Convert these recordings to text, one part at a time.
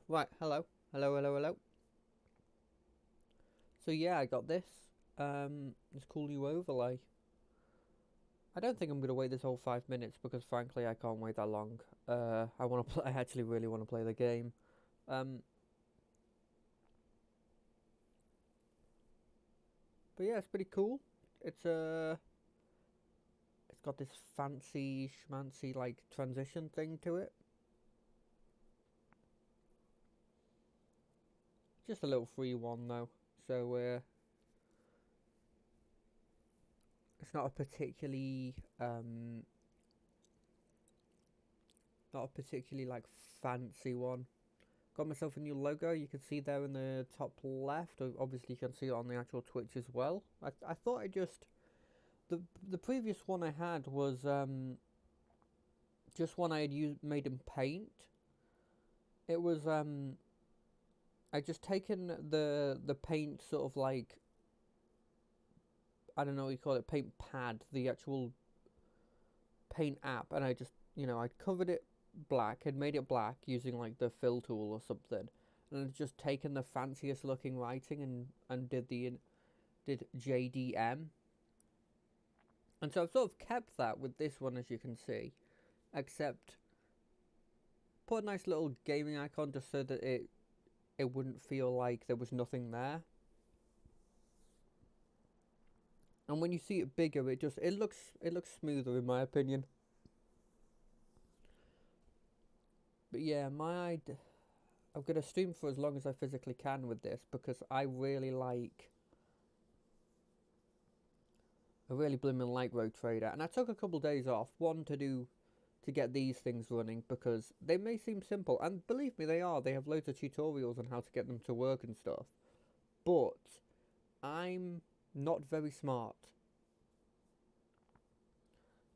Right, hello. So yeah, I got this. This cool new overlay. I don't think I'm gonna wait this whole 5 minutes because frankly I can't wait that long. I want to play. I actually really want to play the game. Um, but yeah, it's pretty cool. It's it's got this fancy schmancy like transition thing to it. Just a little free one though. So it's not a particularly not a particularly like fancy one. Got myself a new logo. You can see there in the top left. Obviously, you can see it on the actual Twitch as well. I thought I just the previous one I had was just one I had made in Paint. It was I just taken the Paint sort of like I don't know what you call it, Paint pad, the actual Paint app, and I just I'd covered it black, had made it black using like the fill tool or something, and I'd just taken the fanciest looking writing and did JDM. And so I've sort of kept that with this one, as you can see, except put a nice little gaming icon just so that it wouldn't feel like there was nothing there. And when you see it bigger, it looks smoother in my opinion. But yeah, I'm gonna stream for as long as I physically can with this because I really blooming like Road Trader, and I took a couple days off. One to get these things running because they may seem simple, and believe me, they are. They have loads of tutorials on how to get them to work and stuff. But I'm not very smart,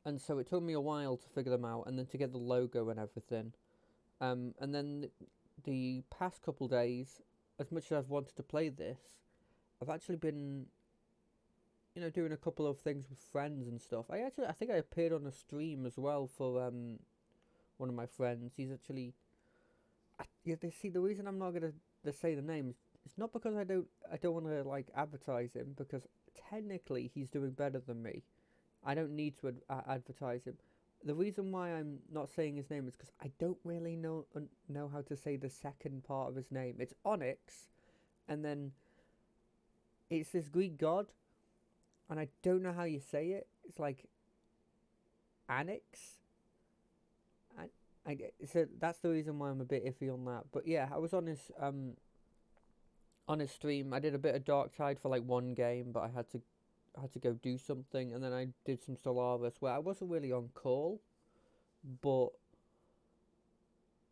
and so it took me a while to figure them out, and then to get the logo and everything. And then the past couple days, as much as I've wanted to play this, I've actually been doing a couple of things with friends and stuff. I think I appeared on a stream as well for one of my friends. He's actually, yeah. They see the reason I'm not gonna say the name. It's not because I don't want to like advertise him because technically he's doing better than me. I don't need to advertise him. The reason why I'm not saying his name is because I don't really know how to say the second part of his name. It's Onyx, and then it's this Greek god, and I don't know how you say it. It's like Annex. So that's the reason why I'm a bit iffy on that. But yeah, I was on his stream. I did a bit of Dark Tide for like one game, but I had to go do something, and then I did some Stellaris where I wasn't really on call, but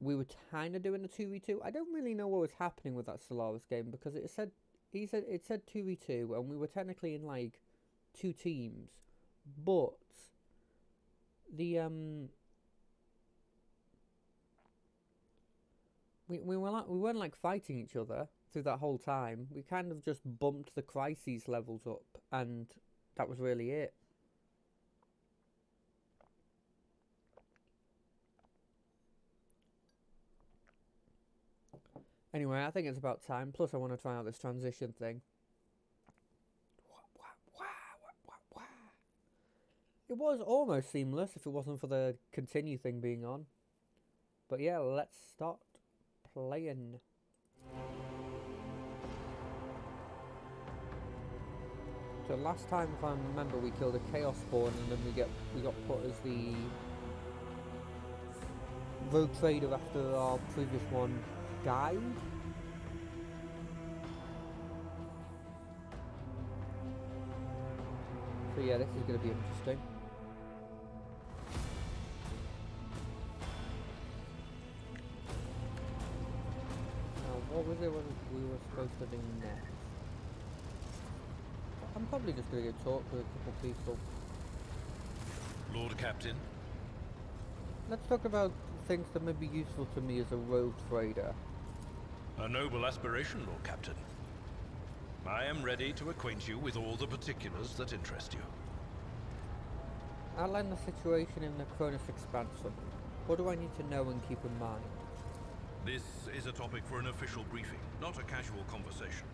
we were kind of doing a 2v2. I don't really know what was happening with that Stellaris game because it said 2v2, and we were technically in like two teams, but the we weren't like fighting each other through that whole time. We kind of just bumped the crises levels up, and that was really it. Anyway, I think it's about time. Plus, I want to try out this transition thing. It was almost seamless if it wasn't for the continue thing being on. But yeah, let's start playing. So last time, if I remember, we killed a chaos spawn, and then we got put as the rogue trader after our previous one died. So yeah, this is going to be interesting. Now, what was it we were supposed to do next? I'm probably just going to go talk with a couple of people. Lord Captain. Let's talk about things that may be useful to me as a rogue trader. A noble aspiration, Lord Captain. I am ready to acquaint you with all the particulars that interest you. Outline the situation in the Cronus expansion. What do I need to know and keep in mind? This is a topic for an official briefing, not a casual conversation.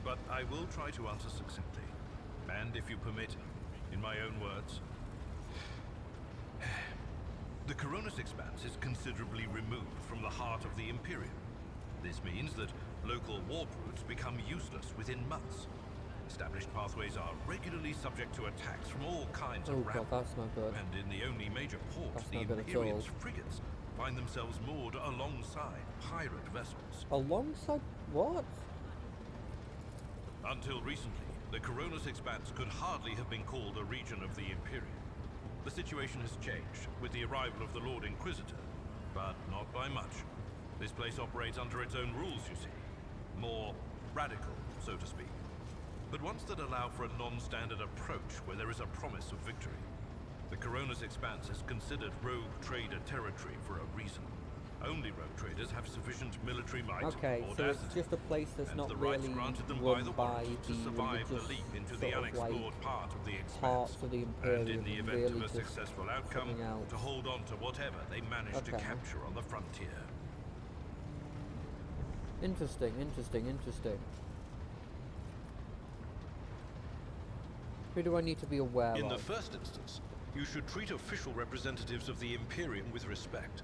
But I will try to answer succinctly. And if you permit, in my own words, the Coronis Expanse is considerably removed from the heart of the Imperium. This means that local warp routes become useless within months. Established pathways are regularly subject to attacks from all kinds Oh of god, rabble. that's not good. And in the only major port, That's the not good at Imperium's all. frigates find themselves moored alongside pirate vessels. Alongside what? Until recently, the Coronis Expanse could hardly have been called a region of the Imperium. The situation has changed with the arrival of the Lord Inquisitor, but not by much. This place operates under its own rules, you see. More radical, so to speak. But ones that allow for a non-standard approach where there is a promise of victory. The Coronis Expanse is considered rogue trader territory for a reason. Only rogue traders have sufficient military might, Okay, so audacity, it's just a place that's and not the rights really granted them run by the by Warrant to the survive the religious leap into sort the of unexplored like part of the Expanse. parts of the Imperium, And in the event really of a just successful outcome, something else. to hold on to whatever they manage to Okay. capture on the frontier. Interesting, interesting, interesting. Who do I need to be aware In of? the first instance, you should treat official representatives of the Imperium with respect.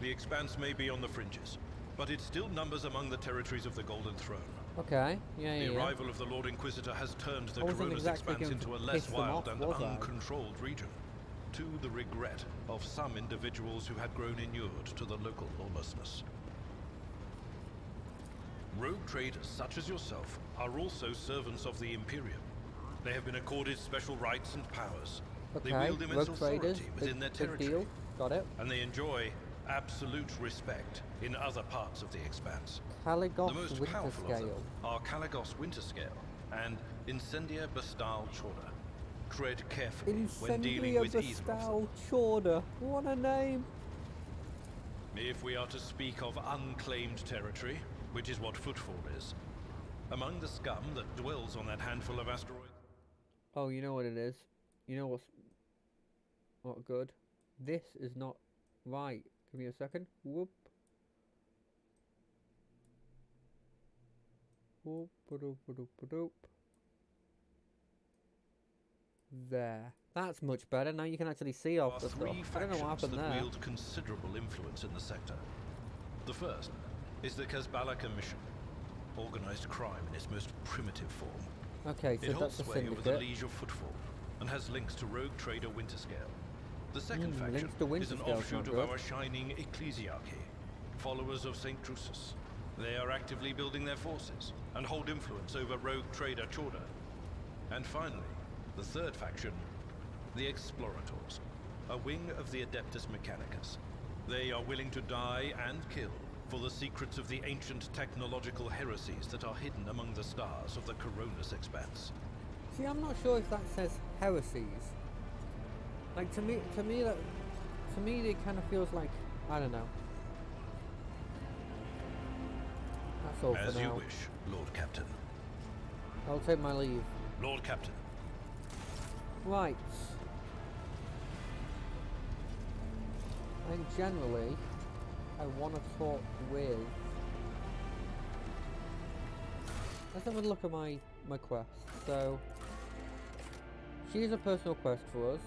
The Expanse may be on the fringes, but it still numbers among the territories of the Golden Throne. Okay, yeah, The yeah. arrival of the Lord Inquisitor has turned the I wasn't Coronis exactly Expanse going into a to less piss them wild off, and was I? uncontrolled region, to the regret of some individuals who had grown inured to the local lawlessness. Rogue traders such as yourself are also servants of the Imperium. They have been accorded special rights and powers. They Okay, wield immense rogue traders, authority within their big territory, deal. Got it. and they enjoy absolute respect in other parts of the Expanse. The Caligos most Winter powerful of them Scale. are Caligos Winterscale and Incendia Bastal Chorda. Tread carefully when dealing Incendia with either of them. Bastal Chorda. What a name. If we are to speak of unclaimed territory, which is what Footfall is, among the scum that dwells on that handful of asteroids. Oh, you know what it is? You know what's not good? This is not right. Give me a second. Whoop. Whoop, ba-doop, ba-doop, ba-doop. There. That's much better. Now you can actually see off the Are stuff. three I don't know what factions happened that there. wield considerable influence in the sector. The first is the Kazbalaka Mission, organized crime in its most primitive form. Okay, so It holds that's the sway over the syndicate. Liege of Footfall and has links to rogue trader Winterscale. The second Links faction to is an Winterscale's offshoot not of good. our shining ecclesiarchy, followers of St. Drusus. They are actively building their forces and hold influence over rogue trader Chorda. And finally, the third faction, the Explorators, a wing of the Adeptus Mechanicus. They are willing to die and kill for the secrets of the ancient technological heresies that are hidden among the stars of the Coronis Expanse. See, I'm not sure if that says heresies. Like to me, it kind of feels like, I don't know. That's all As for you now. wish, Lord Captain. I'll take my leave. Lord Captain. Right. I think generally, I want to talk with. Let's have a look at my quest. So, she is a personal quest for us.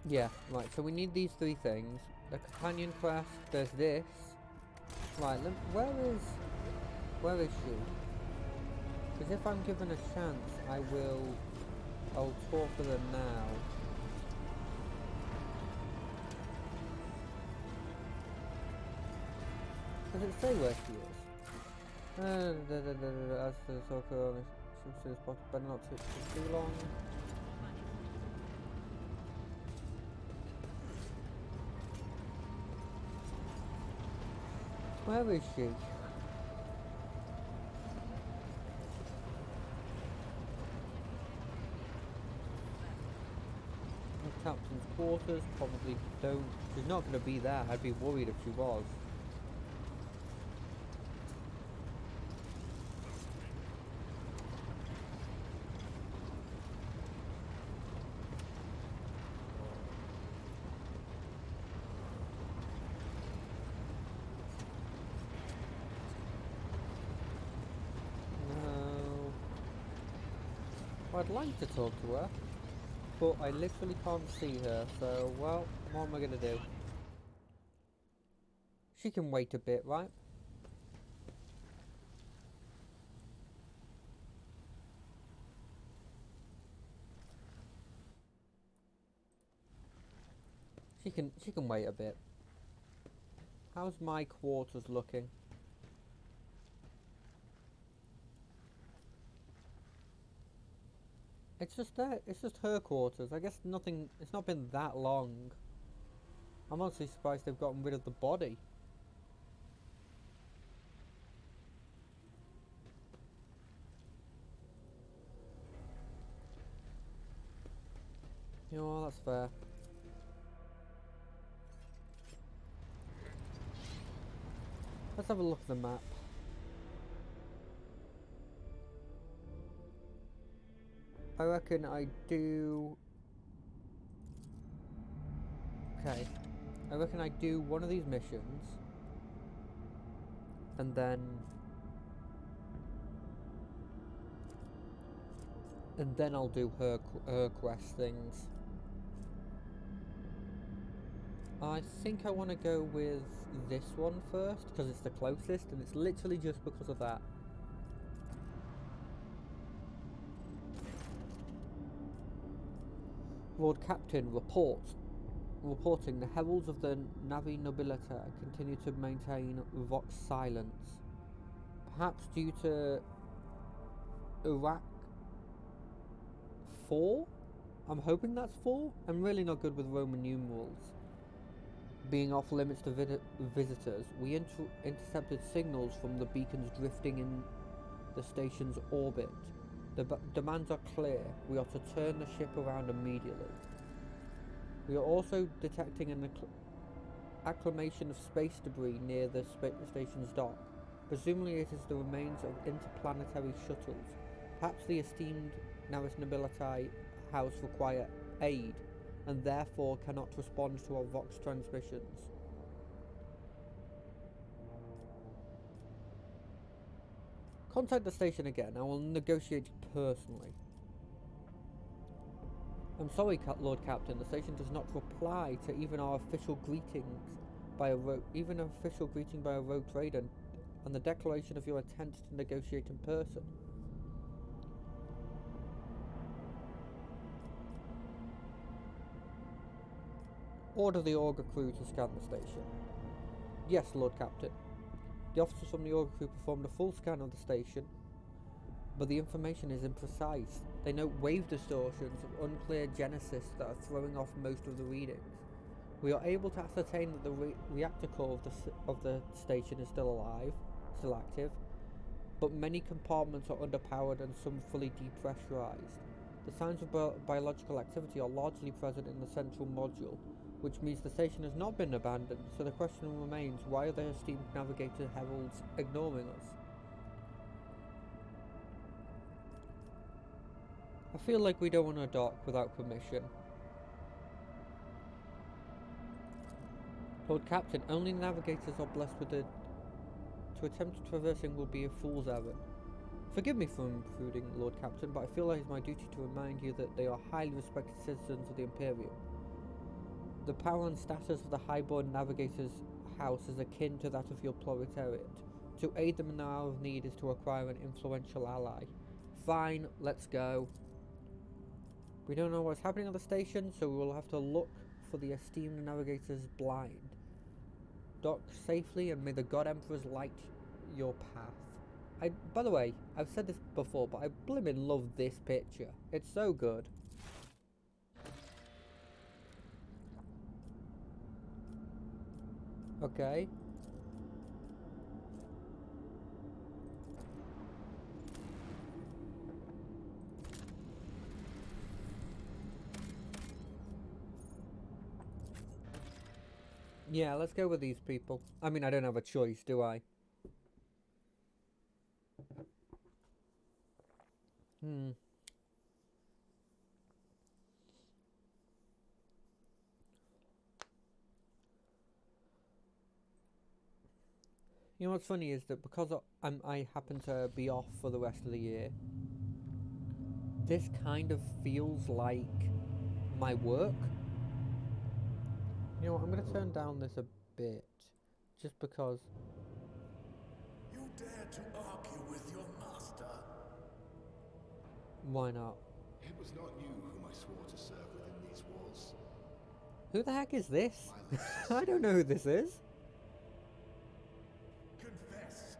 Yeah, right. So we need these three things. The companion quest. There's this. Right. Where is she? Because if I'm given a chance, I'll talk to her now. Does it say where she is? As to the soccer, as soon as possible, better not take too long. Where is she? The captain's quarters, probably don't. She's not going to be there. I'd be worried if she was. I'd like to talk to her, but I literally can't see her, so, well, what am I gonna do? She can wait a bit, right? She can wait a bit. How's my quarters looking? It's just there. It's just her quarters. I guess nothing. It's not been that long. I'm honestly surprised they've gotten rid of the body. You know, that's fair. Let's have a look at the map. I reckon I do... Okay. I reckon I do one of these missions. And then... And then I'll do her quest things. I think I want to go with this one first, because it's the closest, and it's literally just because of that. Lord Captain reporting the heralds of the Navi Nobilita continue to maintain Vox silence. Perhaps due to Iraq 4? I'm hoping that's 4? I'm really not good with Roman numerals. Being off limits to visitors, we intercepted signals from the beacons drifting in the station's orbit. The demands are clear. We are to turn the ship around immediately. We are also detecting an acclimation of space debris near the station's dock. Presumably it is the remains of interplanetary shuttles. Perhaps the esteemed Navis Nobilitae house require aid, and therefore cannot respond to our Vox transmissions. Contact the station again. I will negotiate personally. I'm sorry, Lord Captain. The station does not reply to even our official greetings by a even an official greeting by a rogue trader, and the declaration of your intent to negotiate in person. Order the Augur crew to scan the station. Yes, Lord Captain. The officers from the Augur crew performed a full scan of the station, but the information is imprecise. They note wave distortions of unclear genesis that are throwing off most of the readings. We are able to ascertain that the reactor core of the station is still active, but many compartments are underpowered and some fully depressurized. The signs of biological activity are largely present in the central module, which means the station has not been abandoned, so the question remains, why are the esteemed navigator heralds ignoring us? I feel like we don't want to dock without permission. Lord Captain, only navigators are blessed with the... To attempt traversing will be a fool's errand. Forgive me for intruding, Lord Captain, but I feel like it's my duty to remind you that they are highly respected citizens of the Imperium. The power and status of the highborn navigator's house is akin to that of your proletariat. To aid them in their hour of need is to acquire an influential ally. Fine, let's go. We don't know what's happening at the station, so we will have to look for the esteemed navigator's blind. Dock safely, and may the God Emperor's light your path. By the way, I've said this before, but I blimmin' love this picture. It's so good. Okay. Yeah, let's go with these people. I mean, I don't have a choice, do I? Hmm. You know what's funny is that because I happen to be off for the rest of the year, this kind of feels like my work. You know what, I'm going to turn down this a bit, just because. You dare to argue with your master? Why not? It was not you whom I swore to serve within these walls. Who the heck is this? My lips are I don't know who this is. Confess.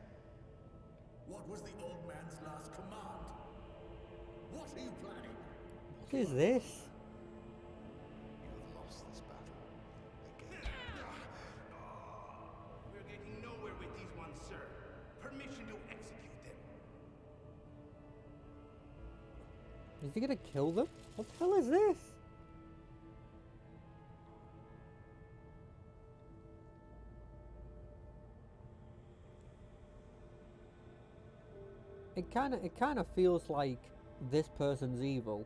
What was the old man's last command? What are you planning? What is this? You have lost this battle. Again. We're getting nowhere with these ones, sir. Permission to execute them. Is he gonna kill them? What the hell is this? It kind of feels like this person's evil,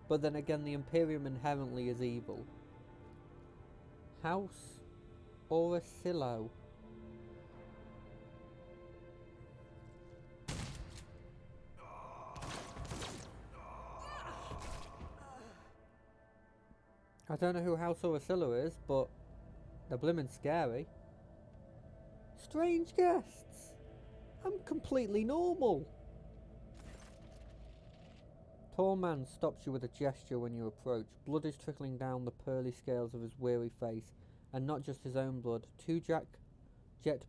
but then again, the Imperium inherently is evil. House Oricillo. I don't know who House Oricillo is, but they're blimmin' scary. Strange guests! I'm completely normal! Tall man stops you with a gesture when you approach. Blood is trickling down the pearly scales of his weary face, and not just his own blood. Two jet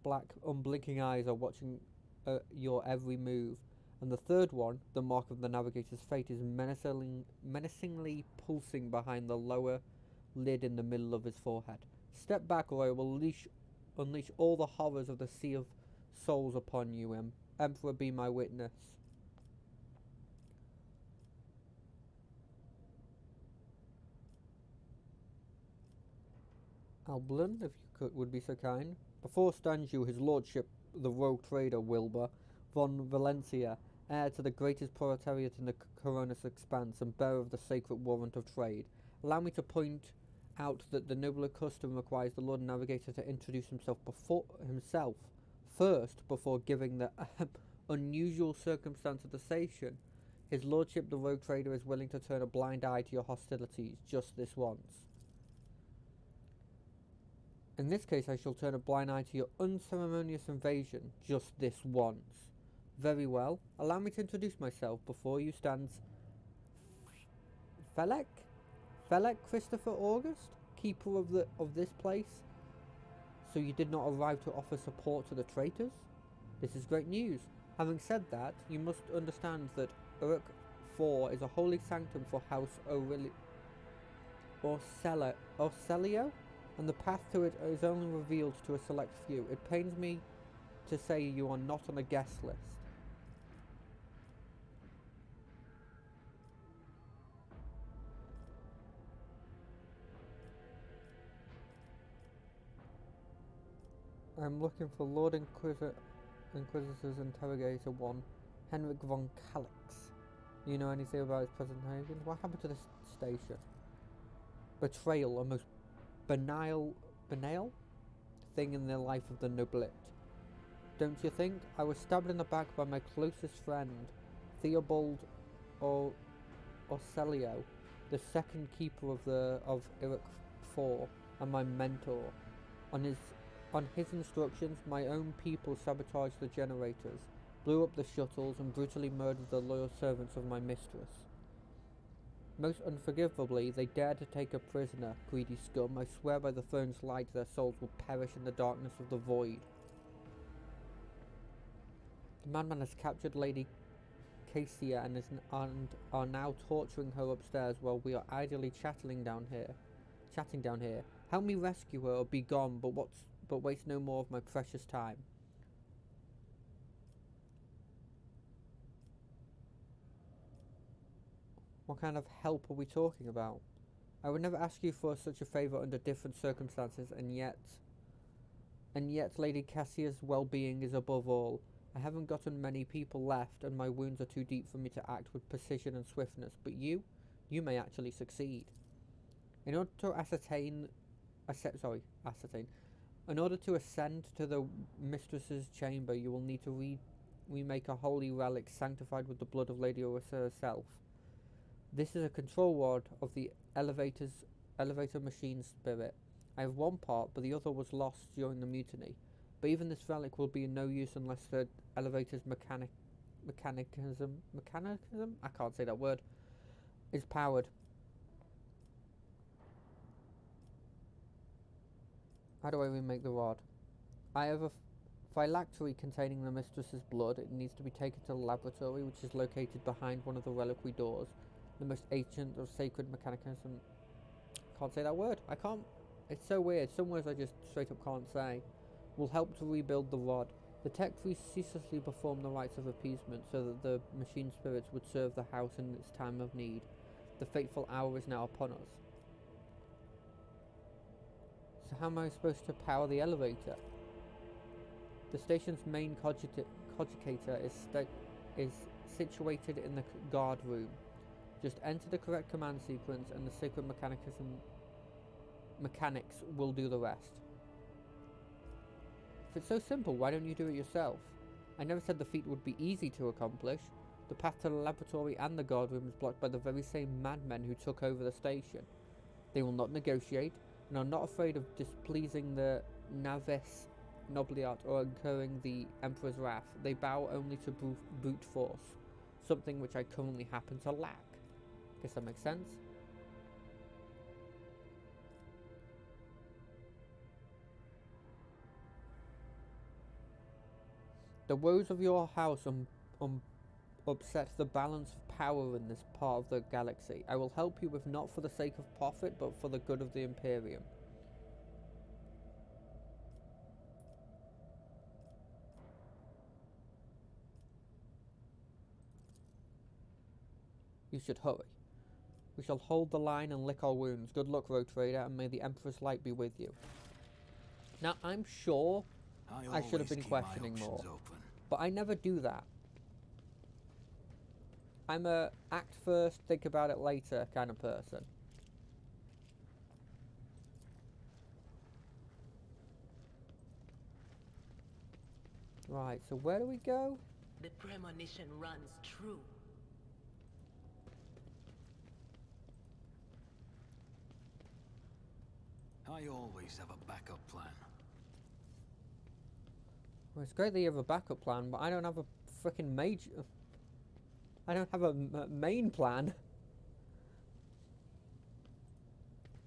black, unblinking eyes are watching your every move, and the third one, the mark of the navigator's fate, is menacingly pulsing behind the lower lid in the middle of his forehead. Step back, or I will unleash all the horrors of the Sea of Souls upon you, Emperor, be my witness. Alblin, if you would be so kind. Before stands you his lordship, the rogue trader Wilbur von Valencia, heir to the greatest proletariat in the Coronis expanse and bearer of the sacred warrant of trade. Allow me to point out that the nobler custom requires the Lord Navigator to introduce himself first before giving the unusual circumstance of the station. His lordship, the rogue trader, is willing to turn a blind eye to your hostilities just this once. In this case, I shall turn a blind eye to your unceremonious invasion just this once. Very well. Allow me to introduce myself. Before you stands Felek Christopher August, keeper of this place. So you did not arrive to offer support to the traitors? This is great news. Having said that, you must understand that Uruk IV is a holy sanctum for House Orcelio, and the path to it is only revealed to a select few. It pains me to say you are not on a guest list. I'm looking for Lord Inquisitor's Interrogator 1, Henrik von Calix. You know anything about his presentation? What happened to this station? Betrayal, a most banal thing in the life of the nobility. Don't you think? I was stabbed in the back by my closest friend, Theobald Orcelio, the second keeper of Uruk IV, and my mentor. On his instructions, my own people sabotaged the generators, blew up the shuttles, and brutally murdered the loyal servants of my mistress. Most unforgivably, they dared to take a prisoner, greedy scum. I swear by the throne's light their souls will perish in the darkness of the void. The madman has captured Lady Cassia and are now torturing her upstairs while we are idly chatting down here. Help me rescue her or be gone, but waste no more of my precious time. What kind of help are we talking about? I would never ask you for such a favour under different circumstances, and yet Lady Cassia's well-being is above all. I haven't gotten many people left, and my wounds are too deep for me to act with precision and swiftness, but you may actually succeed. In order to ascend to the mistress's chamber, you will need to remake a holy relic sanctified with the blood of Lady Orissa herself. This is a control rod of the elevator machine spirit. I have one part, but the other was lost during the mutiny. But even this relic will be of no use unless the elevator's mechanicism, I can't say that word, is powered. How do I remake the rod? I have a phylactery containing the mistress's blood. It needs to be taken to the laboratory, which is located behind one of the reliquary doors. The most ancient of sacred mechanicism. Can't say that word. I can't. It's so weird. Some words I just straight up can't say. Will help to rebuild the rod. The tech priests ceaselessly perform the rites of appeasement so that the machine spirits would serve the house in its time of need. The fateful hour is now upon us. So how am I supposed to power the elevator? The station's main cogitator is situated in the guard room. Just enter the correct command sequence and the sacred mechanics will do the rest. If it's so simple, why don't you do it yourself? I never said the feat would be easy to accomplish. The path to the laboratory and the guard room is blocked by the very same madmen who took over the station. They will not negotiate and are not afraid of displeasing the Naves Nobliat or incurring the Emperor's wrath. They bow only to brute force, something which I currently happen to lack. Guess that makes sense. The woes of your house upset the balance of power in this part of the galaxy. I will help you, if not for the sake of profit, but for the good of the Imperium. You should hurry. We shall hold the line and lick our wounds. Good luck, Road Trader, and may the Emperor's light be with you. Now, I'm sure I should have been questioning more, but I never do that. I'm a act first, think about it later kind of person. Right, so where do we go? The premonition runs true. I always have a backup plan. Well, it's great that you have a backup plan, but I don't have a freaking major... I don't have a main plan.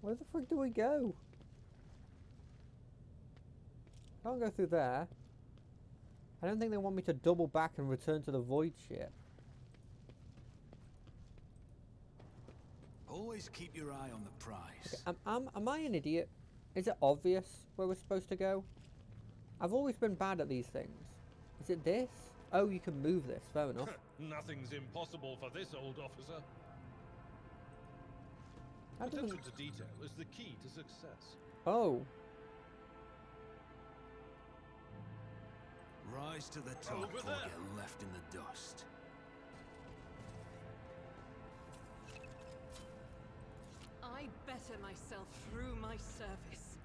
Where the frick do we go? Can't go through there. I don't think they want me to double back and return to the void ship. Always keep your eye on the prize. Okay, am I an idiot? Is it obvious where we're supposed to go? I've always been bad at these things. Is it this? Oh, you can move this. Fair enough. Nothing's impossible for this old officer. That doesn't... Attention to detail is the key to success. Oh. Rise to the top Over or there. get left in the dust. I better myself through my service.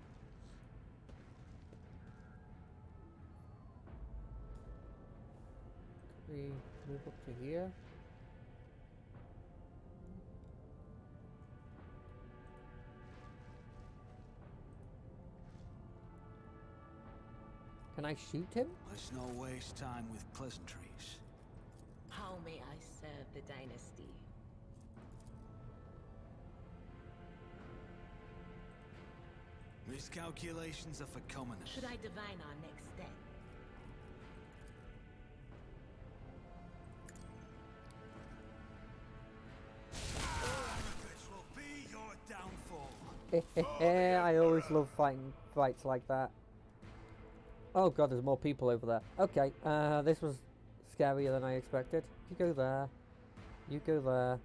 We move up to here. Can I shoot him? Let's not waste time with pleasantries. How may I serve the dynasty? Miscalculations are for commoners. Should I divine our next step? This will be your downfall. I always love fights like that. Oh god, there's more people over there. Okay, this was scarier than I expected. You go there. You go there.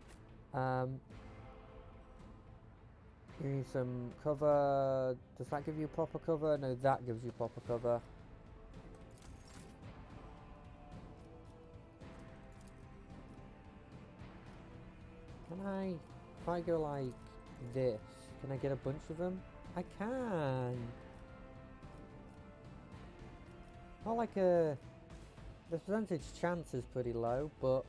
You need some cover. Does that give you proper cover? No, that gives you proper cover. Can I, if I go like this, can I get a bunch of them? I can. Not like the percentage chance is pretty low, but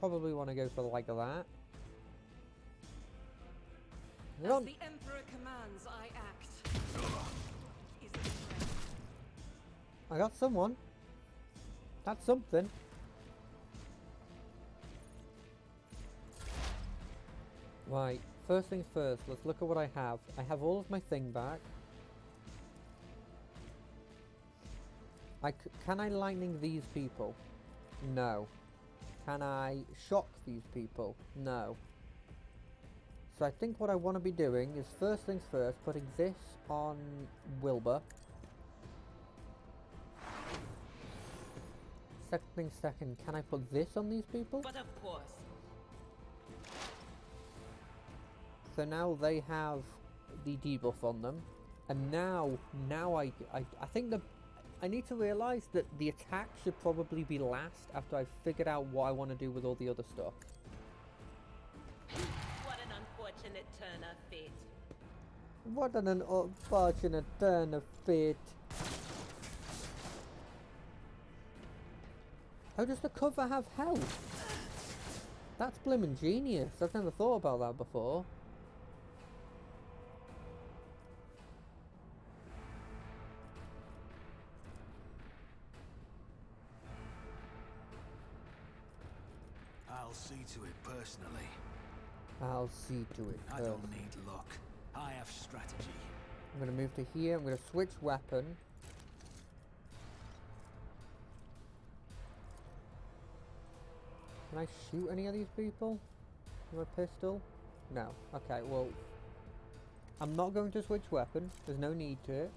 probably want to go for like that. As the Emperor commands, I act. Is it correct? I got someone. That's something. Right, first things first, let's look at what I have. I have all of my thing back. Can I lightning these people? No. Can I shock these people? No. So I think what I want to be doing is first things first, putting this on Wilbur. Second thing second, can I put this on these people? But of course. So now they have the debuff on them, and now I think I need to realise that the attack should probably be last after I've figured out what I want to do with all the other stuff. What an unfortunate turn of fate. What an unfortunate turn of fate. How does the cover have health? That's blimmin' genius. I've never thought about that before. I'll see to it personally. I'll see to it I first. don't need luck. I have strategy. I'm going to move to here. I'm going to switch weapon. Can I shoot any of these people with a pistol? No. Okay, well, I'm not going to switch weapon. There's no need to it.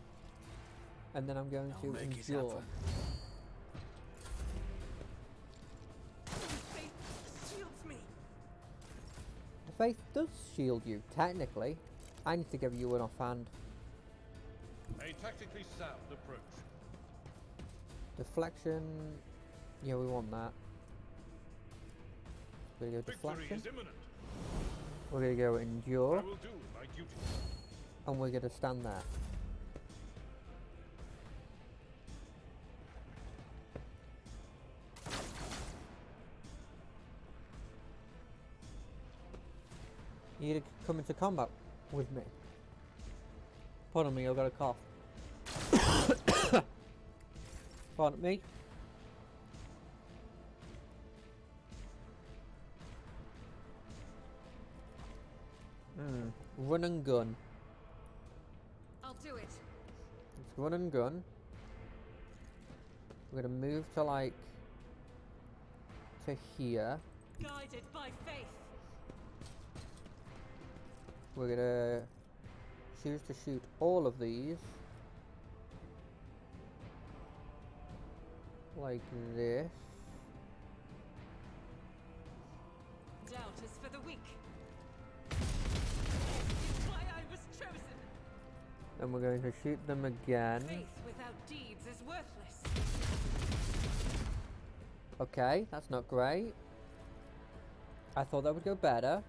And then I'm going I'll to make it endure. happen. Faith shields me. The faith does shield you, technically. I need to give you an offhand. A tactically sound approach. Deflection. Yeah, we want that. We're going to go Victory deflection. is imminent. We're going to go I endure. will do my duty. And we're going to stand there. You need to come into combat with me. Pardon me, I've got a cough. Pardon me. Run and gun. I'll do it. It's run and gun. We're gonna move to like to here. Guided by faith. We're gonna choose to shoot all of these like this. Doubt is for the weak. It's why I was chosen. And we're going to shoot them again. Faith without deeds is worthless. Okay, that's not great. I thought that would go better.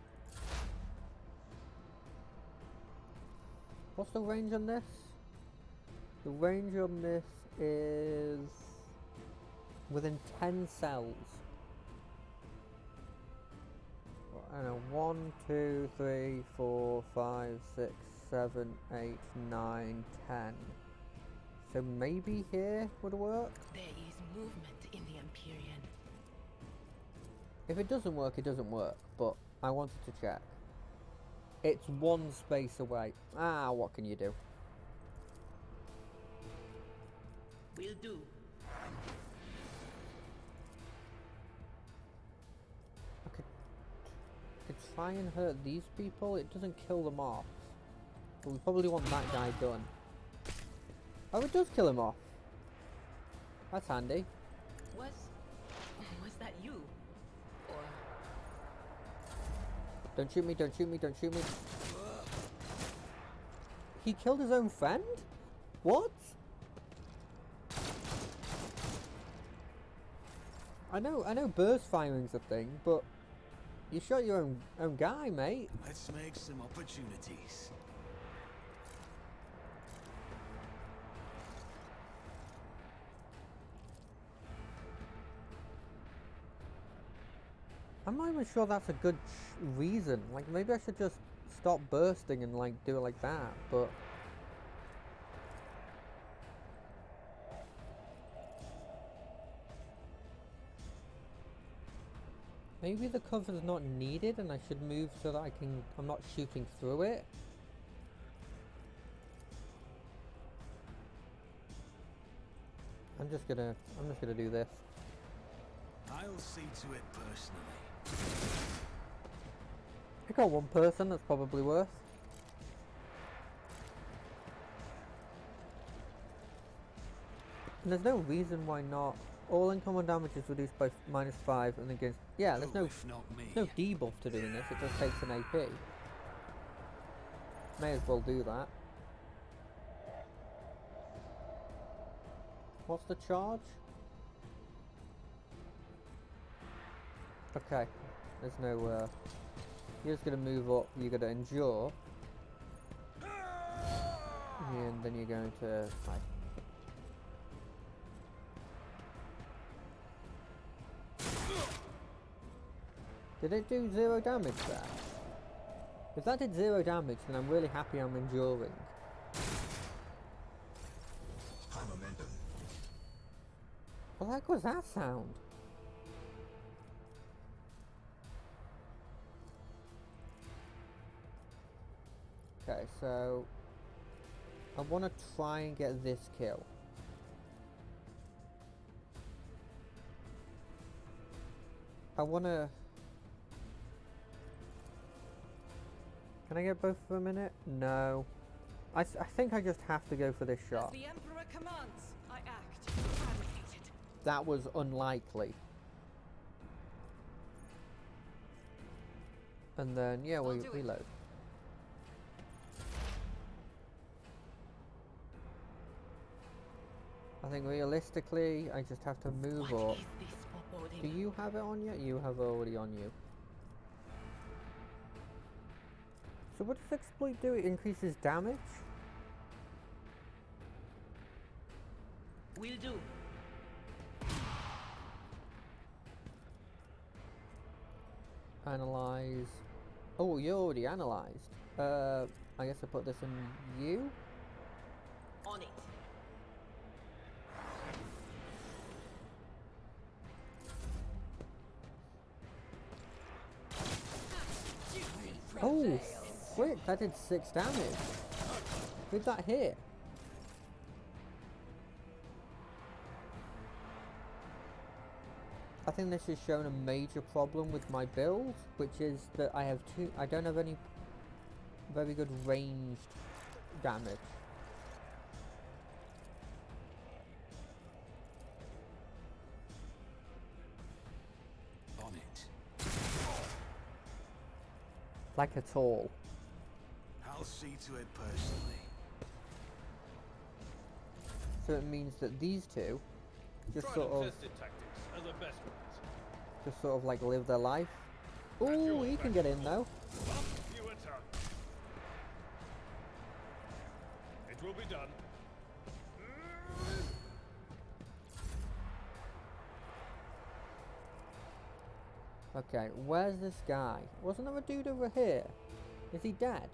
What's the range on this? The range on this is within 10 cells. I don't know, 1, 2, 3, 4, 5, 6, 7, 8, 9, 10. So maybe here would work? There is movement in the Empyrean. If it doesn't work, it doesn't work, but I wanted to check. It's one space away. Ah, what can you do? Will do. I could try and hurt these people. It doesn't kill them off. But we probably want that guy done. Oh, it does kill him off. That's handy. Was that you? Or Don't shoot me, don't shoot me, don't shoot me. He killed his own friend? What? I know burst firing's a thing, but you shot your own guy, mate. Let's make some opportunities. I'm not even sure that's a good reason. Like, maybe I should just stop bursting and, like, do it like that, but... Maybe the cover's not needed and I should move so that I'm not shooting through it. I'm just gonna do this. I'll see to it personally. I got one person, that's probably worse. And there's no reason why not. All incoming damage is reduced by -5 and against... Yeah, there's no If not me. debuff to doing this, it just takes an AP. May as well do that. What's the charge? Okay, there's no... You're just gonna move up, you're gonna endure. And then you're going to... Did it do 0 damage there? If that did 0 damage, then I'm really happy I'm enduring. High momentum. What the heck was that sound? Okay, so... I want to try and get this kill. I want to... Can I get both for a minute? No. I think I just have to go for this As shot. the Emperor commands, I act. Fabricated. That was unlikely. And then, yeah, we do it. reload. I think realistically, I just have to move What up. is this foreboding? Do you have it on yet? You have already on you. So what does exploit do? It increases damage? Will do. Analyze. Oh, you're already analyzed. I guess I put this in you? On it. Oh, frick, that did 6 damage. Did that hit? I think this has shown a major problem with my build, which is that I don't have any very good ranged damage. On it. Like at all. I'll see to it personally. So it means that these two just sort of like live their life. Ooh, he can get in though. It will be done. Okay, where's this guy? Wasn't there a dude over here? Is he dead?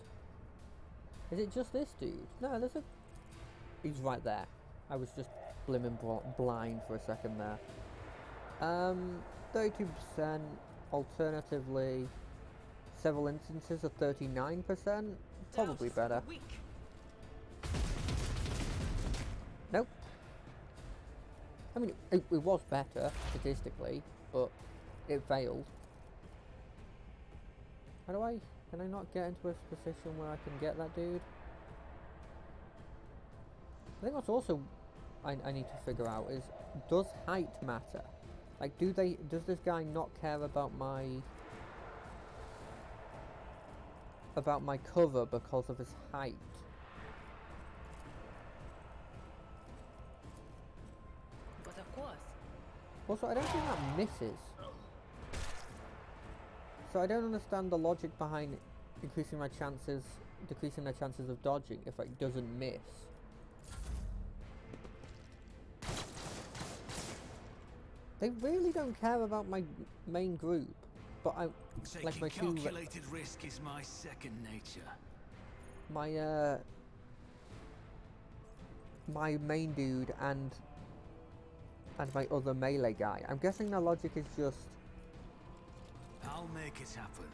Is it just this dude? No, there's a... He's right there. I was just blimmin' blind for a second there. 32%. Alternatively, several instances of 39%. Probably Douse better. the weak. Nope. I mean, it was better, statistically, but it failed. How do I... Can I not get into a position where I can get that dude? I think what's also I need to figure out is, does height matter? Like, does this guy not care about my cover because of his height? But of course. Also, I don't think that misses. So I don't understand the logic behind decreasing their chances of dodging if it doesn't miss. They really don't care about my main group, but I Taking like my two calculated risk is my second nature. my my main dude and my other melee guy. I'm guessing the logic is just I'll make it happen.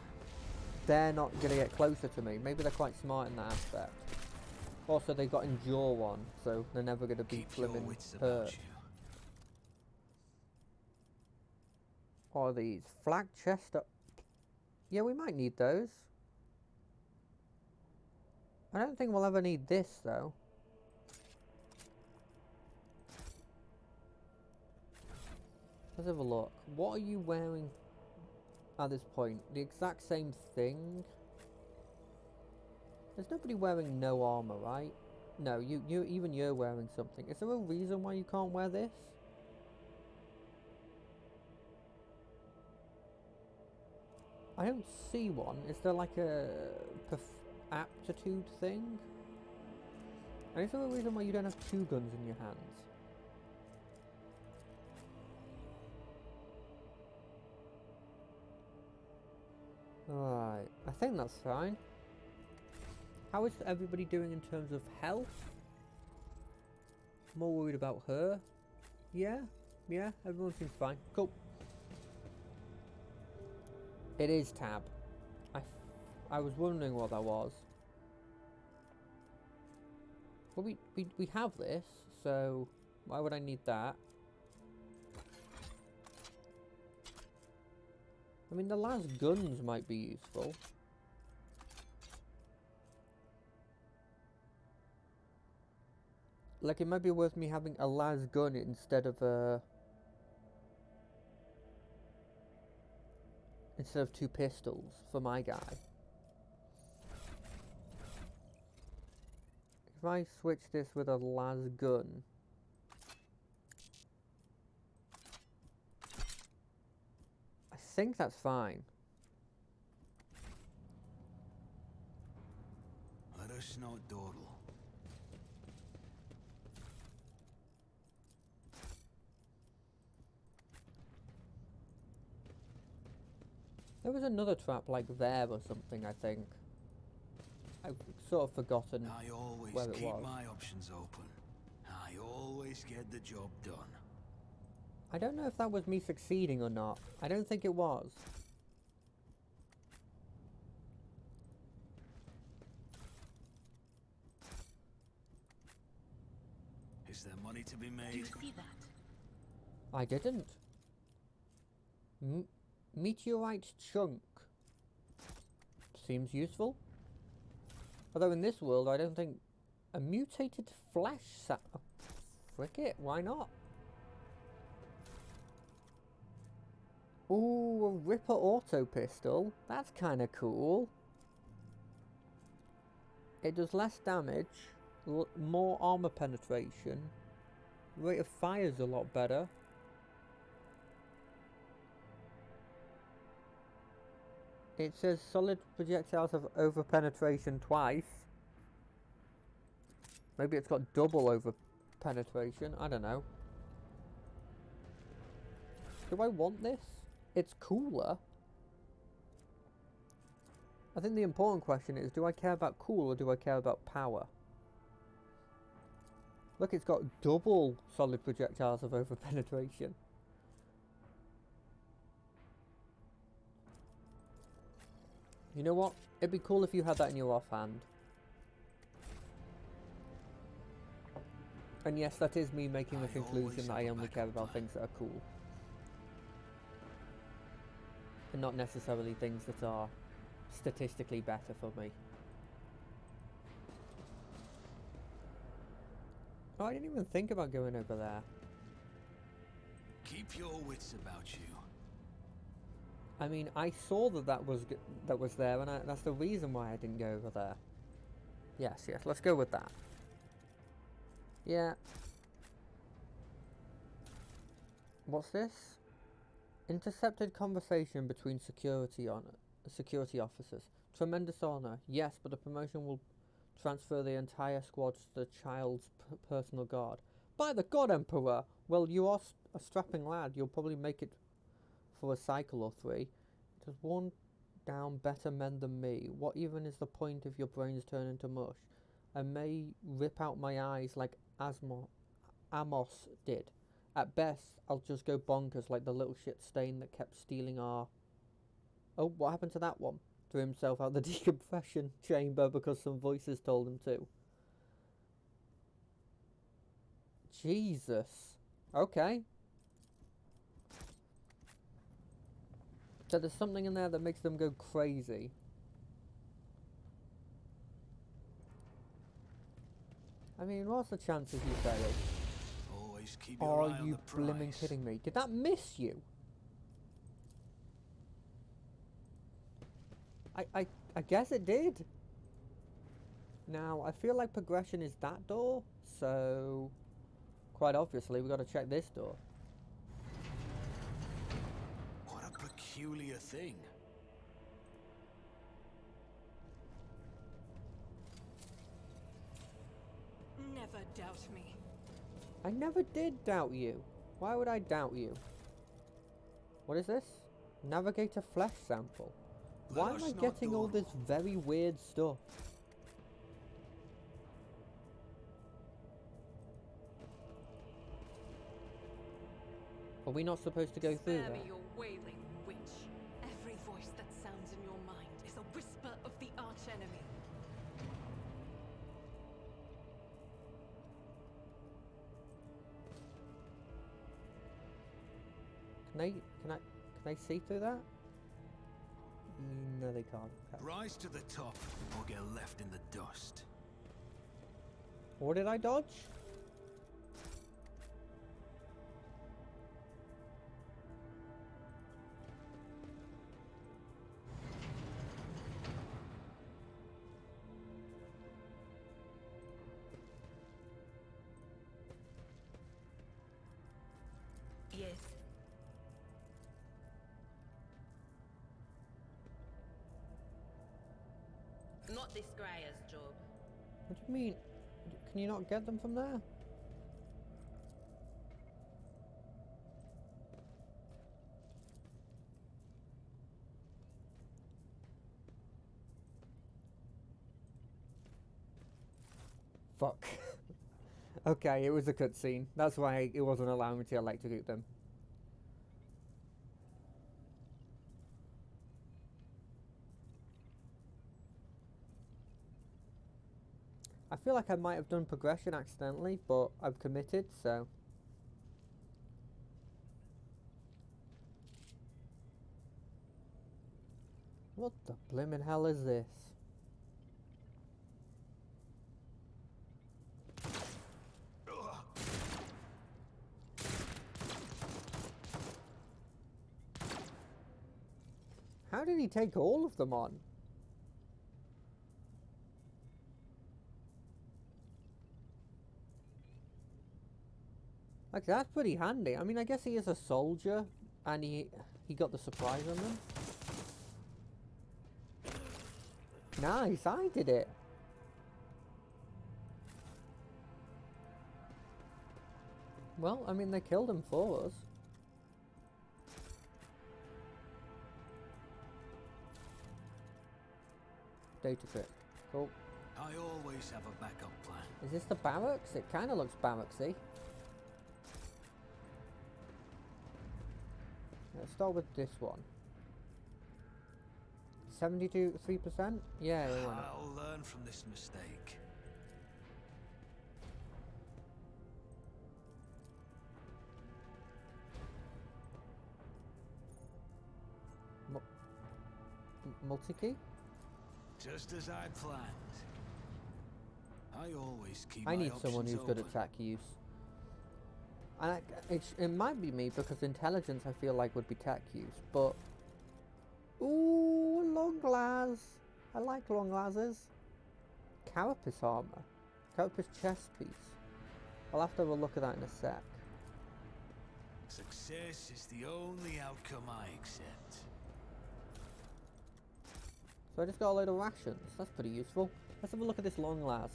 they're not gonna get closer to me. Maybe they're quite smart in that aspect. Also, they got Endure 1, so they're never gonna be Keep your flipping wits about hurt. you. Or these flak chest up. Yeah, we might need those. I don't think we'll ever need this though. Let's have a look. What are you wearing at this point? The exact same thing? There's nobody wearing no armor, right? No, even you're wearing something. Is there a reason why you can't wear this? I don't see one. Is there like a aptitude thing? And is there a reason why you don't have two guns in your hands? Alright, I think that's fine. How is everybody doing in terms of health? More worried about her. Yeah, everyone seems fine. Cool. It is tab. I was wondering what that was. Well, we have this, so why would I need that? I mean, the las guns might be useful. Like, it might be worth me having a las gun instead of two pistols for my guy. If I switch this with a las gun, I think that's fine. Let us not dawdle. There was another trap like there or something, I think. I've sort of forgotten I always where it keep was. my options open. I always get the job done. I don't know if that was me succeeding or not. I don't think it was. Is there money to be Do made? you see that? I didn't. Meteorite chunk. Seems useful. Although in this world, I don't think a mutated flesh frick it, why not? Ooh, a Ripper auto pistol. That's kind of cool. It does less damage, more armor penetration. Rate of fire is a lot better. It says solid projectiles have over penetration twice. Maybe it's got double over penetration. I don't know. Do I want this? It's cooler. I think the important question is, do I care about cool or do I care about power? Look, it's got double solid projectiles of over penetration. You know what? It'd be cool if you had that in your offhand. And yes, that is me making the conclusion that I only care about things that are cool. And not necessarily things that are statistically better for me. Oh, I didn't even think about going over there. Keep your wits about you. I mean, I saw that was there, and that's the reason why I didn't go over there. Yes, let's go with that. Yeah. What's this? Intercepted conversation between security officers. Tremendous honor. Yes, but the promotion will transfer the entire squad to the child's personal guard. By the God, Emperor! Well, you are a strapping lad. You'll probably make it for a cycle or three. Does worn down better men than me? What even is the point if your brains turn into mush? I may rip out my eyes like Amos did. At best, I'll just go bonkers like the little shit stain that kept stealing our... Oh, what happened to that one? Threw himself out the decompression chamber because some voices told him to. Jesus. Okay. So there's something in there that makes them go crazy. I mean, what's the chances you fail? Always keep your Are eye on you the blimmin' prize. kidding me? Did that miss you? I guess it did. Now, I feel like progression is that door, so quite obviously we got to check this door. What a peculiar thing. Never doubt me. I never did doubt you. Why would I doubt you? What is this? Navigate a flesh sample. Why am I getting all this very weird stuff? Are we not supposed to go through Spare me that? your wailing, witch. Every voice that sounds in your mind is a whisper of the archenemy. Can I see through that? No, they can't. Okay. Rise to the top or get left in the dust. What did I dodge? Yes. Not this Greyer's job. What do you mean? Can you not get them from there? Fuck. Okay, it was a cutscene. That's why it wasn't allowing me to electrocute them. I feel like I might have done progression accidentally, but I've committed, so... What the blimmin' hell is this? How did he take all of them on? Like, that's pretty handy. I mean, I guess he is a soldier, and he got the surprise on them. Nice, I did it. Well, I mean, they killed him for us. Data crypt. Cool. I always have a backup plan. Is this the barracks? It kind of looks barracksy. Let's start with this one. 72%? Yeah, why not? I'll learn from this mistake. Multi-key? Just as I planned. I always keep I my need someone who's options good at open. tack use. And it might be me because intelligence I feel like would be tack use, but... Ooh, long glass. I like long glasses. Carapace armor. Carapace chest piece. I'll have to have a look at that in a sec. Success is the only outcome I accept. So I just got a load of rations. That's pretty useful. Let's have a look at this long glass.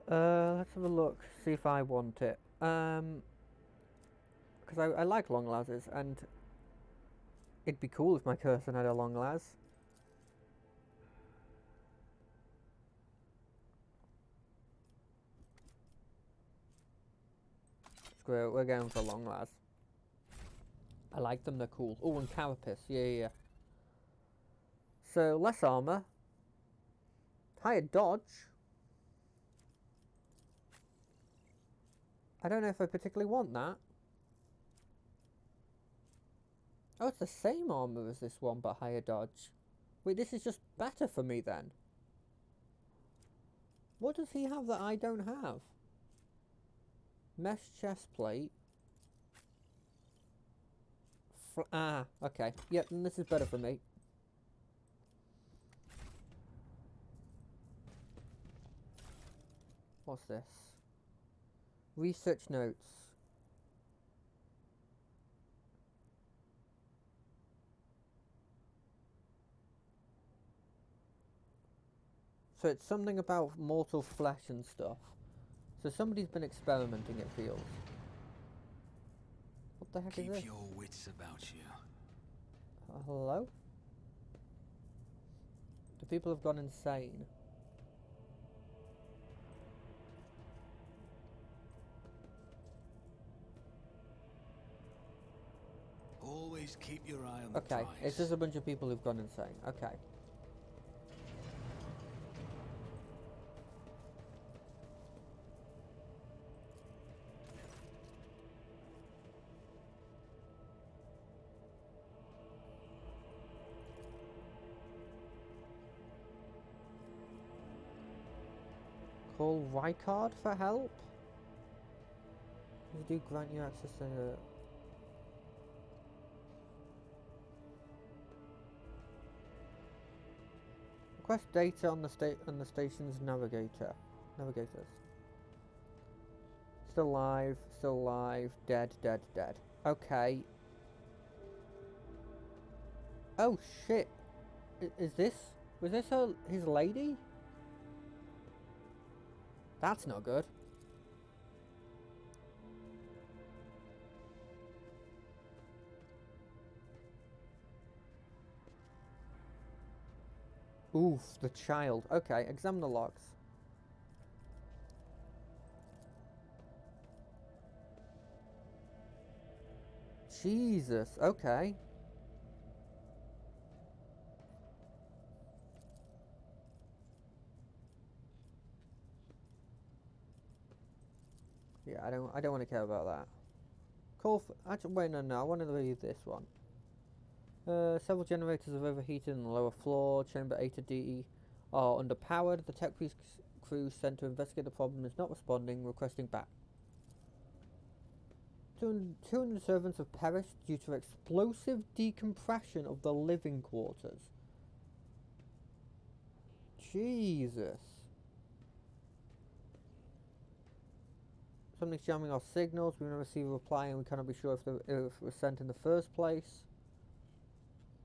Let's have a look. See if I want it. Because because I like long lasers, and it'd be cool if my Curson had a long las. Screw it, we're going for long las. I like them, they're cool. Oh, and carapace, yeah. So, less armor. Higher dodge. I don't know if I particularly want that. Oh, it's the same armor as this one, but higher dodge. Wait, this is just better for me then. What does he have that I don't have? Mesh chest plate. Okay. Yep, then this is better for me. What's this? Research notes. So it's something about mortal flesh and stuff. So somebody's been experimenting, it feels. What the heck is this? Keep your wits about you. Hello? The people have gone insane. Always keep your eye on the Okay, prize. it's just a bunch of people who've gone insane. Okay. Call Rykard for help? They do grant you access to... Request data on the station's navigators. Still alive, dead. Okay. Oh shit! Was this his lady? That's not good. Oof, the child. Okay, examine the logs. Jesus, okay. Yeah, I don't want to care about that. Call for... Actually, wait, no, I want to read this one. Several generators have overheated in the lower floor. Chamber A to D are underpowered. The tech crew sent to investigate the problem is not responding, requesting back. 200 servants have perished due to explosive decompression of the living quarters. Jesus. Something's jamming our signals. We never receive a reply and we cannot be sure if it was sent in the first place.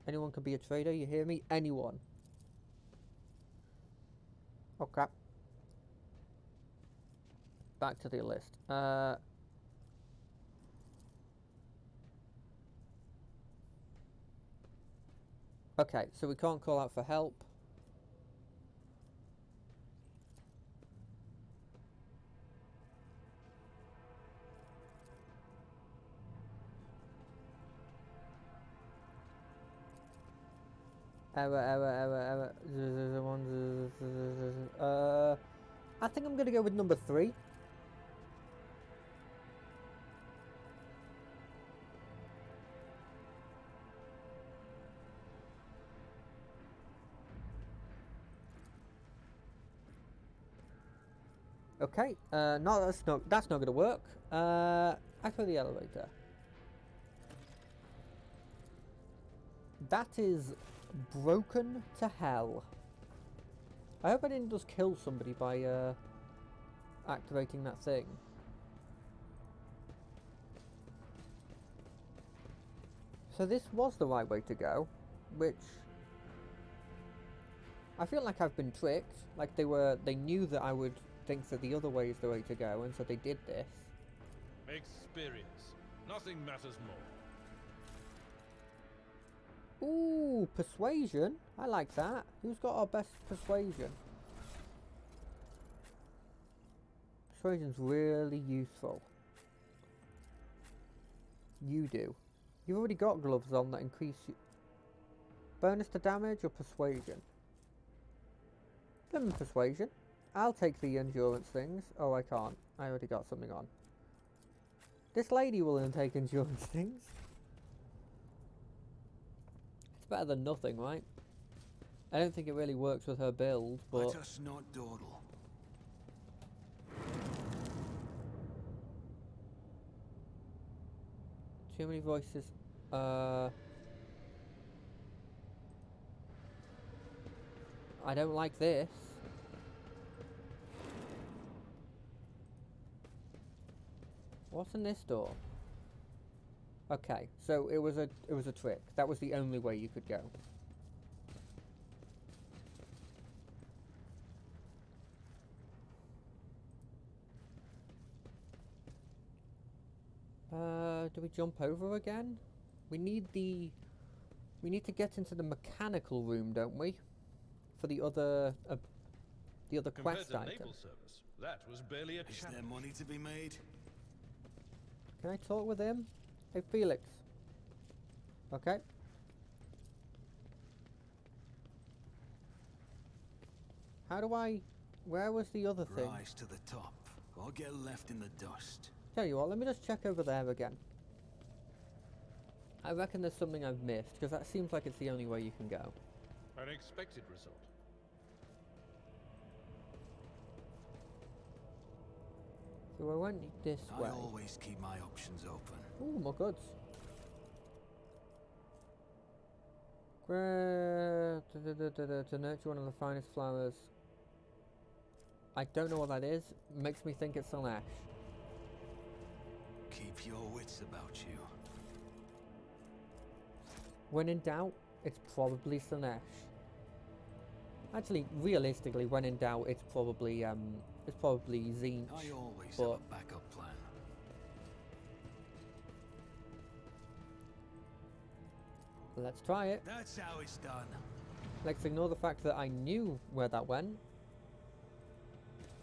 Anyone can be a trader, you hear me? Anyone. Oh crap. Back to the list. Okay, so we can't call out for help. Error. I think I'm gonna go with number 3. Okay, no, that's not gonna work. Activate the elevator. That is broken to hell. I hope I didn't just kill somebody by activating that thing. So this was the right way to go, which I feel like I've been tricked. Like they knew that I would think that the other way is the way to go, and so they did this. Experience. Nothing matters more. Ooh, persuasion. I like that. Who's got our best persuasion? Persuasion's really useful. You do. You've already got gloves on that increase bonus to damage or persuasion. Give me persuasion. I'll take the endurance things. Oh, I can't. I already got something on. This lady will then take endurance things. It's better than nothing, right? I don't think it really works with her build, but... Let us not dawdle. Too many voices. I don't like this. What's in this door? Okay, so it was a trick. That was the only way you could go. Do we jump over again? We need to get into the mechanical room, don't we? For the other quest Compared to item. naval service, that was barely a Is challenge. there money to be made? Can I talk with him? Hey, Felix. Okay. How do I... Where was the other thing? Rise to the top, or get left in the dust. Tell you what, let me just check over there again. I reckon there's something I've missed, because that seems like it's the only way you can go. An expected result. So I went this I way. always keep my options open. Ooh, more goods. To nurture one of the finest flowers. I don't know what that is. Makes me think it's Slanesh. Keep your wits about you. When in doubt, it's probably Slanesh. Actually, realistically, when in doubt, it's probably Zinch. I always have but a backup plan. let's try it. That's how it's done. Let's ignore the fact that I knew where that went.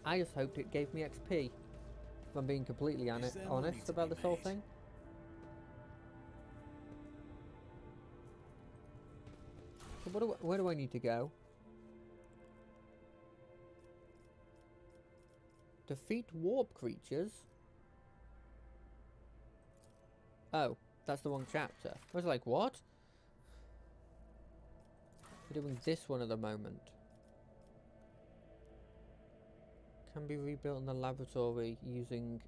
I just hoped it gave me XP. If I'm being completely Is there money honest to about be this whole made? thing. So where do I need to go? Defeat warp creatures? Oh, that's the wrong chapter. I was like, what? We're doing this one at the moment. Can be rebuilt in the laboratory using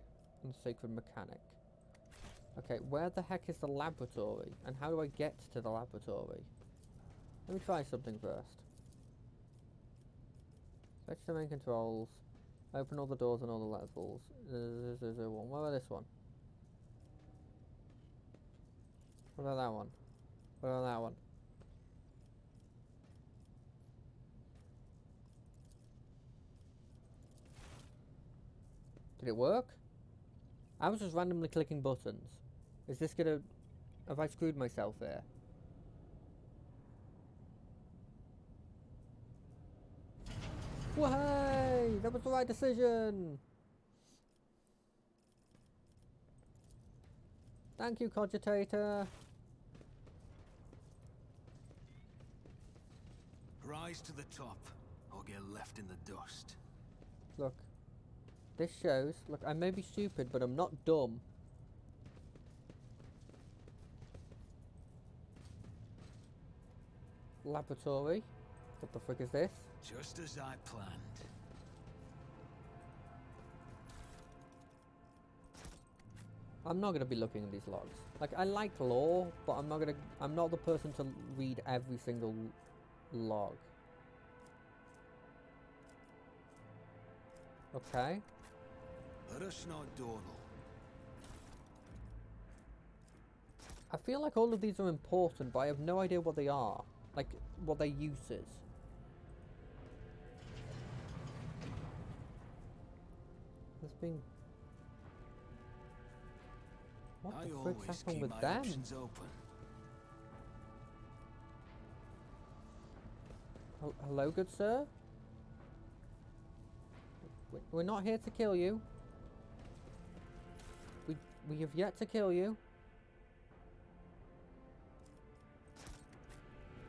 the sacred mechanic. Okay, where the heck is the laboratory? And how do I get to the laboratory? Let me try something first. Fetch the main controls. Open all the doors on all the levels. What about this one? What about that one? What about that one? Did it work? I was just randomly clicking buttons. Is this gonna... Have I screwed myself here? Why? That was the right decision! Thank you, Cogitator. Rise to the top, or get left in the dust. Look. This shows... Look, I may be stupid, but I'm not dumb. Laboratory. What the frick is this? Just as I planned. I'm not gonna be looking at these logs. Like, I like lore, but I'm not the person to read every single log. Okay. Let us not dawdle. I feel like all of these are important, but I have no idea what they are. Like, what their use is. There's been... What I the frick's always happened keep with my them? options open. Hello, good sir? We're not here to kill you. We have yet to kill you.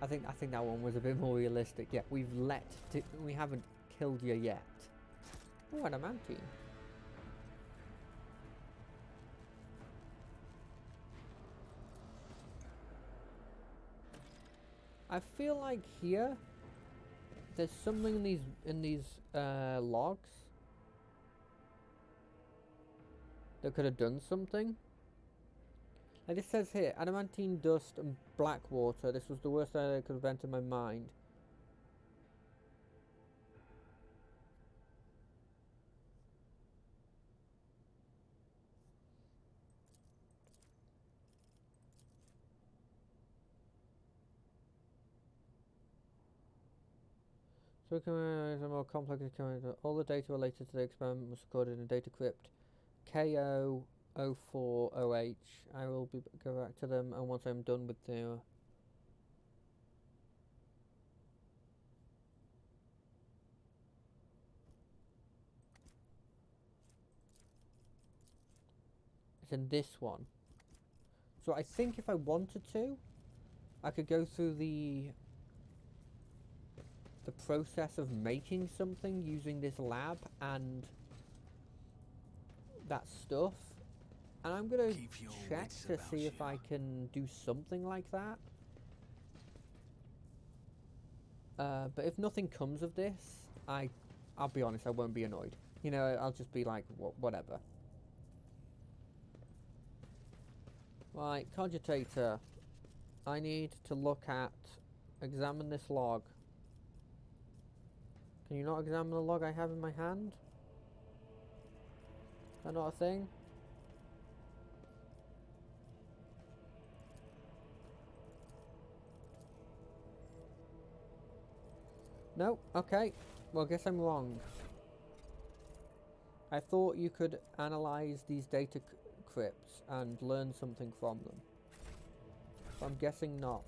I think that one was a bit more realistic. Yeah, we haven't killed you yet. Oh, adamantine. I feel like here there's something in these logs that could have done something. Like it says here, adamantine dust and black water. This was the worst idea that could have entered my mind. So we can a more complex experiment. All the data related to the experiment was recorded in a data crypt KO040H. I will go back to them, and once I'm done with the it's in this one. So I think if I wanted to, I could go through the process of making something using this lab and that stuff, and I'm gonna check to see if I can do something like that. But if nothing comes of this, I'll be honest, I won't be annoyed. You know, I'll just be like, whatever. Right, cogitator. I need to examine this log. Can you not examine the log I have in my hand? Is that not a thing? No? Okay. Well, I guess I'm wrong. I thought you could analyze these data crypts and learn something from them. But I'm guessing not.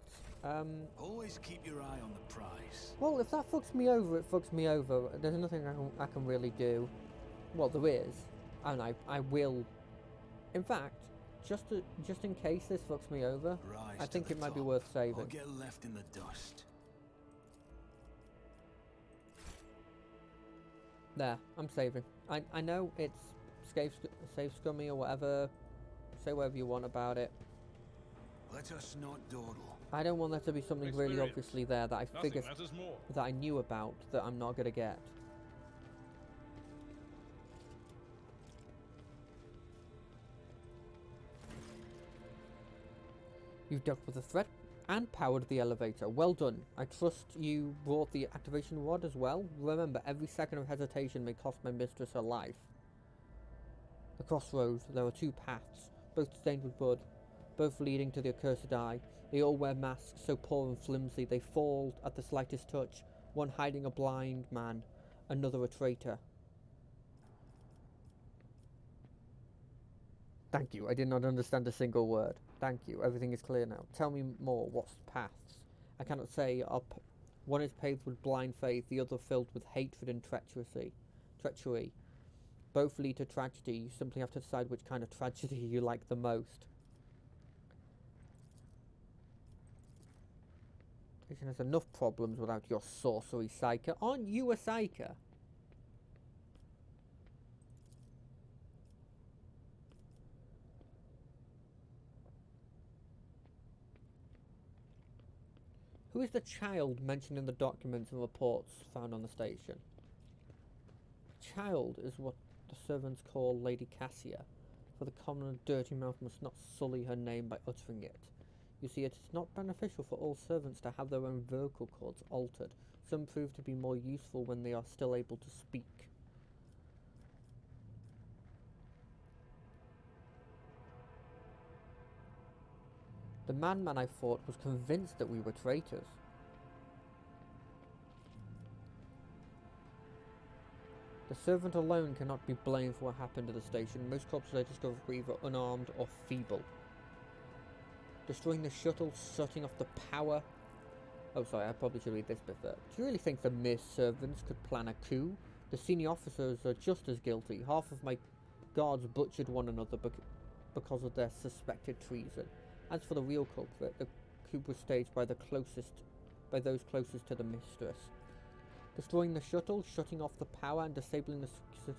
Always keep your eye on the prize. Well, if that fucks me over, it fucks me over. There's nothing I can really do. Well, there is, and I will. In fact, just in case this fucks me over, I think it might be worth saving. Or get left in the dust. There, I'm saving. I know it's save scummy or whatever. Say whatever you want about it. Let us not dawdle. I don't want there to be something really obviously there that I figured more. that I knew about that I'm not gonna get. You've dealt with the threat and powered the elevator. Well done. I trust you brought the activation rod as well. Remember, every second of hesitation may cost my mistress her life. The crossroads, there are two paths, both stained with blood, both leading to the accursed eye. They all wear masks so poor and flimsy they fall at the slightest touch, one hiding a blind man, another a traitor. Thank you, I did not understand a single word. Thank you, everything is clear now. Tell me more, what's the paths? I cannot say. One is paved with blind faith, the other filled with hatred and treachery. Both lead to tragedy. You simply have to decide which kind of tragedy you like the most. Station has enough problems without your sorcery, Psyker. Aren't you a Psyker? Who is the child mentioned in the documents and reports found on the station? Child is what the servants call Lady Cassia, for the common and dirty mouth must not sully her name by uttering it. You see, it is not beneficial for all servants to have their own vocal cords altered. Some prove to be more useful when they are still able to speak. The madman I fought was convinced that we were traitors. The servant alone cannot be blamed for what happened at the station. Most corpses I discovered were either unarmed or feeble. Destroying the shuttle, shutting off the power. Oh, sorry, I probably should read this bit first. Do you really think the mere servants could plan a coup? The senior officers are just as guilty. Half of my guards butchered one another because of their suspected treason. As for the real culprit, the coup was staged by those closest to the mistress. Destroying the shuttle, shutting off the power, and disabling the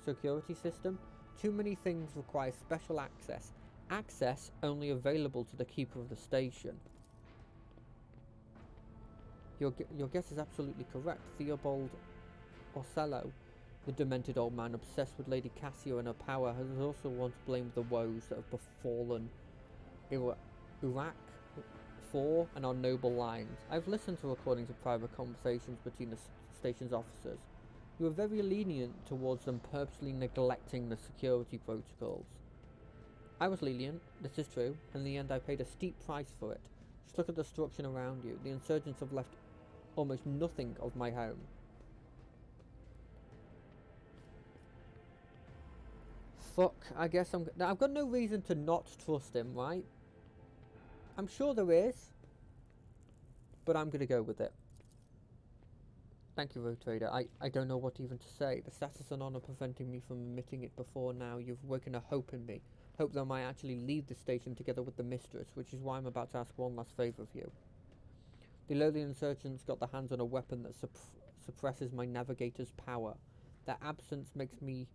security system. Too many things require special access. Access only available to the keeper of the station. Your guess is absolutely correct. Theobald Orsello, the demented old man obsessed with Lady Cassio and her power, has also one to blame for the woes that have befallen Iraq 4 and our noble lines. I've listened to recordings of private conversations between the station's officers. You were very lenient towards them purposely neglecting the security protocols. I was lenient, this is true, and in the end I paid a steep price for it. Just look at the destruction around you. The insurgents have left almost nothing of my home. Fuck, I guess I've got no reason to not trust him, right? I'm sure there is, but I'm gonna go with it. Thank you, Road Trader. I don't know what even to say. The status and honor preventing me from admitting it before now. You've woken a hope in me. Hope that I might actually leave the station together with the mistress, which is why I'm about to ask one last favour of you. The lowly insurgents got their hands on a weapon that suppresses my navigator's power. Their absence makes me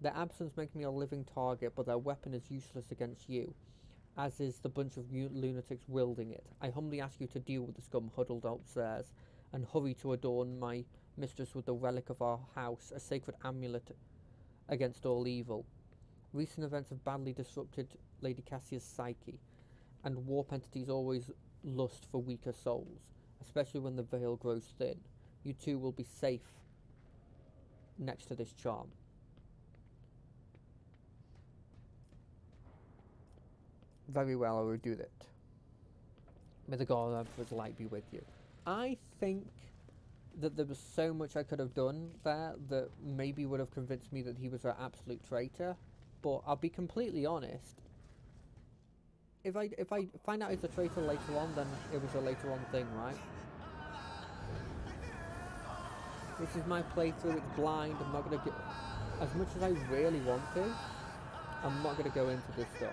a living target, but their weapon is useless against you, as is the bunch of lunatics wielding it. I humbly ask you to deal with the scum huddled upstairs, and hurry to adorn my mistress with the relic of our house, a sacred amulet against all evil. Recent events have badly disrupted Lady Cassia's psyche, and warp entities always lust for weaker souls, especially when the veil grows thin. You two will be safe next to this charm. Very well, I will do that. May the God of Emperor's light be with you. I think that there was so much I could have done there that maybe would have convinced me that he was an absolute traitor. But I'll be completely honest. If I find out he's a traitor later on, then it was a later on thing, right? This is my playthrough. It's blind. I'm not gonna get as much as I really want to. I'm not gonna go into this stuff.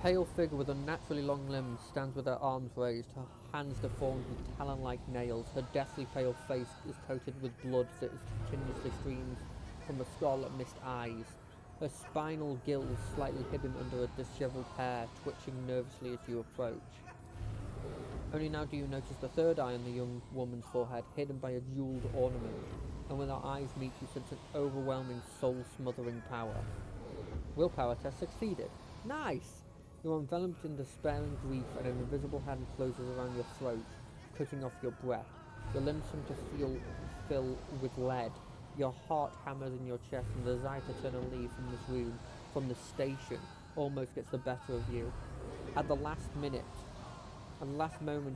Pale figure with unnaturally long limbs stands with her arms raised, her hands deformed with talon-like nails. Her deathly pale face is coated with blood that continuously streams from her scarlet-mist eyes. Her spinal gills slightly hidden under her dishevelled hair, twitching nervously as you approach. Only now do you notice the third eye on the young woman's forehead, hidden by a jewelled ornament, and when her eyes meet you sense an overwhelming soul-smothering power. Willpower test succeeded. Nice! You're enveloped in despairing grief, and an invisible hand closes around your throat, cutting off your breath. Your limbs seem to fill with lead. Your heart hammers in your chest, and the desire to turn and leave from this room, from the station, almost gets the better of you. At the last moment,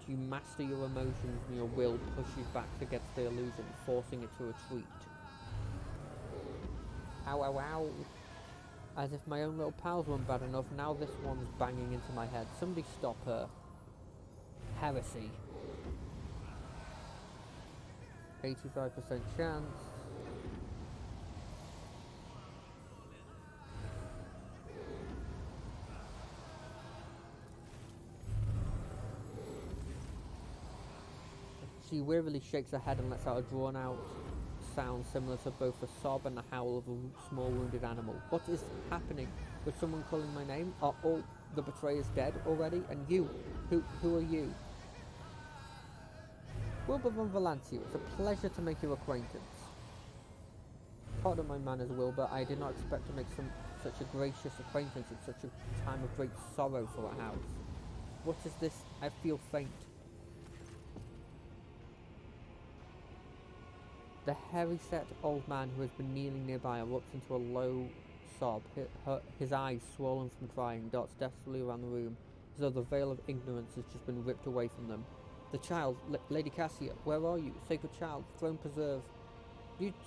you master your emotions, and your will pushes back against the illusion, forcing it to retreat. Ow, ow, ow. As if my own little pals weren't bad enough, now this one's banging into my head. Somebody stop her. Heresy. 85% chance. She wearily shakes her head and lets out a drawn-out sound similar to both a sob and the howl of a small wounded animal. What is happening? Was someone calling my name? Are all the betrayers dead already? And you? Who are you? Wilbur von Valancio, it's a pleasure to make your acquaintance. Pardon my manners, Wilbur. I did not expect to make such a gracious acquaintance at such a time of great sorrow for our house. What is this? I feel faint. The heavy-set old man who has been kneeling nearby erupts into a low sob. His eyes, swollen from crying, darts desperately around the room, as though the veil of ignorance has just been ripped away from them. The child, Lady Cassia, where are you? Sacred child, throne preserve.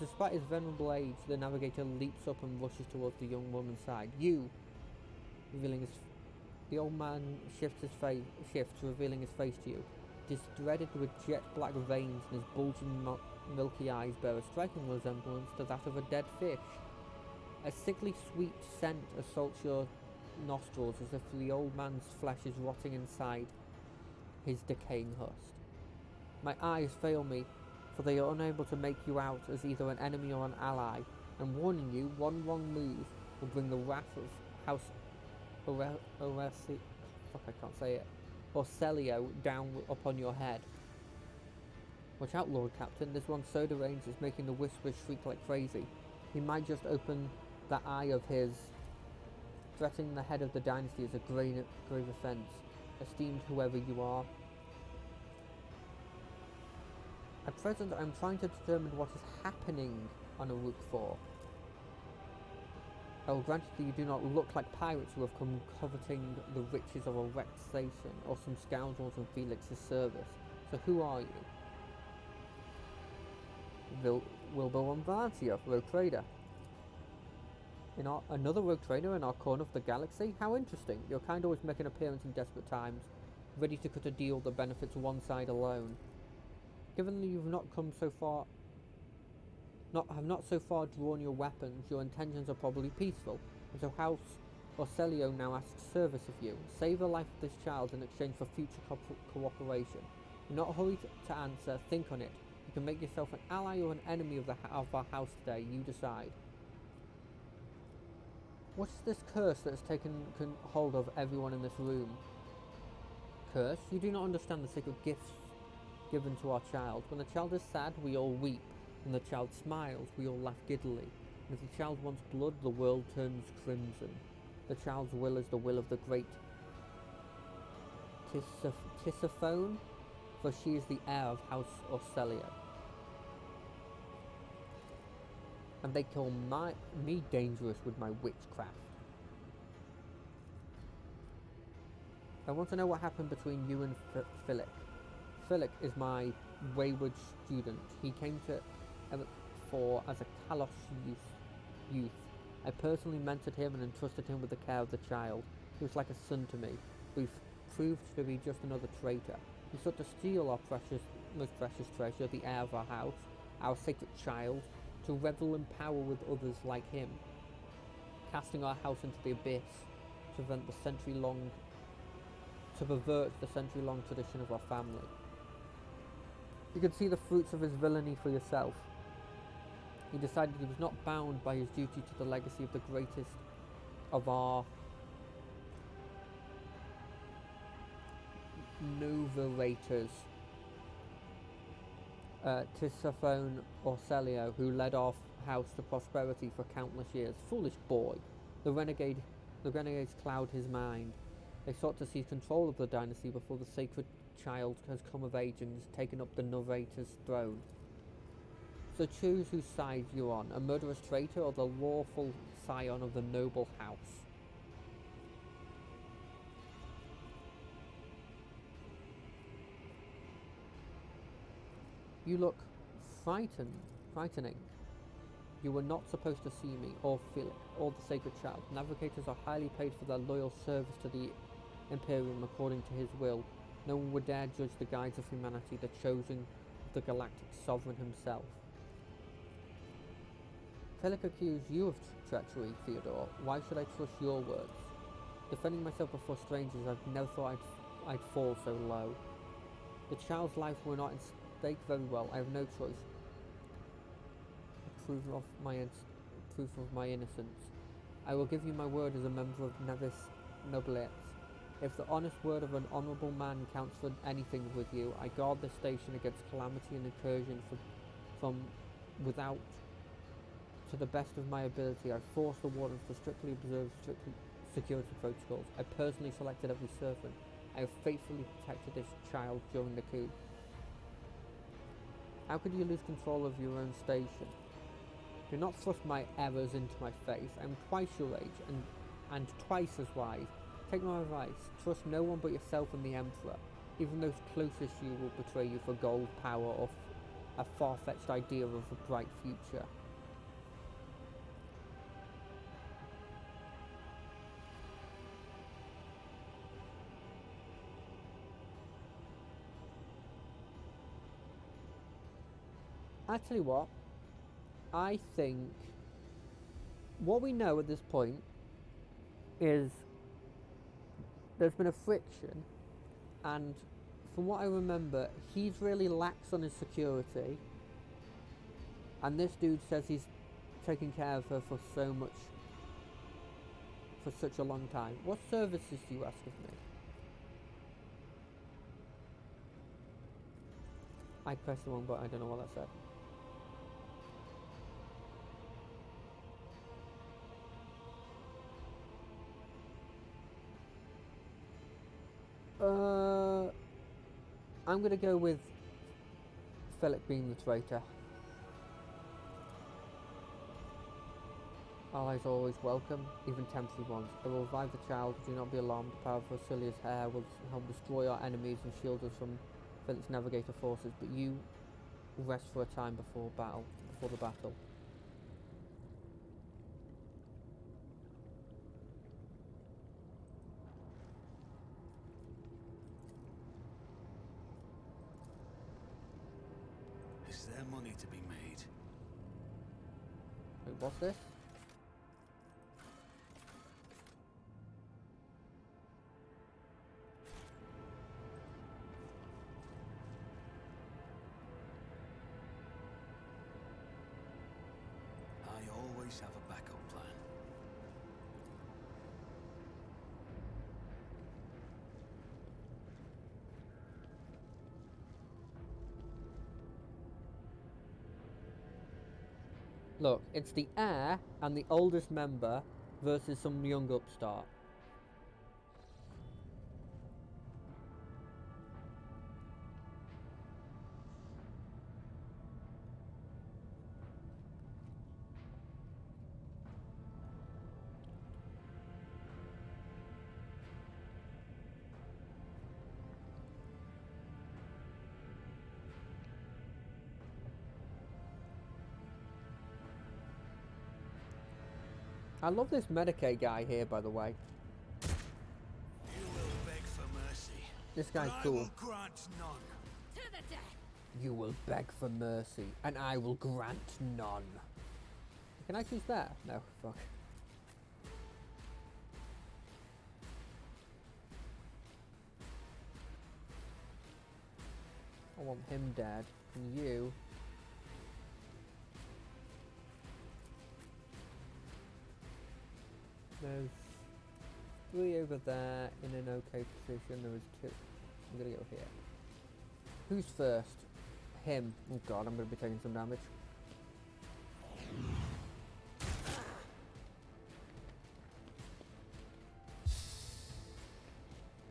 Despite his venerable age, the navigator leaps up and rushes towards the young woman's side. You! Revealing his... The old man shifts, revealing his face to you. It is threaded with jet black veins, and his bulging milky eyes bear a striking resemblance to that of a dead fish. A sickly sweet scent assaults your nostrils as if the old man's flesh is rotting inside his decaying husk. My eyes fail me, for they are unable to make you out as either an enemy or an ally. I'm warning you, one wrong move will bring the wrath of House Orselio down upon your head. Watch out, Lord Captain, this one so deranged is making the whispers shriek like crazy. He might just open that eye of his. Threatening the head of the dynasty is a grave offence, esteemed whoever you are. At present, I'm trying to determine what is happening on Rook 4. I will grant you that you do not look like pirates who have come coveting the riches of a wrecked station, or some scoundrels in Felix's service. So who are you? Wilbur Vancia, rogue trader. Another rogue trader in our corner of the galaxy? How interesting. Your kind always make an appearance in desperate times, ready to cut a deal that benefits one side alone. Given that you've not so far drawn your weapons, your intentions are probably peaceful, and so House Orselio now asks service of you. Save the life of this child in exchange for future cooperation. Do not hurry to answer, think on it. You can make yourself an ally or an enemy of our house today, you decide. What is this curse that has taken hold of everyone in this room? Curse? You do not understand the sacred gifts given to our child. When the child is sad, we all weep. When the child smiles, we all laugh giddily. And if the child wants blood, the world turns crimson. The child's will is the will of the great Tisiphone, for she is the heir of House Orselio. And they call me dangerous with my witchcraft. I want to know what happened between you and Philip. Philip is my wayward student. He came to for as a Kalos youth. I personally mentored him and entrusted him with the care of the child. He was like a son to me, but he proved to be just another traitor. He sought to steal our most precious treasure, the heir of our house, our sacred child, to revel in power with others like him, casting our house into the abyss to pervert the century-long tradition of our family. You can see the fruits of his villainy for yourself. He decided he was not bound by his duty to the legacy of the greatest of our Novarators, Tisiphone Orselio, who led our house to prosperity for countless years. Foolish boy. The renegades cloud his mind. They sought to seize control of the dynasty before the sacred child has come of age and has taken up the narrator's throne. So choose whose side you're on, a murderous traitor or the lawful scion of the noble house. You look frightening. You were not supposed to see me, or Philip, or the sacred child. Navigators are highly paid for their loyal service to the Imperium according to his will. No one would dare judge the guides of humanity, the chosen of the galactic sovereign himself. Philip accused you of treachery, Theodore. Why should I trust your words? Defending myself before strangers, I've never thought I'd fall so low. The child's life were not in stake. Very well, I have no choice. Proof of my innocence. I will give you my word as a member of Nevis Noblesse. If the honest word of an honourable man counts for anything with you, I guard this station against calamity and incursion from without. To the best of my ability, I forced the wardens to strictly observe security protocols. I personally selected every servant. I have faithfully protected this child during the coup. How could you lose control of your own station? Do not thrust my errors into my face. I am twice your age and twice as wise. Take my advice. Trust no one but yourself and the Emperor. Even those closest you will betray you for gold, power, or a far-fetched idea of a bright future. I tell you what, I think what we know at this point is there's been a friction, and from what I remember, he's really lax on his security, and this dude says he's taken care of her for such a long time. What services do you ask of me? I pressed the wrong button, I don't know what that said. I'm gonna go with Philip being the traitor. Allies are always welcome, even temporary ones. I will revive the child, do not be alarmed. The power of Vasilia's hair will help destroy our enemies and shield us from Philip's navigator forces, but you rest for a time before the battle. Is there money to be made? Wait, what's this? I always have a backup plan. Look, it's the heir and the oldest member versus some young upstart. I love this Medicaid guy here, by the way. You will beg for mercy. This guy's but I cool. will grant none. To the death! You will beg for mercy, and I will grant none. Can I choose that? No, fuck. I want him dead, and you... There's 3 over there in an okay position. There is 2. I'm gonna go here. Who's first? Him. Oh god, I'm gonna be taking some damage.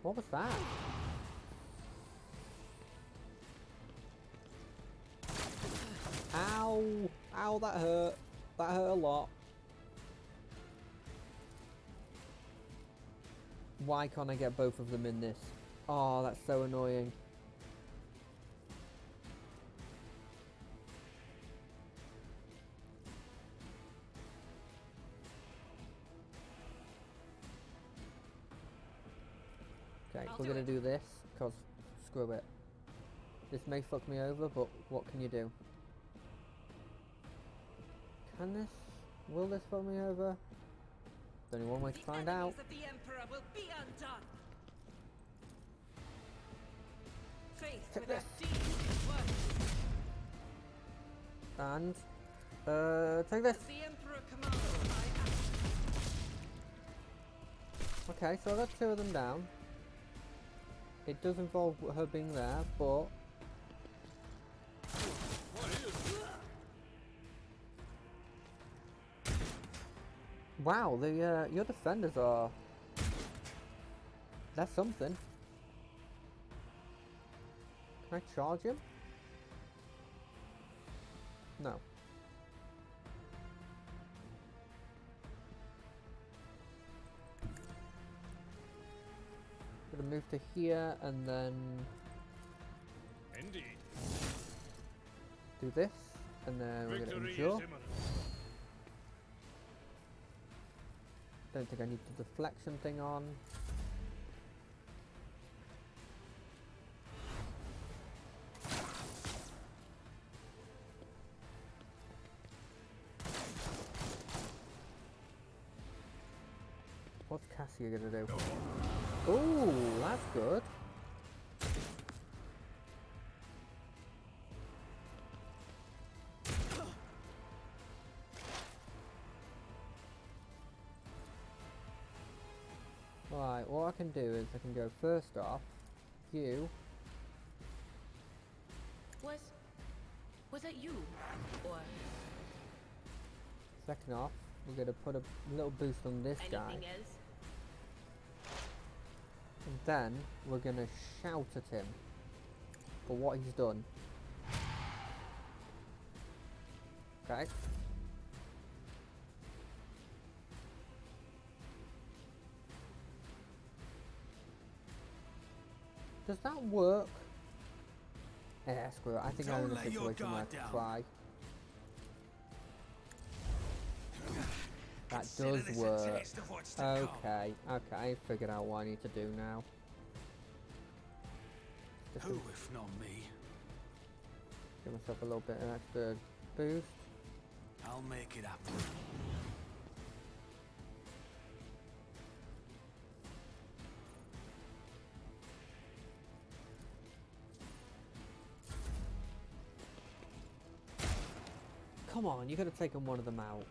What was that? Ow! Ow, that hurt. That hurt a lot. Why can't I get both of them in this? Oh, that's so annoying. Okay, we're gonna do this, because screw it. This may fuck me over, but what can you do? Will this fuck me over? There's only one way to find out. The enemies of the Emperor will be undone. Faith Take without this. deeds is worthless. And, take this. As the Emperor commands, I act. Okay, so I got 2 of them down. It does involve her being there, but... Wow, your defenders are... That's something. Can I charge him? No. Gonna can move to here and then Indeed. do this, and then we're going to Victory endure. is imminent. Don't think I need the deflection thing on. What's Cassia gonna do? Ooh, that's good. Right, what I can do is I can go first off, you. Was that you? Or Second off, we're gonna put a little boost on this guy. anything else? And then we're gonna shout at him for what he's done. Okay. Does that work? Yeah, screw it. I think I'm in Don't a let your situation where I guard can down. try. That Consider does this a work. taste of what's to come. Okay, okay, I figured out what I need to do now. Just Who, to if not me? give myself a little bit of extra boost. I'll make it happen. Come on, you could have taken one of them out.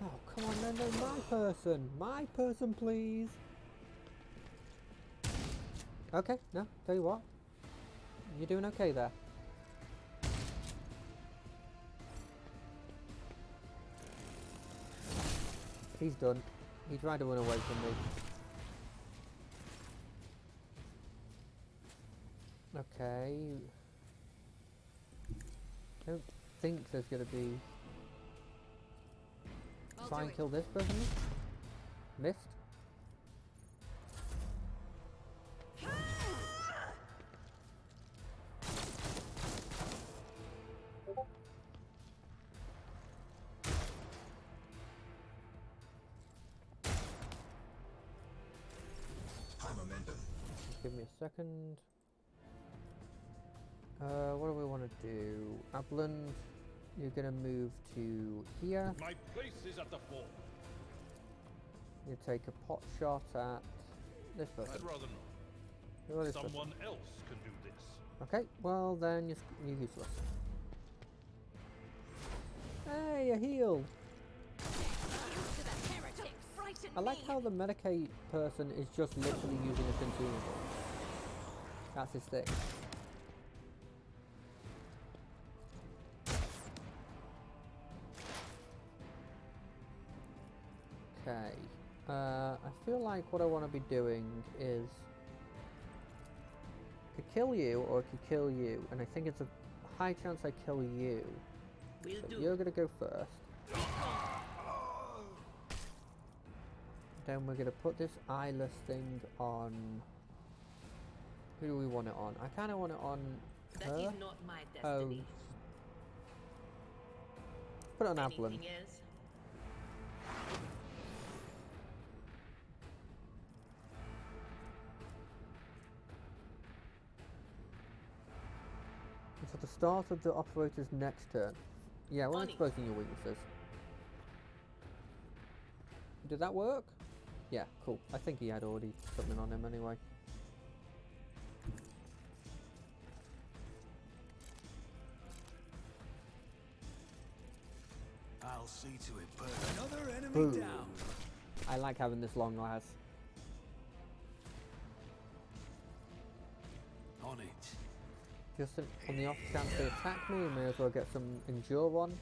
Oh, come on, no, no, my person! My person, please! Okay, no, tell you what. You're doing okay there. He's done. He tried to run away from me. Okay. Don't think there's gonna be. I'll Try do and it. kill this person. Missed. High momentum. Just give me a second. What do we want to do? Upland, you're gonna move to here. My place is at the fore. You take a pot shot at this I'd person. rather Who are not. this person? Someone else can do this. Okay, well then you're useless. Hey, a heal! I like how the Medicaid person is just literally using a consumable. That's his thing. Okay. I feel like what I want to be doing is I could kill you or I could kill you, and I think it's a high chance I kill you. Will So do. you're gonna go first. Then we're gonna put this eyeless thing on. Who do we want it on? I kind of want it on That her. is not my Oh, destiny. put it on Avalon. Anything else? It's at the start of the operator's next turn. Yeah, we're On it. exposing your weaknesses. Did that work? Yeah, cool. I think he had already something on him anyway. I'll see to it, but another enemy Boom. down. I like having this long last. On it. Just on the off chance they attack me, we may as well get some endure on.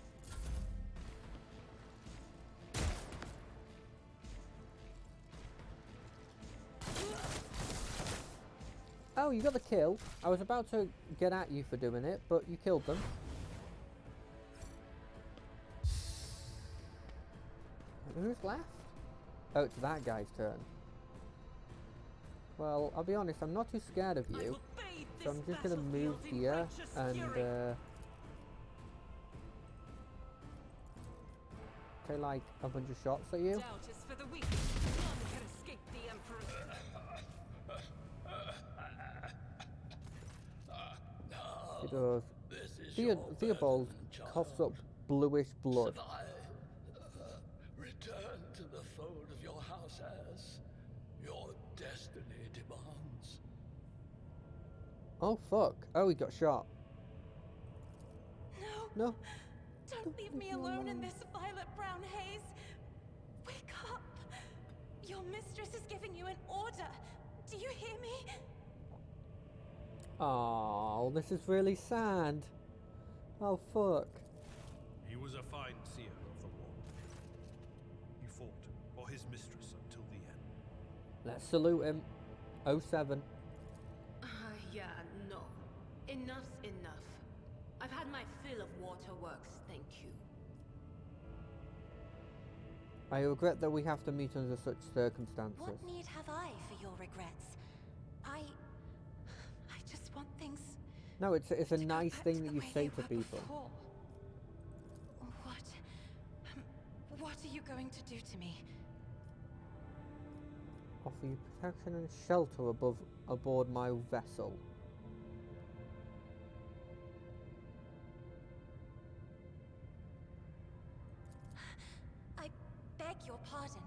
Oh, you got the kill. I was about to get at you for doing it, but you killed them. Who's left? Oh, it's that guy's turn. Well, I'll be honest, I'm not too scared of I you. will bathe So I'm this just gonna move battlefield in here righteous and fury. take like a bunch of shots at you. Doubt is for the weak. None can escape the Emperor. He does. This is your Theobald burden, child. coughs up bluish blood. Survive. Return to the fold of your house as your destiny demands. Oh fuck! Oh, he got shot. No. No. Don't leave me alone in this violet brown haze. Wake up. Your mistress is giving you an order. Do you hear me? Oh, this is really sad. Oh fuck. He was a fine seer of the war. He fought for his mistress until the end. Let's salute him. 07. Yeah, no. Enough's enough. I've had my fill of waterworks, thank you. I regret that we have to meet under such circumstances. What need have I for your regrets? I just want things No, it's a to go nice back thing to that the you way say they to were people. before. What are you going to do to me? Offer you protection and shelter aboard my vessel. I beg your pardon,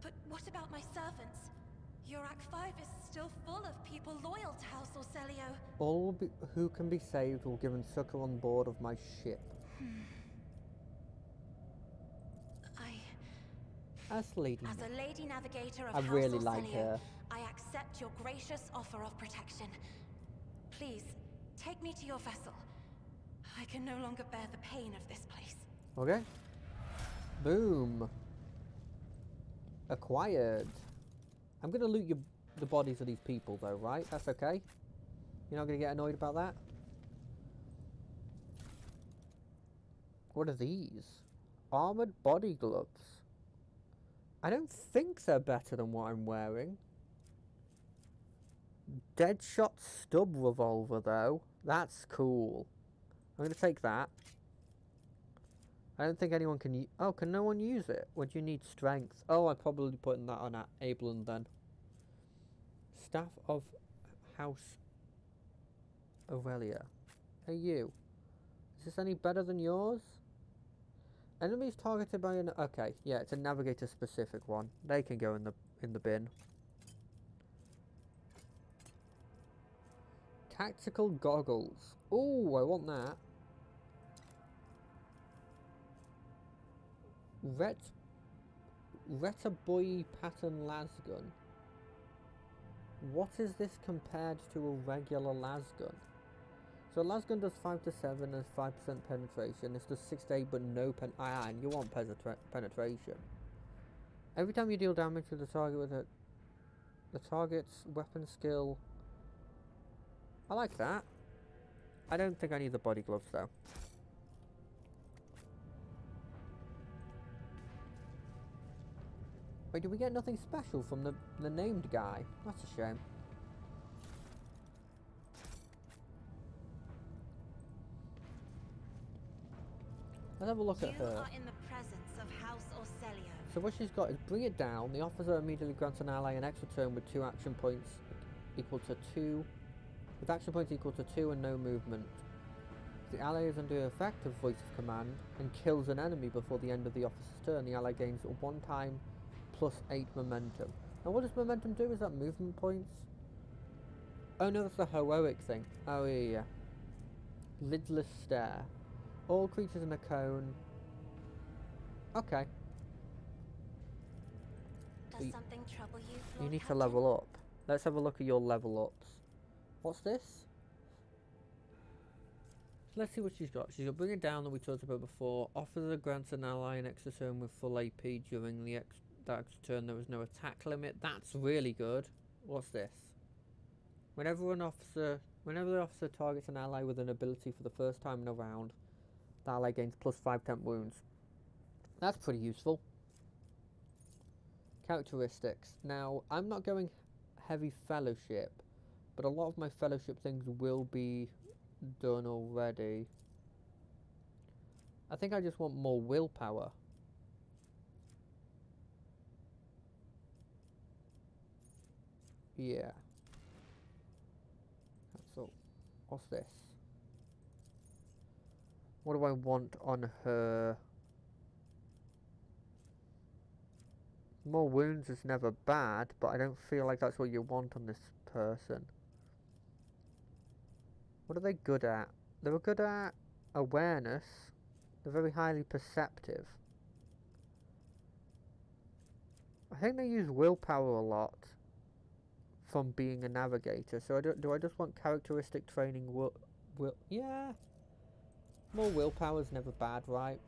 but what about my servants? Your Act 5 is still full of people loyal to House Orselio. All who can be saved will given succor on board of my ship. As lady. As a lady navigator of I House really like Orselio, her. I accept your gracious offer of protection. Please, take me to your vessel. I can no longer bear the pain of this place. Okay. Boom. Acquired. I'm gonna loot the bodies of these people though, right? That's okay? You're not gonna get annoyed about that? What are these? Armored body gloves. I don't think they're better than what I'm wearing. Deadshot stub revolver though. That's cool. I'm gonna take that. I don't think anyone can oh, can no one use it? Would you need strength? Oh, I'm probably putting that on Abelin then. Staff of House Aurelia. Hey you. Is this any better than yours? Enemies targeted by an okay, yeah, it's a navigator specific one. They can go in the bin. Tactical goggles. Ooh, I want that. Retaboy pattern lasgun. What is this compared to a regular lasgun? So lasgun does 5 to 7 and 5% penetration. This does 6 to 8 but no and you want penetration. Every time you deal damage to the target with the target's weapon skill. I like that. I don't think I need the body gloves though. Wait, did we get nothing special from the named guy? That's a shame. Let's have a look at You her. are in the presence of House Orselio. So what she's got is bring it down. The officer immediately grants an ally an extra turn with 2 action points equal to 2. With action points equal to 2 and no movement. If the ally is under the effect of voice of command and kills an enemy before the end of the officer's turn, the ally gains 1 time plus 8 momentum. And what does momentum do? Is that movement points? Oh no, that's the heroic thing. Oh yeah. Lidless stare. All creatures in a cone. Okay. Does You- something trouble you, You Lord need to Captain? level up. Let's have a look at your level ups. What's this? Let's see what she's got. She's got bring it down that we talked about before. Officer grants an ally an extra turn with full AP during that extra turn. There was no attack limit. That's really good. What's this? Whenever the officer targets an ally with an ability for the first time in a round, the ally gains plus 5 temp wounds. That's pretty useful. Characteristics. Now, I'm not going heavy fellowship, but a lot of my fellowship things will be done already. I think I just want more willpower. Yeah. That's all. What's this? What do I want on her? More wounds is never bad, but I don't feel like that's what you want on this person. What are they good at? They're good at awareness. They're very highly perceptive. I think they use willpower a lot from being a navigator. So do I just want characteristic training? Yeah. More willpower is never bad, right?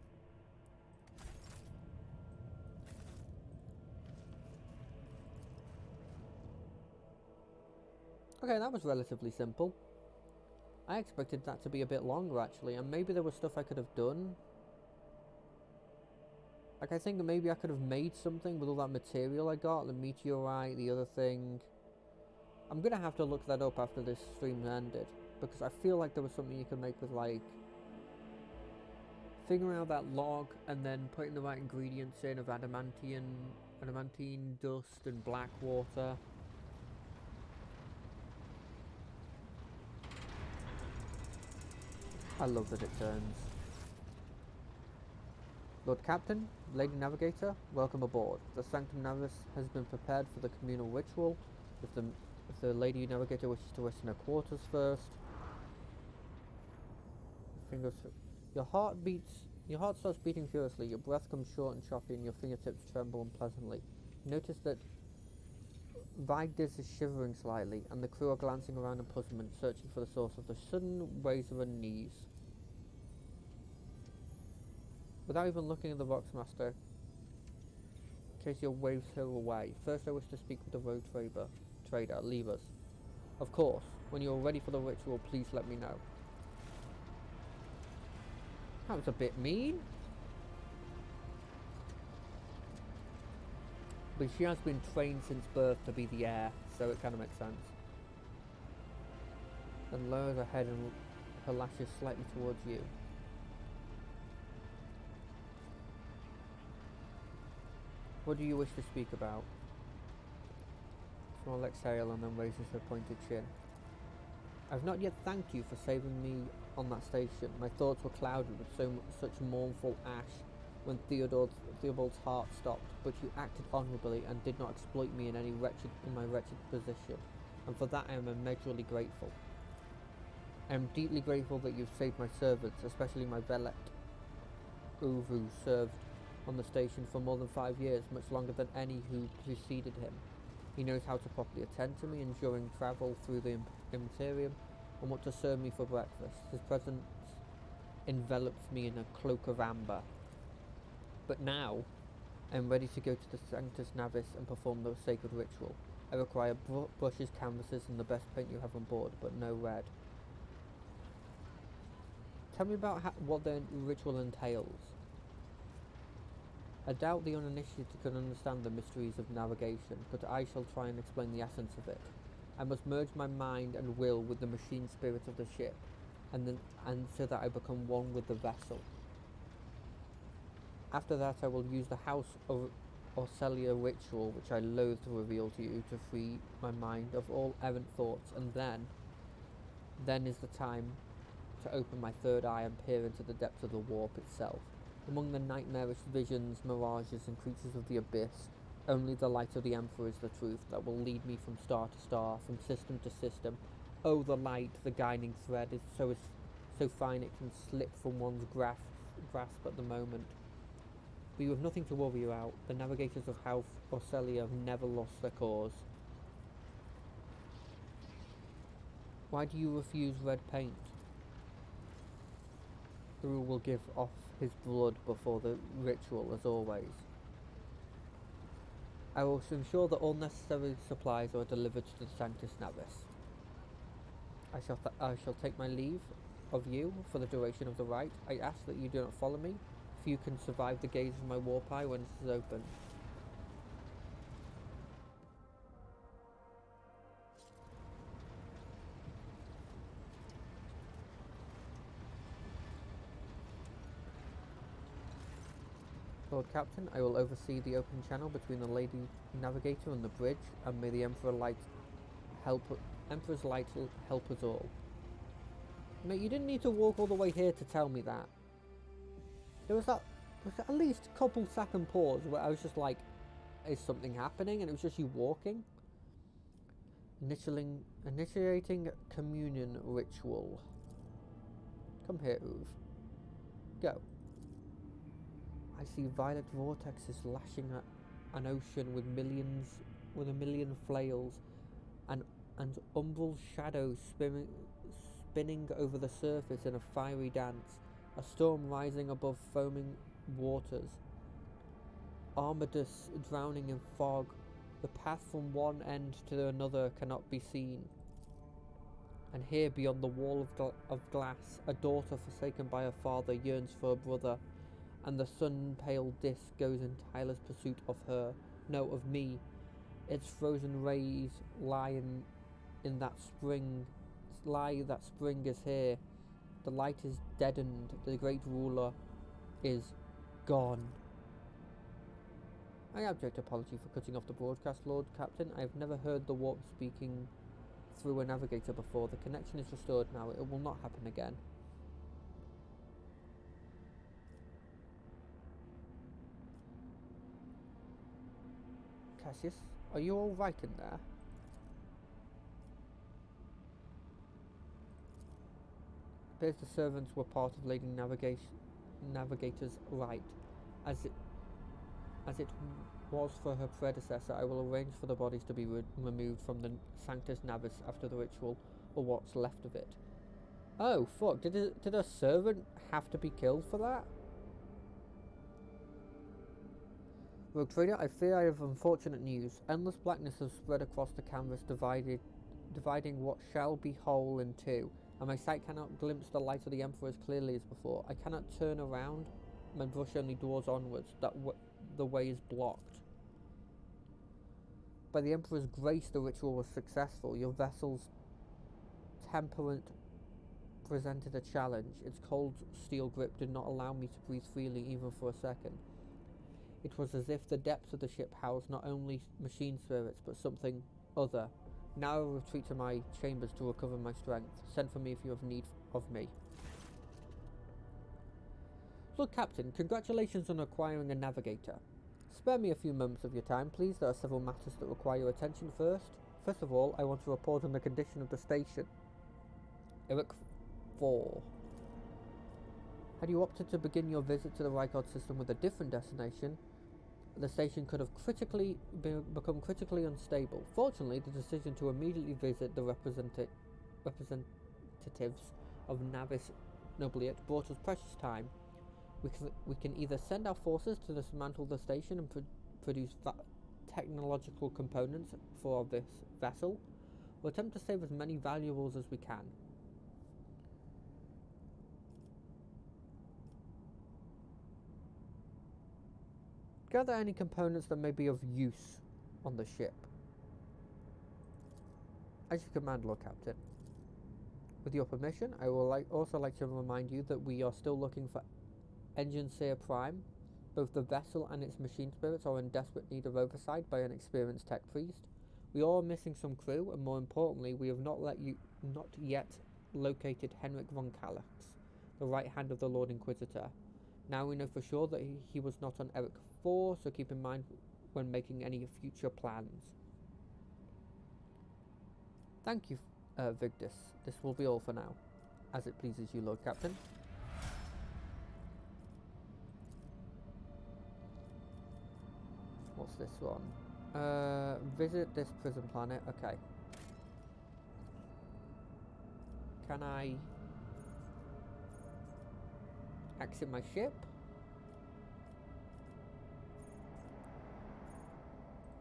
Okay, that was relatively simple. I expected that to be a bit longer, actually, and maybe there was stuff I could have done. Like, I think maybe I could have made something with all that material I got, the meteorite, the other thing. I'm gonna have to look that up after this stream ended, because I feel like there was something you could make with, like, figuring out that log and then putting the right ingredients in of adamantine dust and black water. I love that it turns. Lord Captain, Lady Navigator, welcome aboard. The Sanctum Navis has been prepared for the communal ritual. If the Lady Navigator wishes to rest in her quarters first. Your heart starts beating furiously, your breath comes short and choppy, and your fingertips tremble unpleasantly. You notice that Vigdis is shivering slightly, and the crew are glancing around in puzzlement, searching for the source of the sudden raise of her knees. Without even looking at the Voxmaster, Casio waves her away. First I wish to speak with the road trader, leave us. Of course, when you are ready for the ritual, please let me know. That was a bit mean. But she has been trained since birth to be the heir, so it kind of makes sense. Then lowers her head and her lashes slightly towards you. What do you wish to speak about? Small exhale and then raises her pointed chin. I've not yet thanked you for saving me on that station. My thoughts were clouded with such mournful ash when Theobald's heart stopped, but you acted honourably and did not exploit me in my wretched position, and for that I am immeasurably grateful. I am deeply grateful that you've saved my servants, especially my valet, Uvu, served on the station for more than 5 years, much longer than any who preceded him. He knows how to properly attend to me during travel through the Imperium, and what to serve me for breakfast. His presence envelops me in a cloak of amber. But now, I am ready to go to the Sanctus Navis and perform the sacred ritual. I require brushes, canvases, and the best paint you have on board, but no red. Tell me about what the ritual entails. I doubt the uninitiated can understand the mysteries of navigation, but I shall try and explain the essence of it. I must merge my mind and will with the machine spirit of the ship, and so that I become one with the vessel. After that I will use the House of Orcelia ritual, which I loathe to reveal to you, to free my mind of all errant thoughts, and then is the time to open my third eye and peer into the depths of the warp itself. Among the nightmarish visions, mirages, and creatures of the abyss, only the light of the Emperor is the truth that will lead me from star to star, from system to system. Oh, the light, the guiding thread, is so fine it can slip from one's grasp at the moment. But you have nothing to worry about. The navigators of House Orcelia have never lost their cause. Why do you refuse red paint? Thru will give off his blood before the ritual, as always. I will ensure that all necessary supplies are delivered to the Sanctus Navis. I shall take my leave of you for the duration of the rite. I ask that you do not follow me, if you can survive the gaze of my warp eye when it is open. Lord Captain. I will oversee the open channel between the Lady Navigator and the bridge, and may the Emperor's light help us all. Mate, you didn't need to walk all the way here to tell me that. There was at least a couple second pause where I was just like, is something happening? And it was just you walking. Initiating communion ritual. Come here, Uve. Go. I see violet vortexes lashing at an ocean with a million flails, and umbral shadows spinning over the surface in a fiery dance, a storm rising above foaming waters. Armadus drowning in fog, the path from one end to another cannot be seen. And here beyond the wall of glass, a daughter forsaken by her father yearns for a brother, and the sun-pale disk goes in tireless pursuit of her, no, of me. Its frozen rays lie that spring is here. The light is deadened, the great ruler is gone. I abject apology for cutting off the broadcast, Lord Captain. I have never heard the warp speaking through a navigator before. The connection is restored now. It will not happen again. Cassius, are you all right in there? Appears the servants were part of Lady Navigator's right, as it was for her predecessor. I will arrange for the bodies to be removed from the Sanctus Navis after the ritual, or what's left of it. Oh fuck! Did a servant have to be killed for that? Rogue Trader, I fear I have unfortunate news. Endless blackness has spread across the canvas, dividing what shall be whole in two, and my sight cannot glimpse the light of the Emperor as clearly as before. I cannot turn around. My brush only draws onwards. The way is blocked. By the Emperor's grace, the ritual was successful. Your vessel's temperament presented a challenge. Its cold steel grip did not allow me to breathe freely even for a second. It was as if the depths of the ship housed not only machine spirits, but something other. Now I retreat to my chambers to recover my strength. Send for me if you have need of me. Lord Captain, congratulations on acquiring a navigator. Spare me a few moments of your time, please. There are several matters that require your attention first. First of all, I want to report on the condition of the station. Eric 4. Had you opted to begin your visit to the Rykard system with a different destination, the station could have become critically unstable. Fortunately, the decision to immediately visit the representatives of Navis Nobliet brought us precious time. We can either send our forces to dismantle the station and produce technological components for this vessel, or attempt to save as many valuables as we can. Gather any components that may be of use on the ship. As you command, Lord Captain. With your permission, I will also like to remind you that we are still looking for Engine Seer Prime. Both the vessel and its machine spirits are in desperate need of oversight by an experienced tech priest. We are missing some crew, and more importantly, we have not yet located Henrik von Kallax, the right hand of the Lord Inquisitor. Now we know for sure that he was not on Eric 4, so keep in mind when making any future plans. Thank you, Vigdis. This will be all for now. As it pleases you, Lord Captain. What's this one? Visit this prison planet. Okay. Can I exit my ship?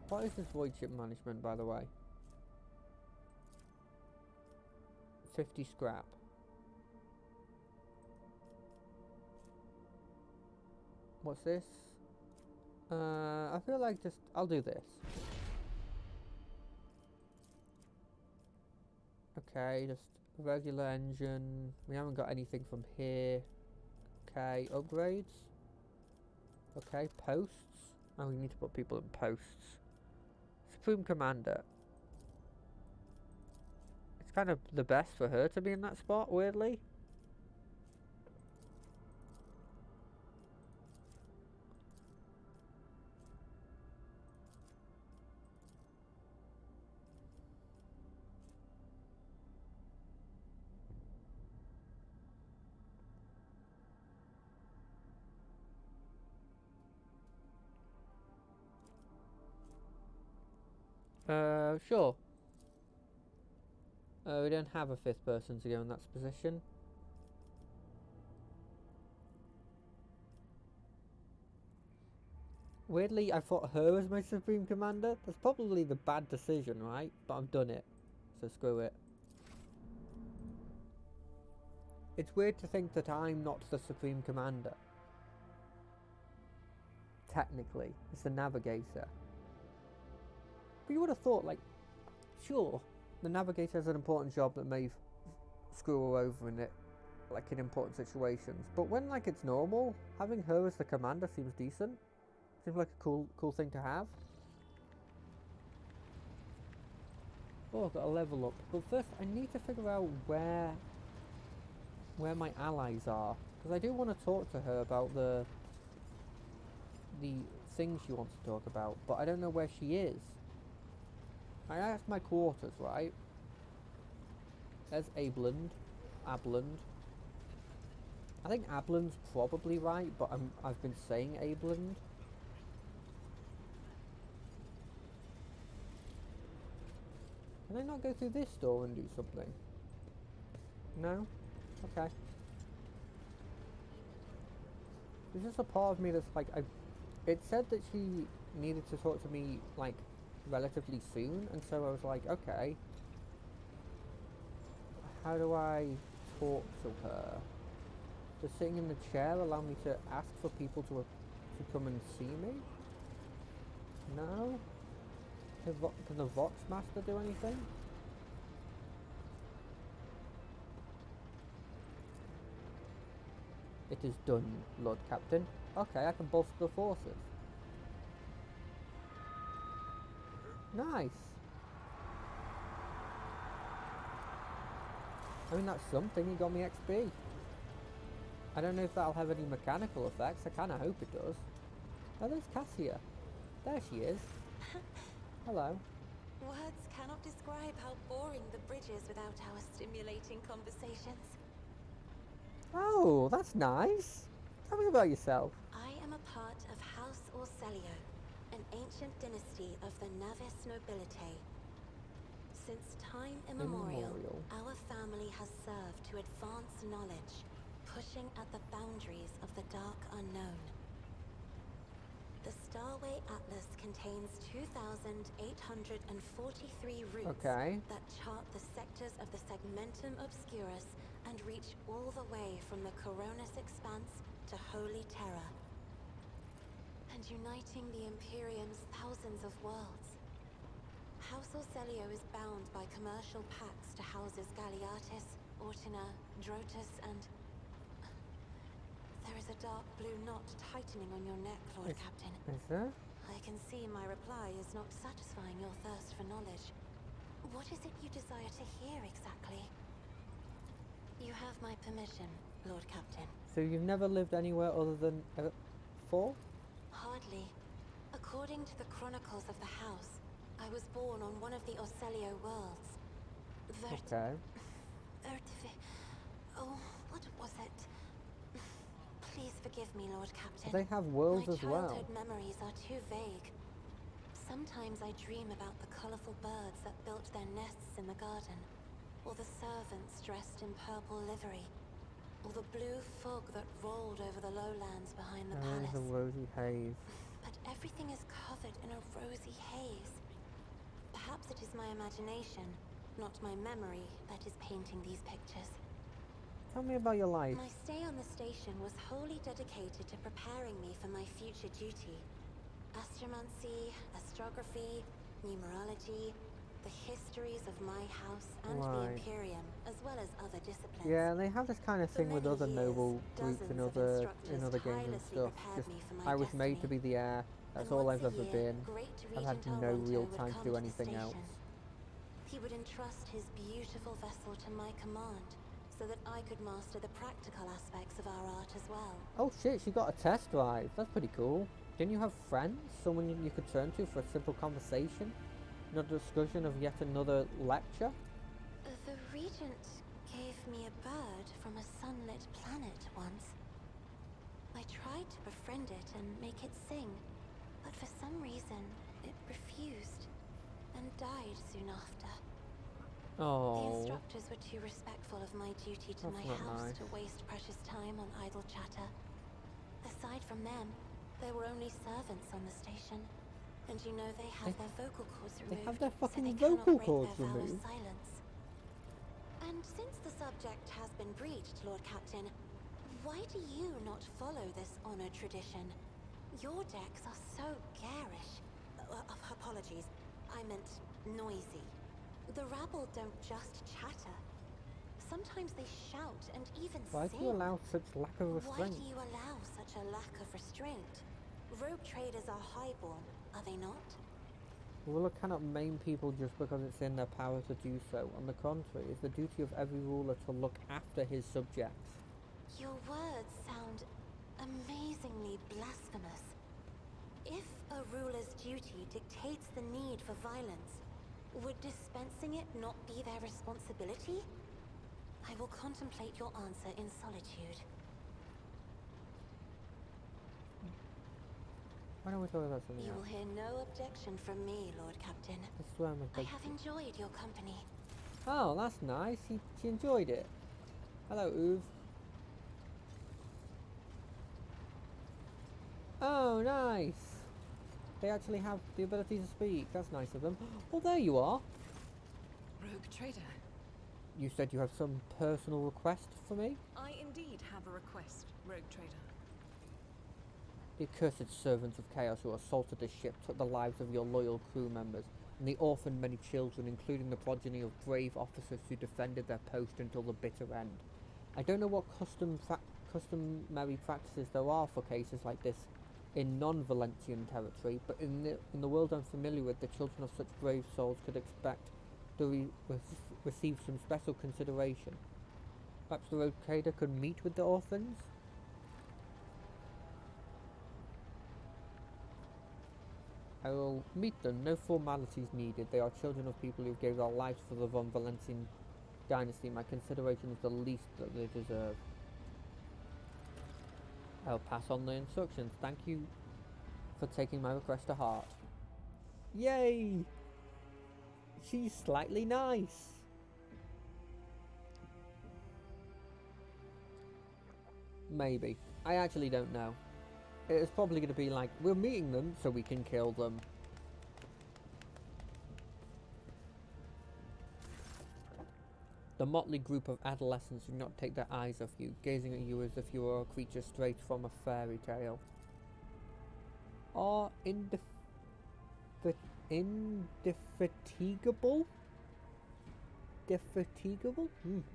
What is this void ship management, by the way? 50 scrap. What's this? I feel like I'll do this. Okay, just regular engine. We haven't got anything from here. Okay, upgrades. Okay, posts. Oh, we need to put people in posts. Supreme Commander. It's kind of the best for her to be in that spot, weirdly. Sure. We don't have a fifth person to go in that position. Weirdly, I thought her was my Supreme Commander. That's probably the bad decision, right? But I've done it, so screw it. It's weird to think that I'm not the Supreme Commander. Technically, it's the Navigator. But you would have thought, like, sure, the Navigator has an important job that may screw her over in it, like in important situations. But when, like, it's normal, having her as the commander seems decent. Seems like a cool thing to have. Oh, I've got a level up. But first, I need to figure out where my allies are, because I do want to talk to her about the things she wants to talk about, but I don't know where she is. I asked my quarters, right? There's Abland. I think Abland's probably right, but I've been saying Abland. Can I not go through this door and do something? No? Okay. There's just a part of me that's like, it said that she needed to talk to me, like, relatively soon, and so I was like, okay. How do I talk to her? Does sitting in the chair allow me to ask for people to come and see me? No? Can the Vox Master do anything? It is done, Lord Captain. Okay, I can bolster the forces. Nice. I mean, that's something. He got me XP. I don't know if that'll have any mechanical effects. I kind of hope it does. Oh, there's Cassia. There she is. Hello. Words cannot describe how boring the bridge is without our stimulating conversations. Oh, that's nice. Tell me about yourself. I am a part of House Orselio, an ancient dynasty of the Navis nobility. Since time immemorial, our family has served to advance knowledge, pushing at the boundaries of the dark unknown. The Starway Atlas contains 2,843 routes that chart the sectors of the Segmentum Obscurus and reach all the way from the Coronis Expanse to Holy Terra, and uniting the Imperium's thousands of worlds. House Orselio is bound by commercial pacts to houses Galiatis, Ortina, Drotus, and... There is a dark blue knot tightening on your neck, Lord Captain. Is there? I can see my reply is not satisfying your thirst for knowledge. What is it you desire to hear exactly? You have my permission, Lord Captain. So you've never lived anywhere other than 4? Hardly. According to the chronicles of the house, I was born on one of the Orselio worlds. Okay. Oh, what was it? Please forgive me, Lord Captain. They have worlds as well. My childhood memories are too vague. Sometimes I dream about the colourful birds that built their nests in the garden, or the servants dressed in purple livery, or the blue fog that rolled over the lowlands behind the palace. The rosy haze. But everything is covered in a rosy haze. Perhaps it is my imagination, not my memory, that is painting these pictures. Tell me about your life. My stay on the station was wholly dedicated to preparing me for my future duty. Astromancy, astrography, numerology, the histories of my house and the Right. Imperium, as well as other disciplines. Yeah, they have this kind of For thing with many other years, noble groups dozens in of other instructors games and tirelessly stuff. prepared Just me for my I was made to destiny. be the heir. That's And all once I've a ever year, been. Great I've had Regent no Alronto real would time to come do the anything else. station. He would entrust his beautiful vessel to my command, so that I could master the practical aspects of our art as well. Oh shit, she got a test drive. That's pretty cool. Didn't you have friends? Someone you could turn to for a simple conversation? Not a discussion of yet another lecture? The Regent gave me a bird from a sunlit planet once. I tried to befriend it and make it sing, but for some reason it refused and died soon after. The Oh, instructors were too respectful of my duty to That's my not house nice. to waste precious time on idle chatter. Aside from them, there were only servants on the station. And you know they have their vocal cords removed, have their so fucking they cannot vocal break cords their vow of removed? silence. And since the subject has been breached, Lord Captain, why do you not follow this honored tradition? Your decks are so garish. Apologies, I meant noisy. The rabble don't just chatter. Sometimes they shout and even why sing. do you allow such lack of Why restraint? do you allow such a lack of restraint? Rogue traders are highborn, are they not? Ruler cannot maim people just because it's in their power to do so. On the contrary, it's the duty of every ruler to look after his subjects. Your words sound amazingly blasphemous. If a ruler's duty dictates the need for violence, would dispensing it not be their responsibility? I will contemplate your answer in solitude. Why don't we talk about something You will else? hear no objection from me, Lord Captain. I swear I'm a I big... have enjoyed your company. Oh, that's nice. She enjoyed it. Hello, Uve. Oh, nice. They actually have the ability to speak. That's nice of them. Well, there you are. Rogue trader. You said you have some personal request for me? I indeed have a request, Rogue trader. The accursed servants of chaos who assaulted the ship took the lives of your loyal crew members, and they orphaned many children, including the progeny of brave officers who defended their post until the bitter end. I don't know what customary practices there are for cases like this in non-Valentian territory, but in the world I'm familiar with, the children of such brave souls could expect to receive some special consideration. Perhaps the road trader could meet with the orphans? I will meet them, no formalities needed. They are children of people who gave their lives for the Von Valentine dynasty. My consideration is the least that they deserve. I'll pass on the instructions. Thank you for taking my request to heart. Yay! She's slightly nice. Maybe. I actually don't know. It's probably going to be like, we're meeting them so we can kill them. The motley group of adolescents do not take their eyes off you, gazing at you as if you were a creature straight from a fairy tale. Are indefatigable? Defatigable?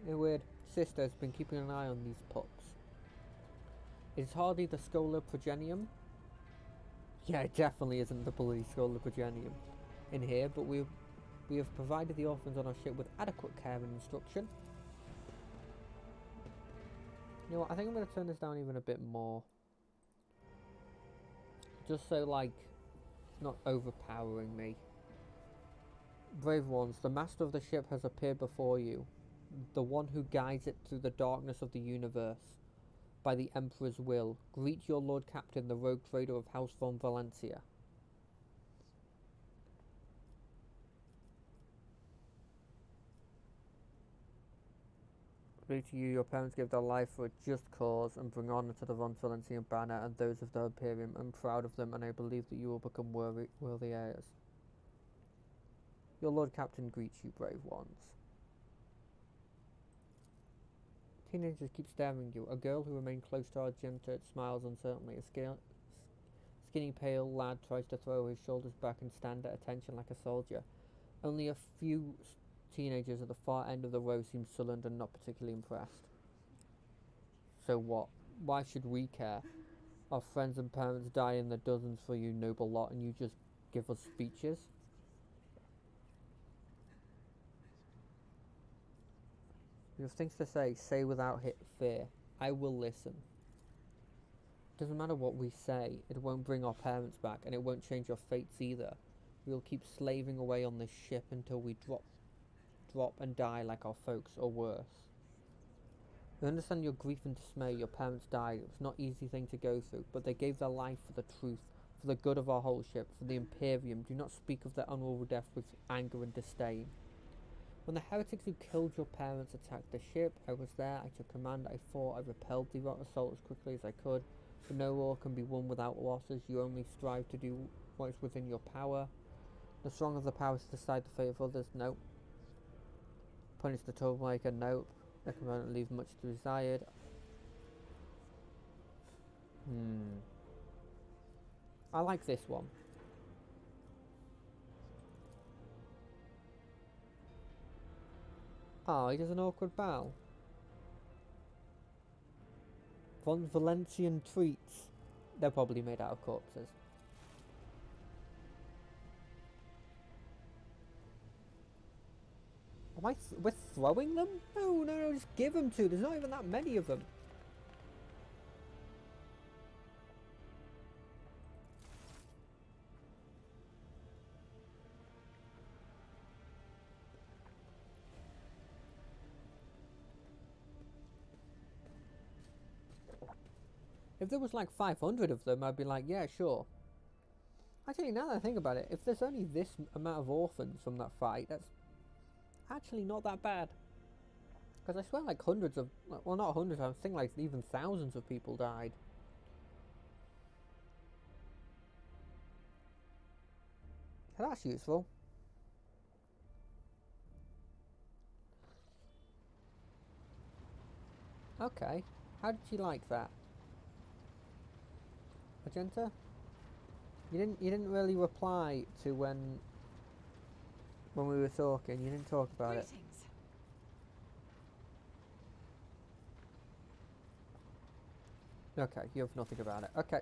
Weird. Sister has been keeping an eye on these pups. It's hardly the Schola Progenium. Yeah, it definitely isn't the bloody Schola Progenium in here, but we have provided the orphans on our ship with adequate care and instruction. You know what, I think I'm going to turn this down even a bit more. Just so, like, it's not overpowering me. Brave ones, the master of the ship has appeared before you. The one who guides it through the darkness of the universe. By the Emperor's will, greet your Lord Captain, the rogue trader of House von Valencia. Greet to you, your parents gave their life for a just cause and bring honor to the von Valentian banner and those of the Imperium. I'm proud of them and I believe that you will become worthy heirs. Your Lord Captain greets you, brave ones. Teenagers keep staring at you. A girl who remained close to Argenta smiles uncertainly. A skinny, pale lad tries to throw his shoulders back and stand at attention like a soldier. Only a few teenagers at the far end of the row seem sullen and not particularly impressed. So what? Why should we care? Our friends and parents die in the dozens for you noble lot, and you just give us speeches? You have things to say without fear. I will listen. Doesn't matter what we say, it won't bring our parents back, and it won't change our fates either. We'll keep slaving away on this ship until we drop and die like our folks, or worse. I understand your grief and dismay. Your parents died. It was not an easy thing to go through, but they gave their life for the truth, for the good of our whole ship, for the Imperium. Do not speak of their honourable death with anger and disdain. When the heretics who killed your parents attacked the ship, I was there. I took command. I fought. I repelled the assault as quickly as I could. But no war can be won without losses. You only strive to do what is within your power. The strong of the power to decide the fate of others. Nope. Punish the troublemaker. Nope. The command leave much to be desired. I like this one. Ah, he does an awkward bow. Von Valencian treats. They're probably made out of corpses. Am we're throwing them? No, just give them to. There's not even that many of them. If there was like 500 of them, I'd be like, yeah, sure. Actually, now that I think about it, if there's only this amount of orphans from that fight, that's actually not that bad. Because I swear like hundreds of, well, not hundreds, I think like even thousands of people died. So that's useful. Okay, how did you like that? Magenta? You didn't really reply to when we were talking. You didn't talk about it. Okay, you have nothing about it. Okay.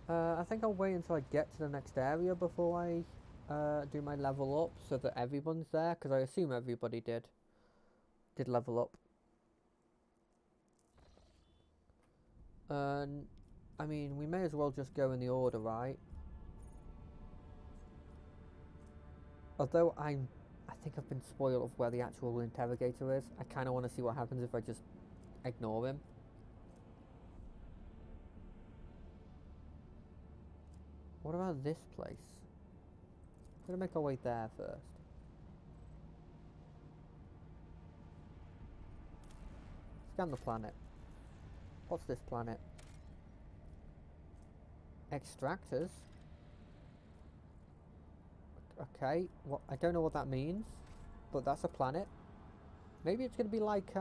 I think I'll wait until I get to the next area before I do my level up, so that everyone's there, because I assume everybody did level up. I mean, we may as well just go in the order, right? Although I think I've been spoiled of where the actual interrogator is. I kind of want to see what happens if I just ignore him. What about this place? We're gonna make our way there first. Scan the planet. What's this planet? Extractors? Okay, well, I don't know what that means, but that's a planet. Maybe it's going to be like,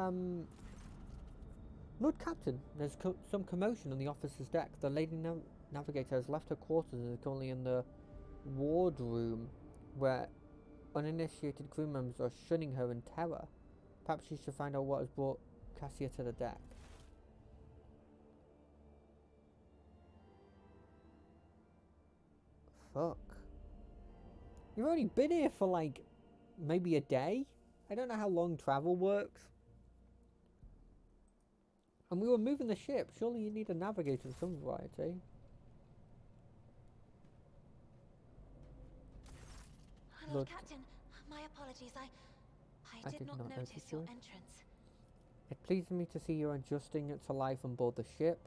Lord Captain, there's some commotion on the officer's deck. The Lady Navigator has left her quarters and is currently in the wardroom, where uninitiated crew members are shunning her in terror. Perhaps she should find out what has brought Cassia to the deck. Fuck. You've only been here for like maybe a day? I don't know how long travel works. And we were moving the ship. Surely you need a navigator of some variety. Lord Captain, my apologies. I did not notice your entrance. It pleases me to see you adjusting to life on board the ship.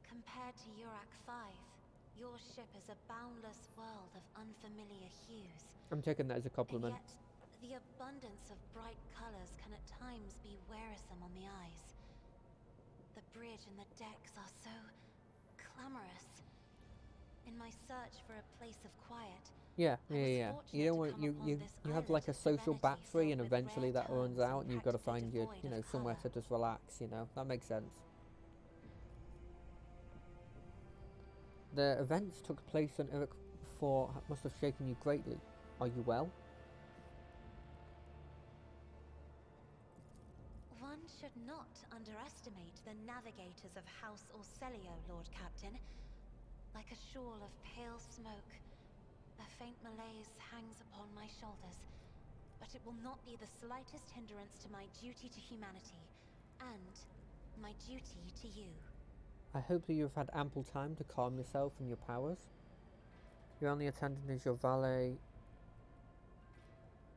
Compared to Urak 5, your ship is a boundless world of unfamiliar hues. I'm taking that as a compliment. And yet, the abundance of bright colors can at times be wearisome on the eyes. The bridge and the decks are so clamorous. In my search for a place of quiet, yeah. You don't want you have like a social battery, and eventually that runs out, and you've got to find your somewhere to just relax. That makes sense. The events took place on Eric before must have shaken you greatly. Are you well? One should not underestimate the navigators of House Orselio, Lord Captain. Like a shawl of pale smoke, a faint malaise hangs upon my shoulders, but it will not be the slightest hindrance to my duty to humanity, and my duty to you. I hope that you have had ample time to calm yourself and your powers. Your only attendant is your valet.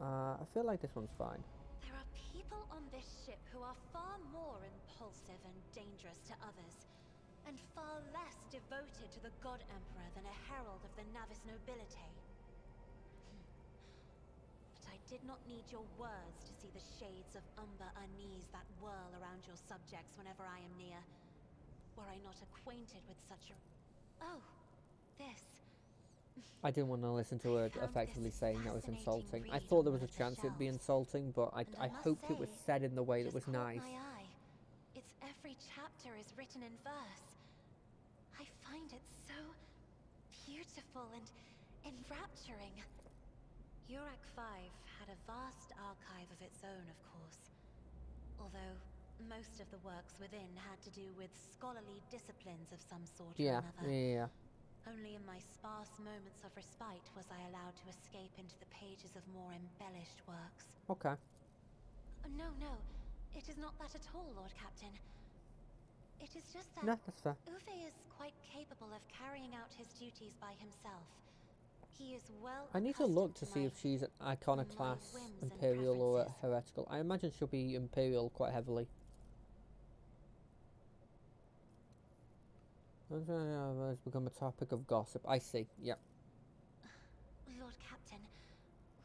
I feel like this one's fine. There are people on this ship who are far more impulsive and dangerous to others, and far less devoted to the God Emperor than a herald of the Navis nobility. But I did not need your words to see the shades of umber unease that whirl around your subjects whenever I am near. Were I not acquainted with such a... Oh, this. I didn't want to listen to her effectively saying that was insulting. I thought there was a chance it'd be insulting, but I hoped it was said in the way that was nice. My eye. Its every chapter is written in verse. I find it so beautiful and enrapturing. Urak 5 had a vast archive of its own, of course. Although most of the works within had to do with scholarly disciplines of some sort or another. Yeah. Only in my sparse moments of respite was I allowed to escape into the pages of more embellished works. Okay. No, it is not that at all, Lord Captain. It is just that No, that's fair. Uwe is quite capable of carrying out his duties by himself. He is well I need to look to see my if she's an iconoclast, whims and imperial, or preferences. heretical. I imagine she'll be imperial quite heavily. It's become a topic of gossip. I see. Yep. Lord Captain,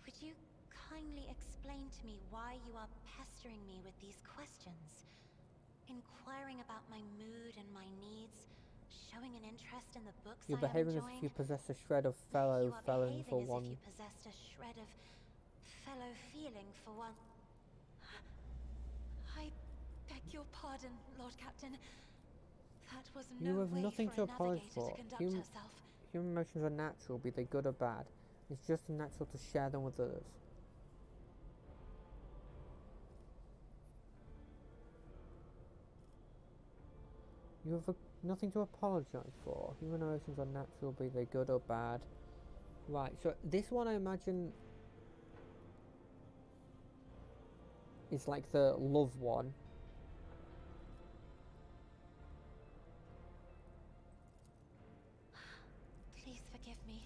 would you kindly explain to me why you are pestering me with these questions? Inquiring about my mood and my needs, showing an interest in the books You're I am behaving as enjoying. if you possess a shred of fellow You are feeling for behaving as one. if you possessed a shred of fellow feeling for one. I beg your pardon, Lord Captain. That was no You have way nothing for to a apologize navigator for. to conduct herself. Human emotions are natural, be they good or bad. It's just natural to share them with others. You have nothing to apologize for. Human emotions are natural, be they good or bad. Right, so this one I imagine is like the love one. Please forgive me.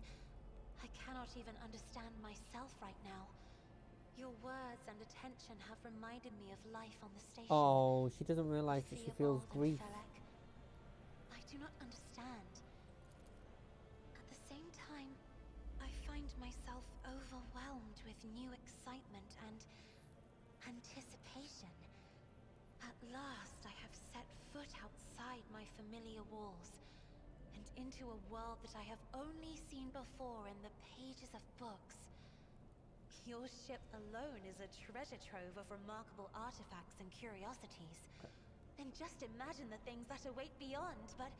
I cannot even understand myself right now. Your words and attention have reminded me of life on the station. Oh, she doesn't realize that she feels Theobald and grief. Felek. I do not understand. At the same time, I find myself overwhelmed with new excitement and anticipation. At last, I have set foot outside my familiar walls and into a world that I have only seen before in the pages of books. Your ship alone is a treasure trove of remarkable artifacts and curiosities. And just imagine the things that await beyond, but...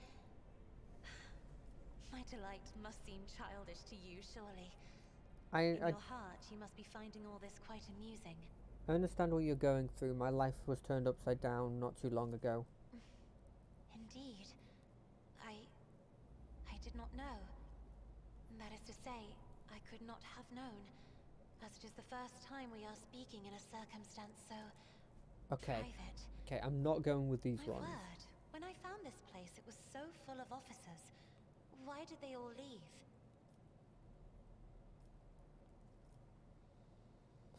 My delight must seem childish to you, surely. In your heart, you must be finding all this quite amusing. I understand what you're going through. My life was turned upside down not too long ago. Indeed. I did not know. That is to say, I could not have known, as it is the first time we are speaking in a circumstance so private. Okay, I'm not going with these My ones. word, when I found this place, it was so full of officers. Why did they all leave?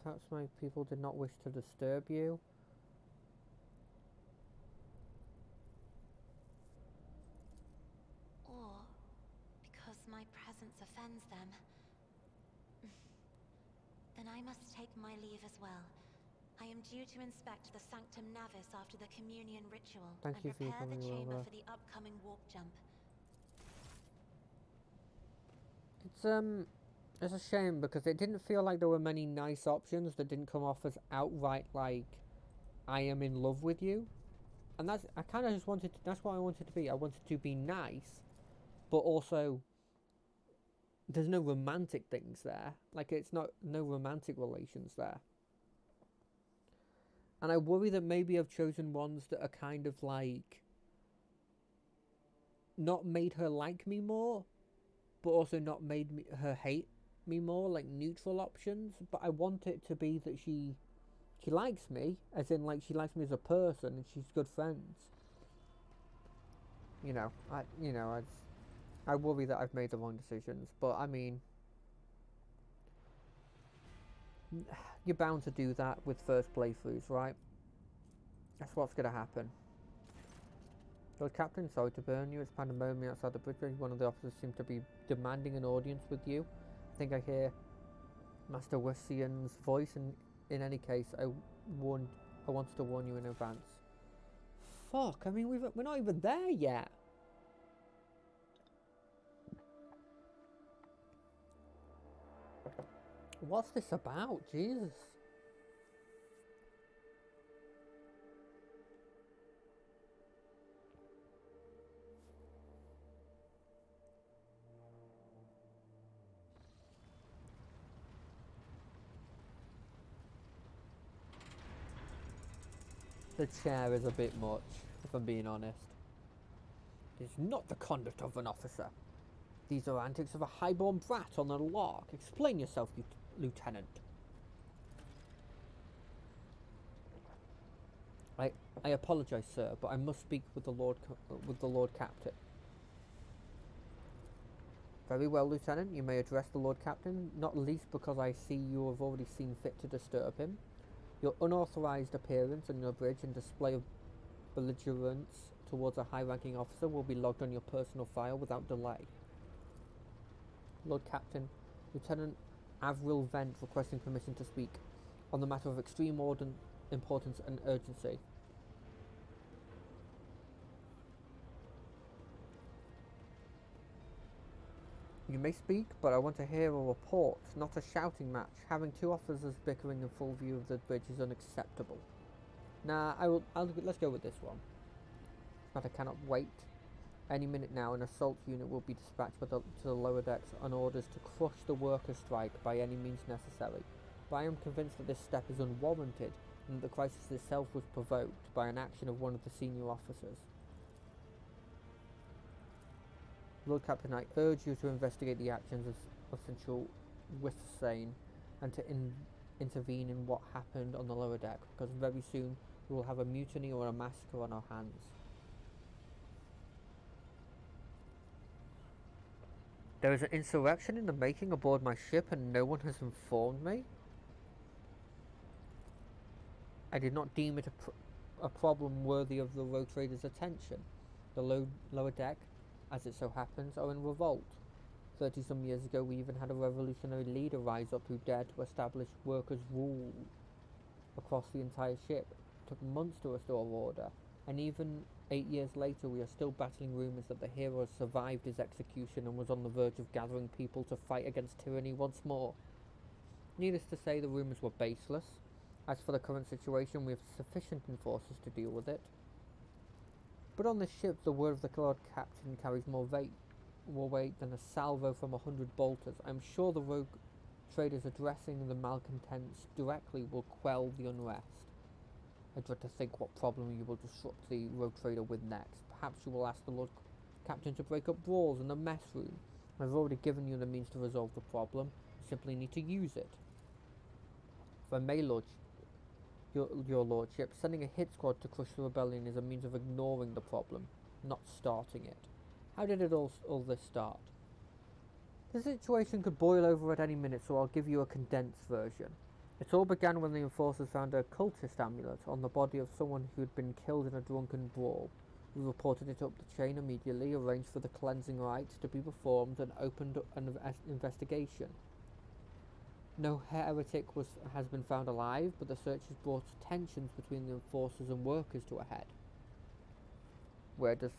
Perhaps my people did not wish to disturb you. Or because my presence offends them. Then I must take my leave as well. I am due to inspect the Sanctum Navis after the communion ritual Thank and you for prepare the coming chamber over. for the upcoming warp jump. It's a shame because it didn't feel like there were many nice options that didn't come off as outright like, I am in love with you. And I kind of just wanted to, that's what I wanted to be. I wanted to be nice, but also there's no romantic things there. Like, it's no romantic relations there. And I worry that maybe I've chosen ones that are kind of like not made her like me more, but also not made her hate me more, like neutral options. But I want it to be that she likes me, as in like she likes me as a person and she's good friends. I worry that I've made the wrong decisions, but I mean, you're bound to do that with first playthroughs, right? That's what's going to happen. Lord Captain, sorry to burn you. It's pandemonium outside the bridge. One of the officers seems to be demanding an audience with you. I think I hear Master Wessian's voice, and in any case, I wanted to warn you in advance. Fuck, I mean, we're not even there yet. What's this about? Jesus. The chair is a bit much, if I'm being honest. It is not the conduct of an officer. These are antics of a highborn brat on a lark. Explain yourself, Lieutenant. I apologize, sir, but I must speak with the Lord Captain. Very well, Lieutenant. You may address the Lord Captain, not least because I see you have already seen fit to disturb him. Your unauthorized appearance on your bridge and display of belligerence towards a high-ranking officer will be logged on your personal file without delay. Lord Captain, Lieutenant Avril Vent requesting permission to speak on the matter of extreme importance and urgency. You may speak, but I want to hear a report, not a shouting match. Having two officers bickering in full view of the bridge is unacceptable. Nah, let's go with this one. This matter cannot wait. Any minute now, an assault unit will be dispatched to the lower decks on orders to crush the workers' strike by any means necessary. But I am convinced that this step is unwarranted, and that the crisis itself was provoked by an action of one of the senior officers. Lord Captain, I urge you to investigate the actions of Central Wissane and to intervene in what happened on the lower deck, because very soon we will have a mutiny or a massacre on our hands. There is an insurrection in the making aboard my ship and no one has informed me? I did not deem it a problem worthy of the Rogue Trader's attention. The lower deck, as it so happens, are in revolt. 30-some years ago we even had a revolutionary leader rise up who dared to establish workers' rule across the entire ship. It took months to restore order, and even 8 years later we are still battling rumours that the hero survived his execution and was on the verge of gathering people to fight against tyranny once more. Needless to say, the rumours were baseless. As for the current situation, we have sufficient enforcers to deal with it. But on this ship, the word of the Lord Captain carries more weight than a salvo from 100 bolters. I am sure the Rogue Traders addressing the malcontents directly will quell the unrest. I dread to think what problem you will disrupt the Rogue Trader with next. Perhaps you will ask the Lord Captain to break up brawls in the mess room. I've already given you the means to resolve the problem. You simply need to use it. If I may, Your Lordship, sending a hit squad to crush the rebellion is a means of ignoring the problem, not starting it. How did all this start? The situation could boil over at any minute, so I'll give you a condensed version. It all began when the enforcers found a cultist amulet on the body of someone who had been killed in a drunken brawl. We reported it up the chain immediately, arranged for the cleansing rites to be performed, and opened an investigation. No heretic has been found alive, but the search has brought tensions between the enforcers and workers to a head. Where does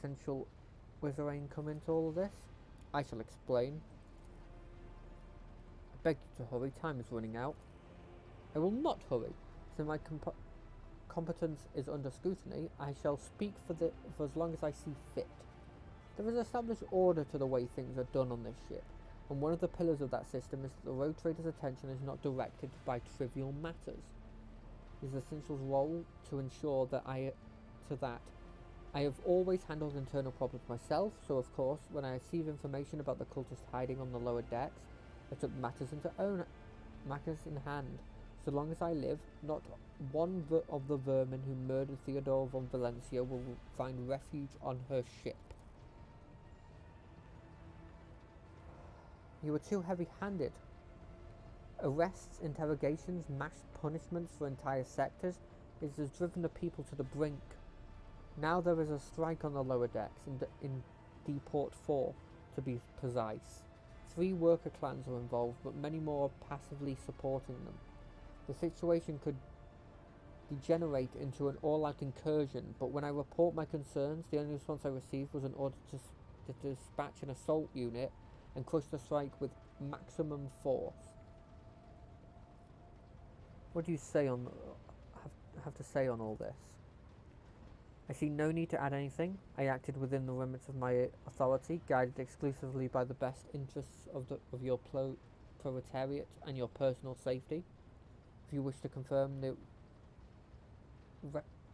Central Wissane come into all of this? I shall explain. I beg you to hurry, time is running out. I will not hurry. Since my competence is under scrutiny, I shall speak for as long as I see fit. There is established order to the way things are done on this ship, and one of the pillars of that system is that the Rogue Trader's attention is not directed by trivial matters. His essential role to ensure that I have always handled internal problems myself, so of course, when I received information about the cultists hiding on the lower decks, I took matters in hand. So long as I live, not one of the vermin who murdered Theodora von Valencia will find refuge on her ship. You were too heavy-handed. Arrests, interrogations, mass punishments for entire sectors has driven the people to the brink. Now there is a strike on the lower decks in Deport 4, to be precise. 3 worker clans are involved, but many more are passively supporting them. The situation could degenerate into an all-out incursion, but when I report my concerns, the only response I received was an order to dispatch an assault unit and crush the strike with maximum force. What do you say on have to say on all this? I see no need to add anything. I acted within the limits of my authority, guided exclusively by the best interests of your proletariat and your personal safety. If you wish to confirm the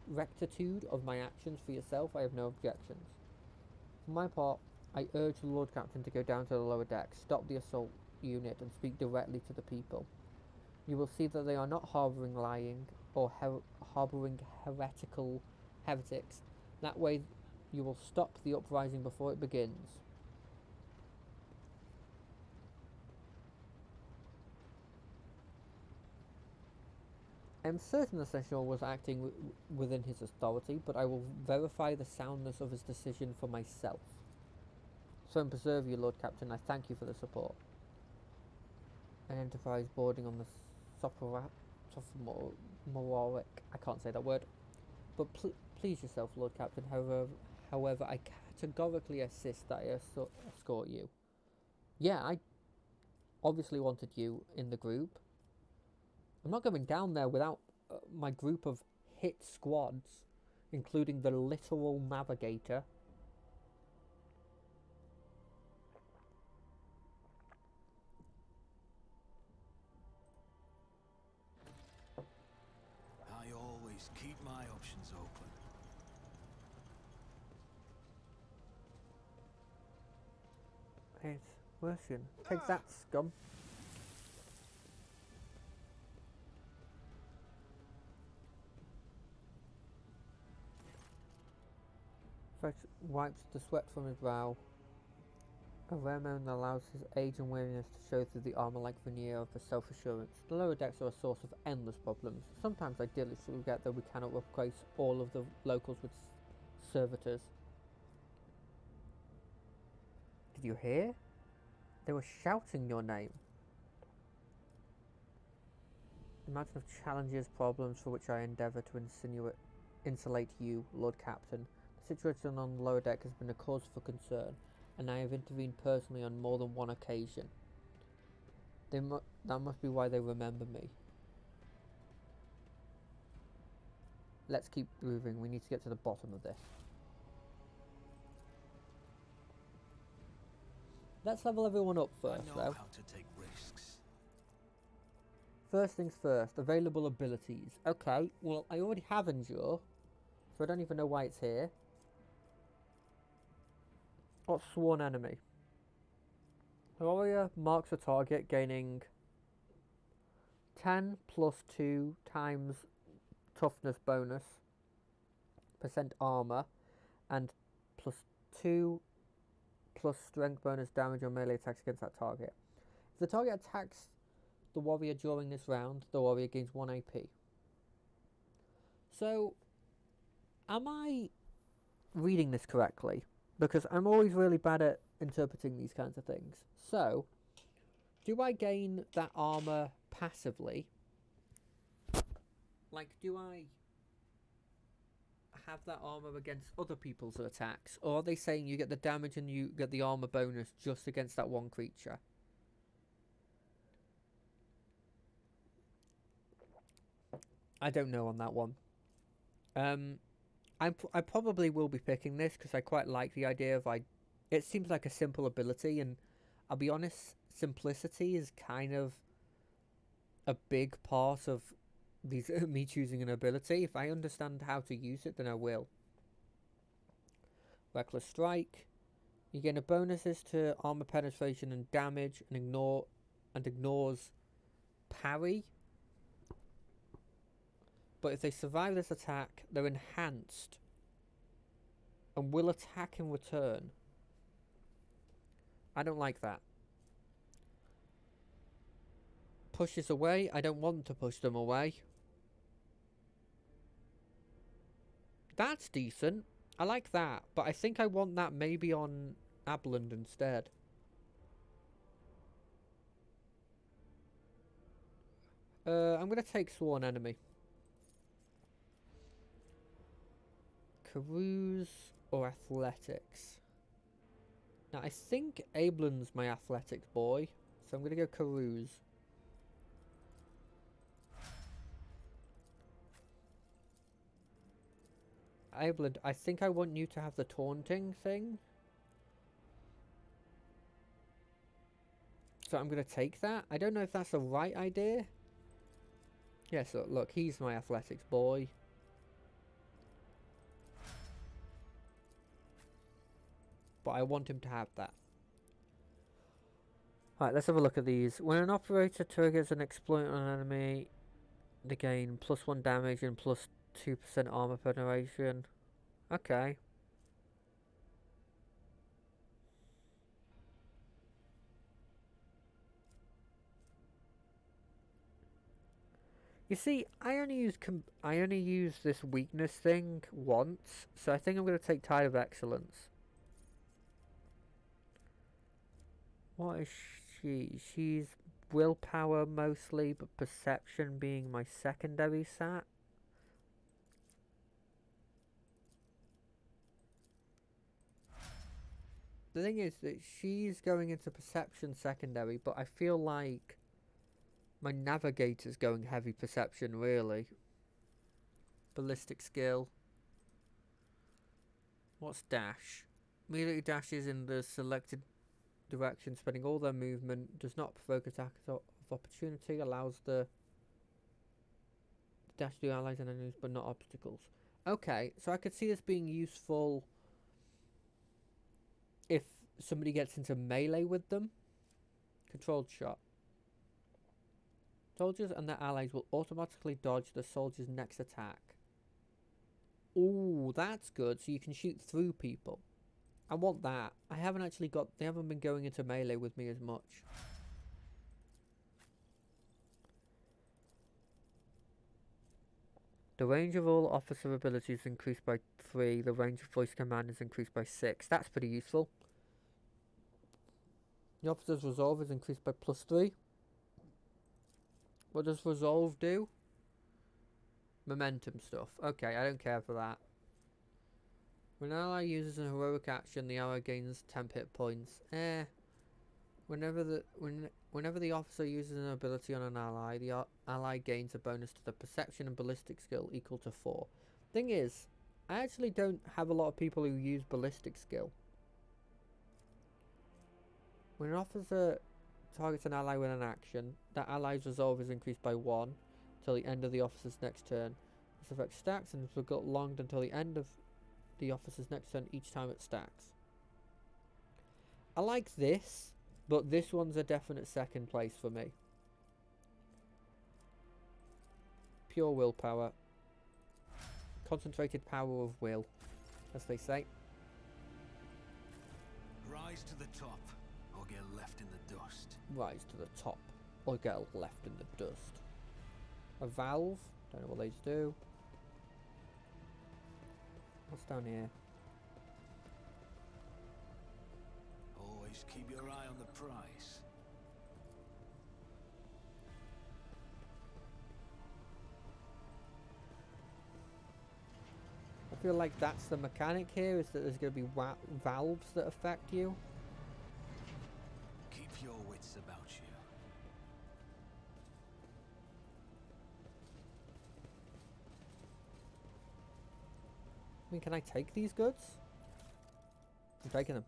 rectitude of my actions for yourself, I have no objections. For my part, I urge the Lord Captain to go down to the lower deck, stop the assault unit, and speak directly to the people. You will see that they are not harbouring lying or harbouring heretics. That way you will stop the uprising before it begins. I am certain the Seneschal was acting within his authority, but I will verify the soundness of his decision for myself. So and preserve you, Lord Captain. I thank you for the support. An Enterprise boarding on the Sophomoric. I can't say that word. But please yourself, Lord Captain. However, I categorically insist that I escort you. Yeah, I obviously wanted you in the group. I'm not going down there without my group of hit squads, including the literal navigator. I always keep my options open. It's Mercian. Take that, scum. Fetch wipes the sweat from his brow. A rare moment that allows his age and weariness to show through the armor-like veneer of a self-assurance. The lower decks are a source of endless problems. Sometimes I deliciously regret that we cannot replace all of the locals with servitors. Did you hear? They were shouting your name. The mountain of challenges, problems for which I endeavour to insulate you, Lord Captain. The situation on the lower deck has been a cause for concern, and I have intervened personally on more than one occasion. That must be why they remember me. Let's keep moving. We need to get to the bottom of this. Let's level everyone up first, I know though. how to take risks. First things first, available abilities. Okay, well, I already have Endure, so I don't even know why it's here. What's Sworn Enemy? The warrior marks a target, gaining 10 plus 2 times toughness bonus, % armor, and plus 2 plus strength bonus damage on melee attacks against that target. If the target attacks the warrior during this round, the warrior gains 1 AP. So, am I reading this correctly? Because I'm always really bad at interpreting these kinds of things. So, do I gain that armor passively? Like, do I have that armor against other people's attacks? Or are they saying you get the damage and you get the armor bonus just against that one creature? I don't know on that one. I probably will be picking this because I quite like the idea of I It seems like a simple ability, and I'll be honest, simplicity is kind of a big part of these me choosing an ability. If I understand how to use it, then I will. Reckless Strike. You gain a bonuses to armor penetration and damage, and ignores parry. But if they survive this attack, they're enhanced and will attack in return. I don't like that. Pushes away. I don't want to push them away. That's decent. I like that, but I think I want that maybe on Abland instead. I'm going to take Sworn Enemy. Carouse or Athletics? Now, I think Abland's my athletics boy, so I'm going to go Carouse. Abland, I think I want you to have the taunting thing. So I'm going to take that. I don't know if that's the right idea. Yeah, so look, he's my athletics boy. But I want him to have that. Alright, let's have a look at these. When an operator triggers an exploit on an enemy, they gain +1 damage and +2% armor penetration. Okay. You see, I only use this weakness thing once, so I think I'm going to take Tide of Excellence. What is she? She's willpower mostly, but perception being my secondary stat. The thing is that she's going into perception secondary, but I feel like my navigator's going heavy perception, really. Ballistic skill. What's dash? Immediately dashes in the selected direction, spending all their movement, does not provoke attacks of opportunity, allows the dash to allies and enemies, but not obstacles. Okay, so I could see this being useful if somebody gets into melee with them. Controlled shot. Soldiers and their allies will automatically dodge the soldier's next attack. Ooh, that's good. So you can shoot through people. I want that. I haven't actually got... They haven't been going into melee with me as much. The range of all officer abilities is increased by 3. The range of voice command is increased by 6. That's pretty useful. The officer's resolve is increased by +3. What does resolve do? Momentum stuff. Okay, I don't care for that. When an ally uses a heroic action, the ally gains 10 hit points. Whenever the officer uses an ability on an ally, the ally gains a bonus to the perception and ballistic skill equal to 4. Thing is, I actually don't have a lot of people who use ballistic skill. When an officer targets an ally with an action, that ally's resolve is increased by 1 till the end of the officer's next turn. This effect stacks and will get prolonged until the end of the officer's next turn each time it stacks. I like this, but this one's a definite second place for me. Pure willpower. Concentrated power of will, as they say. Rise to the top, or get left in the dust. Rise to the top, or get left in the dust. A valve? Don't know what these do. What's down here? Always keep your eye on the prize. I feel like that's the mechanic here, is that there's going to be valves that affect you. Keep your wits about you. I mean, can I take these goods? I'm taking them.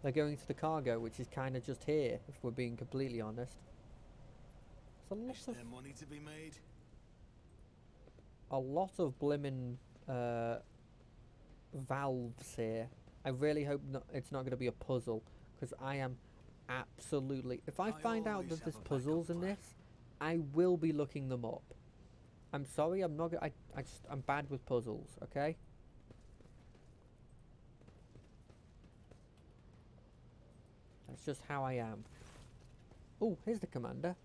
They're going to the cargo, which is kind of just here, if we're being completely honest. There's Is there money to be made? a lot of blimmin' valves here. I really hope it's not going to be a puzzle, because I am absolutely... If I find out that there's puzzles in this, I will be looking them up. I'm sorry, I'm not... I'm bad with puzzles, okay? That's just how I am. Oh, here's the commander.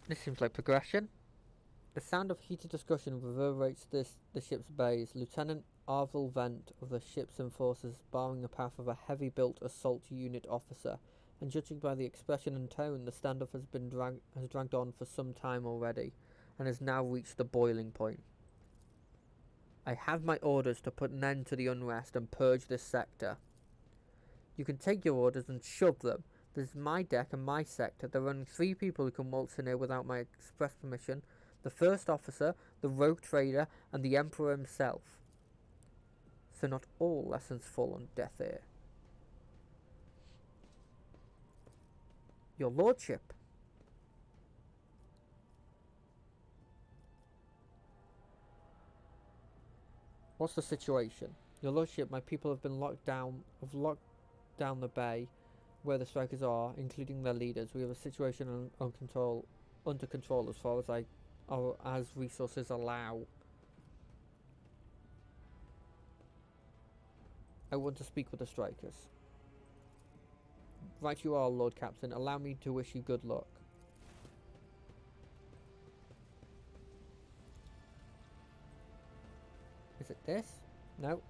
This seems like progression. The sound of heated discussion reverberates the ship's bays. Lieutenant Arvel Vent of the ship's enforcers barring the path of a heavy-built assault unit officer, and judging by the expression and tone, the standoff has dragged on for some time already, and has now reached the boiling point. I have my orders to put an end to the unrest and purge this sector. You can take your orders and shove them. This is my deck and my sector. There are only 3 people who can waltz in here without my express permission. The first officer, the rogue trader, and the Emperor himself. So not all lessons fall on deaf ear. Your lordship. What's the situation? Your lordship, my people have been locked down the bay where the strikers are, including their leaders. We have a situation under control as far as resources allow. I want to speak with the strikers. Right you are, Lord Captain. Allow me to wish you good luck. Is it this? No.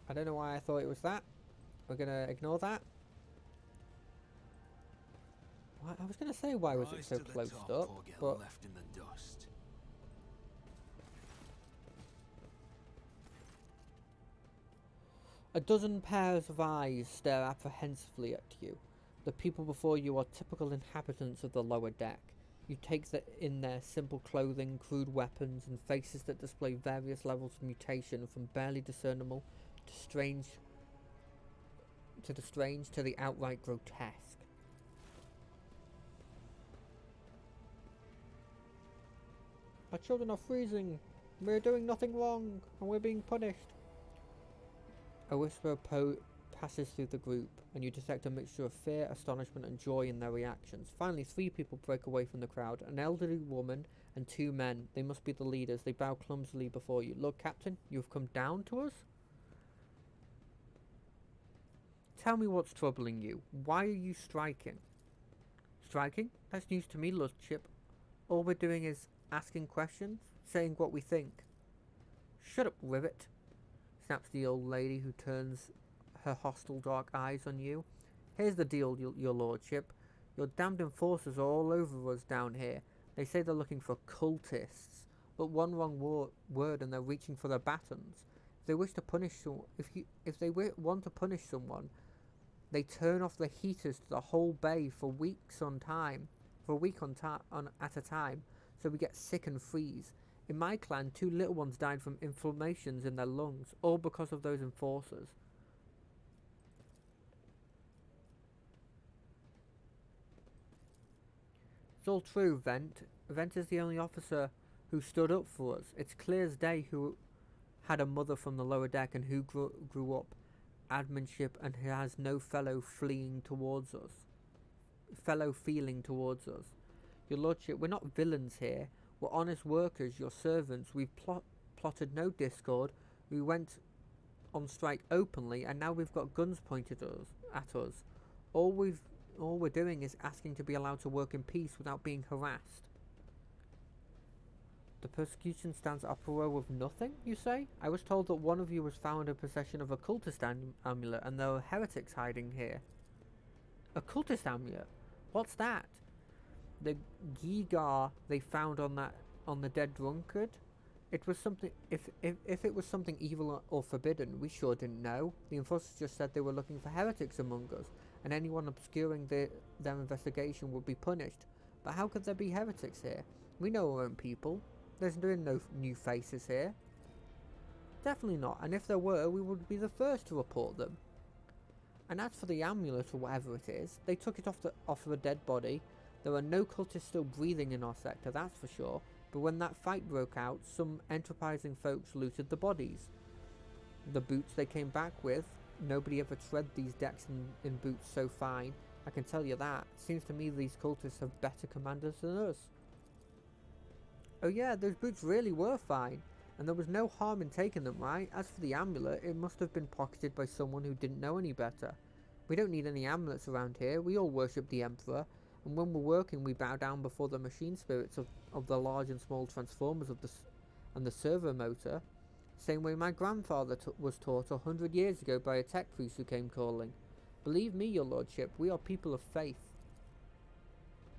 I don't know why I thought it was that. We're gonna ignore that. I was gonna say why was it so closed up, but left in the dust. A dozen pairs of eyes stare apprehensively at you. The people before you are typical inhabitants of the lower deck. You take in their simple clothing, crude weapons, and faces that display various levels of mutation, from barely discernible to the strange to the outright grotesque. Our children are freezing. We're doing nothing wrong, and we're being punished. A whisper passes through the group, and you detect a mixture of fear, astonishment, and joy in their reactions. Finally, 3 people break away from the crowd, an elderly woman and 2 men. They must be the leaders. They bow clumsily before you. Lord Captain, you have come down to us? Tell me what's troubling you. Why are you striking? Striking? That's news to me, Lordship. All we're doing is asking questions, saying what we think. Shut up, Rivet, snaps the old lady, who turns her hostile dark eyes on you. Here's the deal, your lordship. Your damned enforcers are all over us down here. They say they're looking for cultists, but one wrong word and they're reaching for their batons. If they wish to punish want to punish someone, they turn off the heaters to the whole bay for weeks on time, at a time, so we get sick and freeze. In my clan, 2 little ones died from inflammations in their lungs, all because of those enforcers. It's all true, Vent. Vent is the only officer who stood up for us. It's clear as day who had a mother from the lower deck and who grew up adminship and who has no fellow feeling towards us. Your lordship, we're not villains here. We're honest workers, your servants. We've plotted no discord. We went on strike openly, and now we've got guns pointed at us. All we're doing is asking to be allowed to work in peace without being harassed. The persecution stands uproar with nothing, you say? I was told that one of you was found in possession of a cultist amulet, and there are heretics hiding here. A cultist amulet? What's that? The Gigar they found on the dead drunkard? It was something. If it was something evil or forbidden, we sure didn't know. The enforcers just said they were looking for heretics among us, and anyone obscuring their investigation would be punished. But how could there be heretics here? We know our own people. There's no new faces here. Definitely not, and if there were, we would be the first to report them. And as for the amulet or whatever it is, they took it off of a dead body. There are no cultists still breathing in our sector, that's for sure, but when that fight broke out, some enterprising folks looted the bodies. The boots they came back with, nobody ever tread these decks in boots so fine, I can tell you that. Seems to me these cultists have better commanders than us. Oh yeah, those boots really were fine, and there was no harm in taking them, right? As for the amulet, it must have been pocketed by someone who didn't know any better. We don't need any amulets around here, we all worship the Emperor, and when we're working we bow down before the machine spirits of the large and small transformers and the servo motor. Same way my grandfather was taught 100 years ago by a tech priest who came calling. Believe me, your lordship, we are people of faith.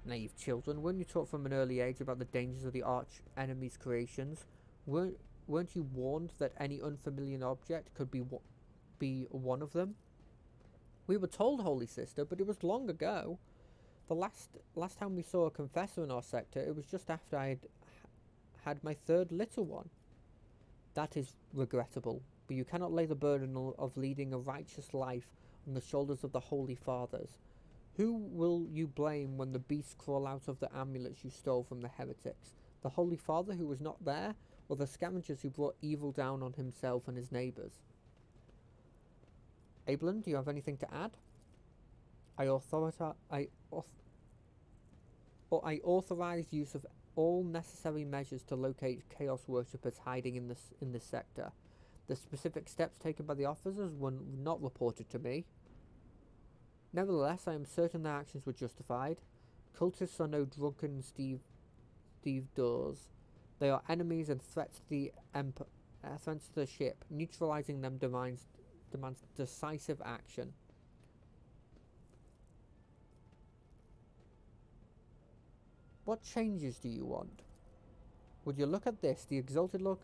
Naive children, weren't you taught from an early age about the dangers of the arch enemy's creations? Weren't you warned that any unfamiliar object could be one of them? We were told, Holy Sister, but it was long ago. The last time we saw a confessor in our sector, it was just after I had my third little one. That is regrettable, but you cannot lay the burden of leading a righteous life on the shoulders of the Holy Fathers. Who will you blame when the beasts crawl out of the amulets you stole from the heretics? The Holy Father who was not there, or the scavengers who brought evil down on himself and his neighbours? Abelin, do you have anything to add? I authorize use of all necessary measures to locate Chaos worshippers hiding in this sector. The specific steps taken by the officers were not reported to me. Nevertheless, I am certain their actions were justified. Cultists are no drunken stevedores. They are enemies and threats to the threats to the ship. Neutralizing them demands decisive action. What changes do you want? Would you look at this? The exalted Lord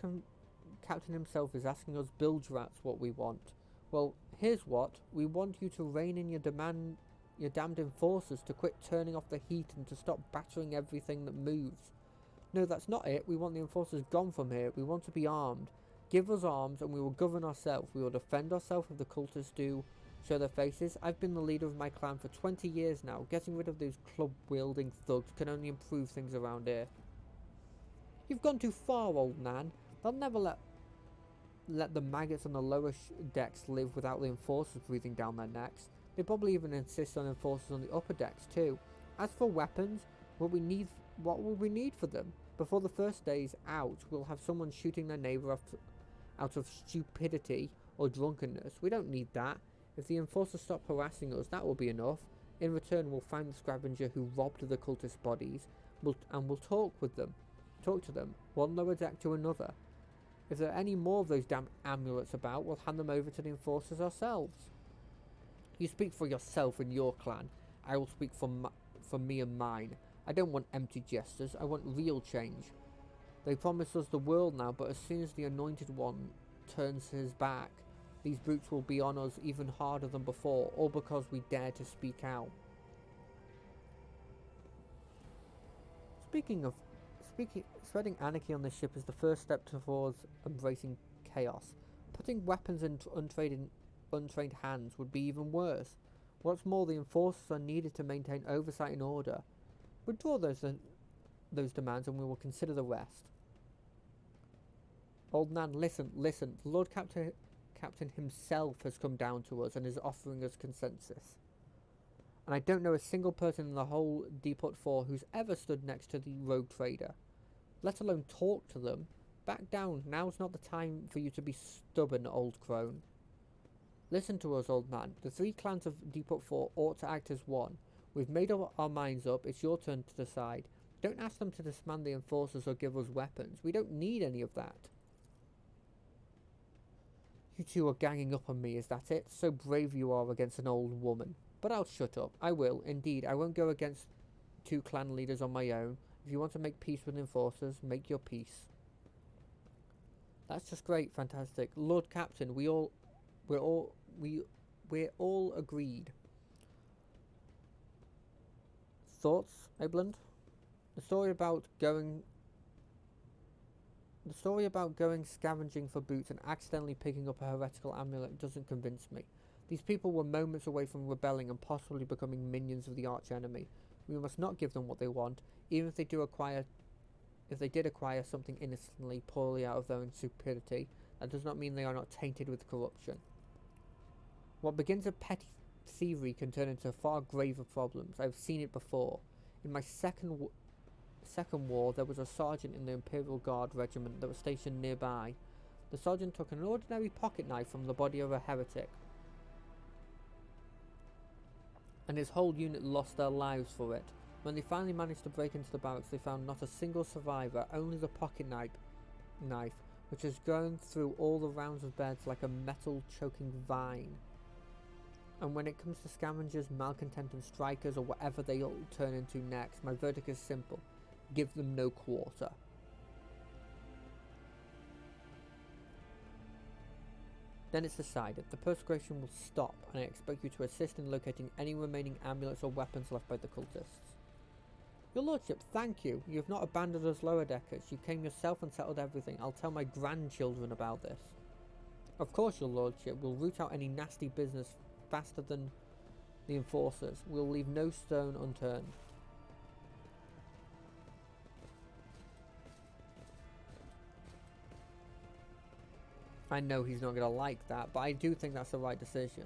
Captain himself is asking us bilge rats what we want. Well, here's what. We want you to rein in your damned enforcers, to quit turning off the heat and to stop battering everything that moves. No, that's not it. We want the enforcers gone from here. We want to be armed. Give us arms and we will govern ourselves. We will defend ourselves if the cultists do show their faces. I've been the leader of my clan for 20 years now. Getting rid of those club-wielding thugs can only improve things around here. You've gone too far, old Nan. They'll never let the maggots on the lower decks live without the enforcers breathing down their necks. They probably even insist on enforcers on the upper decks too. As for weapons, what will we need for them? Before the first day's out, we'll have someone shooting their neighbour out of stupidity or drunkenness. We don't need that. If the enforcers stop harassing us, that will be enough. In return, we'll find the scavenger who robbed the cultist bodies, and we'll talk to them, one lower deck to another. If there are any more of those damn amulets about, we'll hand them over to the enforcers ourselves. You speak for yourself and your clan. I will speak for me and mine. I don't want empty gestures. I want real change. They promise us the world now, but as soon as the Anointed One turns his back, these brutes will be on us even harder than before, all because we dare to speak out. Spreading anarchy on this ship is the first step towards embracing chaos. Putting weapons into untrained hands would be even worse. What's more, the enforcers are needed to maintain oversight and order. Withdraw those demands and we will consider the rest. Old Nan, listen. The Lord Captain himself has come down to us and is offering us consensus. And I don't know a single person in the whole Depot 4 who's ever stood next to the rogue trader. Let alone talk to them. Back down. Now's not the time for you to be stubborn, old crone. Listen to us, old man. The 3 clans of Depot 4 ought to act as one. We've made our minds up. It's your turn to decide. Don't ask them to disband the enforcers or give us weapons. We don't need any of that. You two are ganging up on me, is that it? So brave you are against an old woman. But I'll shut up. I will, indeed. I won't go against 2 clan leaders on my own. If you want to make peace with enforcers, make your peace. That's just great, fantastic. Lord Captain, we're all agreed. Thoughts, Abelin? The story about going... The story about going scavenging for boots and accidentally picking up a heretical amulet doesn't convince me. These people were moments away from rebelling and possibly becoming minions of the arch-enemy. We must not give them what they want, even if they did acquire something innocently, poorly out of their own stupidity. That does not mean they are not tainted with corruption. What begins as petty thievery can turn into far graver problems. I have seen it before. In my second war, there was a sergeant in the Imperial Guard regiment that was stationed nearby. The sergeant took an ordinary pocket knife from the body of a heretic, and his whole unit lost their lives for it. When they finally managed to break into the barracks, they found not a single survivor, only the pocket knife, which has grown through all the rounds of beds like a metal-choking vine. And when it comes to scavengers, malcontent and strikers, or whatever they'll turn into next, my verdict is simple. Give them no quarter. Then it's decided. The persecution will stop, and I expect you to assist in locating any remaining amulets or weapons left by the cultists. Your lordship, thank you. You have not abandoned us lower deckers. You came yourself and settled everything. I'll tell my grandchildren about this. Of course, your lordship. We'll root out any nasty business faster than the enforcers. We'll leave no stone unturned. I know he's not going to like that, but I do think that's the right decision.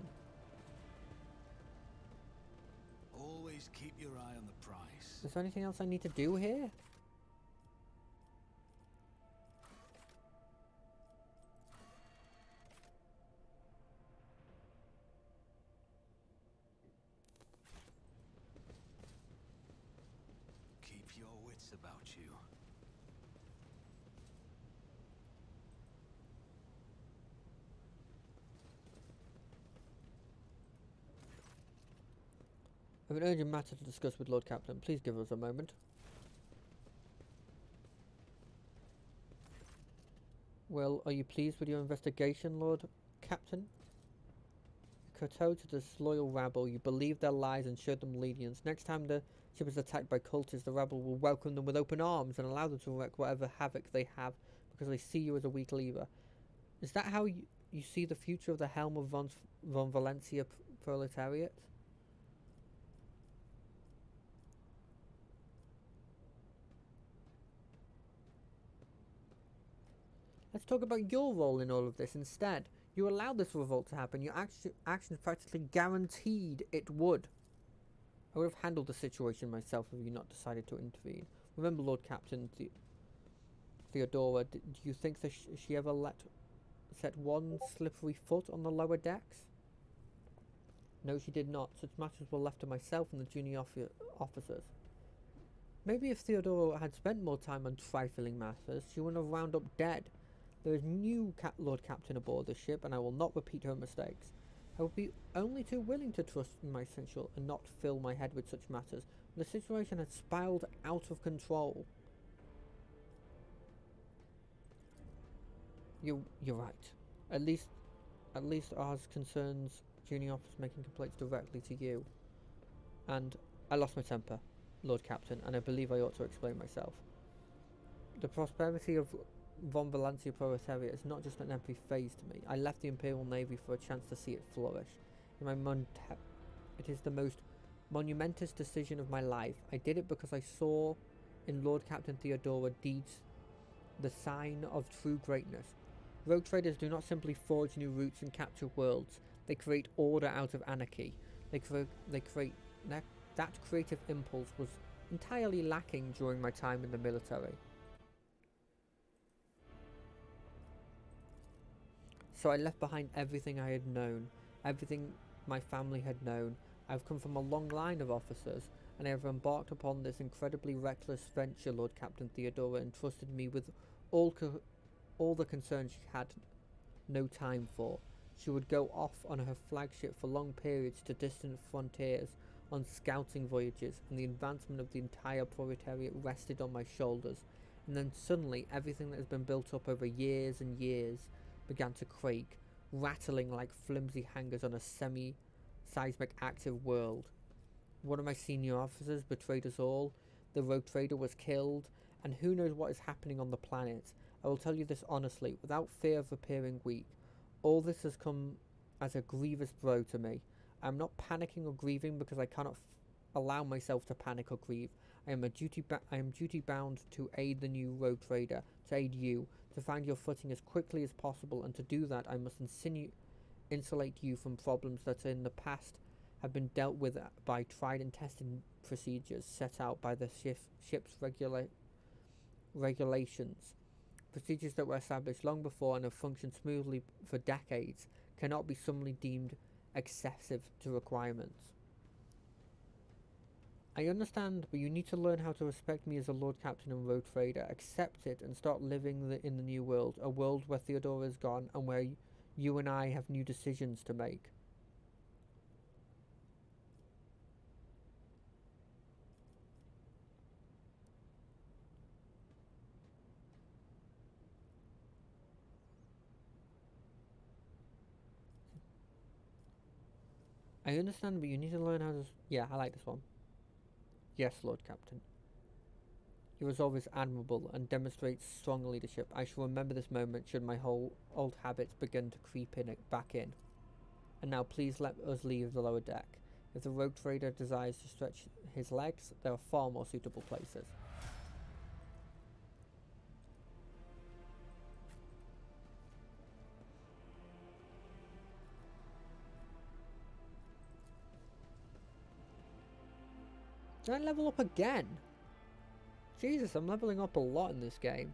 Always keep your eye on the price. Is there anything else I need to do here? Keep your wits about you. I have an urgent matter to discuss with Lord Captain. Please give us a moment. Well, are you pleased with your investigation, Lord Captain? You kowtowed to this loyal rabble. You believed their lies and showed them lenience. Next time the ship is attacked by cultists, the rabble will welcome them with open arms and allow them to wreak whatever havoc they have because they see you as a weak leader. Is that how you see the future of the helm of von Valencia proletariat? Let's talk about your role in all of this instead. You allowed this revolt to happen. Your actions practically guaranteed it would. I would have handled the situation myself if you not decided to intervene. Remember, Lord Captain Theodora, do you think that she ever set one slippery foot on the lower decks? No, she did not. Such matters were left to myself and the junior officers. Maybe if Theodora had spent more time on trifling matters, she wouldn't have wound up dead. There is new Lord Captain aboard the ship, and I will not repeat her mistakes. I would be only too willing to trust in my essential and not fill my head with such matters. The situation had spiraled out of control. You're right. At least ours concerns junior officers making complaints directly to you. And I lost my temper, Lord Captain, and I believe I ought to explain myself. The prosperity of von Valencia proletariat is not just an empty phase to me. I left the Imperial Navy for a chance to see it flourish. It is the most monumentous decision of my life. I did it because I saw in Lord Captain Theodora deeds the sign of true greatness. Rogue traders do not simply forge new routes and capture worlds. They create order out of anarchy. That creative impulse was entirely lacking during my time in the military. So I left behind everything I had known, everything my family had known. I've come from a long line of officers, and I have embarked upon this incredibly reckless venture. Lord Captain Theodora entrusted me with all the concerns she had no time for. She would go off on her flagship for long periods to distant frontiers, on scouting voyages, and the advancement of the entire proletariat rested on my shoulders. And then suddenly, everything that has been built up over years and years began to quake, rattling like flimsy hangers on a semi-seismic active world. One of my senior officers betrayed us all, the rogue trader was killed, and who knows what is happening on the planet. I will tell you this honestly, without fear of appearing weak. All this has come as a grievous blow to me. I am not panicking or grieving because I cannot allow myself to panic or grieve. I am duty bound to aid the new rogue trader, to aid you, to find your footing as quickly as possible, and to do that I must insulate you from problems that in the past have been dealt with by tried and tested procedures set out by the ship's regulations. Procedures that were established long before and have functioned smoothly for decades cannot be suddenly deemed excessive to requirements. I understand, but you need to learn how to respect me as a Lord Captain and Rogue Trader, accept it, and start living in the new world, a world where Theodora is gone and where you and I have new decisions to make. I understand, but you need to learn how to... Yeah, I like this one. Yes, Lord Captain. Your resolve is admirable and demonstrates strong leadership. I shall remember this moment should my whole old habits begin to creep back in. And now please let us leave the lower deck. If the rogue trader desires to stretch his legs, there are far more suitable places. Did I level up again? Jesus, I'm leveling up a lot in this game.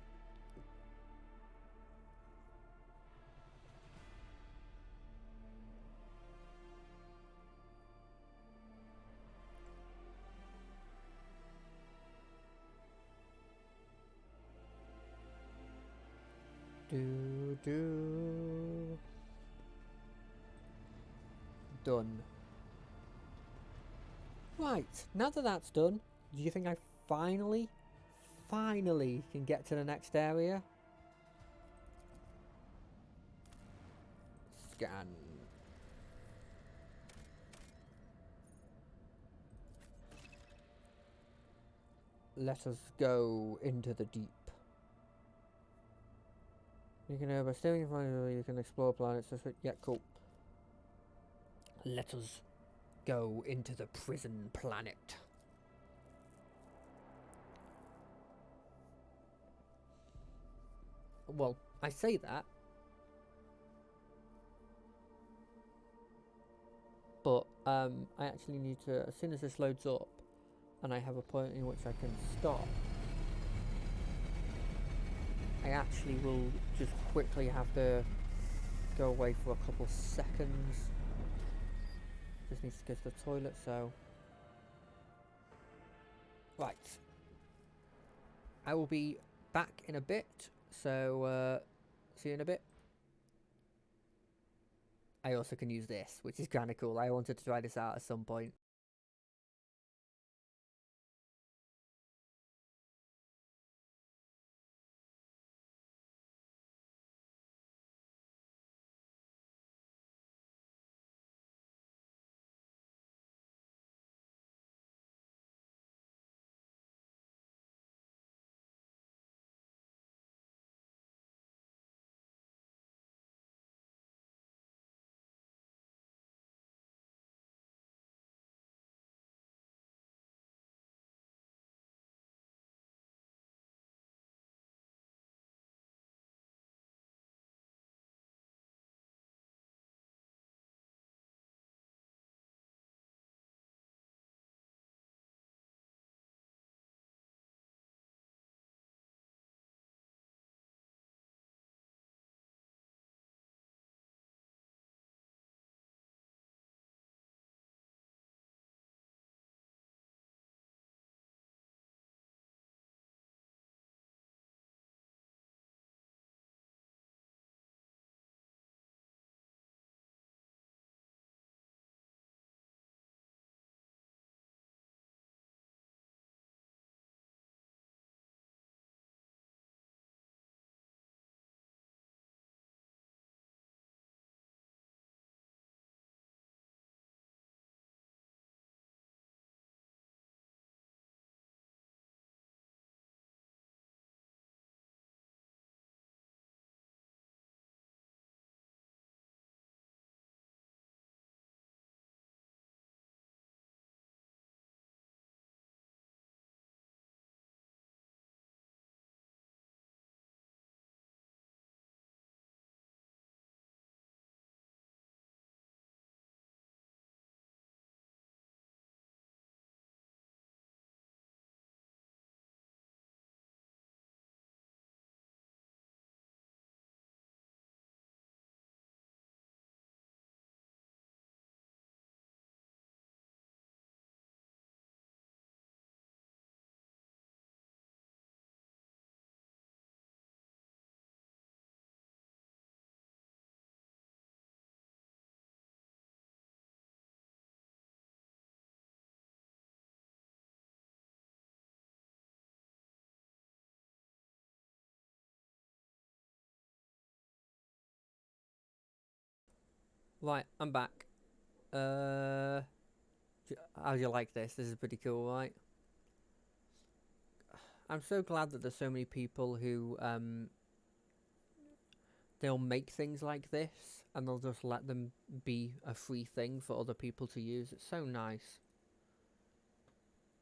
Done. Right, now that that's done, do you think I finally can get to the next area? Scan. Let us go into the deep. You can by steering in front of you can explore planets. Yeah, cool. Let us go into the prison planet. Well, I say that, but I actually need to, as soon as this loads up and I have a point in which I can stop, I actually will just quickly have to go away for a couple seconds. Just needs to go to the toilet, so... Right. I will be back in a bit, so see you in a bit. I also can use this, which is kind of cool. I wanted to try this out at some point. Right, I'm back. How do you like this? This is pretty cool, right? I'm so glad that there's so many people who they'll make things like this and they'll just let them be a free thing for other people to use. It's so nice.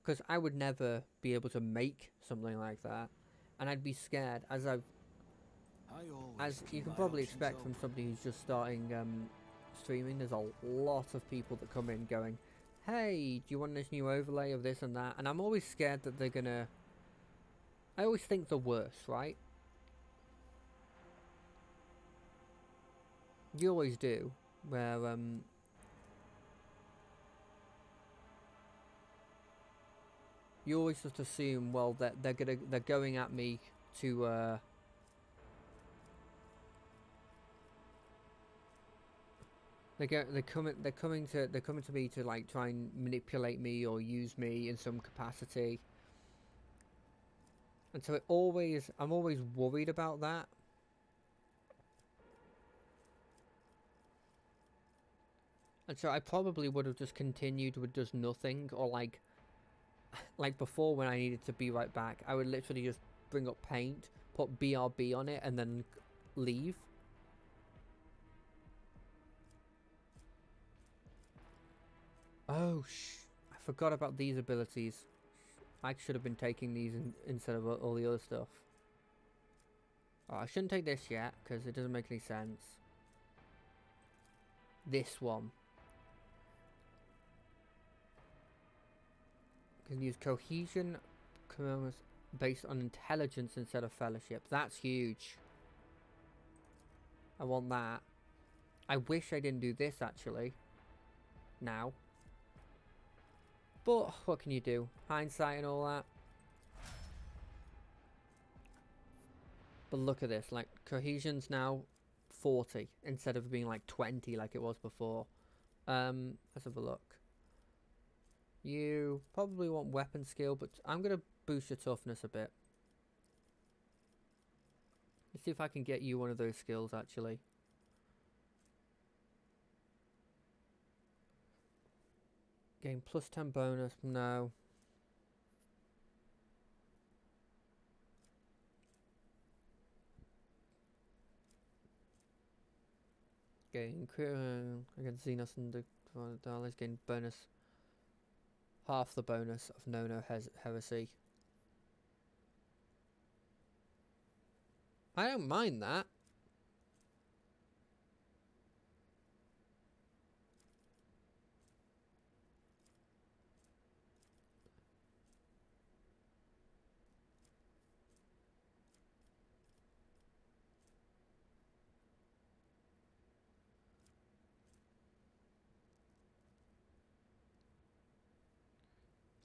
Because I would never be able to make something like that, and I'd be scared, as you can probably expect from somebody who's just starting streaming. There's a lot of people that come in going, hey, do you want this new overlay of this and that? And I'm always scared that they're gonna... I always think the worst, right? You always do, where you always just assume, well, that they're going at me to they're coming to me to like try and manipulate me or use me in some capacity. And so I'm always worried about that. And so I probably would have just continued with just nothing, or like before when I needed to be right back, I would literally just bring up paint, put BRB on it, and then leave. Oh, I forgot about these abilities. I should have been taking these instead of all the other stuff. Oh, I shouldn't take this yet, because it doesn't make any sense. This one. Can use cohesion based on intelligence instead of fellowship. That's huge. I want that. I wish I didn't do this actually. Now. But what can you do? Hindsight and all that. But look at this. Like, cohesion's now 40 instead of being like 20 like it was before. Let's have a look. You probably want weapon skill, but I'm going to boost your toughness a bit. Let's see if I can get you one of those skills, actually. Gain plus 10 bonus. No. Gain against Xenos and the Daleks. Gain bonus. Half the bonus of No Heresy. I don't mind that.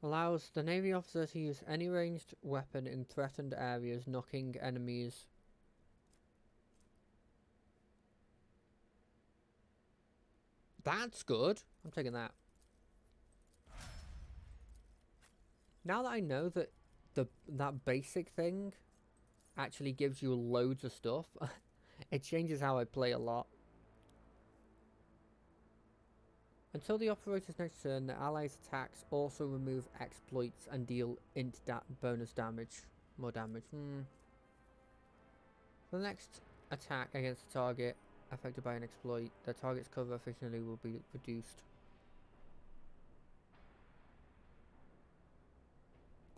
Allows the Navy officer to use any ranged weapon in threatened areas, knocking enemies. That's good. I'm taking that. Now that I know that that basic thing actually gives you loads of stuff, it changes how I play a lot. Until the operator's next turn, the allies' attacks also remove exploits and deal bonus damage. More damage. The next attack against the target affected by an exploit, the target's cover efficiently will be reduced.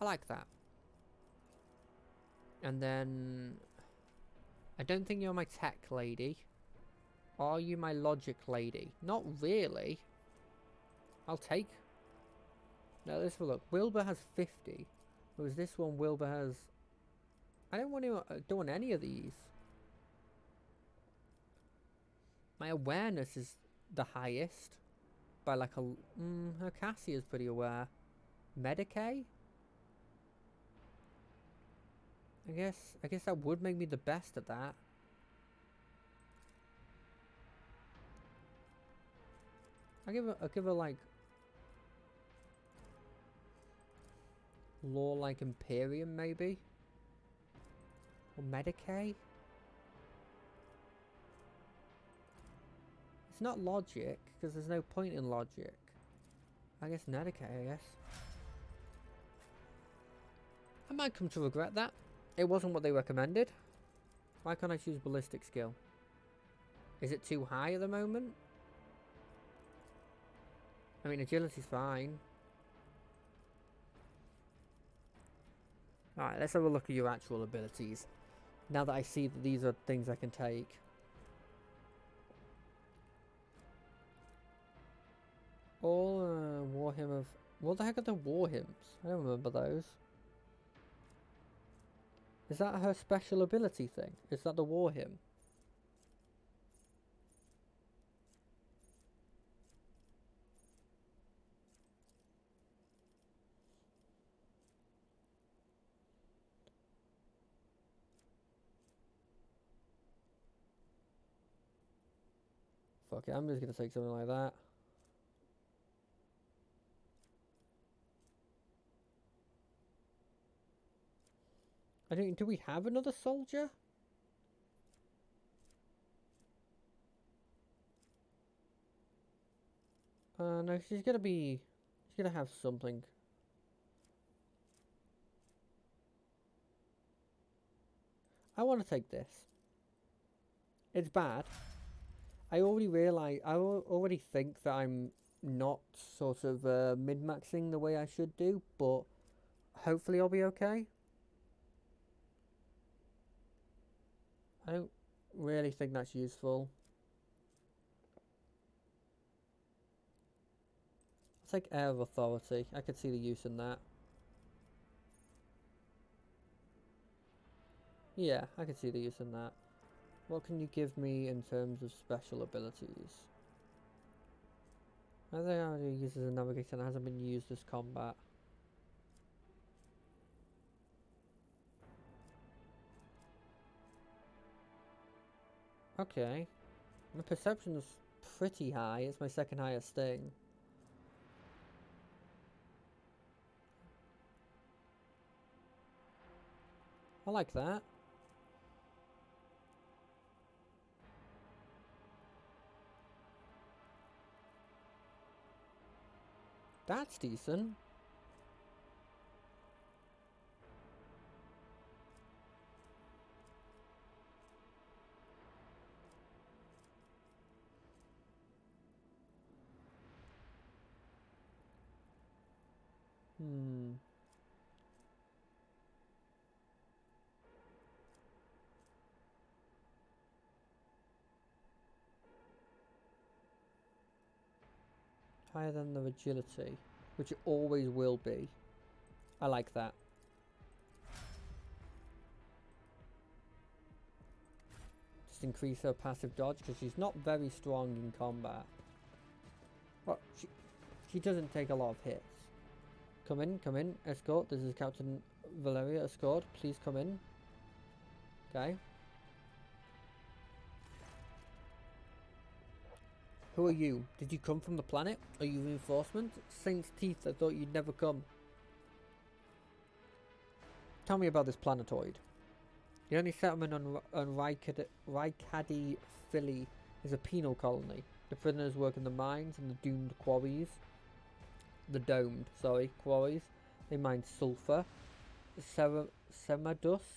I like that. And then... I don't think you're my tech lady. Are you my logic lady? Not really. I'll take... Now let's have a look. Wilbur has 50. Whereas this one, Wilbur has... I don't want any of these. My awareness is the highest. By like a... her Cassie is pretty aware. Medicaid? I guess that would make me the best at that. I'll give her like law like Imperium maybe? Or Medicaid? It's not logic, because there's no point in logic. I guess Nedicate, I guess. I might come to regret that. It wasn't what they recommended. Why can't I choose ballistic skill? Is it too high at the moment? I mean, agility's fine. Alright, let's have a look at your actual abilities. Now that I see that these are things I can take. All War Hymn of... What the heck are the War Hymns? I don't remember those. Is that her special ability thing? Is that the War Hymn? Fuck it, I'm just gonna take something like that. I don't. Do we have another soldier? No, she's gonna be. She's gonna have something. I want to take this. It's bad. I already realize. I already think that I'm not sort of min-maxing the way I should do, but hopefully I'll be okay. I don't really think that's useful. I'll take Air of Authority. I could see the use in that. Yeah, I could see the use in that. What can you give me in terms of special abilities? I think I already used as a navigator and hasn't been used as combat. Okay. My perception's pretty high. It's my second highest thing. I like that. That's decent. Higher than the agility, which it always will be. I like that. Just increase her passive dodge because she's not very strong in combat. Well, she doesn't take a lot of hits. Come in, escort. This is Captain Valeria, escort. Please come in. Okay. Who are you? Did you come from the planet? Are you reinforcement? Saint's teeth, I thought you'd never come. Tell me about this planetoid. The only settlement on Raikadi Philly is a penal colony. The prisoners work in the mines and the doomed quarries. The domed, sorry, quarries. They mine sulfur, ceramidust,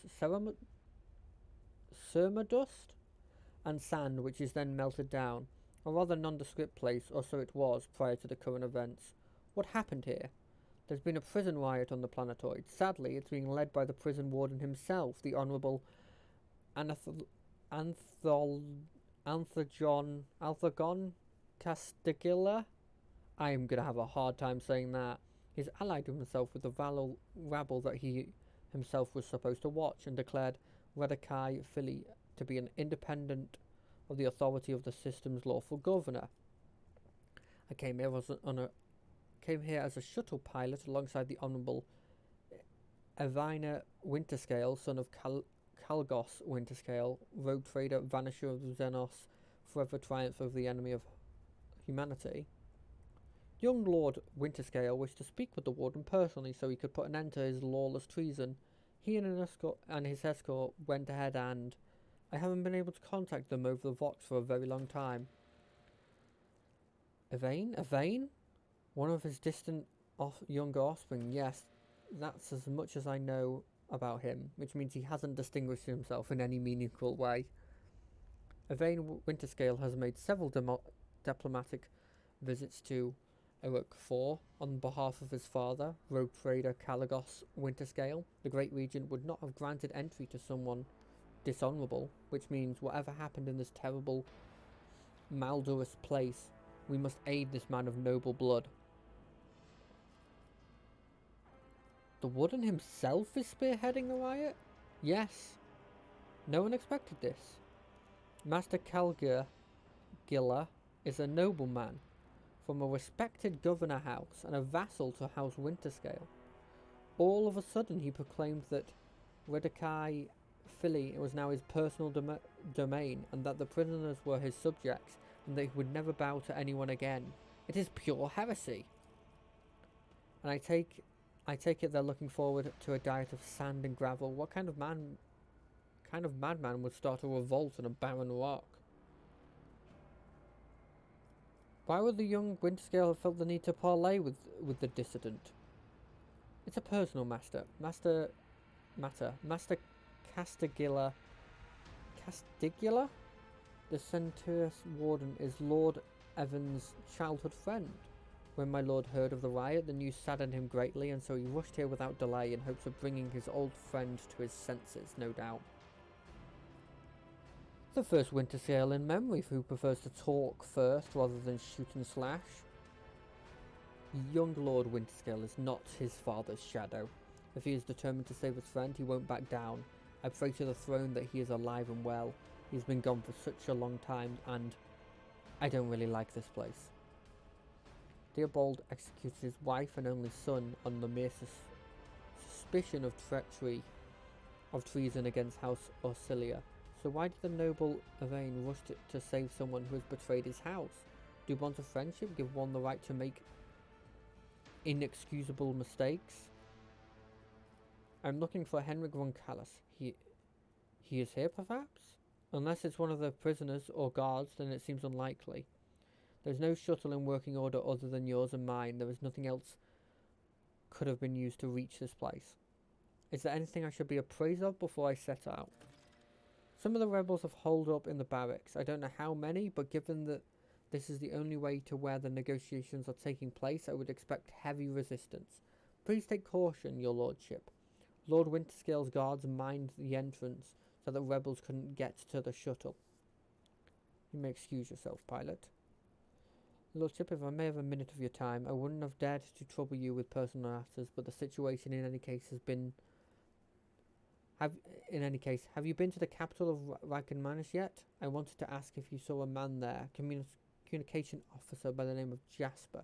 and sand, which is then melted down. A rather nondescript place, or so it was, prior to the current events. What happened here? There's been a prison riot on the planetoid. Sadly, it's being led by the prison warden himself, the Honourable Althragon Castigilla. I am going to have a hard time saying that. He's allied himself with the rabble that he himself was supposed to watch, and declared Radakai Philly to be an independent of the authority of the system's lawful governor. I came here as a shuttle pilot alongside the Honourable Evina Winterscale, son of Kalgos Winterscale, rogue trader, vanisher of Xenos, forever triumph of the enemy of humanity. Young Lord Winterscale wished to speak with the warden personally so he could put an end to his lawless treason. He and his escort went ahead and I haven't been able to contact them over the Vox for a very long time. Yvain? Yvain? One of his distant younger offspring, yes. That's as much as I know about him, which means he hasn't distinguished himself in any meaningful way. Yvain Winterscale has made several diplomatic visits to Eruk IV on behalf of his father, rogue trader Kalagos Winterscale. The Great Regent would not have granted entry to someone dishonourable, which means whatever happened in this terrible, malodorous place, we must aid this man of noble blood. The Warden himself is spearheading the riot? Yes. No one expected this. Master Gilla is a nobleman from a respected governor house and a vassal to House Winterscale. All of a sudden he proclaimed that Redekai Philly was now his personal domain and that the prisoners were his subjects and that he would never bow to anyone again. It is pure heresy. And I take it they're looking forward to a diet of sand and gravel. What kind of madman would start a revolt on a barren rock? Why would the young Winterscale have felt the need to parley with the dissident? It's a personal matter. Master Castigula? The Centurious Warden is Lord Evan's childhood friend. When my lord heard of the riot, the news saddened him greatly, and so he rushed here without delay in hopes of bringing his old friend to his senses, no doubt. The first Winterscale in memory who prefers to talk first rather than shoot and slash. Young Lord Winterscale is not his father's shadow. If he is determined to save his friend, he won't back down. I pray to the throne that he is alive and well. He's been gone for such a long time, and I don't really like this place. Theobald executed his wife and only son on the mere suspicion of treason against House Orsilia. So why did the noble Yvain rush to save someone who has betrayed his house? Do bonds of friendship give one the right to make inexcusable mistakes? I'm looking for Henrik von Callis. He is here, perhaps? Unless it's one of the prisoners or guards, then it seems unlikely. There's no shuttle in working order other than yours and mine. There is nothing else could have been used to reach this place. Is there anything I should be appraised of before I set out? Some of the rebels have holed up in the barracks. I don't know how many, but given that this is the only way to where the negotiations are taking place, I would expect heavy resistance. Please take caution, your lordship. Lord Winterscale's guards mined the entrance so that rebels couldn't get to the shuttle. You may excuse yourself, pilot. Lordship, if I may have a minute of your time, I wouldn't have dared to trouble you with personal matters, but the situation in any case has been... have you been to the capital of Reichenmanus yet? I wanted to ask if you saw a man there, communication officer by the name of Jasper.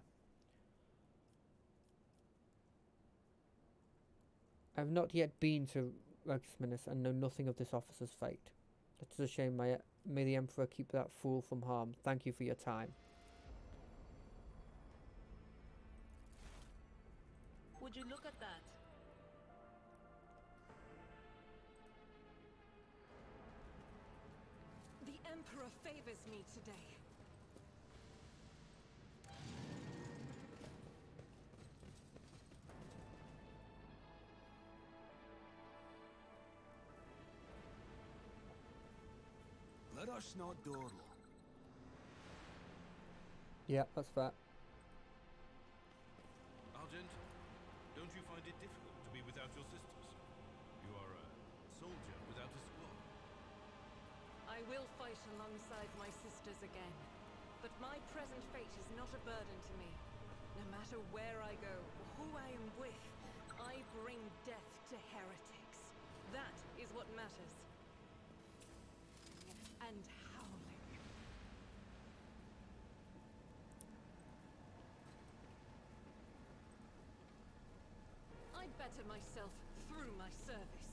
I have not yet been to Reichenmanus and know nothing of this officer's fate. That is a shame. May the Emperor keep that fool from harm. Thank you for your time. Would you look at that? The Emperor favors me today. Let us not dawdle. Yeah, that's fair. Argent, don't you find it difficult to be without your sisters? You are a soldier without a squad. I will fight alongside my sisters again, but my present fate is not a burden to me. No matter where I go, or who I am with, I bring death to heretics. That is what matters. And howling. I better myself through my service.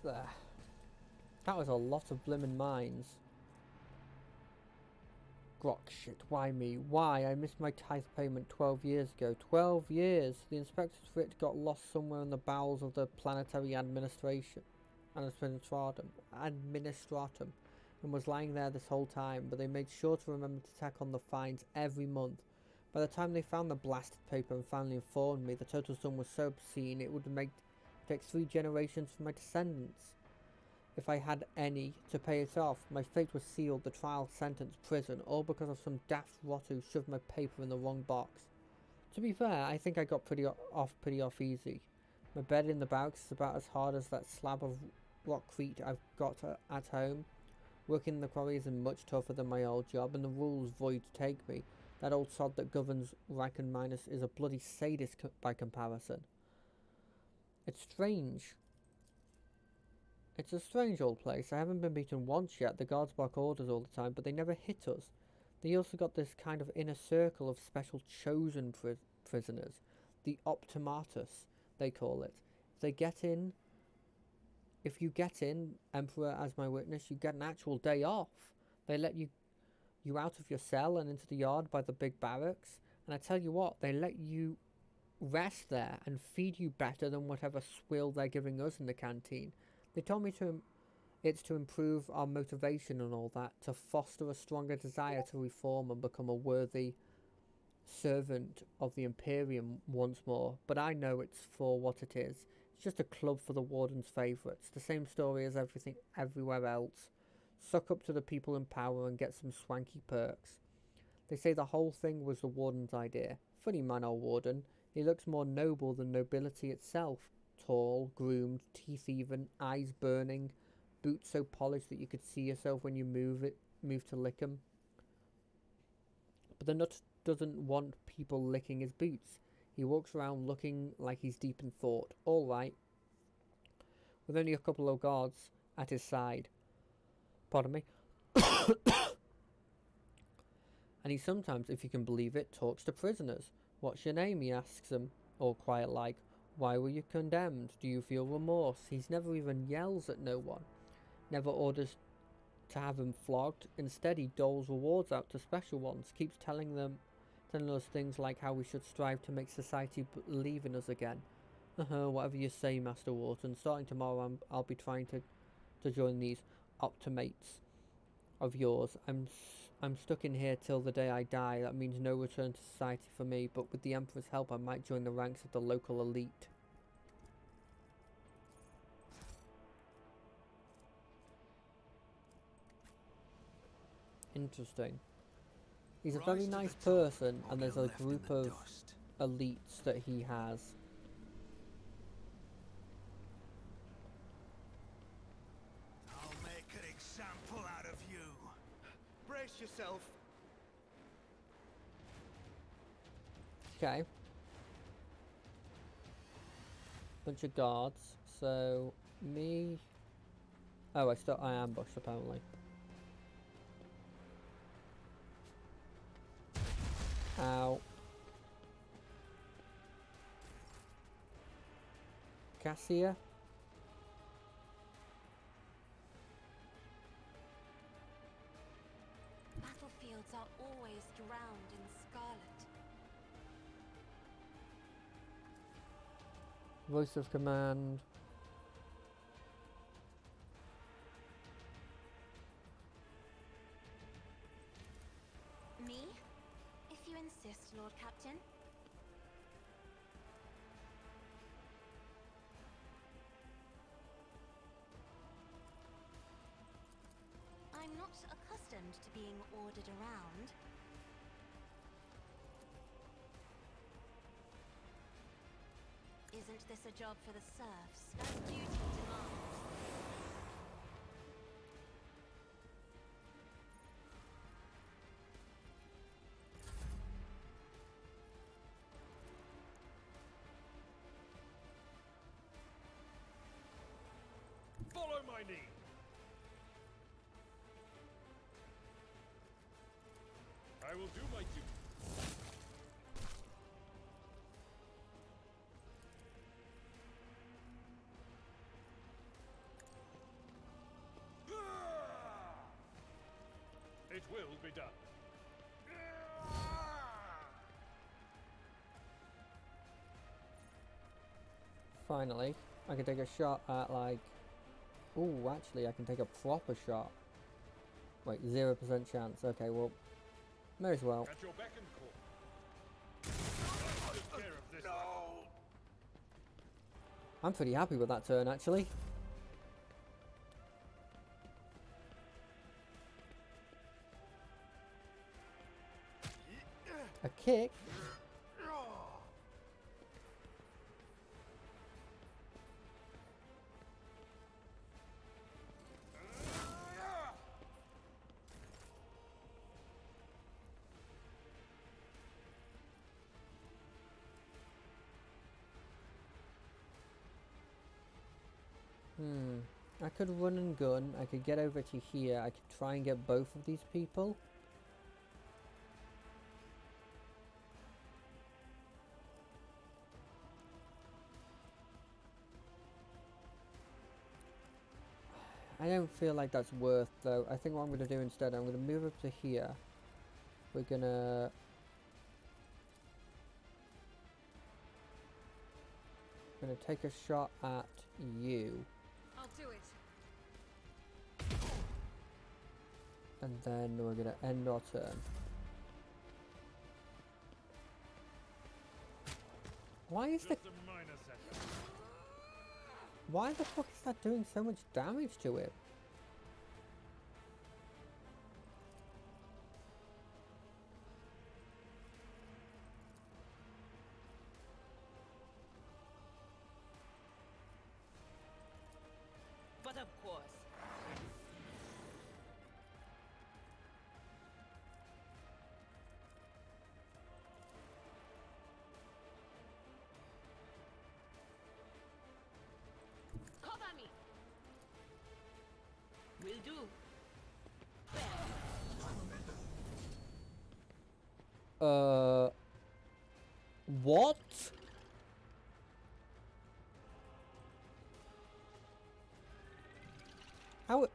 There. That was a lot of blimmin' mines. Grok shit, why me? Why? I missed my tithe payment 12 years ago. 12 years! The inspectors for it got lost somewhere in the bowels of the planetary administration. Administratum. And and was lying there this whole time, but they made sure to remember to tack on the fines every month. By the time they found the blasted paper and finally informed me, the total sum was so obscene it would take 3 generations for my descendants, if I had any, to pay it off. My fate was sealed, the trial, sentence, prison, all because of some daft rot who shoved my paper in the wrong box. To be fair, I think I got pretty off easy. My bed in the barracks is about as hard as that slab of rockcrete I've got at home. Working in the quarry isn't much tougher than my old job, and the rules void to take me. That old sod that governs Riken Minus is a bloody sadist by comparison. It's strange. It's a strange old place. I haven't been beaten once yet. The guards bark orders all the time, but they never hit us. They also got this kind of inner circle of special chosen prisoners. The Optimatus, they call it. If you get in, Emperor as my witness, you get an actual day off. They let you out of your cell and into the yard by the big barracks. And I tell you what, they let you rest there and feed you better than whatever swill they're giving us in the canteen. They told me it's to improve our motivation and all that, to foster a stronger desire to reform and become a worthy servant of the Imperium once more. But I know it's for what it is. It's just a club for the Warden's favourites. The same story as everything everywhere else. Suck up to the people in power and get some swanky perks. They say the whole thing was the Warden's idea. Funny man, old Warden. He looks more noble than nobility itself. Tall, groomed, teeth even, eyes burning, boots so polished that you could see yourself when you move to lick 'em. But the nut doesn't want people licking his boots. He walks around looking like he's deep in thought. All right. With only a couple of guards at his side. Pardon me. And he sometimes, if you can believe it, talks to prisoners. What's your name, he asks them, all quiet like. Why were you condemned? Do you feel remorse? He's never even yells at no one. Never orders to have him flogged. Instead, he doles rewards out to special ones. Keeps telling us things like how we should strive to make society believe in us again. Whatever you say, Master Wharton. Starting tomorrow, I'll be trying to join these optimates of yours. I'm stuck in here till the day I die. That means no return to society for me, but with the Emperor's help I might join the ranks of the local elite. Interesting. He's a very nice person, and there's a group of elites that he has. I'll make an example out of you. Brace yourself. Okay. Bunch of guards. So me. Oh, I ambushed apparently. Ow. Cassia. Battlefields are always drowned in scarlet. Voice of command. Me? If you insist, Lord Captain. I'm not accustomed to being ordered around. Isn't this a job for the serfs, as duty demands? Follow my lead. I will do my duty. It will be done. Finally, I can take a shot at like... Ooh, actually I can take a proper shot. Wait, 0% chance. Okay, well, may as well. At your beck and call. Take care of this. I'm pretty happy with that turn, actually. A kick? I could run and gun, I could get over to here, I could try and get both of these people. I don't feel like that's worth though. I think what I'm going to do instead, I'm going to move up to here. We're going to... take a shot at you. I'll do it. And then we're going to end our turn. Why is the... Why the fuck is that doing so much damage to it? But of course. Cover me. Will do. What? How?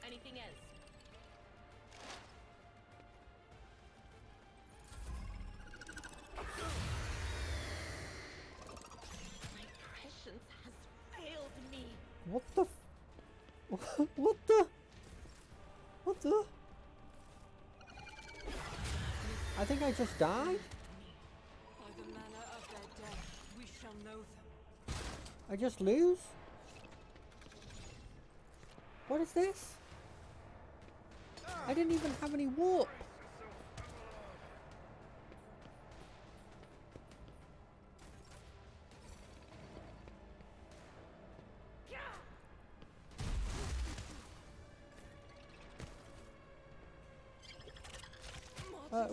Anything else? My prescience has failed me. What the? What the? What the? I think I just died. By the manner of their death, we shall know them. I just lose? What is this? I didn't even have any warp.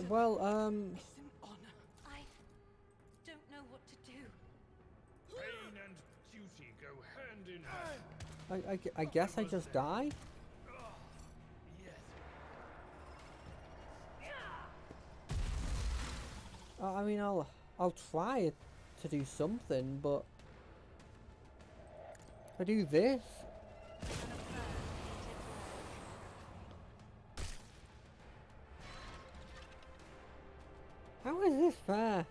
Well, It's an honor. I don't know what to do. Pain and duty go hand in hand. I guess I just die? Yes. I mean, I'll try to do something, but if I do this. How is this fair?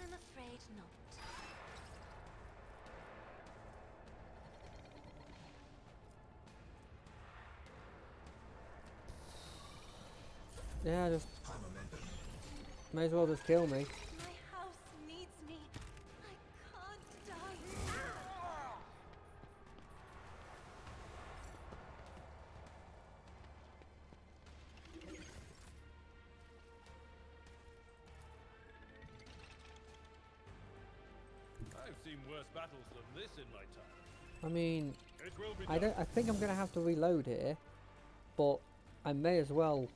I'm afraid not. Yeah, just may as well just kill me. My house needs me. I can't die. I've seen worse battles than this in my time. I mean, It will be I think I'm gonna have to reload here, but I may as well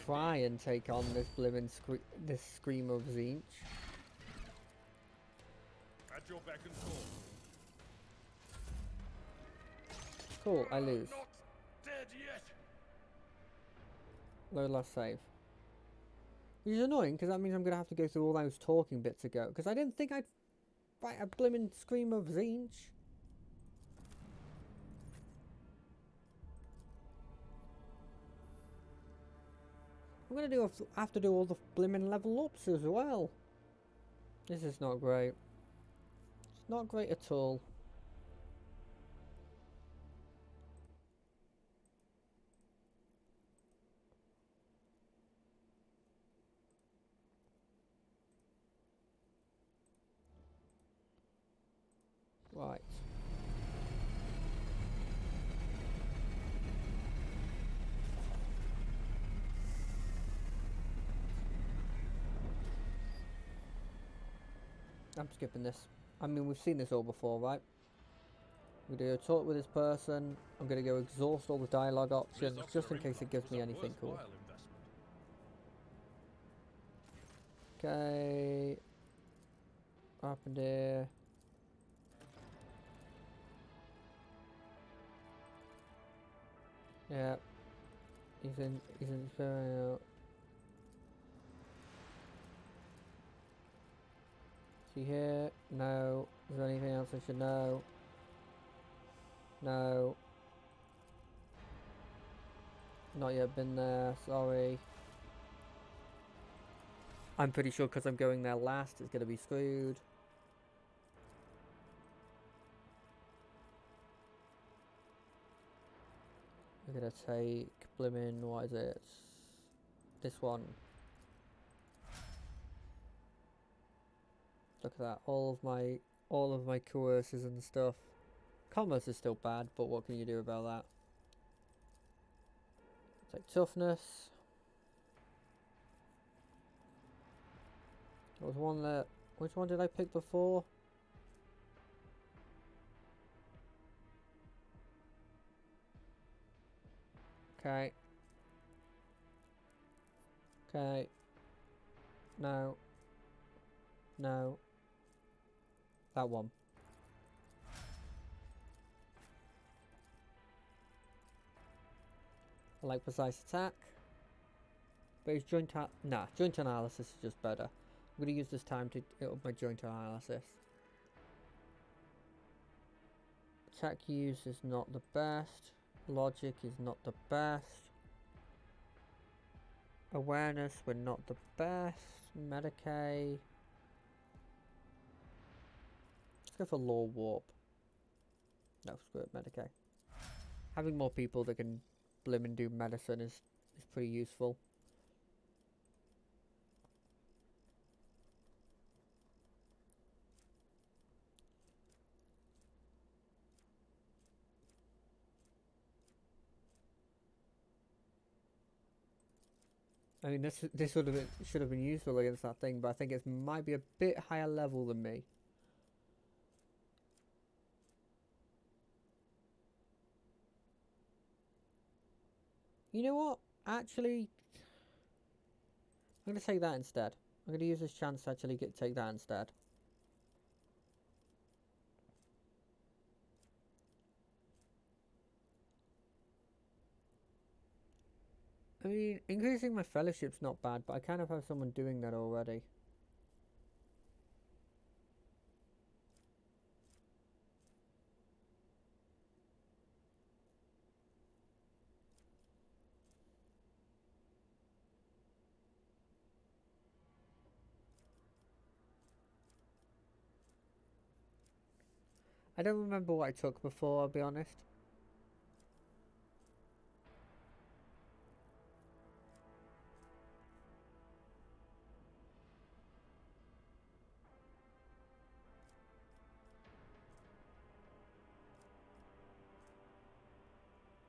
try and take on this blimmin' this Screamer of Tzeentch. at your beck and call. Cool, I lose. Not dead yet. Load last save. Which is annoying, because that means I'm going to have to go through all those talking bits ago. Because I didn't think I'd fight a blimmin' Screamer of Tzeentch. I'm gonna have to do all the blimmin' level ups as well. This is not great. It's not great at all. Right. I'm skipping this. I mean, we've seen this all before, right? We're going to talk with this person. I'm going to go exhaust all the dialogue options just in case it gives me anything cool. Okay. What happened here? Yeah. He's in out. See here? No. Is there anything else I should know? No. Not yet been there, sorry. I'm pretty sure because I'm going there last, it's going to be screwed. We're going to take blimmin', what is it? This one. Look at that, all of my coerces and stuff. Commerce is still bad, but what can you do about that? Take toughness. There was one that... Which one did I pick before? Okay. Okay. No. No. That one. I like precise attack. But his joint analysis is just better. I'm going to use this time to up my joint analysis. Attack use is not the best. Logic is not the best. Awareness, we're not the best. Medicaid. Let's go for Law Warp. No, screw it, Medicaid. Having more people that can blimmin' do medicine is pretty useful. I mean, this should have been useful against that thing, but I think it might be a bit higher level than me. You know what? Actually, I'm going to take that instead. I'm going to use this chance to actually take that instead. I mean, increasing my fellowship's not bad, but I kind of have someone doing that already. I don't remember what I took before, I'll be honest.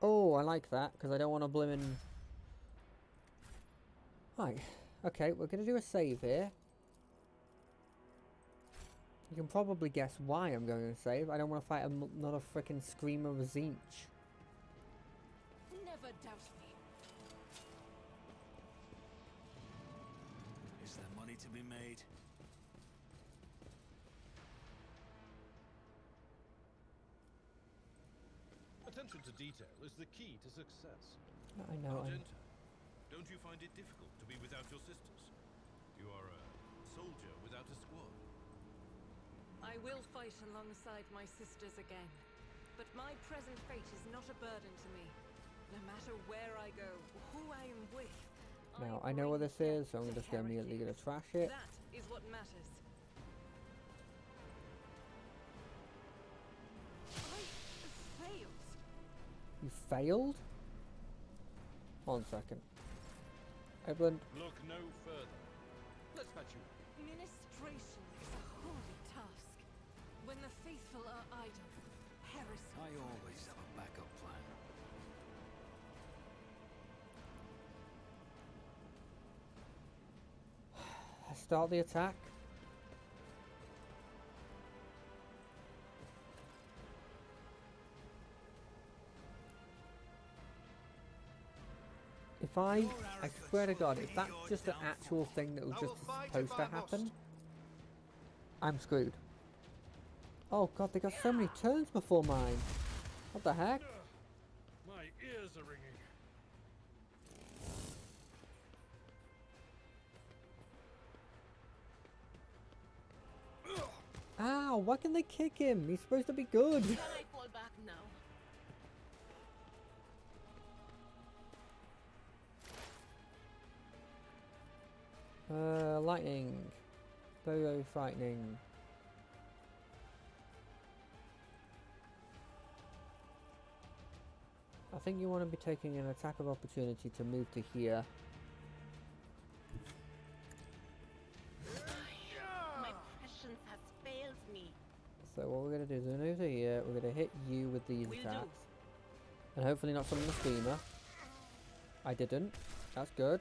Oh, I like that, because I don't want to blimmin'... Right, okay, we're going to do a save here. You can probably guess why I'm going to save. I don't want to fight another frickin' Screamer of Tzeentch. Never doubt me. Is there money to be made? Attention to detail is the key to success. I know. Argenta, don't you find it difficult to be without your sisters? You are a soldier without a squad. I will fight alongside my sisters again, but my present fate is not a burden to me. No matter where I go, or who I am with, Now, I know what this is, so I'm just immediately going to trash it. That is what matters. I failed. You failed? Hold on a second. Evelyn. Look no further. Let's fetch you. Ministration is a holy task. When the faithful are idle, heresy. I always have a backup plan. Start the attack. If I swear to God, if that's just an actual thing that was just supposed to happen, I'm screwed. Oh God, they got so many turns before mine. What the heck? My ears are ringing. Ow, why can they kick him? He's supposed to be good. Can I fall back now? Lightning. Very frightening. I think you want to be taking an attack of opportunity to move to here. My prescience has failed me. So what we're going to do is we're going to move to here, we're going to hit you with these attacks. And hopefully not summon the Screamer. I didn't. That's good.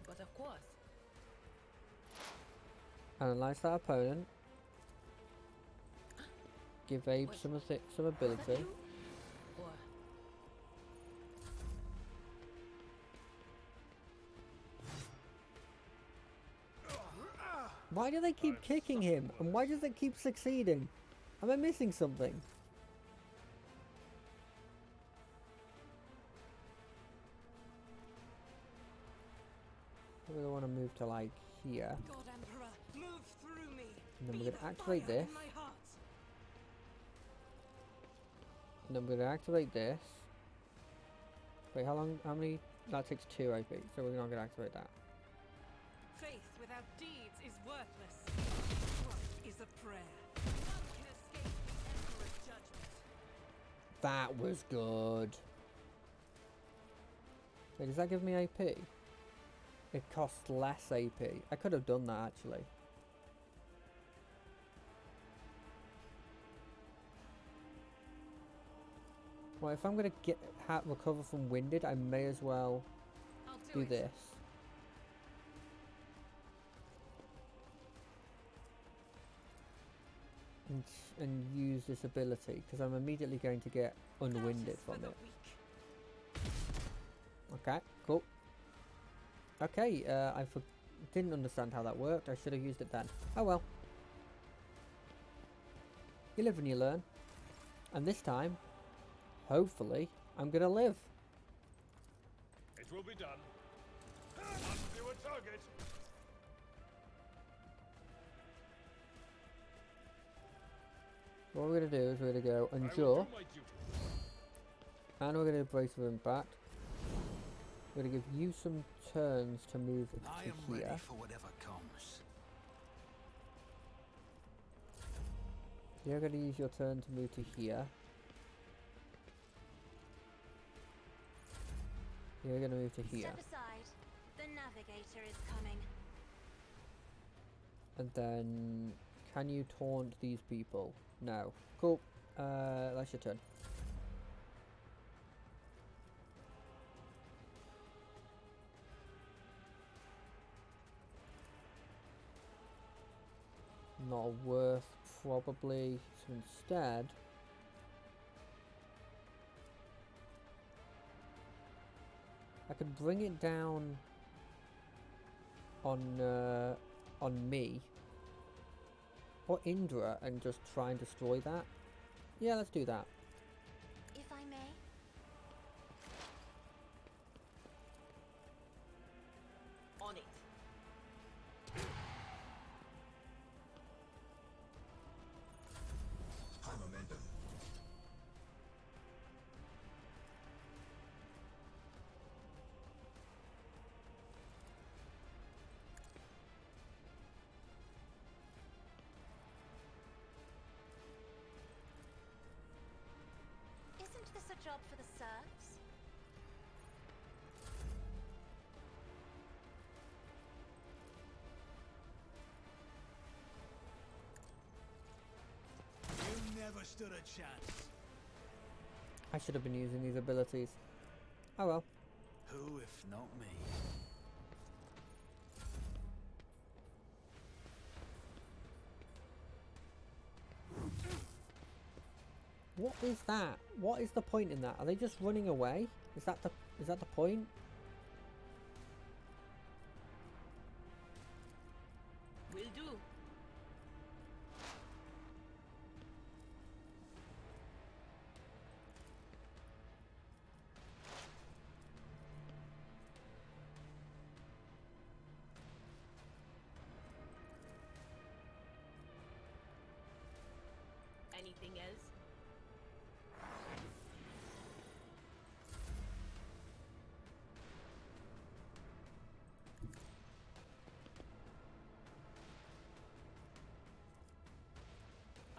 But of course. Analyze that opponent. Give Abe some ability. Or Why do they keep kicking him? And why does it keep succeeding? Am I missing something? We're going to want to move to like here. God Emperor, move through me. And then Be we're going to the activate fire this. in my heart. And then we're going to activate this. Wait, how many? That takes 2 AP, so we're not going to activate that. Faith without deeds is worthless. Trust is a prayer. None can escape the Emperor's judgment. That was good. Wait, does that give me AP? It costs less AP. I could have done that actually. Well, if I'm gonna recover from winded, I may as well I'll do it. this. And use this ability because I'm immediately going to get unwinded from it. Okay, cool. Okay, I didn't understand how that worked. I should have used it then. Oh well. You live and you learn. And this time, hopefully, I'm gonna live. It will be done. Undo a target. What we're gonna do is we're gonna go I will endure, do my duty. and we're gonna brace of impact. We're gonna give you some turns to move I to am here. ready for whatever comes. You're gonna use your turn to move to here. You're gonna move to here. Step aside. The navigator is coming. And then, can you taunt these people? No. Cool. That's your turn. Not worth, probably. So instead, I could bring it down on me or Indra and just try and destroy that. Yeah, let's do that. If I may. On it. High momentum. job for the serfs? You never stood a chance. I should have been using these abilities. Oh well. Who, if not me? What is that? What is the point in that? Are they just running away? Is that the point? Will do. Anything else?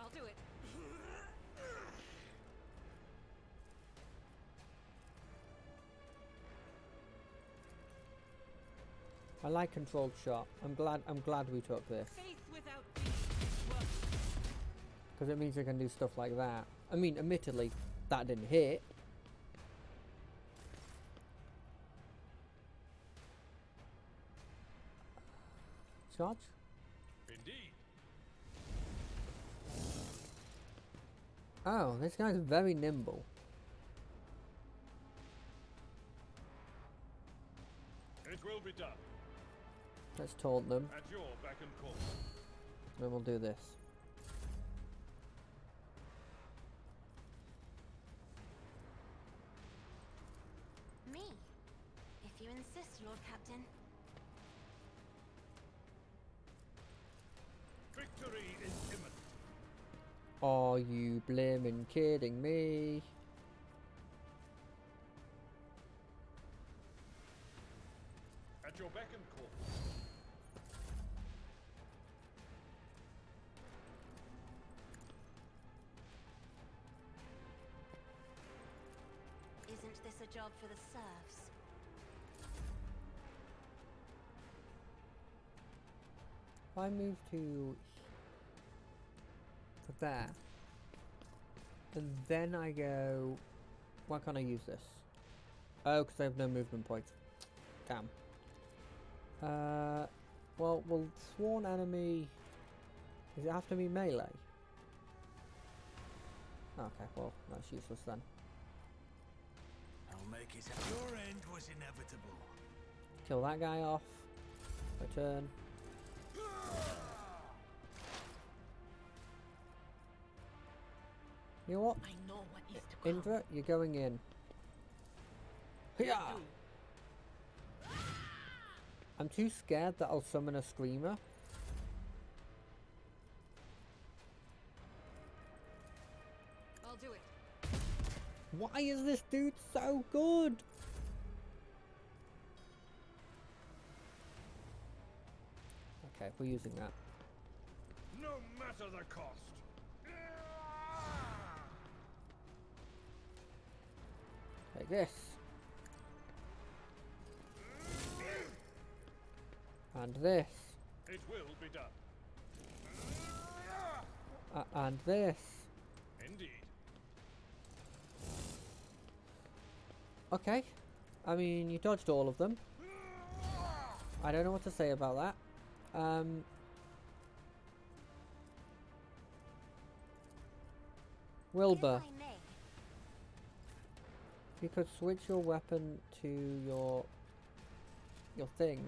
I'll do it. I like controlled shot. I'm glad we took this. Faith without deeds works. Because it means I can do stuff like that. I mean, admittedly, that didn't hit. Charge? Indeed. Oh, this guy's very nimble. It will be done. Let's taunt them. At your beck and call. Then we'll do this. Me? If you insist, Lord Captain. Victory is imminent. Are you blimmin' kidding me? At your beck and call. Isn't this a job for the serfs? If I move to there, and then I go, why can't I use this? Oh, because I have no movement points. Damn. Well, will sworn enemy, does it have to be melee? Okay, well, that's useless then. I'll make it. Your end was inevitable. Kill that guy off. Return. You know what? I know what is to come. Indra, you're going in. Hiya! I'm too scared that I'll summon a screamer. I'll do it. Why is this dude so good? Okay, we're using that. No matter the cost. Like this. And this. It will be done. And this. Indeed. Okay. I mean, you dodged all of them. I don't know what to say about that. Wilbur, If I may, you could switch your weapon to your thing.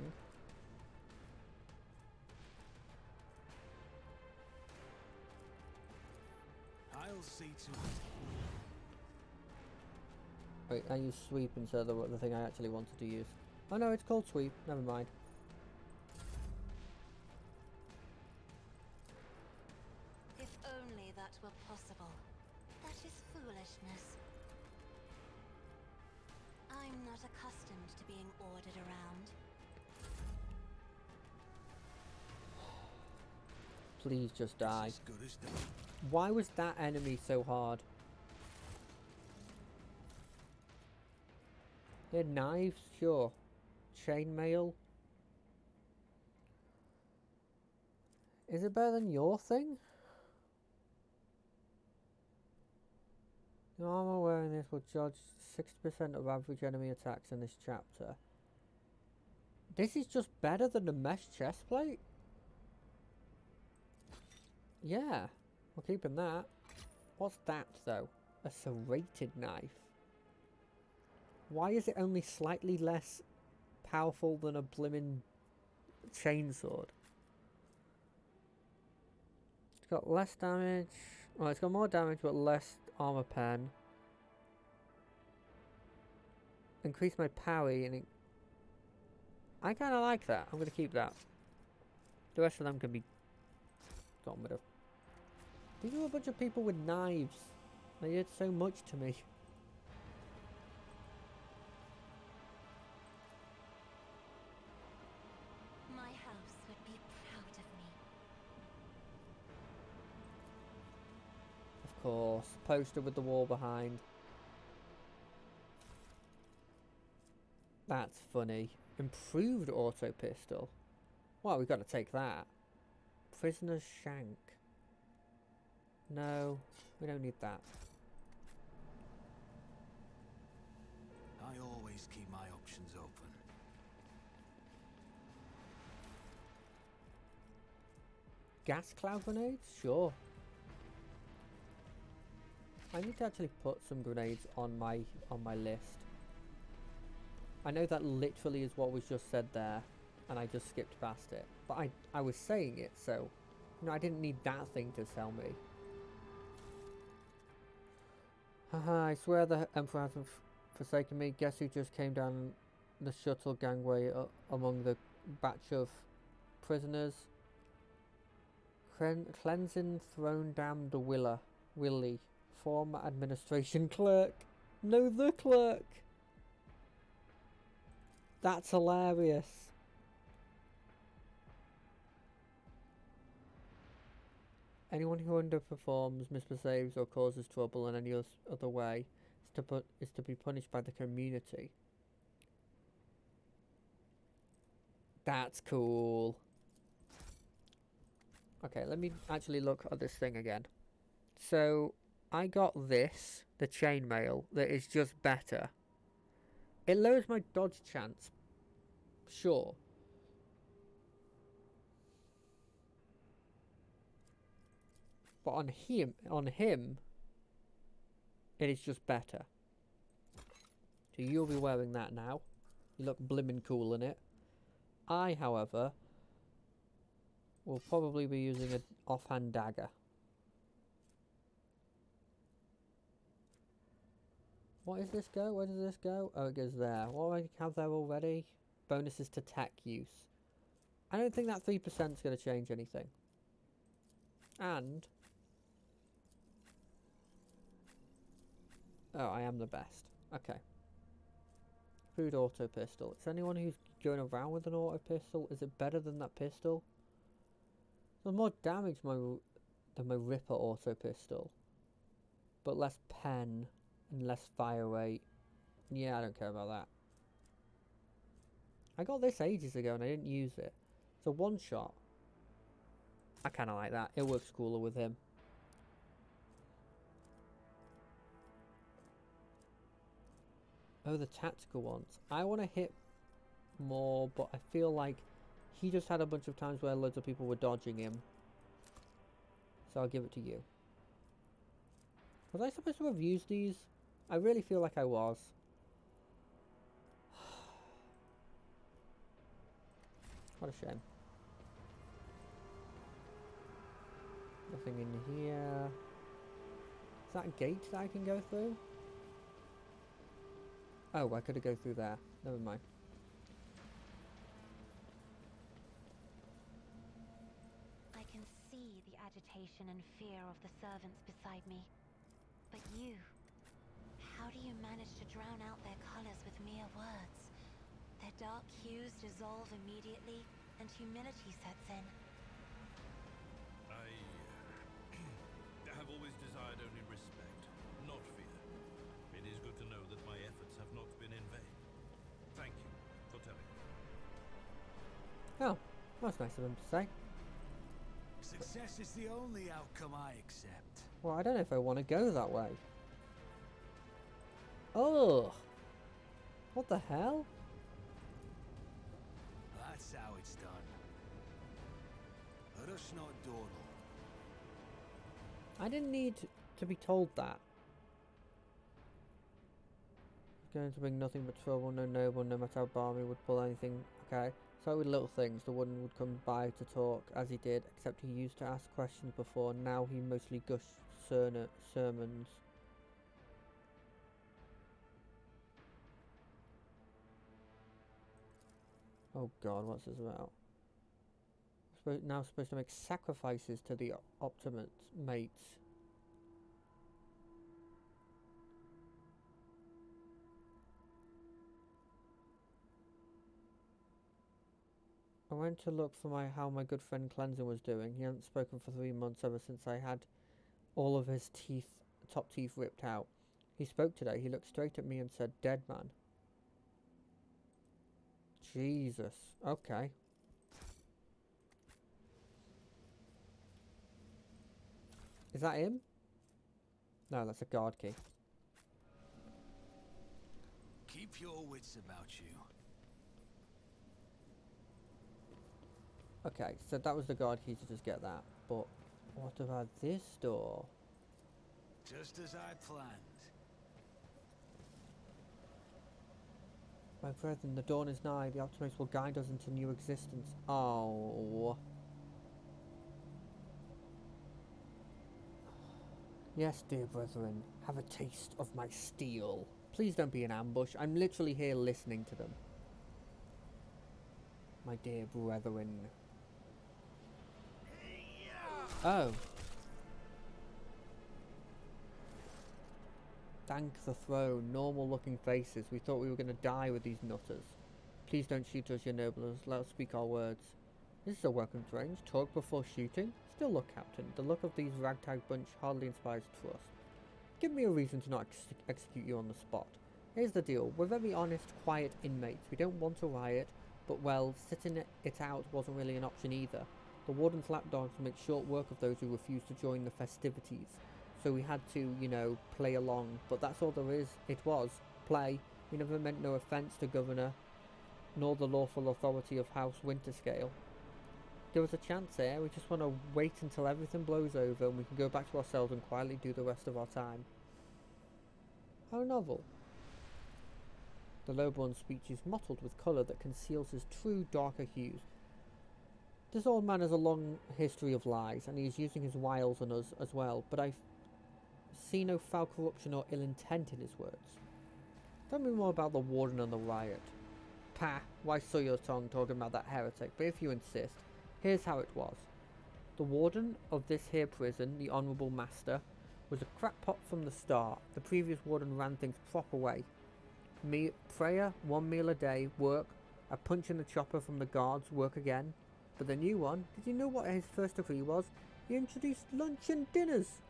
I'll see to it. Wait, I use sweep instead of the thing I actually wanted to use. Oh no, it's called sweep. Never mind. if only that were possible. That is foolishness. I'm not accustomed to being ordered around. Please just die. As good as done. Why was that enemy so hard? Yeah, knives, sure. Chainmail. Is it better than your thing? The armor wearing this will dodge 60% of average enemy attacks in this chapter. This is just better than the mesh chestplate? Yeah, we're keeping that. What's that though? A serrated knife. Why is it only slightly less powerful than a blimmin' chainsword? It's got less damage. Well, it's got more damage but less armor pen. Increase my parry and I kind of like that. I'm going to keep that. The rest of them can be gotten rid of. These are a bunch of people with knives. They did so much to me. My house would be proud of me. Of course. Poster with the wall behind. That's funny. Improved auto pistol. Well, we've got to take that. Prisoner's shank. No, we don't need that. I always keep my options open. Gas cloud grenades? Sure. I need to actually put some grenades on my list. I know that literally is what was just said there, and I just skipped past it. But I was saying it, so you know, I didn't need that thing to tell me. Haha, I swear the Emperor hasn't forsaken me. Guess who just came down the shuttle gangway among the batch of prisoners? Cleansing Throne Dam the Willie, former administration clerk. No, the clerk. That's hilarious. Anyone who underperforms, misbehaves, or causes trouble in any other way is to be punished by the community. That's cool. Okay, let me actually look at this thing again. So, I got this, the chainmail, that is just better. It lowers my dodge chance. Sure. But on him, it is just better. So you'll be wearing that now. You look blimmin' cool in it. I, however, will probably be using an offhand dagger. What does this go? Where does this go? Oh, it goes there. What do I have there already? Bonuses to tech use. I don't think that 3% is going to change anything. And... oh, I am the best. Okay. Food auto pistol. Is anyone who's going around with an auto pistol, is it better than that pistol? There's more damage than my Ripper auto pistol. But less pen and less fire rate. Yeah, I don't care about that. I got this ages ago and I didn't use it. It's a one shot. I kind of like that. It works cooler with him. Oh, the tactical ones. I want to hit more, but I feel like he just had a bunch of times where loads of people were dodging him. So I'll give it to you. Was I supposed to have used these? I really feel like I was. What a shame. Nothing in here. Is that a gate that I can go through? Oh, I could have go through there. Never mind. I can see the agitation and fear of the servants beside me. But you, how do you manage to drown out their colors with mere words? Their dark hues dissolve immediately, and humility sets in. I have always desired only respect, not fear. It is good to know that my efforts have not been in vain. Oh, that's nice of him to say. Success is the only outcome I accept. Well, I don't know if I want to go that way. Oh! What the hell? That's how it's done. Let us not dawdle. I didn't need to be told that. It's going to bring nothing but trouble, no noble, no matter how balmy would pull anything. Okay, so with little things, the warden would come by to talk, as he did, except he used to ask questions before, now he mostly gushed sermons. Oh god, what's this about? Now supposed to make sacrifices to the Optimates mates. I went to look for how my good friend Cleanser was doing. He hadn't spoken for 3 months ever since I had all of his top teeth ripped out. He spoke today. He looked straight at me and said, "Dead man." Jesus. Okay. Is that him? No, that's a guard key. Keep your wits about you. Okay, so that was the guard key to just get that. But what about this door? Just as I planned. My brethren, the dawn is nigh. The Optimates will guide us into new existence. Oh. Yes, dear brethren, have a taste of my steel. Please don't be an ambush. I'm literally here listening to them. My dear brethren. Oh. Thank the throne. Normal looking faces. We thought we were going to die with these nutters. Please don't shoot us, your nobles. Let us speak our words. This is a welcome range. Talk before shooting? Still look, Captain. The look of these ragtag bunch hardly inspires trust. Give me a reason to not execute you on the spot. Here's the deal. We're very honest, quiet inmates. We don't want a riot, but well, sitting it out wasn't really an option either. The warden's lapdogs make short work of those who refuse to join the festivities. So we had to, you know, play along. But that's all there is. It was. Play. We never meant no offence to Governor, nor the lawful authority of House Winterscale. There was a chance there. We just want to wait until everything blows over and we can go back to ourselves and quietly do the rest of our time. How novel. The lowborn's speech is mottled with colour that conceals his true darker hues. This old man has a long history of lies, and he is using his wiles on us as well, but I see no foul corruption or ill intent in his words. Tell me more about the warden and the riot. Pah, why sow your tongue talking about that heretic, but if you insist, here's how it was. The warden of this here prison, the Honourable Master, was a crackpot from the start. The previous warden ran things proper way. Prayer, 1 meal a day, work, a punch in the chopper from the guards, work again. But the new one, did you know what his first decree was? He introduced lunch and dinners.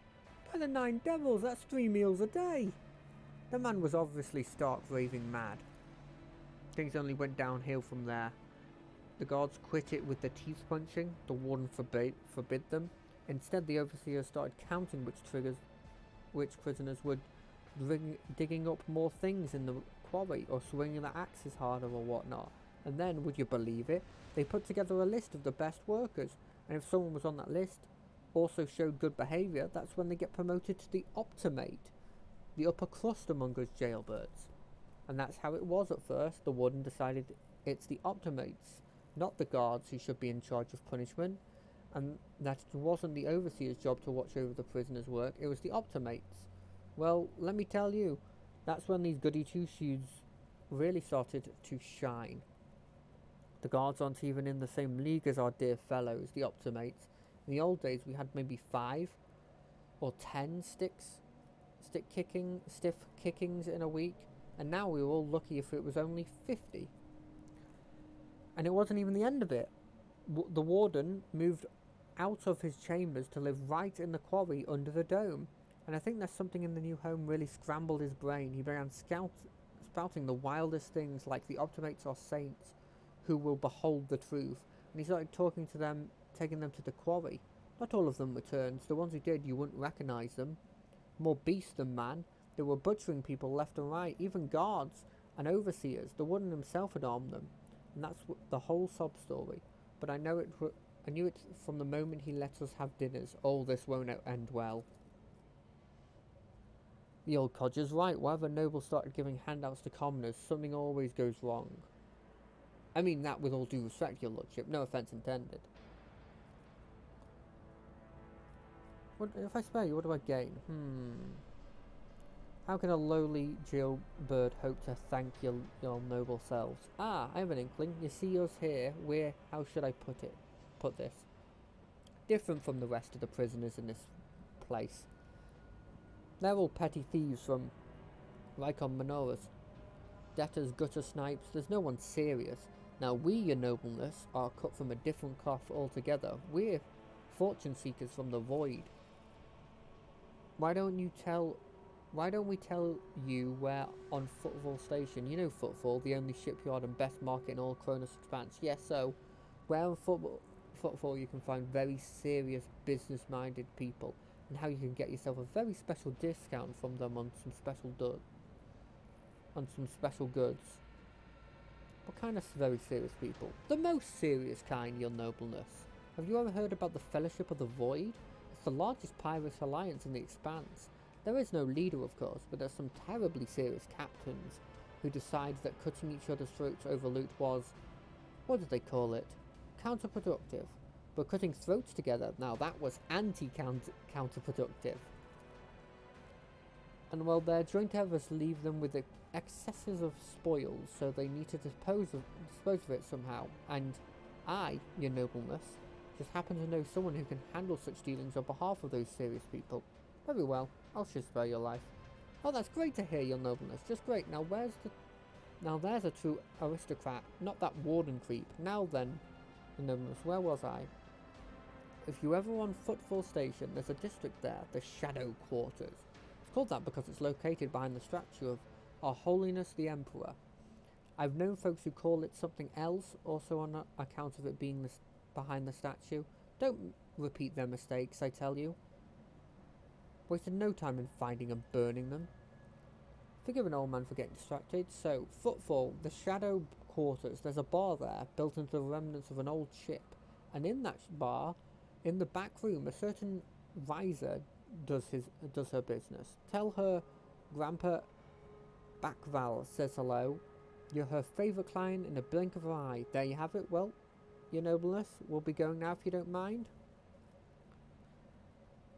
By the 9 devils, that's 3 meals a day. The man was obviously stark raving mad. Things only went downhill from there. The guards quit it with the teeth punching. The warden forbid them. Instead, the overseer started counting which prisoners were digging up more things in the quarry or swinging the axes harder or whatnot. And then, would you believe it, they put together a list of the best workers, and if someone was on that list, also showed good behaviour, that's when they get promoted to the Optimate, the upper crust among us jailbirds. And that's how it was at first. The warden decided it's the Optimates, not the guards, who should be in charge of punishment, and that it wasn't the overseer's job to watch over the prisoners' work, it was the Optimates. Well, let me tell you, that's when these goody two-shoes really started to shine. The guards aren't even in the same league as our dear fellows, the Optimates. In the old days, we had maybe 5 or 10 stiff kickings in a week, and now we were all lucky if it was only 50. And it wasn't even the end of it. The warden moved out of his chambers to live right in the quarry under the dome, and I think that's something in the new home really scrambled his brain. He began spouting the wildest things like the Optimates are saints who will behold the truth. And he started talking to them, taking them to the quarry. Not all of them returned. The ones who did, you wouldn't recognise them. More beast than man. They were butchering people left and right, even guards and overseers. The warden himself had armed them. And that's the whole sob story. But I knew it from the moment he let us have dinners. Oh, this won't end well. The old codger's right. Wherever nobles started giving handouts to commoners, something always goes wrong. I mean that with all due respect, your lordship. No offence intended. What, if I spare you, what do I gain? How can a lowly jailbird hope to thank your noble selves? Ah, I have an inkling. You see us here. How should I put this? Different from the rest of the prisoners in this place. They're all petty thieves from Rykon Minoras. Debtors, gutter snipes. There's no one serious. Now we, your nobleness, are cut from a different cloth altogether. We're fortune seekers from the void. Why don't we tell you we're on Footfall Station? You know Footfall, the only shipyard and best market in all Cronus Expanse. Yes, so where on Footfall you can find very serious business-minded people, and how you can get yourself a very special discount from them on some special goods. What kind of very serious people? The most serious kind, your nobleness. Have you ever heard about the Fellowship of the Void? It's the largest pirate alliance in the Expanse. There is no leader, of course, but there's some terribly serious captains who decide that cutting each other's throats over loot was, what did they call it? Counterproductive. But cutting throats together, now that was anti-counterproductive. And well, their joint efforts leave them with the excesses of spoils, so they need to dispose of it somehow. And I, your nobleness, just happen to know someone who can handle such dealings on behalf of those serious people. Very well, I'll just spare your life. Oh, that's great to hear, your nobleness. Just great. Now there's a true aristocrat, not that warden creep. Now then, your nobleness, where was I? If you ever on Footfall Station, there's a district there, the Shadow Quarters. It's called that because it's located behind the statue of Our Holiness the Emperor. I've known folks who call it something else, also on account of it being behind the statue. Don't repeat their mistakes, I tell you. Wasted no time in finding and burning them. Forgive an old man for getting distracted. So, Footfall, the Shadow Quarters, there's a bar there, built into the remnants of an old ship. And in that bar, in the back room, a certain Riser does her business. Tell her Grandpa Backval says hello. You're her favourite client in a blink of an eye. There you have it. Well, your nobleness, we'll be going now if you don't mind.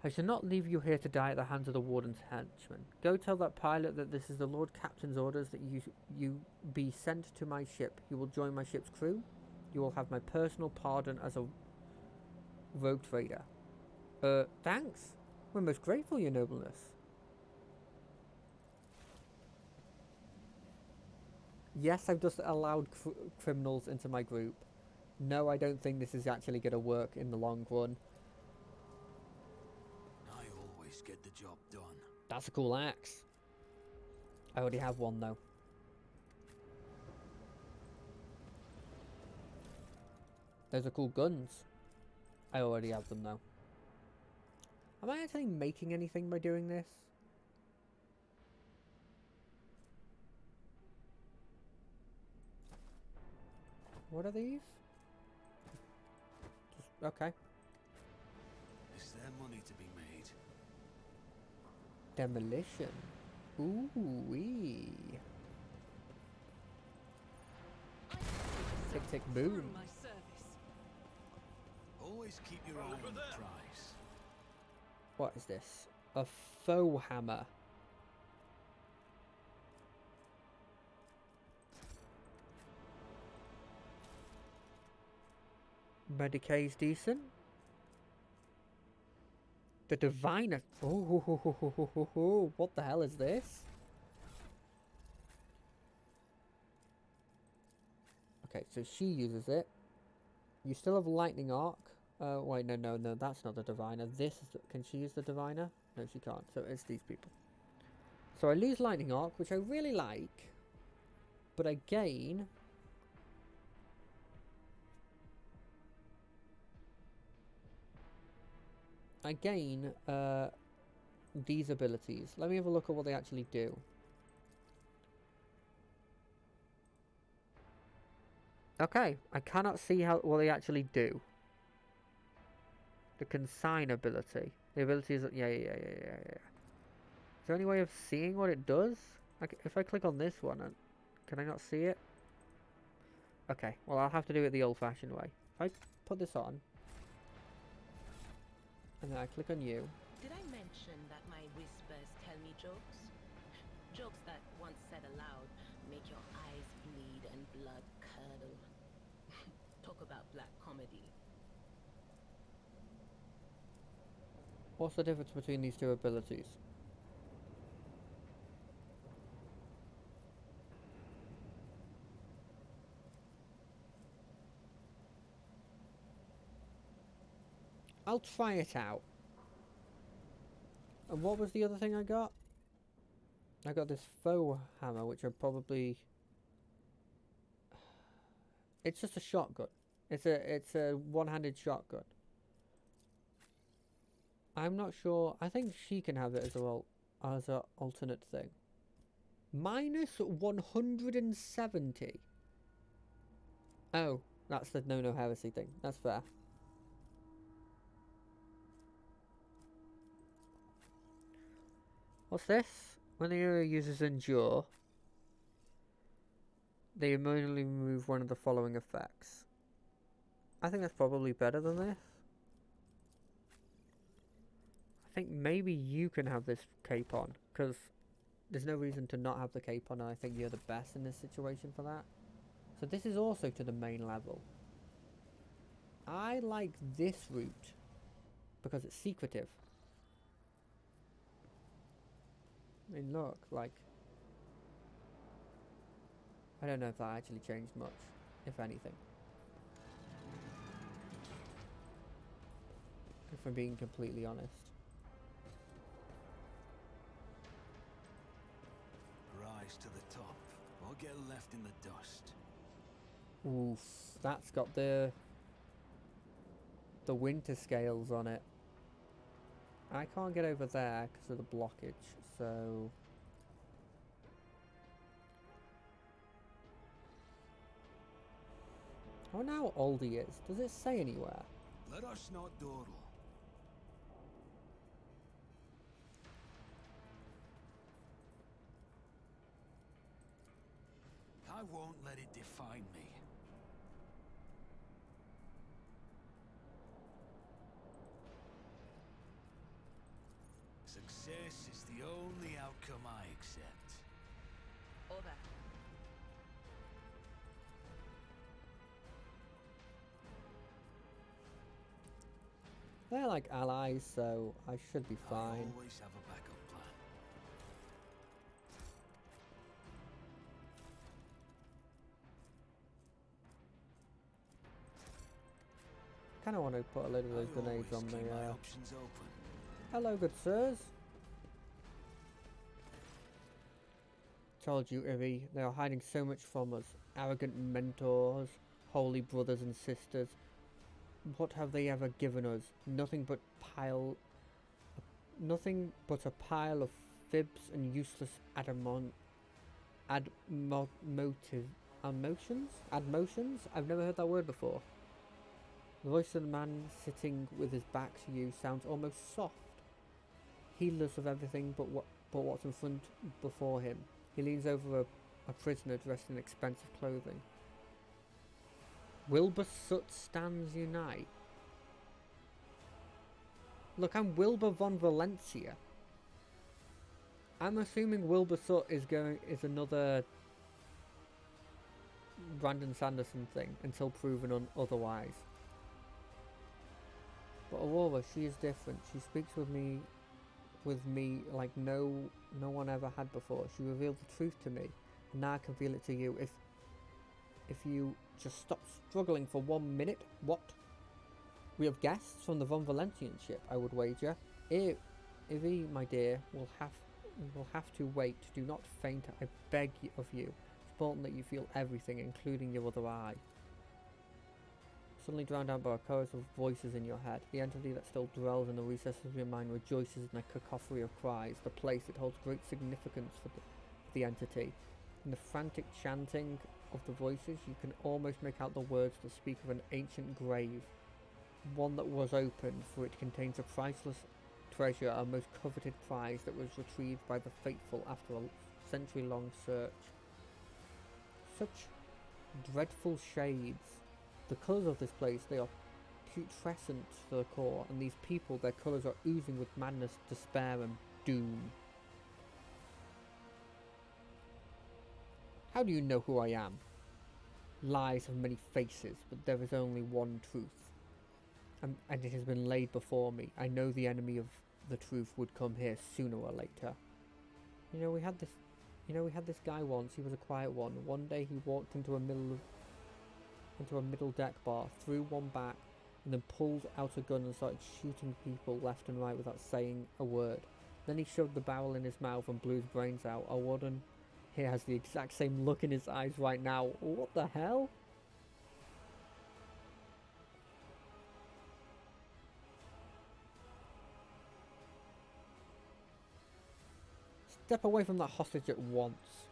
I shall not leave you here to die at the hands of the warden's henchmen. Go tell that pilot that this is the Lord Captain's orders, that you be sent to my ship. You will join my ship's crew. You will have my personal pardon as a rogue trader. Thanks. We're most grateful, your nobleness. Yes, I've just allowed criminals into my group. No, I don't think this is actually going to work in the long run. I always get the job done. That's a cool axe. I already have one, though. Those are cool guns. I already have them, though. Am I actually making anything by doing this? What are these? Just, okay. Is there money to be made? Demolition. Ooh-wee. Tick, tick, boom. Always keep your eye on the prize. What is this? A faux hammer. Medicay's decent. The Diviner. Oh, what the hell is this? Okay, so she uses it. You still have Lightning Arc. Wait, no, that's not the Diviner. This is can she use the Diviner? No, she can't. So it's these people. So I lose Lightning Arc, which I really like. But I gain I gain these abilities. Let me have a look at what they actually do. Okay, I cannot see what they actually do. The consign ability. The ability is... Yeah. Is there any way of seeing what it does? If I click on this one, can I not see it? Okay, well I'll have to do it the old-fashioned way. If I put this on, and then I click on you. Did I mention that my whispers tell me jokes? Jokes that, once said aloud, make your eyes bleed and blood curdle. Talk about black comedy. What's the difference between these two abilities? I'll try it out. And what was the other thing I got? I got this faux hammer, which are probably... It's just a shotgun. It's a one-handed shotgun. I'm not sure. I think she can have it as well as an alternate thing. Minus 170. Oh, that's the no heresy thing. That's fair. What's this? When the hero uses Endure, they immediately remove one of the following effects. I think that's probably better than this. I think maybe you can have this cape on, because there's no reason to not have the cape on, and I think you're the best in this situation for that. So this is also to the main level. I like this route, because it's secretive. I mean, look, like... I don't know if that actually changed much, if anything. If I'm being completely honest. Rise to the top, or get left in the dust. Oof, that's got the winter scales on it. I can't get over there because of the blockage, so... I wonder how old he is. Does it say anywhere? Let us not dawdle. I won't let it define me. Success is the only outcome I accept. Over. They're like allies, so I should be fine. I always have a backup plan. Kind of want to put a load of those grenades on Keep the... my options open. Hello, good sirs. Told you, Ivy, they are hiding so much from us. Arrogant mentors, holy brothers and sisters. What have they ever given us? Nothing but a pile of fibs and useless admotions? I've never heard that word before. The voice of the man sitting with his back to you sounds almost soft, heedless of everything but what's in front before him. He leans over a prisoner dressed in expensive clothing. Wilbur Soot stands unite. Look, I'm Wilbur von Valencia. I'm assuming Wilbur Soot is another Brandon Sanderson thing until proven otherwise. But Aurora, she is different. She speaks with me like no one ever had before. She revealed the truth to me, and now I can feel it to you. If you just stop struggling for 1 minute. What? We have guests from the Von Valentian ship, I would wager. Ivy, my dear, will have to wait. Do not faint, I beg of you. It's important that you feel everything, including your other eye. suddenly drowned out by a chorus of voices in your head. The entity that still dwells in the recesses of your mind rejoices in the cacophony of cries. The place, it holds great significance for the entity. In the frantic chanting of the voices, you can almost make out the words that speak of an ancient grave, one that was opened, for it contains a priceless treasure, a most coveted prize that was retrieved by the faithful after a century-long search. Such dreadful shades. The colours of this place, they are putrescent to the core, and these people, their colours are oozing with madness, despair and doom. How do you know who I am? Lies have many faces, but there is only one truth. And it has been laid before me. I know the enemy of the truth would come here sooner or later. We had this guy once. He was a quiet one. One day he walked into a middle deck bar, threw one back, and then pulled out a gun and started shooting people left and right without saying a word. Then he shoved the barrel in his mouth and blew his brains out. Our warden here has the exact same look in his eyes right now. What the hell? Step away from that hostage at once.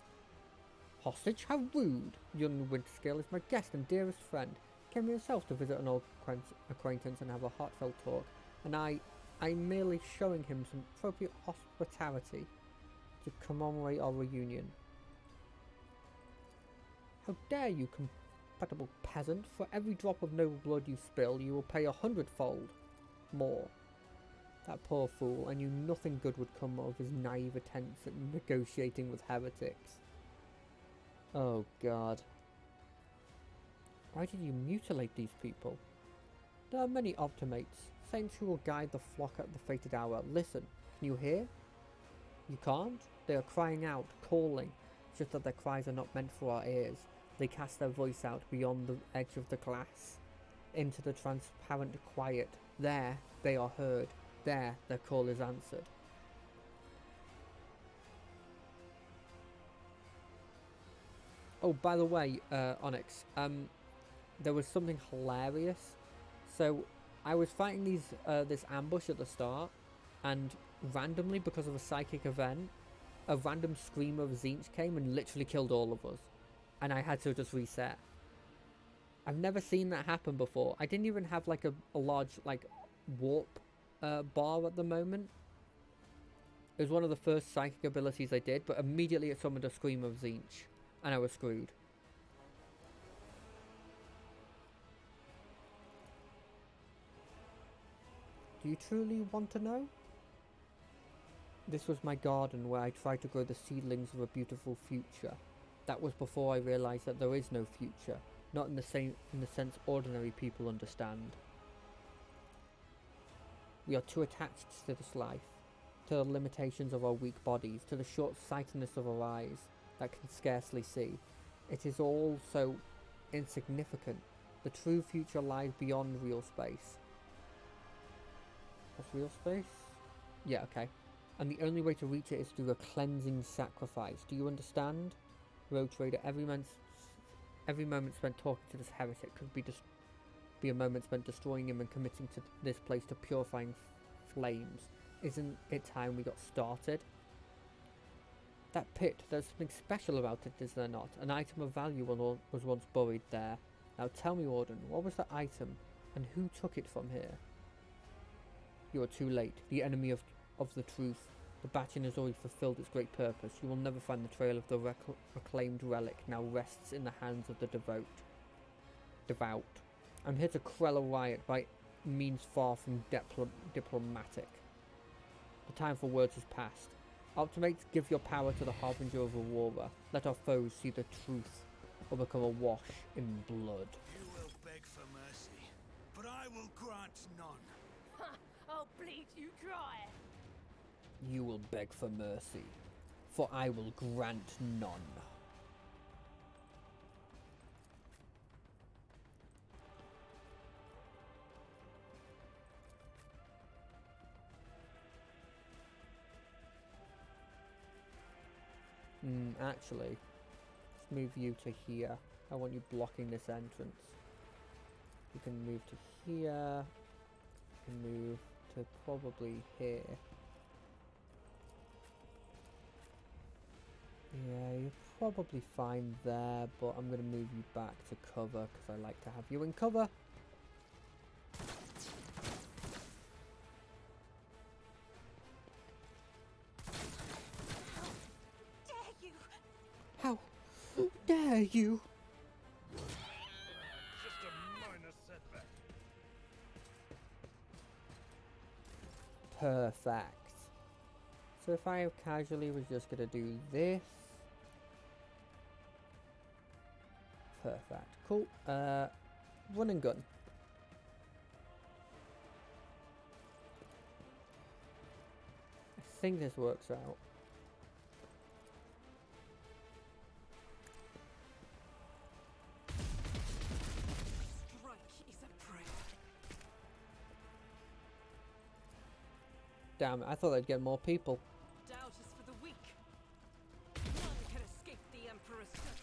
Hostage? How rude! Young Winterscale is my guest and dearest friend. He came himself to visit an old acquaintance and have a heartfelt talk, and I'm merely showing him some appropriate hospitality to commemorate our reunion. How dare you, compatible peasant! For every drop of noble blood you spill, you will pay 100-fold more. That poor fool, I knew nothing good would come of his naive attempts at negotiating with heretics. Oh God. Why did you mutilate these people? There are many optimates, saints who will guide the flock at the fated hour. Listen, can you hear? You can't? They are crying out, calling, just that their cries are not meant for our ears. They cast their voice out beyond the edge of the glass, into the transparent quiet. There, they are heard. There, their call is answered. Oh, by the way, Onyx, there was something hilarious. So, I was fighting this ambush at the start, and randomly, because of a psychic event, a random screamer of Tzeentch came and literally killed all of us. And I had to just reset. I've never seen that happen before. I didn't even have like a large like warp bar at the moment. It was one of the first psychic abilities I did, but immediately it summoned a screamer of Tzeentch, and I was screwed. Do you truly want to know? This was my garden where I tried to grow the seedlings of a beautiful future. That was before I realized that there is no future, not in the sense ordinary people understand. We are too attached to this life, to the limitations of our weak bodies, to the short-sightedness of our eyes that can scarcely see. It is all so insignificant. The true future lies beyond real space. What's real space? Yeah, okay. And the only way to reach it is through a cleansing sacrifice. Do you understand? Rogue Trader, every moment spent talking to this heretic could be a moment spent destroying him and committing to this place to purifying flames. Isn't it time we got started? That pit, there's something special about it, is there not? An item of value was once buried there. Now tell me, Warden, what was that item, and who took it from here? You are too late. The enemy of the truth. The Bachin has already fulfilled its great purpose. You will never find the trail of the reclaimed relic now rests in the hands of the devout. I'm here to quell a riot by means far from diplomatic. The time for words has passed. Optimates, give your power to the Harbinger of Aurora. Let our foes see the truth, or become awash in blood. You will beg for mercy, but I will grant none. I'll bleed you dry. You will beg for mercy, for I will grant none. Actually, let's move you to here. I want you blocking this entrance. You can move to here. You can move to probably here. Yeah, you're probably fine there, but I'm going to move you back to cover because I like to have you in cover. How dare you? Just a minor setback. Perfect. So if I casually was just going to do this. Perfect. Cool. Run and gun. I think this works out. Strike is a prayer. Damn it, I thought I'd get more people. Doubt is for the weak. None can escape the Emperor's judgment.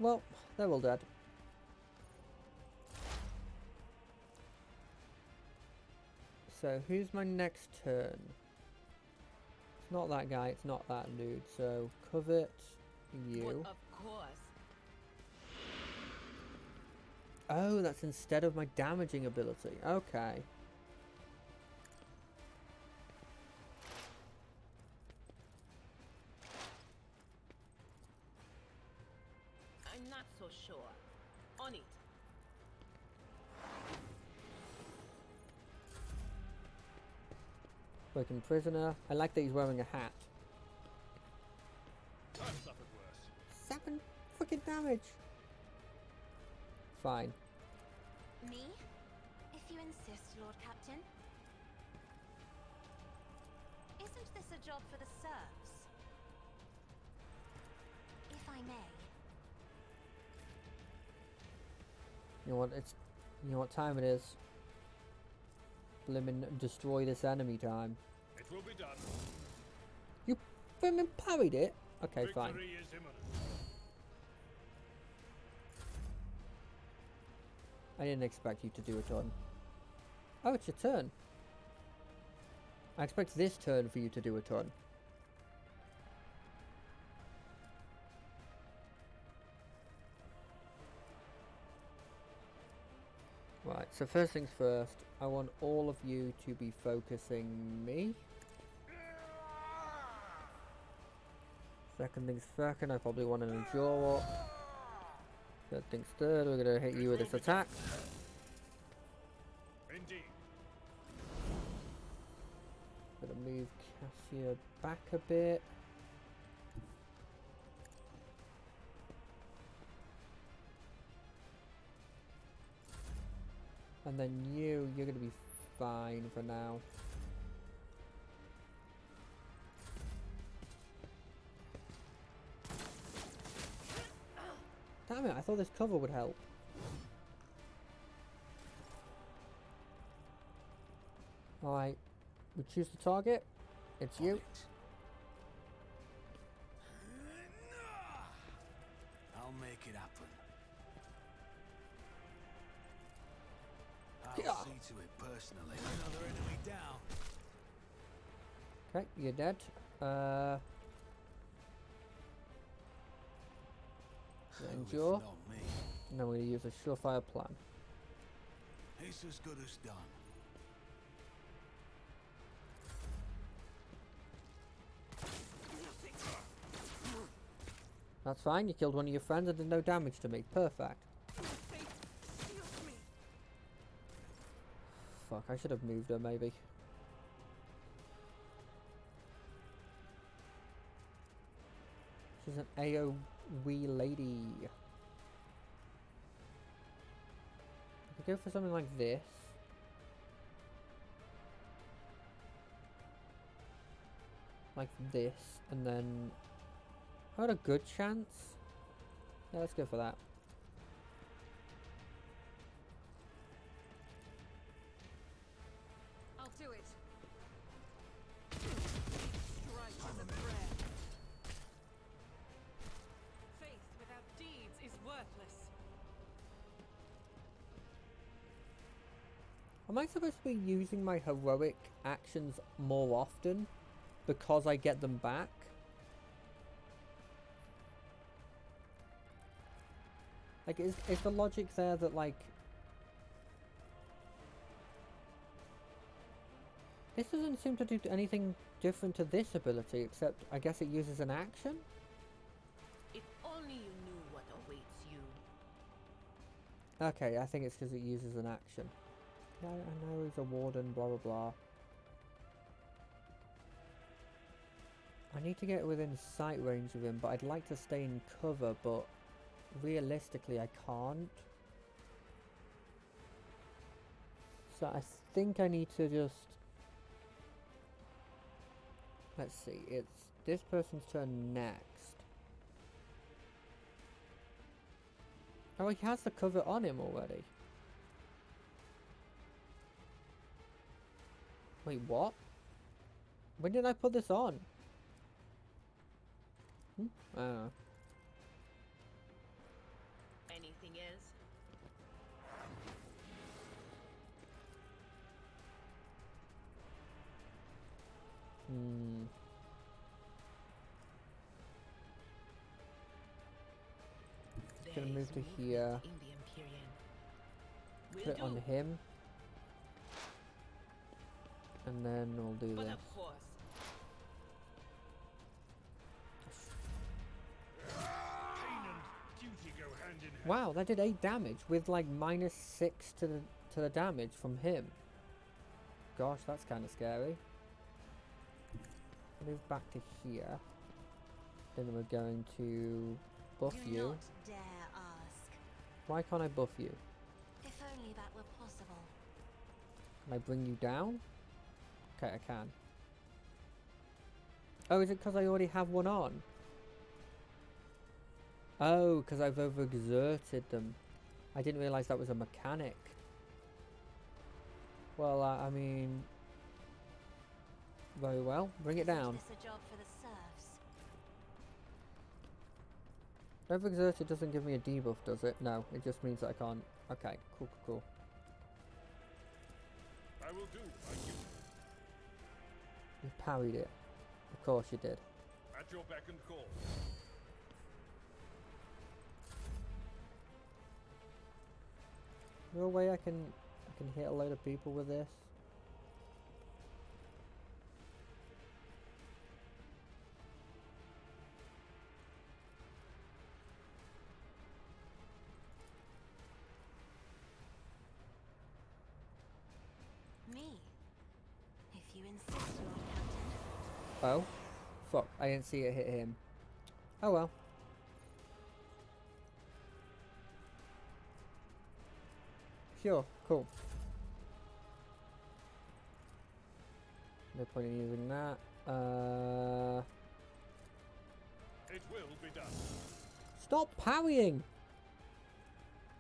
Well, they're all dead. So, who's my next turn? It's not that guy, it's not that dude. So, covet you. Well, of course. Oh, that's instead of my damaging ability. Okay. I'm not so sure. On it. Working prisoner. I like that he's wearing a hat. I've suffered worse. 7 freaking damage. Fine. Me? If you insist, Lord Captain. Isn't this a job for the serfs? If I may. You know what? You know what time it is. Blimmin' destroy this enemy time. It will be done. You blimmin' parried it. Okay, fine. Victory is imminent. I didn't expect you to do a ton. Oh, it's your turn. I expect this turn for you to do a ton. Right, so first things first, I want all of you to be focusing me. Second things second, I probably want to jaw up. Third things third, we're going to hit you with this attack. Indeed. Gonna move Cassia back a bit. And then you're gonna be fine for now. Damn it, I thought this cover would help. Alright, we choose the target. It's you. I'll make it happen. Yeah. I'll see to it personally. Another enemy down. Okay, you're dead. Endure. Not me. And then we're going to use a surefire plan. It's as good as done. That's fine, you killed one of your friends and did no damage to me. Perfect. Fuck, I should have moved her maybe. She's an AoE lady. I could go for something like this. Like this, and then I had a good chance. Yeah, let's go for that. I'll do it. Strike is a prayer. Faith without deeds is worthless. Am I supposed to be using my heroic actions more often because I get them back? Like, is the logic there that, like... This doesn't seem to do anything different to this ability, except I guess it uses an action? If only you knew what awaits you. Okay, I think it's because it uses an action. Yeah, I know he's a warden, blah blah blah. I need to get within sight range of him, but I'd like to stay in cover, but realistically I can't. So I think I need to just... Let's see, it's this person's turn next. Oh, he has the cover on him already. Wait, what? When did I put this on? I don't know. Anything else? Gonna move to here. Put it on him. And then we'll do this. Of course. Pain and duty go hand in hand. Wow, that did 8 damage with like -6 to the damage from him. Gosh, that's kind of scary. Move back to here. Then we're going to buff you. Do not dare ask. Why can't I buff you? If only that were possible. Can I bring you down? Okay, I can. Oh, is it because I already have one on? Oh, because I've overexerted them. I didn't realise that was a mechanic. Well, I mean... Very well. Bring it down. Is this a job for the serfs? Overexerted doesn't give me a debuff, does it? No, it just means that I can't... Okay, cool. I will do like you. You parried it. Of course you did. At your beck and call. Is there a way I can hit a load of people with this? Me? If you insist, Lord Captain. Oh? Fuck, I didn't see it hit him. Oh well. Sure, cool. No point in using that. It will be done. Stop parrying!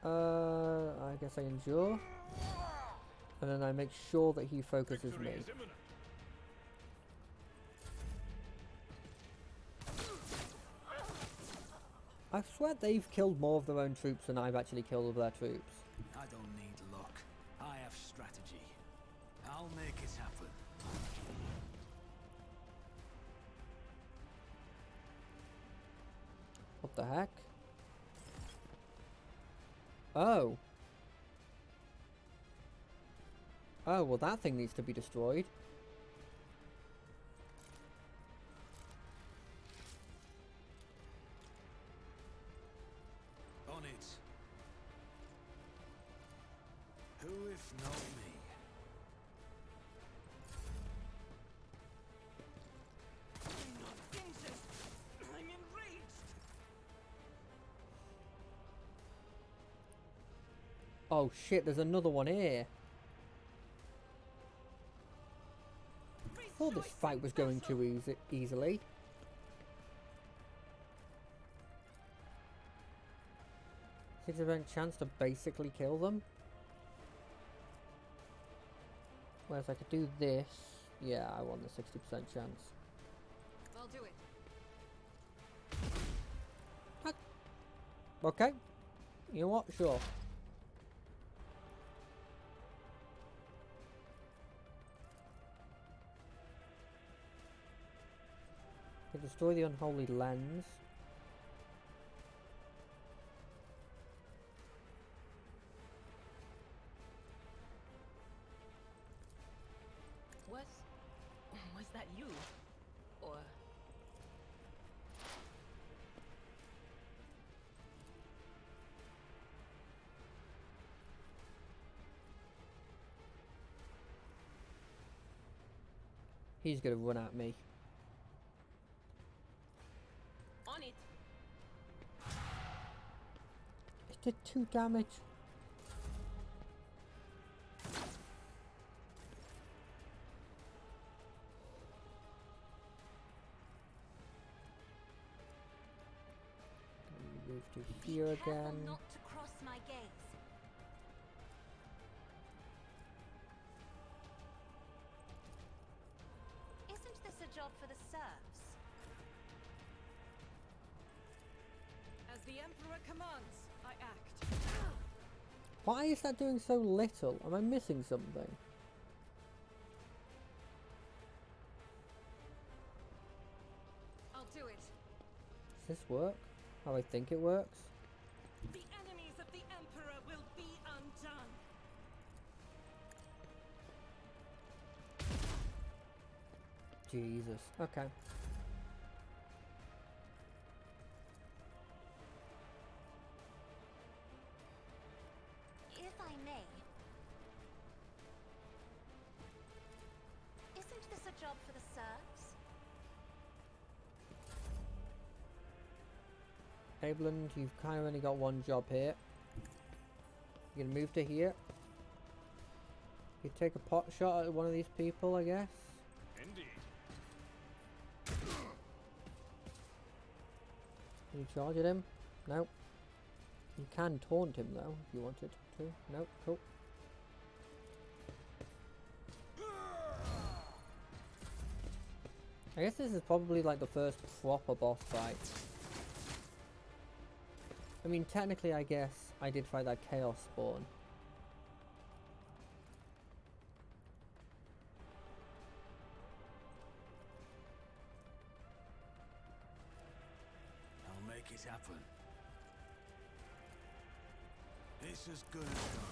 I guess I endure. And then I make sure that he focuses me. I swear they've killed more of their own troops than I've actually killed of their troops. I don't need luck. I have strategy. I'll make it happen. What the heck? Oh. Oh, well that thing needs to be destroyed. On it. Who if not me? I'm not anxious. I'm enraged. Oh shit, there's another one here. I thought this fight was going too easily. 60% chance to basically kill them. Whereas I could do this. Yeah, I want the 60% chance. I'll do it. What? Okay. You know what? Sure. Okay, destroy the unholy lens. Was that you? Or... He's gonna run at me. On it. It did 2 damage. Move to here Be careful again. not to cross my gaze. Isn't this a job for the serfs? As the Emperor commands, I act. Why is that doing so little? Am I missing something? I'll do it. Does this work? How I think it works? The enemies of the Emperor will be undone. Jesus. Okay. If I may. Isn't this a job for the serfs? Abelland, you've kind of only got one job here. You're gonna move to here. You take a pot shot at one of these people, I guess. Indeed. Can you charge at him? Nope. You can taunt him though, if you wanted to. Nope, cool. I guess this is probably like the first proper boss fight. I mean, technically, I guess I did fight that Chaos Spawn. I'll make it happen. It's as good as done.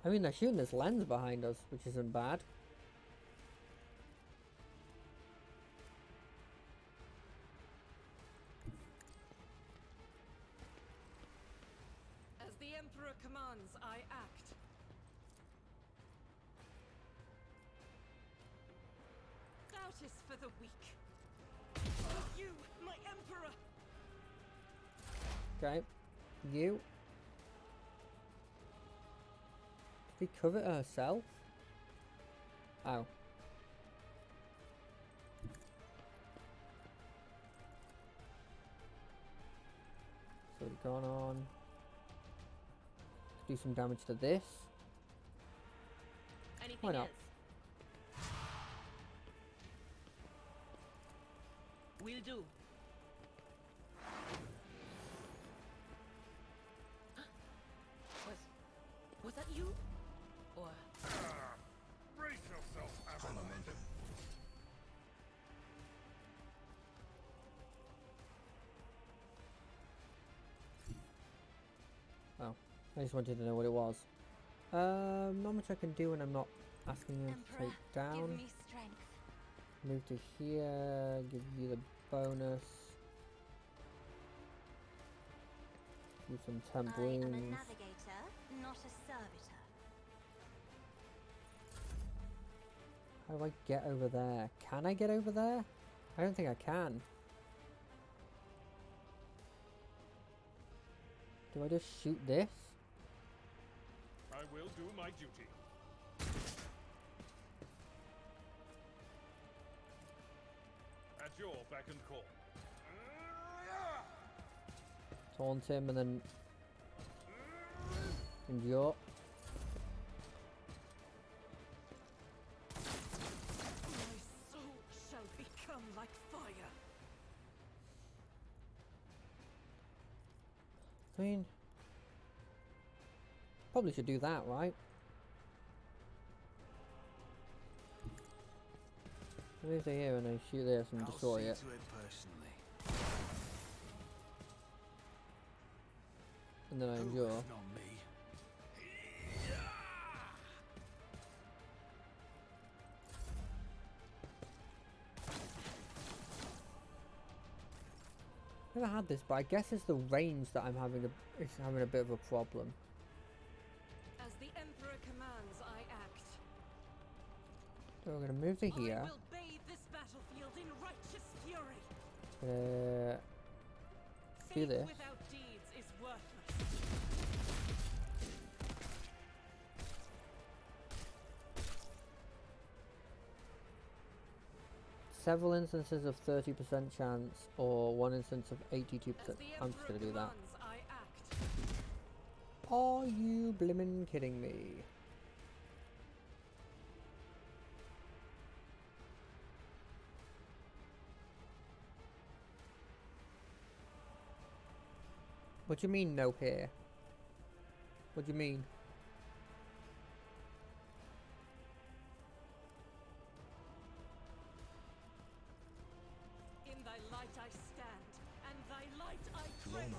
I mean, they're shooting this lens behind us, which isn't bad. As the Emperor commands, I act. Doubt is for the weak. For you, my Emperor! Okay. You. Did he cover it herself? Ow. So we've gone on. Do some damage to this. Anything Why not? else? Will do. Was that you? Or... Brace yourself, Avalon. Momentum. Oh, I just wanted to know what it was. Not much I can do when I'm not asking him to Emperor, take down. give me strength. Move to here, give you the bonus. Do some temp I am a wounds. navigator, not a servitor. How do I get over there? Can I get over there? I don't think I can. Do I just shoot this? I will do my duty. At your beck and call. Taunt him and then endure. My soul shall become like fire. I mean, Probably should do that, right? Move to here and then shoot this and destroy it. To it personally. And then I endure. Not me. Never had this, but I guess it's the range that I'm having a bit of a problem. As the Emperor commands, I act. So we're gonna move to here. I will bathe this battlefield in righteous fury. Do Faith this. without deeds is worthless. Several instances of 30% chance, or one instance of 82%. I'm just gonna do that. I act. Are you blimmin' kidding me? What do you mean no here? What do you mean? In thy light I stand, and thy light I crave.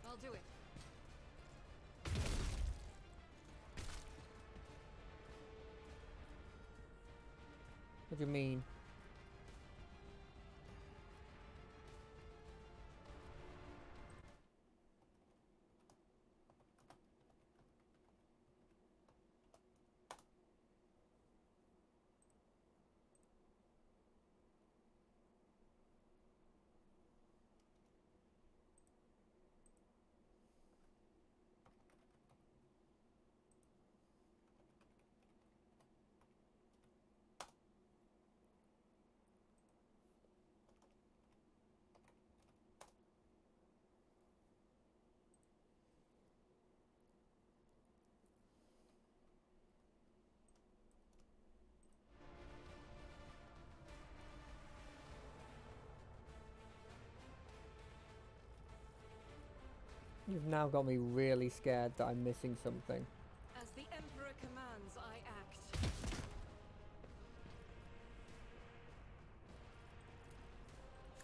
I'll do it. What do you mean? You've now got me really scared that I'm missing something. As the Emperor commands, I act.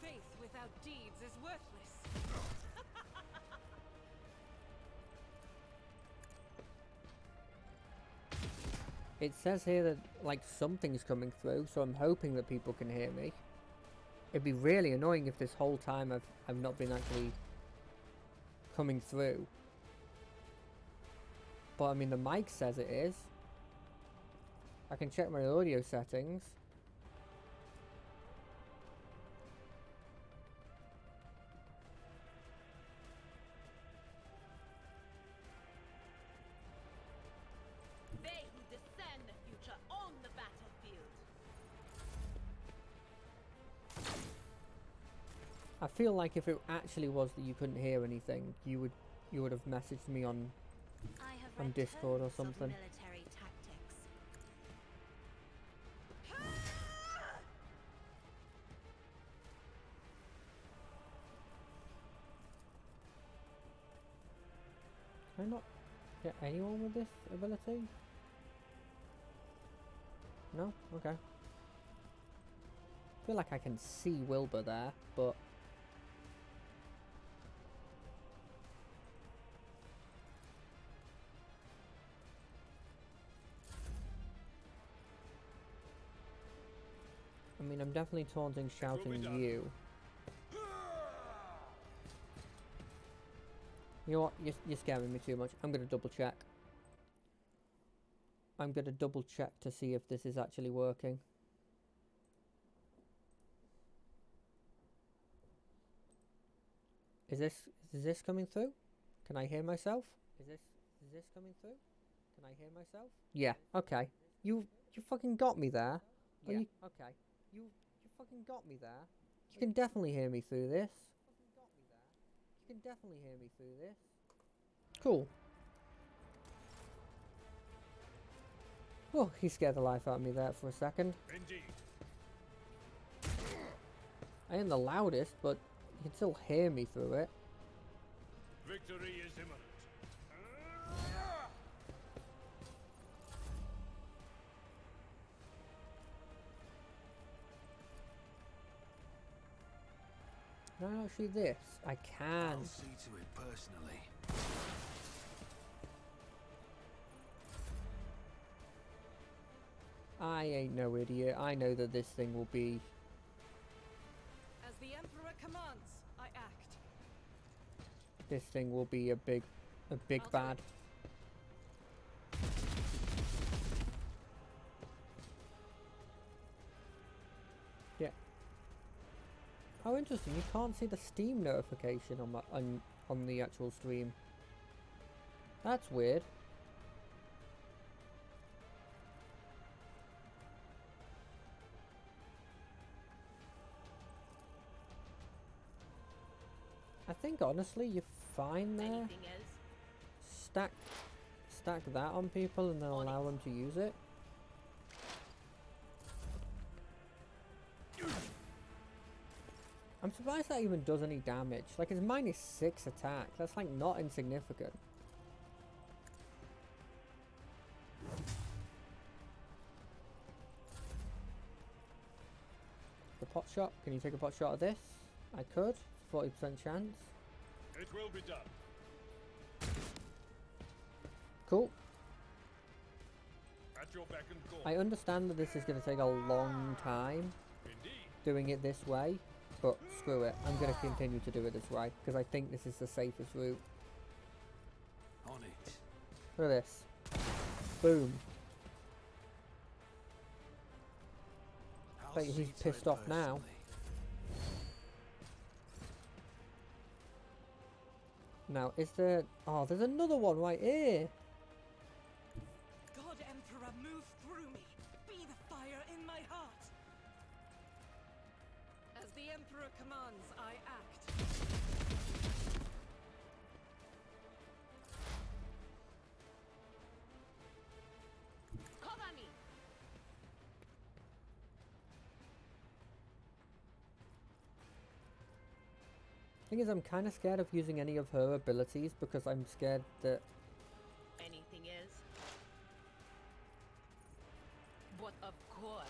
Faith without deeds is worthless. It says here that, like, something's coming through, so I'm hoping that people can hear me. It'd be really annoying if this whole time I've not been actually coming through. But I mean, the mic says it is. I can check my audio settings. They who discern the future own the battlefield. I feel like if it actually was that you couldn't hear anything, you would have messaged me on Discord or something. Military tactics. Can I not get anyone with this ability? No? Okay. I feel like I can see Wilbur there, but I mean, I'm definitely taunting, shouting you. You know what? You're scaring me too much. I'm gonna double check. I'm gonna double check to see if this is actually working. Is this coming through? Can I hear myself? Is this coming through? Can I hear myself? Yeah. Okay. You fucking got me there. Yeah. Okay. You fucking got me there. You can definitely hear me through this. You can definitely hear me through this. Cool. Oh, he scared the life out of me there for a second. Indeed. I ain't the loudest, but you can still hear me through it. Victory is imminent. Can I not shoot this? I can. I'll see to it personally. I ain't no idiot. I know that this thing will be... As the Emperor commands, I act. This thing will be a big bad. Yeah. Oh, interesting. You can't see the Steam notification on my on the actual stream. That's weird. I think honestly you're fine there. Anything else? Stack that on people and then allow them to use it. I'm surprised that even does any damage. Like, it's -6 attack. That's like not insignificant. The pot shot. Can you take a pot shot of this? I could. 40% chance. It will be done. Cool. At your beck and call. I understand that this is going to take a long time Indeed. doing it this way, but screw it. I'm going to continue to do it this way because I think this is the safest route. On it. Look at this. Boom. Bet he's pissed off now. Now, is there... Oh, there's another one right here. God Emperor, move through me. Be the fire in my heart. As the Emperor commands, I act. Cover me. Thing is, I'm kind of scared of using any of her abilities because I'm scared that... Anything else? But of course.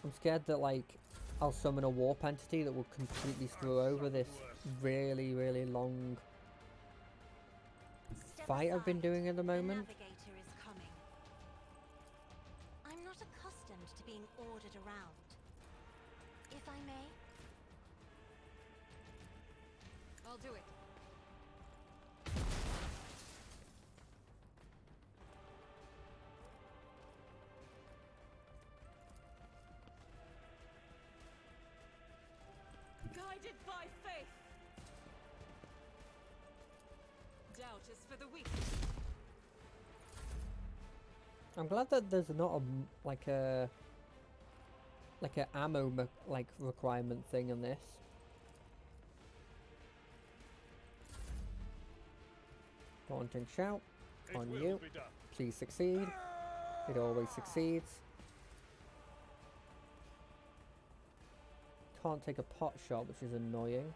I'm scared that, like, I'll summon a warp entity that will completely screw over this really, really long fight I've been doing at the moment. The navigator is coming. I'm not accustomed to being ordered around. If I may? I'll do it. Guided by faith. Doubt is for the weak. I'm glad that there's not a like a ammo requirement thing on this. Daunting shout on you. Please succeed. It always succeeds. Can't take a pot shot, which is annoying.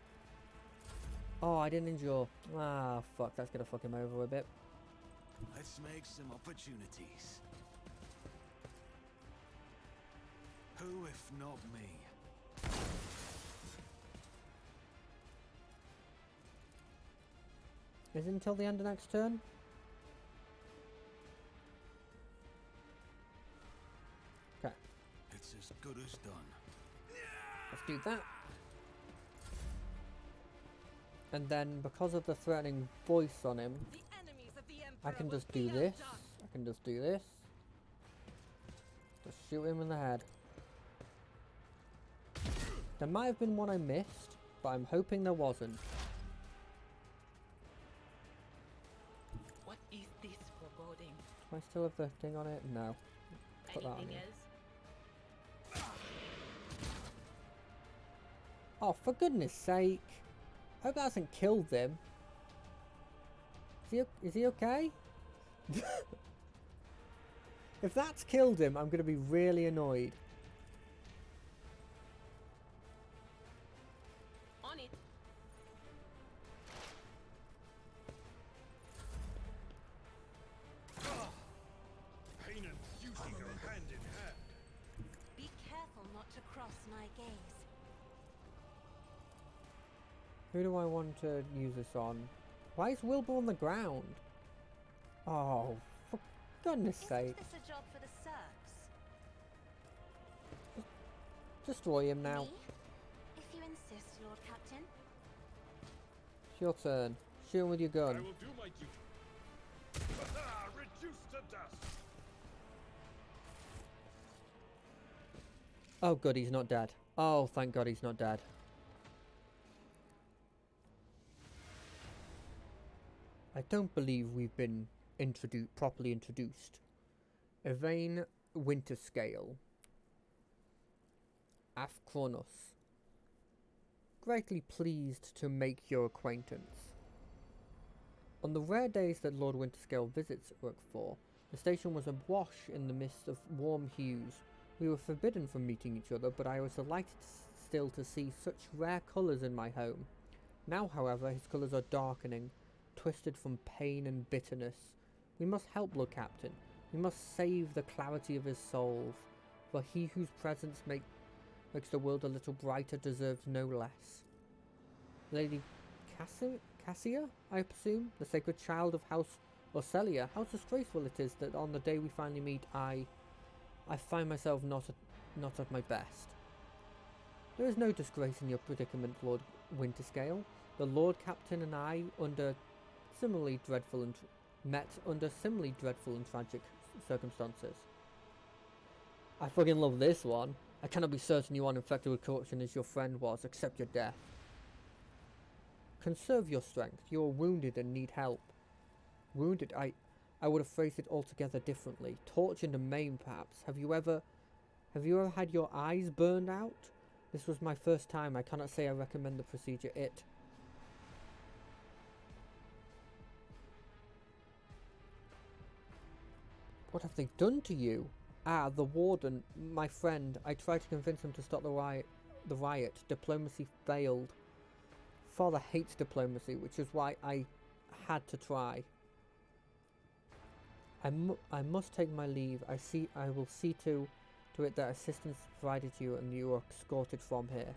Oh, I didn't endure. Ah, fuck. That's gonna fuck him over a bit. Let's make some opportunities. Who if not me? Is it until the end of next turn? Okay. It's as good as done. Let's do that. And then, because of the threatening voice on him, I can just do this. I can just do this. Just shoot him in the head. There might have been one I missed, but I'm hoping there wasn't. What is this foreboding? Do I still have the thing on it? No. Put that on Anything here. else? Oh, for goodness sake. I hope that hasn't killed them. Is he okay? If that's killed him, I'm going to be really annoyed. On it. my gaze. Who do I want to use this on? Why is Wilbur on the ground? Oh, for goodness sake. Isn't this a job for the serfs? Destroy him now. Me? If you insist, Lord Captain. It's your turn. Shoot him with your I gun. will do my duty. Reduced to dust. Oh good, he's not dead. Oh, thank God he's not dead. I don't believe we've been properly introduced. Evane Winterscale. Afchronos. Greatly pleased to make your acquaintance. On the rare days that Lord Winterscale visits Urkfor, the station was awash in the mist of warm hues. We were forbidden from meeting each other, but I was delighted still to see such rare colours in my home. Now, however, his colours are darkening, twisted from pain and bitterness. We must help Lord Captain. We must save the clarity of his soul, for he whose presence makes the world a little brighter deserves no less. Lady Cassia, I presume, the sacred child of House Orcelia. How disgraceful it is that on the day we finally meet, I find myself not at my best. There is no disgrace in your predicament, Lord Winterscale. The Lord Captain and I, met under similarly dreadful and tragic circumstances. I fucking love this one. I cannot be certain you aren't infected with corruption as your friend was, accept your death. Conserve your strength. You are wounded and need help. Wounded? I would have phrased it altogether differently. Tortured and maimed, perhaps. Have you ever had your eyes burned out? This was my first time. I cannot say I recommend the procedure. What have they done to you? Ah, the warden, my friend. I tried to convince him to stop the riot. Diplomacy failed. Father hates diplomacy, which is why I had to try. I must take my leave. I will see to it that assistance is provided to you and you are escorted from here.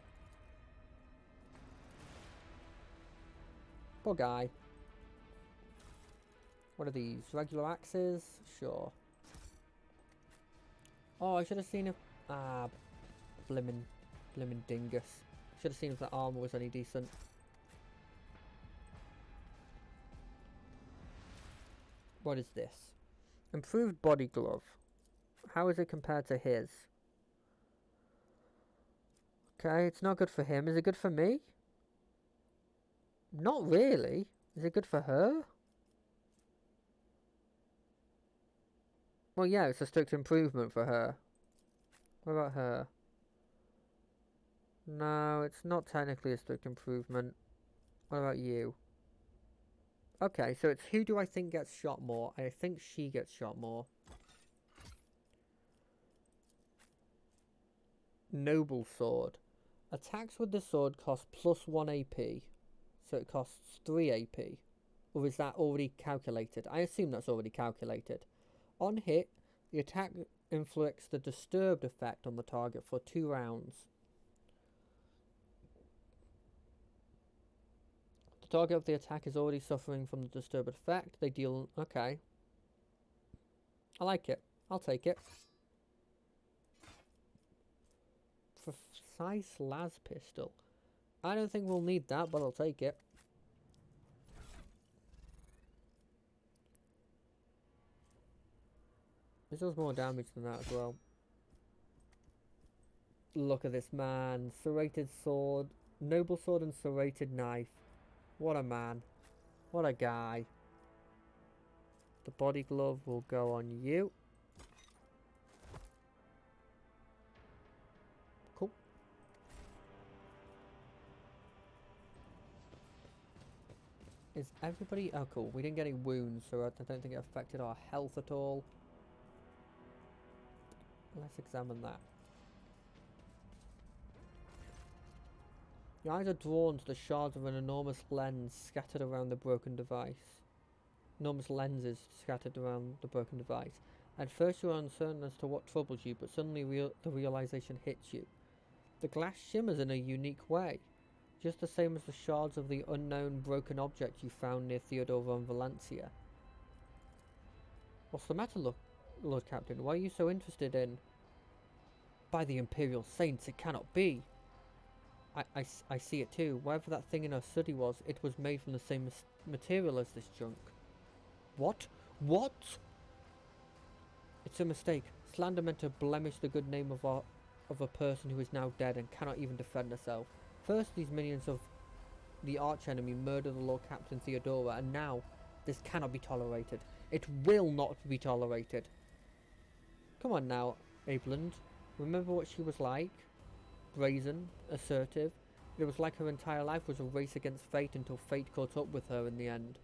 Poor guy. What are these? Regular axes? Sure. Oh, I should have seen if... Ah, blimmin' dingus. Should have seen if the armor was any decent. What is this? Improved body glove. How is it compared to his? Okay, it's not good for him. Is it good for me? Not really. Is it good for her? Well, yeah, it's a strict improvement for her. What about her? No, it's not technically a strict improvement. What about you? Okay, so it's who do I think gets shot more? I think she gets shot more. Noble sword. Attacks with the sword cost +1 AP. So it costs 3 AP. Or is that already calculated? I assume that's already calculated. On hit, the attack inflicts the disturbed effect on the target for 2 rounds. The target of the attack is already suffering from the disturbed effect. They deal... Okay. I like it. I'll take it. Precise las pistol. I don't think we'll need that, but I'll take it. This does more damage than that as well. Look at this man. Serrated sword. Noble sword and serrated knife. What a man. What a guy. The body glove will go on you. Cool. Is everybody... Oh, cool. We didn't get any wounds, so I don't think it affected our health at all. Let's examine that. Your eyes are drawn to the shards of an enormous lens scattered around the broken device. Enormous lenses scattered around the broken device. At first you are uncertain as to what troubles you, but suddenly the realization hits you. The glass shimmers in a unique way, just the same as the shards of the unknown broken object you found near Theodore von Valencia. What's the matter, Lord Captain? Why are you so interested in... By the Imperial Saints, it cannot be! I see it too. Whatever that thing in our study was, it was made from the same material as this junk. What? What? It's a mistake. Slander meant to blemish the good name of a person who is now dead and cannot even defend herself. First, these minions of the archenemy murdered the Lord Captain Theodora, and now this cannot be tolerated. It will not be tolerated. Come on now, Abeland. Remember what she was like? Brazen, assertive. It was like her entire life was a race against fate until fate caught up with her in the end.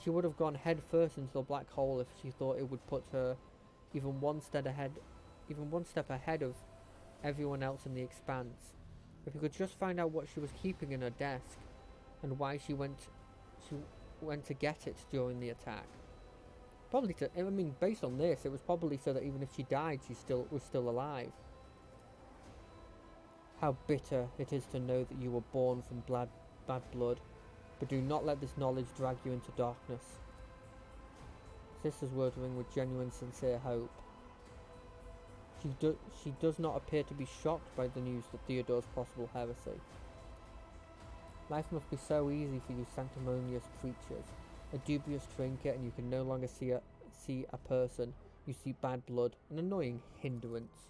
She would have gone head first into the black hole if she thought it would put her even one step ahead of everyone else in the expanse. If we could just find out what she was keeping in her desk and why she went to get it during the attack. Probably to, I mean, based on this, it was probably so that even if she died, she was still alive. How bitter it is to know that you were born from bad blood, but do not let this knowledge drag you into darkness. Sister's words ring with genuine, sincere hope. She does not appear to be shocked by the news that Theodore's possible heresy. Life must be so easy for you sanctimonious creatures. A dubious trinket and you can no longer see a person. You see bad blood, an annoying hindrance.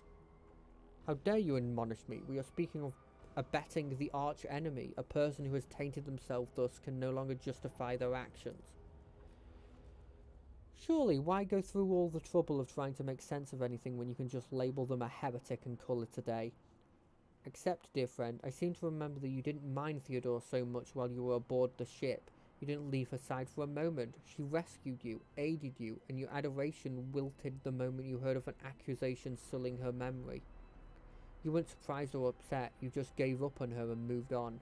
How dare you admonish me? We are speaking of abetting the arch enemy. A person who has tainted themselves thus can no longer justify their actions. Surely, why go through all the trouble of trying to make sense of anything when you can just label them a heretic and call it a day? Except, dear friend, I seem to remember that you didn't mind Theodore so much while you were aboard the ship. You didn't leave her side for a moment. She rescued you, aided you, and your adoration wilted the moment you heard of an accusation sullying her memory. You weren't surprised or upset, you just gave up on her and moved on.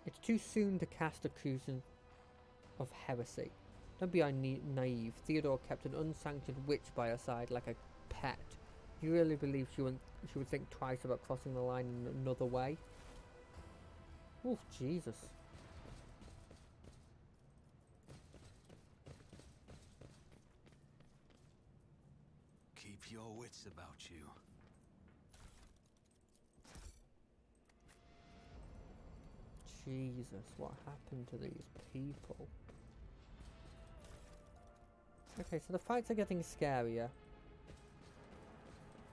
It's too soon to cast accusation of heresy. Don't be naive. Theodore kept an unsanctioned witch by her side like a pet. You really believe she would think twice about crossing the line in another way? Oh, Jesus. Keep your wits about you. Jesus, what happened to these people? Okay, so the fights are getting scarier.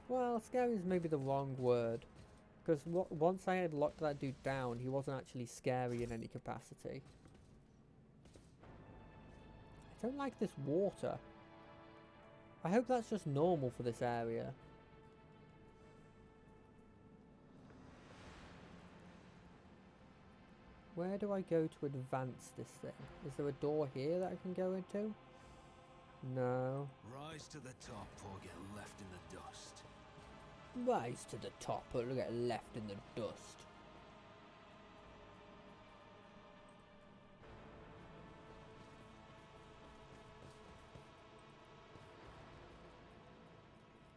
Well, scary is maybe the wrong word. Because once I had locked that dude down, he wasn't actually scary in any capacity. I don't like this water. I hope that's just normal for this area. Where do I go to advance this thing? Is there a door here that I can go into? No. Rise to the top or get left in the dust. Rise to the top or get left in the dust.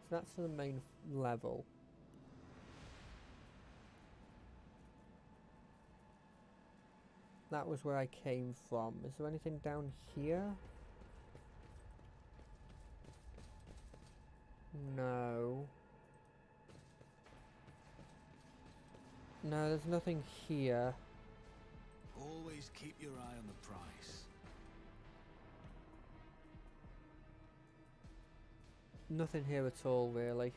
So that's the main level. That was where I came from. Is there anything down here? No. No, there's nothing here. Always keep your eye on the prize. Nothing here at all, really.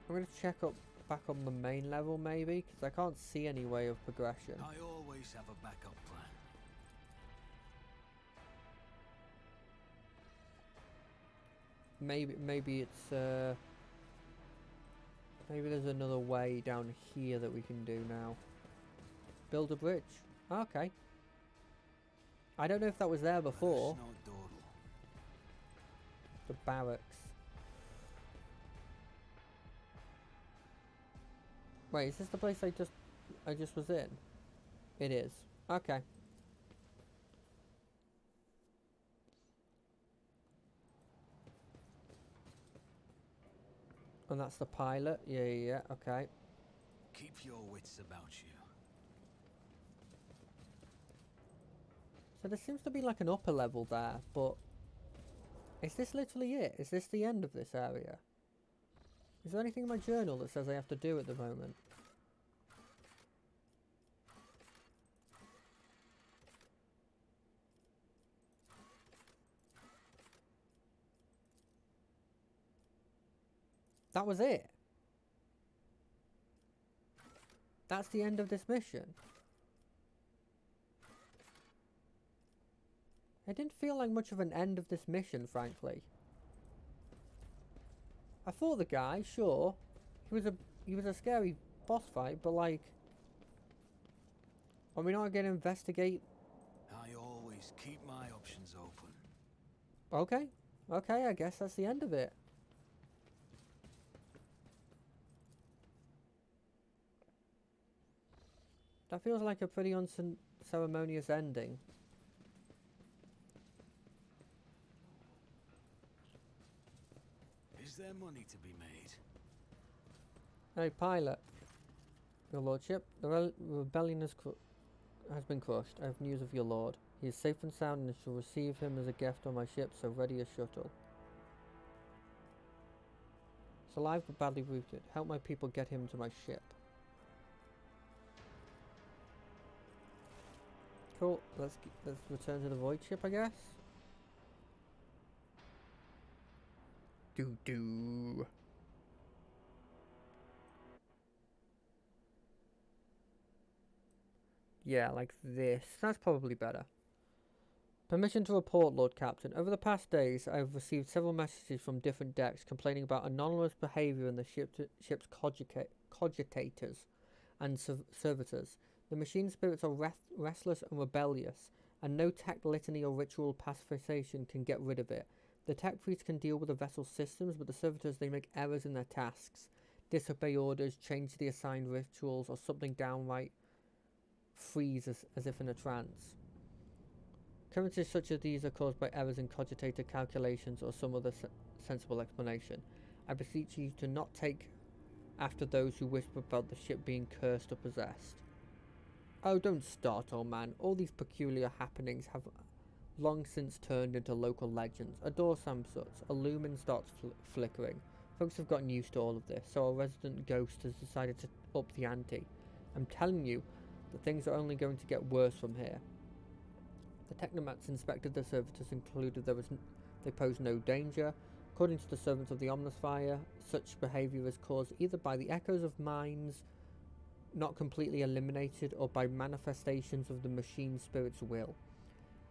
I'm going to check up back on the main level, maybe, because I can't see any way of progression. I always have a backup plan. Maybe it's maybe there's another way down here that we can do now. Build a bridge. Okay. I don't know if that was there before. The barracks. Wait, is this the place I just was in? It is. Okay. And that's the pilot. Yeah. Okay. Keep your wits about you. So there seems to be like an upper level there, but is this literally it? Is this the end of this area? Is there anything in my journal that says I have to do at the moment? That was it. That's the end of this mission. It didn't feel like much of an end of this mission, frankly. I thought the guy, sure, he was a scary boss fight, but like, are we not going to investigate? I always keep my options open. Okay, I guess that's the end of it. That feels like a pretty unceremonious ending. Is there money to be made? Hey, pilot. Your lordship, the rebellion has been crushed. I have news of your lord. He is safe and sound and shall receive him as a guest on my ship, so ready a shuttle. He's alive but badly wounded. Help my people get him to my ship. Cool. Let's return to the void ship, I guess. Do. Yeah, like this. That's probably better. Permission to report, Lord Captain. Over the past days, I have received several messages from different decks complaining about anomalous behaviour in the ship's cogitators and servitors. The machine spirits are restless and rebellious, and no tech litany or ritual pacification can get rid of it. The tech priests can deal with the vessel's systems, but the servitors, they make errors in their tasks, disobey orders, change the assigned rituals, or something downright freeze as if in a trance. Occurrences such as these are caused by errors in cogitator calculations or some other sensible explanation. I beseech you to not take after those who whisper about the ship being cursed or possessed. Oh, don't start, old man. All these peculiar happenings have long since turned into local legends. A door samsuts, a lumen starts flickering. Folks have gotten used to all of this, so our resident ghost has decided to up the ante. I'm telling you that things are only going to get worse from here. The technomats inspected the servitors and concluded they posed no danger. According to the servants of the Omnisphere, such behaviour is caused either by the echoes of minds not completely eliminated or by manifestations of the machine spirit's will.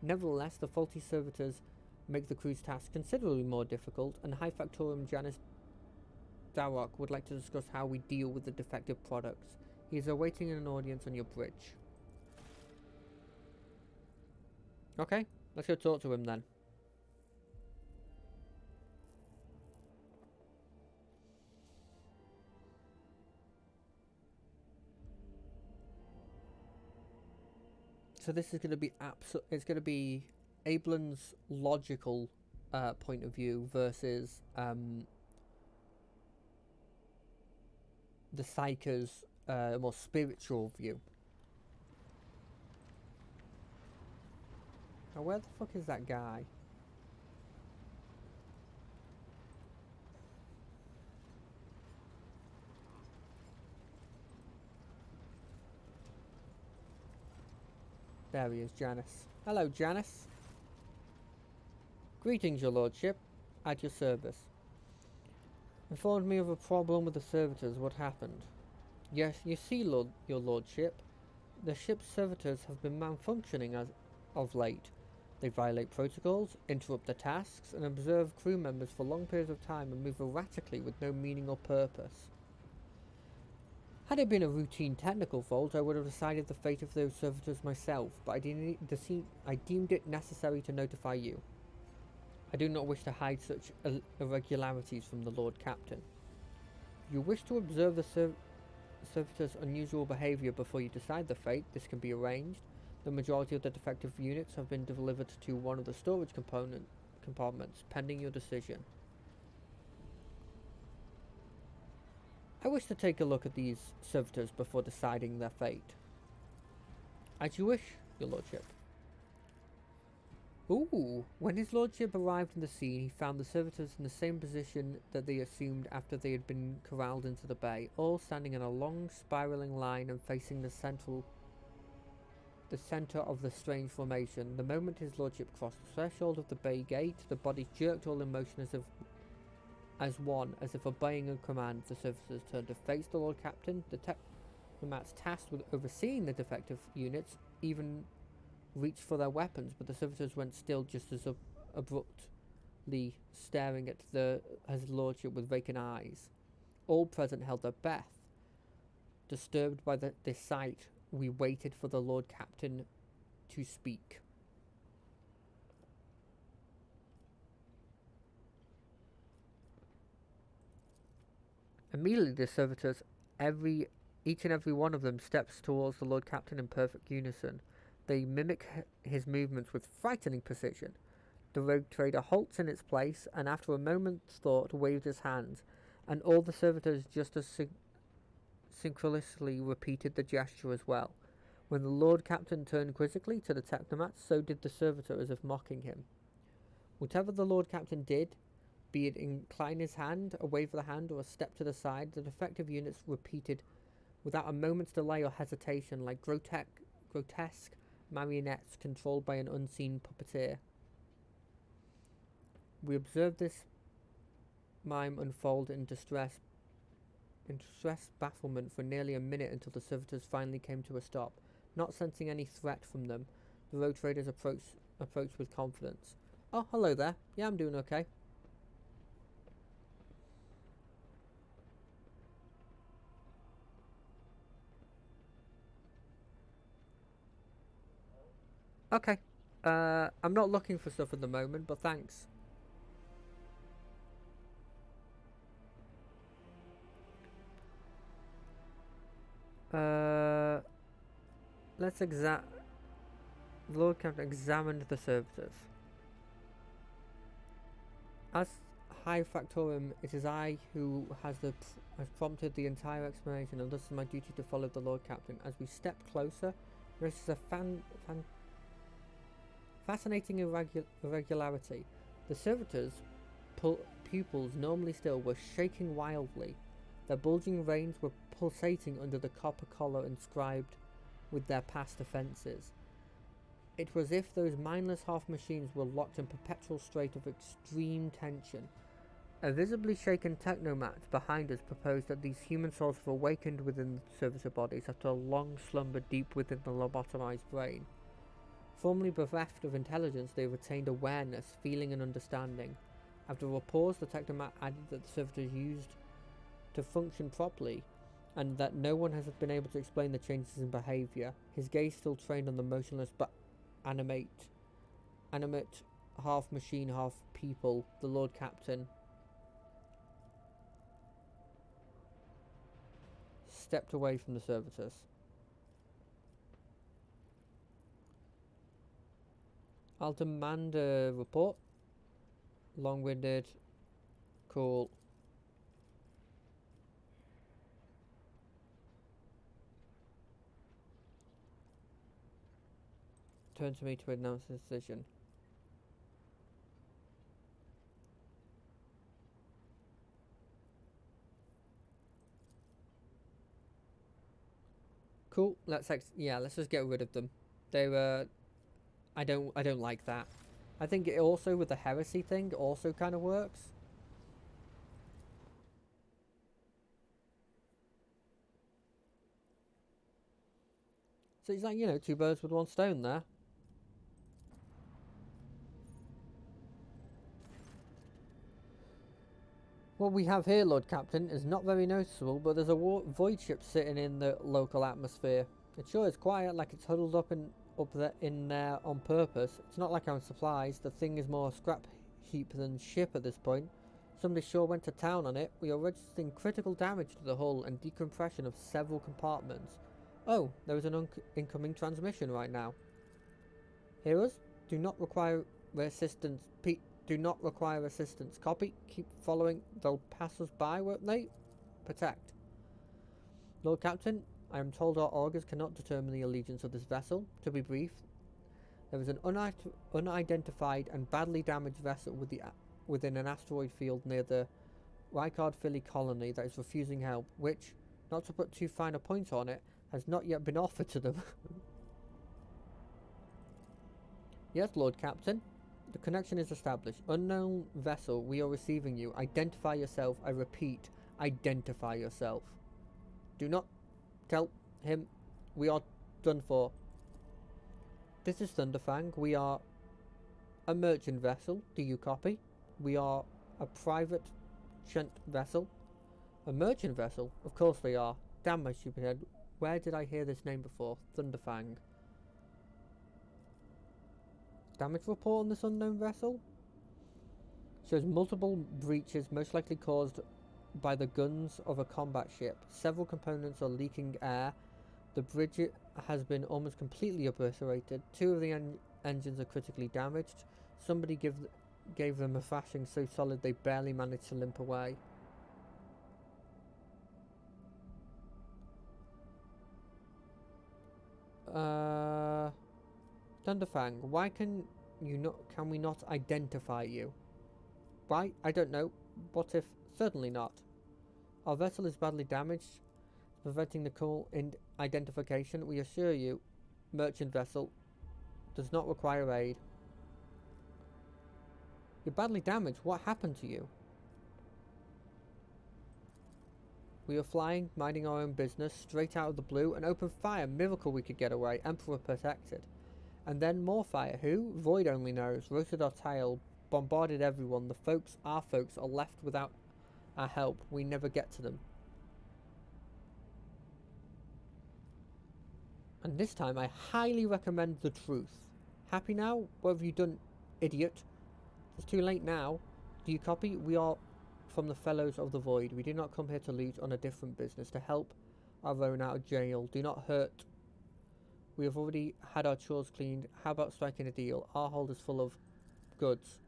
Nevertheless, the faulty servitors make the crew's task considerably more difficult, and High Factorum Janus Darroch would like to discuss how we deal with the defective products. He is awaiting an audience on your bridge. Okay, let's go talk to him then. So this is going to be it's going to be Ablan's logical point of view versus the Psyker's more spiritual view. Now, where the fuck is that guy? There he is, Janus. Hello, Janus. Greetings, your lordship. At your service. Informed me of a problem with the servitors. What happened? Yes, you see, your lordship, the ship's servitors have been malfunctioning as of late. They violate protocols, interrupt their tasks, and observe crew members for long periods of time and move erratically with no meaning or purpose. Had it been a routine technical fault, I would have decided the fate of those servitors myself, but I deemed it necessary to notify you. I do not wish to hide such irregularities from the Lord Captain. You wish to observe the servitors' unusual behaviour before you decide the fate. This can be arranged. The majority of the defective units have been delivered to one of the storage compartments, pending your decision. I wish to take a look at these servitors before deciding their fate. As you wish, your lordship. Ooh, when his lordship arrived on the scene, he found the servitors in the same position that they assumed after they had been corralled into the bay, all standing in a long, spiraling line and facing the centre of the strange formation. The moment his lordship crossed the threshold of the bay gate, the bodies jerked all in motion as if obeying a command. The servitors turned to face the Lord Captain. The technomats tasked with overseeing the defective units even reached for their weapons, but the servitors went still just as abruptly, staring at his lordship with vacant eyes. All present held their breath. Disturbed by this sight, we waited for the Lord Captain to speak. Immediately the servitors, each and every one of them, steps towards the Lord Captain in perfect unison. They mimic his movements with frightening precision. The rogue trader halts in its place, and after a moment's thought waves his hands, and all the servitors just as synchronously repeated the gesture as well. When the Lord Captain turned quizzically to the technomats, so did the servitor, as if mocking him. Whatever the Lord Captain did, be it incline his hand, a wave of the hand, or a step to the side, the defective units repeated without a moment's delay or hesitation, like grotesque marionettes controlled by an unseen puppeteer. We observed this mime unfold in distressed bafflement for nearly a minute until the servitors finally came to a stop. Not sensing any threat from them, the rogue traders approached with confidence. Oh, hello there. Yeah, I'm doing okay. Okay. I'm not looking for stuff at the moment, but thanks. Let's the Lord Captain examined the servitors. As High Factorum, it is I who has prompted the entire explanation, and thus is my duty to follow the Lord Captain. As we step closer, there is a fascinating irregularity. The servitors' pupils, normally still, were shaking wildly. Their bulging veins were pulsating under the copper collar inscribed with their past offences. It was as if those mindless half-machines were locked in perpetual state of extreme tension. A visibly shaken technomat behind us proposed that these human souls have awakened within the servitor bodies after a long slumber deep within the lobotomized brain. Formerly bereft of intelligence, they retained awareness, feeling and understanding. After a pause, the technomat added that the servitors used to function properly, and that no one has been able to explain the changes in behaviour. His gaze still trained on the motionless but animate half machine, half people, the Lord Captain. Stepped away from the servitors. I'll demand a report. Long-winded. Cool. Turn to me to announce the decision. Cool. Let's just get rid of them. They were. I don't like that. I think it also, with the heresy thing, also kind of works. So it's like, you know, two birds with one stone there. What we have here, Lord Captain, is not very noticeable, but there's a void ship sitting in the local atmosphere. It sure is quiet, like it's huddled up in there on purpose. It's not like I'm supplies. The thing is more scrap heap than ship at this point. Somebody sure went to town on it. We are registering critical damage to the hull and decompression of several compartments. Oh, there is an incoming transmission right now. Hear us? Do not require assistance. Do not require assistance. Copy. Keep following. They'll pass us by, won't they? Protect. Lord Captain, I am told our augurs cannot determine the allegiance of this vessel. To be brief, there is an unidentified and badly damaged vessel within an asteroid field near the Rykard Philly colony that is refusing help, which, not to put too fine a point on it, has not yet been offered to them. Yes, Lord Captain. The connection is established. Unknown vessel, we are receiving you. Identify yourself. I repeat, identify yourself. Do not tell him we are done for. This is Thunderfang. We are a merchant vessel. Do you copy? We are a private shunt vessel. A merchant vessel? Of course they are. Damn my stupid head. Where did I hear this name before? Thunderfang. Damage report on this unknown vessel? Shows multiple breaches, most likely caused by the guns of a combat ship. Several components are leaking air. The bridge has been almost completely obliterated. 2 of the engines are critically damaged. Somebody gave them a thrashing so solid they barely managed to limp away. Thunderfang, why can we not identify you? Why? I don't know. What if? Certainly not. Our vessel is badly damaged, preventing the call in identification. We assure you, merchant vessel does not require aid. You're badly damaged. What happened to you? We were flying, minding our own business, straight out of the blue, and opened fire. Miracle we could get away. Emperor protected. And then more fire. Who? Void only knows. Roasted our tail. Bombarded everyone. Our folks are left without our help. We never get to them. And this time I highly recommend the truth. Happy now? What have you done, idiot? It's too late now. Do you copy? We are from the Fellows of the Void. We do not come here to loot on a different business, to help our own out of jail. Do not hurt. We have already had our chores cleaned. How about striking a deal? Our hold is full of goods.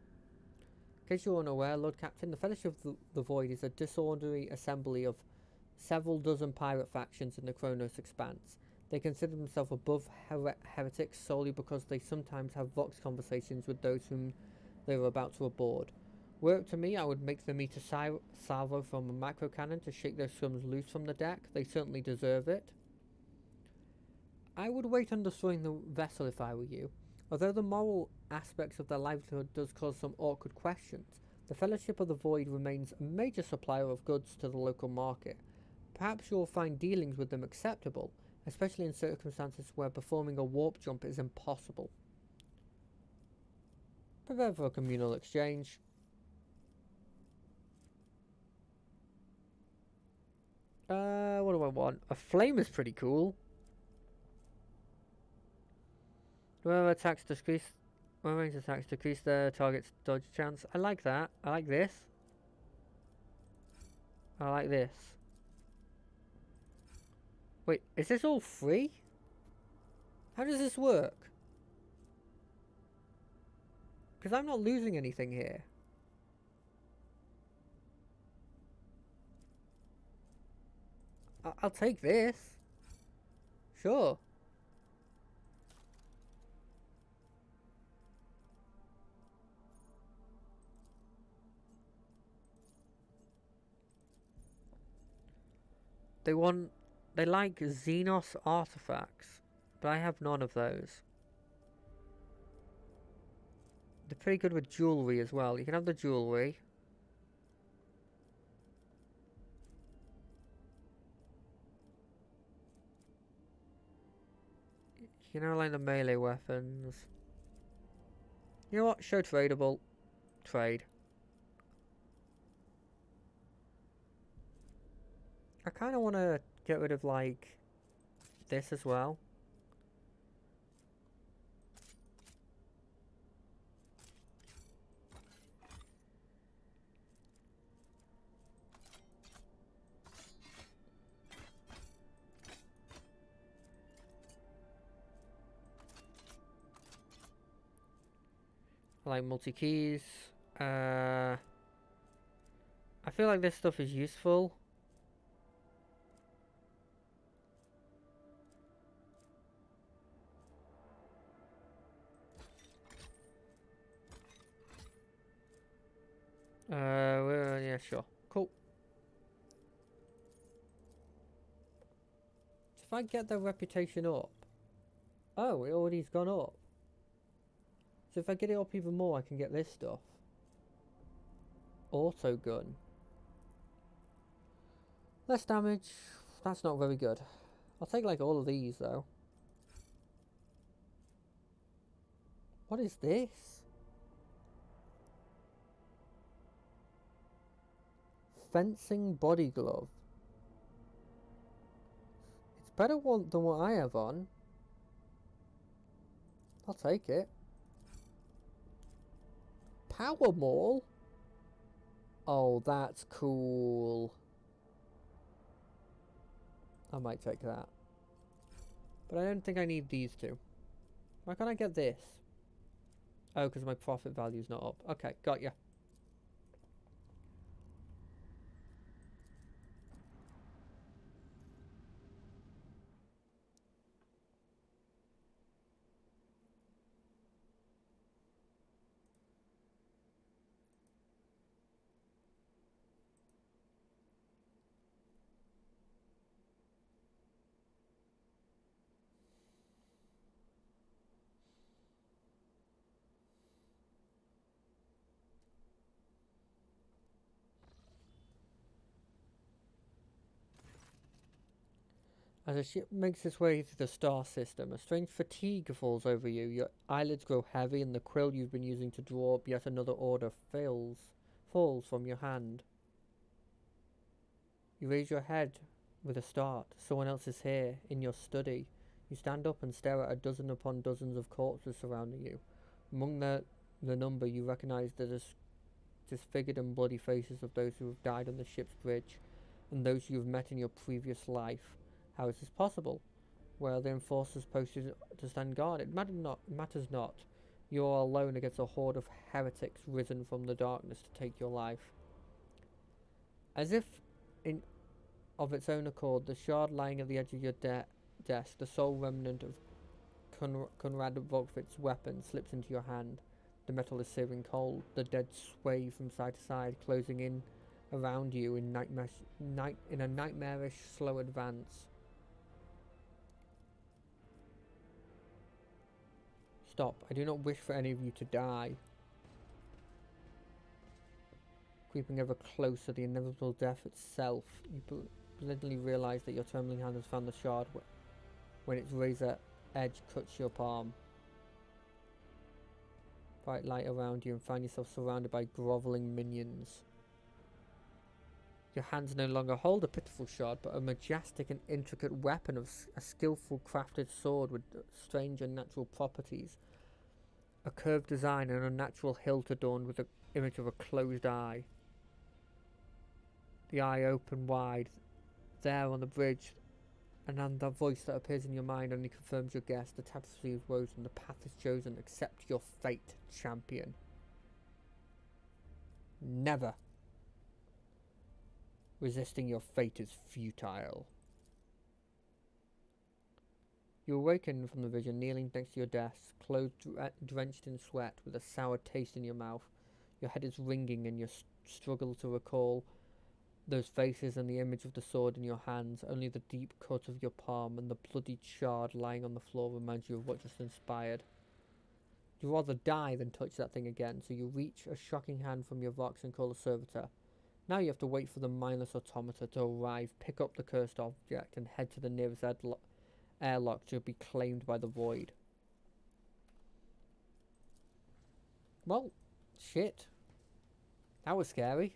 In case you're unaware, Lord Captain, the Fellowship of the Void is a disorderly assembly of several dozen pirate factions in the Kronos Expanse. They consider themselves above heretics solely because they sometimes have vox conversations with those whom they are about to aboard. Were it to me, I would make them eat a salvo from a macro cannon to shake their scums loose from the deck. They certainly deserve it. I would wait on destroying the vessel if I were you. Although the moral aspects of their livelihood does cause some awkward questions, the Fellowship of the Void remains a major supplier of goods to the local market. Perhaps you'll find dealings with them acceptable, especially in circumstances where performing a warp jump is impossible. Prepare for a communal exchange. What do I want? A flame is pretty cool. When range attacks decrease their target's dodge chance. I like that. I like this. I like this. Wait, is this all free? How does this work? Because I'm not losing anything here. I'll take this. Sure. They like Xenos artifacts, but I have none of those. They're pretty good with jewelry as well. You can have the jewelry. You know, like the melee weapons. You know what? Show tradable. Trade. I kind of want to get rid of, like, this as well. like multi-keys. I feel like this stuff is useful. Yeah, sure. Cool. So if I get their reputation up... Oh, it already's gone up. So if I get it up even more, I can get this stuff. Auto gun. Less damage. That's not very good. I'll take like all of these though. What is this? Fencing body glove. It's better one than what I have on. I'll take it. Power Maul? Oh, that's cool. I might take that. But I don't think I need these two. Why can't I get this? Oh, because my profit value's not up. Okay, got ya. As the ship makes its way through the star system, a strange fatigue falls over you. Your eyelids grow heavy and the quill you've been using to draw up yet another order falls from your hand. You raise your head with a start. Someone else is here, in your study. You stand up and stare at a dozen upon dozens of corpses surrounding you. Among the number, you recognize the disfigured and bloody faces of those who have died on the ship's bridge, and those you have met in your previous life. How is this possible? Where are the enforcers posted to stand guard? It matters not. You are alone against a horde of heretics risen from the darkness to take your life. As if of its own accord, the shard lying at the edge of your desk, the sole remnant of Conrad Vogt's weapon, slips into your hand. The metal is searing cold. The dead sway from side to side, closing in around you in a nightmarish slow advance. Stop. I do not wish for any of you to die. Creeping ever closer, the inevitable death itself, you blindly realize that your trembling hand has found the shard when its razor edge cuts your palm. Bright light around you and find yourself surrounded by groveling minions. Your hands no longer hold a pitiful shard, but a majestic and intricate weapon of a skillful crafted sword with strange and natural properties. A curved design and a natural hilt adorned with the image of a closed eye. The eye open wide, there on the bridge, and the voice that appears in your mind only confirms your guess. The tapestry is woven, the path is chosen. Accept your fate, champion. Never. Resisting your fate is futile. You awaken from the vision, kneeling next to your desk, clothes drenched in sweat, with a sour taste in your mouth. Your head is ringing and you struggle to recall those faces and the image of the sword in your hands. Only the deep cut of your palm and the bloody shard lying on the floor reminds you of what just inspired. You'd rather die than touch that thing again, so you reach a shocking hand from your Vox and call a servitor. Now you have to wait for the mindless automata to arrive, pick up the cursed object, and head to the nearest airlock to be claimed by the void. Well, shit. That was scary.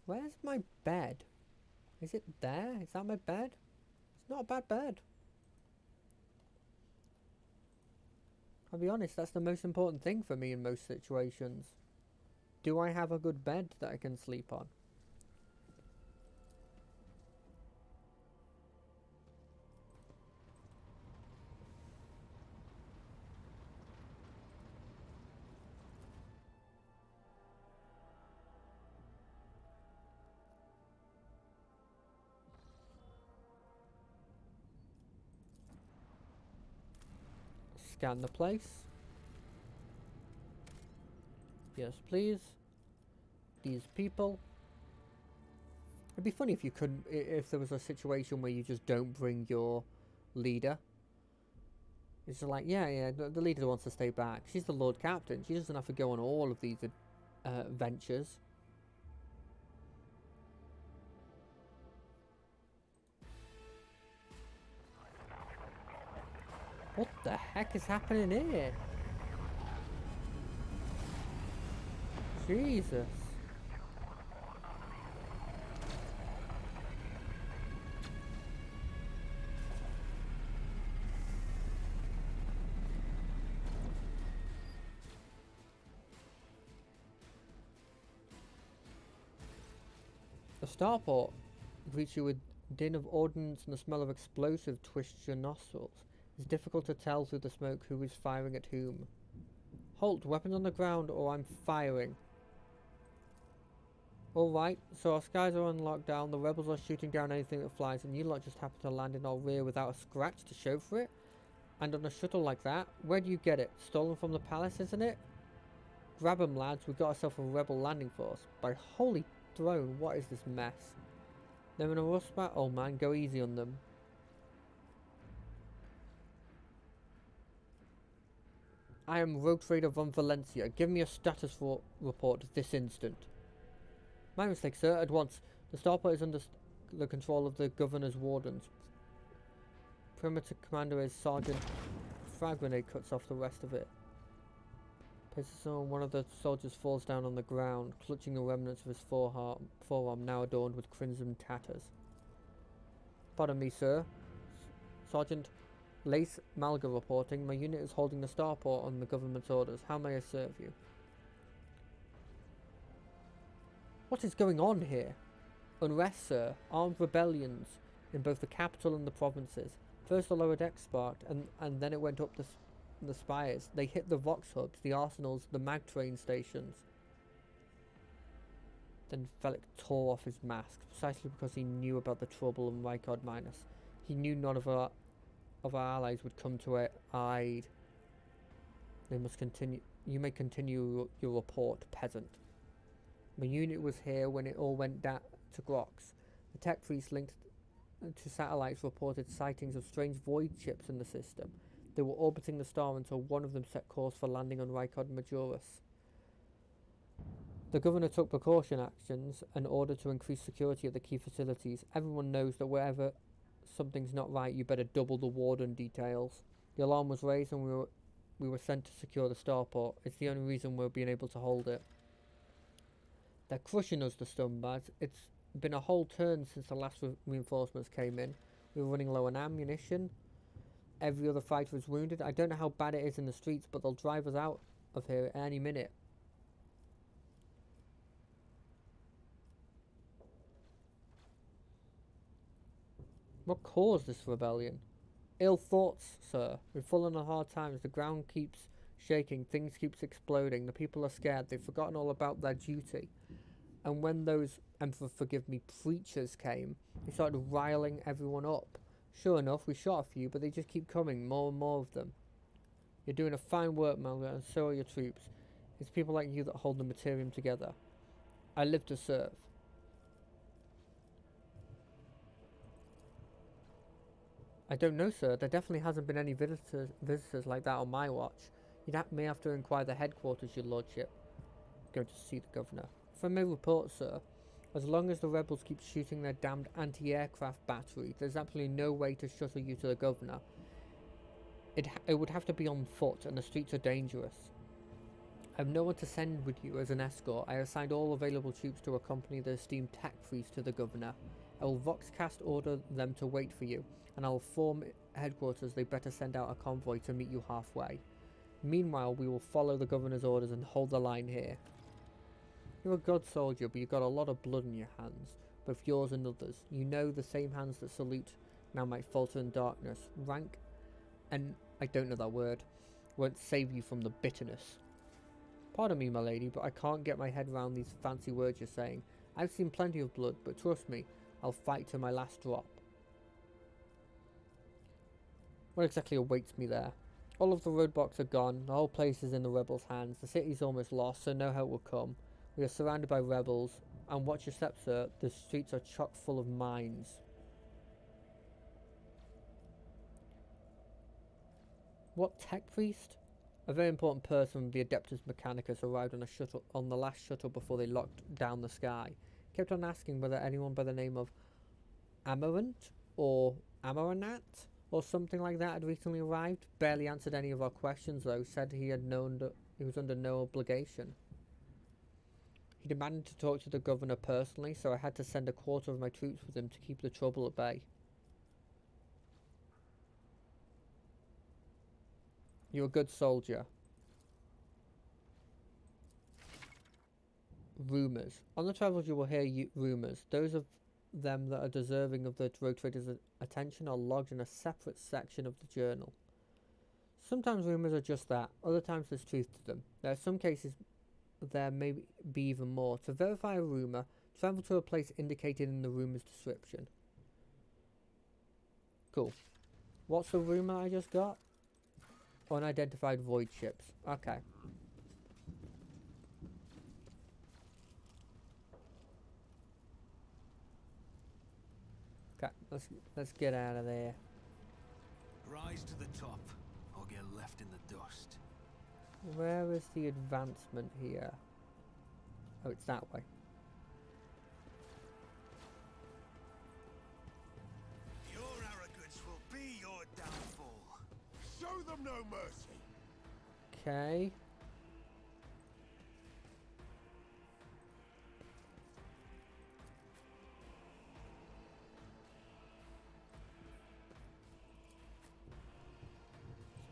Where's my bed? Is it there? Is that my bed? It's not a bad bed. I'll be honest, that's the most important thing for me in most situations. Do I have a good bed that I can sleep on? scan the place. Yes, please. These people. It'd be funny if you couldn't, if there was a situation where you just don't bring your leader. It's just like, yeah, the leader wants to stay back. She's the Lord Captain. She doesn't have to go on all of these ventures. What the heck is happening here? Jesus. The starport greets you with din of ordnance and the smell of explosive twists your nostrils. It's difficult to tell through the smoke who is firing at whom. Halt, weapons on the ground or I'm firing. Alright, so our skies are on lockdown, the rebels are shooting down anything that flies, and you lot just happen to land in our rear without a scratch to show for it? And on a shuttle like that? Where do you get it? Stolen from the palace, isn't it? Grab 'em, lads, we've got ourselves a rebel landing force. By holy throne, what is this mess? They're in a rust mat? Oh man, go easy on them. I am Rogue Trader von Valencia. Give me a status report this instant. My mistake, sir. At once. The starport is under the control of the Governor's wardens. Perimeter commander is Sergeant. Frag grenade cuts off the rest of it. Places on one of the soldiers falls down on the ground, clutching the remnants of his forearm now adorned with crimson tatters. Pardon me, sir. Sergeant Lace Malga reporting. My unit is holding the starport on the government's orders. How may I serve you? What is going on here? Unrest, sir. Armed rebellions in both the capital and the provinces. First the lower deck sparked, and then it went up the spires. They hit the Vox hubs, the arsenals, the mag train stations. Then Felix tore off his mask, precisely because he knew about the trouble in Rykard Minus. He knew none of our allies would come to aid. They must continue. You may continue your report, peasant. My unit was here when it all went to Grox. The tech freeze linked to satellites reported sightings of strange void ships in the system. They were orbiting the star until one of them set course for landing on Rykard Majoris. The governor took precaution actions in order to increase security at the key facilities. Everyone knows that wherever something's not right, you better double the warden details. The alarm was raised and we were sent to secure the starport. It's the only reason we're being able to hold it. They're crushing us, the scumbags. It's been a whole turn since the last reinforcements came in. We were running low on ammunition. Every other fighter is wounded. I don't know how bad it is in the streets, but they'll drive us out of here any minute. What caused this rebellion? Ill thoughts, sir. We've fallen on hard times. The ground keeps shaking. Things keeps exploding. The people are scared. They've forgotten all about their duty. And when those, Emperor forgive me, preachers came, they started riling everyone up. Sure enough, we shot a few, but they just keep coming, more and more of them. You're doing a fine work, Malga, and so are your troops. It's people like you that hold the Materium together. I live to serve. I don't know, sir. There definitely hasn't been any visitors like that on my watch. You may have to inquire the headquarters, your lordship. Going to see the governor. If I may report, sir, as long as the rebels keep shooting their damned anti-aircraft battery, there's absolutely no way to shuttle you to the governor. It would have to be on foot, and the streets are dangerous. I have no one to send with you as an escort. I assigned all available troops to accompany the esteemed tech freeze to the governor. I will Voxcast order them to wait for you, and I will inform headquarters they better send out a convoy to meet you halfway. Meanwhile, we will follow the governor's orders and hold the line here. You're a god soldier, but you've got a lot of blood in your hands, both yours and others. You know the same hands that salute now might falter in darkness. Rank, and I don't know that word, won't save you from the bitterness. Pardon me, my lady, but I can't get my head round these fancy words you're saying. I've seen plenty of blood, but trust me, I'll fight to my last drop. What exactly awaits me there? All of the roadblocks are gone. The whole place is in the rebels' hands. The city's almost lost, so no help will come. We are surrounded by rebels. And watch your steps, sir. The streets are chock full of mines. What tech priest? A very important person from the Adeptus Mechanicus arrived on a shuttle on the last shuttle before they locked down the sky. Kept on asking whether anyone by the name of Amarant or Amaranat or something like that had recently arrived. Barely answered any of our questions though. Said he had known that he was under no obligation. He demanded to talk to the governor personally, so I had to send a quarter of my troops with him to keep the trouble at bay. You're a good soldier. Rumours. On the travels you will hear rumours. Those of them that are deserving of the road traders' attention are logged in a separate section of the journal. Sometimes rumours are just that, other times there's truth to them. There are some cases there may be even more. To verify a rumour, travel to a place indicated in the rumour's description. Cool. What's the rumour I just got? Unidentified void ships. Okay. Okay, let's get out of there. Rise to the top, or get left in the dust. Where is the advancement here? Oh, it's that way. Your arrogance will be your downfall. Show them no mercy. Okay.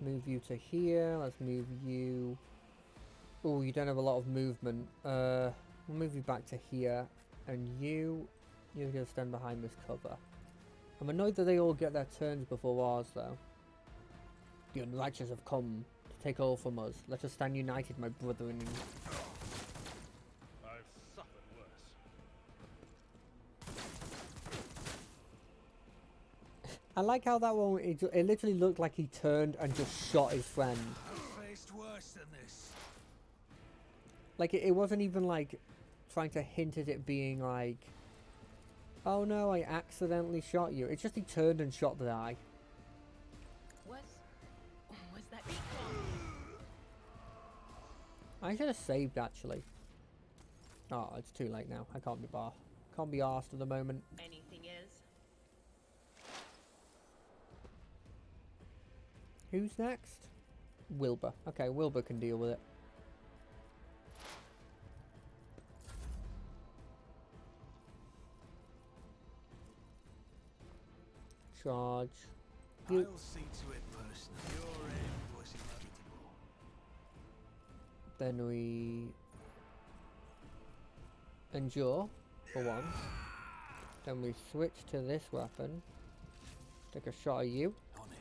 Move you to here. Let's move you. Oh, you don't have a lot of movement. We'll move you back to here, and you're gonna stand behind this cover. I'm annoyed that they all get their turns before ours, though. The unrighteous have come to take all from us. Let us stand united, my brethren. I've suffered worse. I like how that one, it literally looked like he turned and just shot his friend. I've faced worse than this. Like, it wasn't even, like, trying to hint at it being, like, oh no, I accidentally shot you. It's just he turned and shot the guy. Was that recon? I should have saved, actually. Oh, it's too late now. I can't be arsed at the moment. Anything else? Who's next? Wilbur. Okay, Wilbur can deal with it. Charge. I'll see to it personally. Your end was inevitable. Then we endure for one. Then we switch to this weapon. Take a shot at you. On it.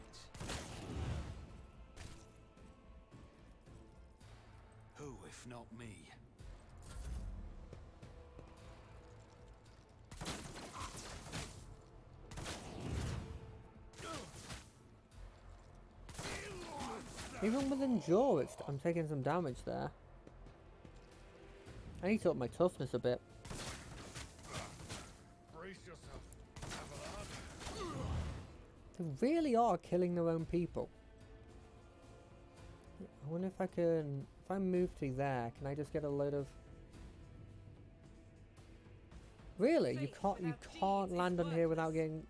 Who, if not me? Even with endure, I'm taking some damage there. I need to up my toughness a bit. Brace yourself, Abelard. They really are killing their own people. I wonder if I can... If I move to there, can I just get a load of... Really? You can't land on here without getting...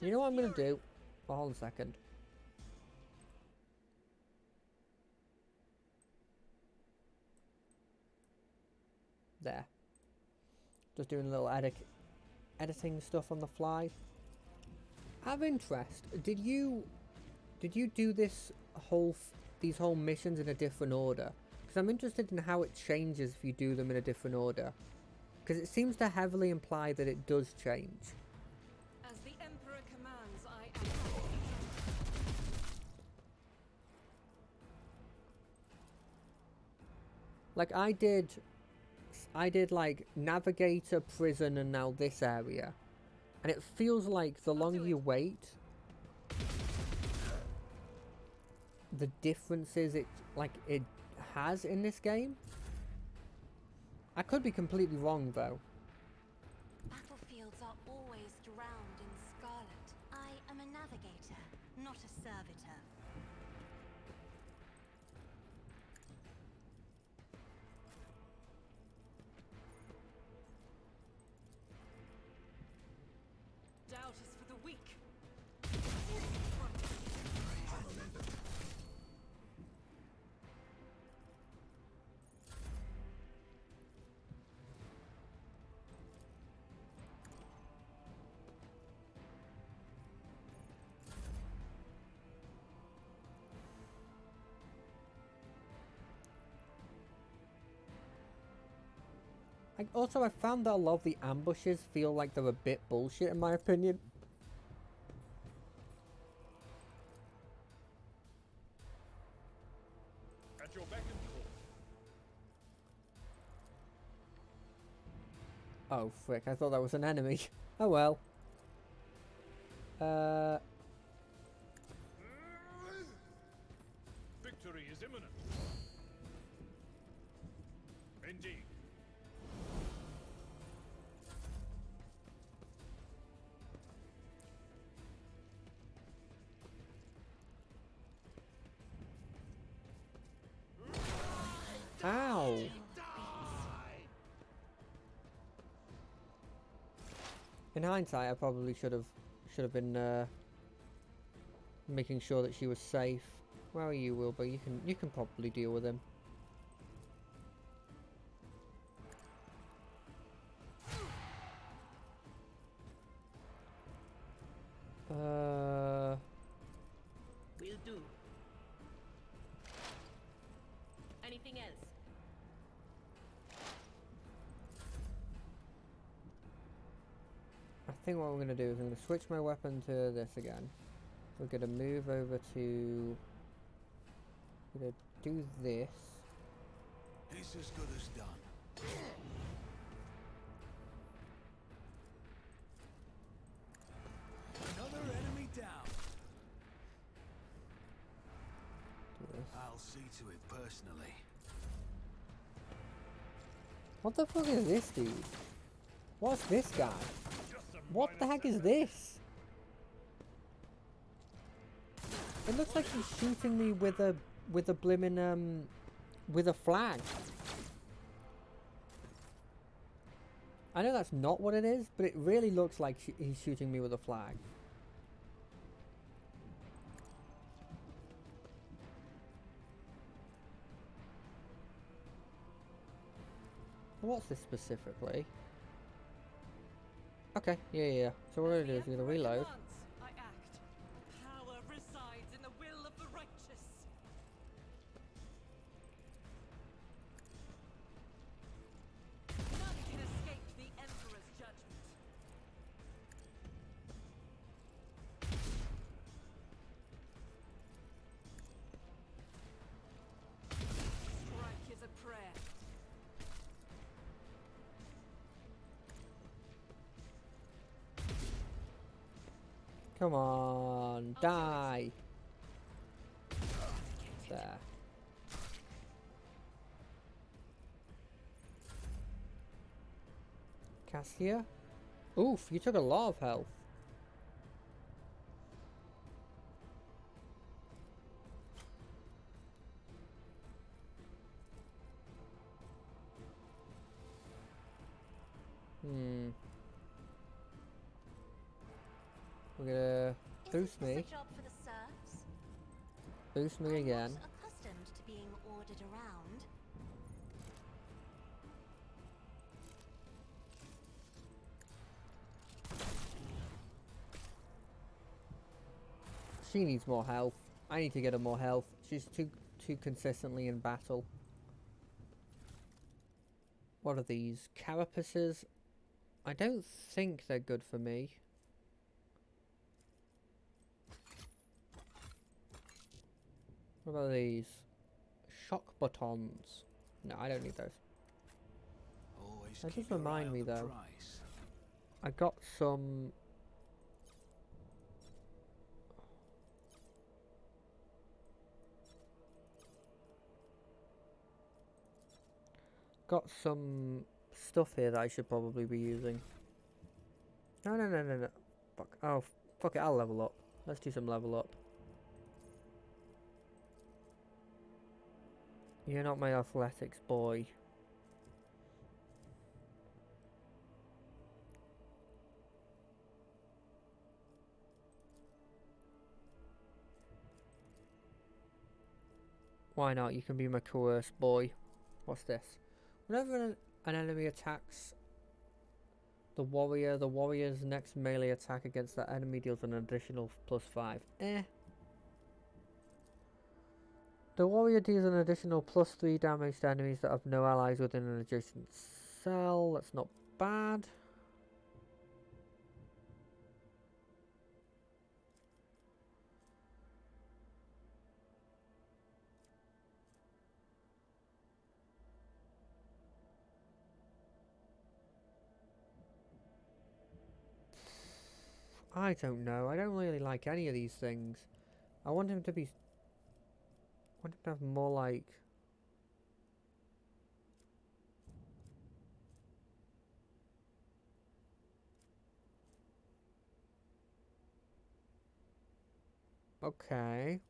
You know what I'm going to do? Oh, hold on a second. There. Just doing a little editing stuff on the fly. Out of interest, did you do this these whole missions in a different order? Because I'm interested in how it changes if you do them in a different order. Because it seems to heavily imply that it does change. As the Emperor commands, I am. Like I did like Navigator, Prison, and now this area. And it feels like the longer you wait, the differences it has in this game. I could be completely wrong though. Battlefields are always drowned in scarlet. I am a navigator, not a servitor. Doubt is for the weak. Also, I found that a lot of the ambushes feel like they're a bit bullshit in my opinion. At your beck and call. Oh frick, I thought that was an enemy. Oh well. Victory is imminent. Indeed. Ow! In hindsight, I probably should have been making sure that she was safe. Where are you, Wilbur? You can probably deal with him. Will do. Anything else? I think what I'm going to do is I'm going to switch my weapon to this again. We're going to move over to... We're going to do this. It's as good as done. Another enemy down. Do this. I'll see to it personally. What the fuck is this dude? What's this guy? What the heck is this? It looks like he's shooting me with a blimmin' with a flag. I know that's not what it is, but it really looks like he's shooting me with a flag. What's this specifically? Okay, yeah. So what we're gonna do is we're gonna reload. I act. Power resides in the will of the righteous. None can escape the Emperor's judgment. Strike is a prayer. Come on, die. There. Cassia? Oof, you took a lot of health. We're gonna boost me. Is this a job for the serfs? Boost me again. I'm not accustomed to being ordered around. She needs more health. I need to get her more health. She's too consistently in battle. What are these? Carapaces? I don't think they're good for me. What about these? Shock batons. No, I don't need those. Always That keep does remind your eye me on the though. price. I got some got some stuff here that I should probably be using. No. Fuck. Oh, fuck it, I'll level up. Let's do some level up. You're not my athletics boy. Why not? You can be my coerce boy. What's this? Whenever an enemy attacks the warrior's next melee attack against that enemy deals an additional +5. The warrior deals an additional +3 damage to enemies that have no allies within an adjacent cell. That's not bad. I don't know. I don't really like any of these things. I want him to be... I want him to have more like... Okay.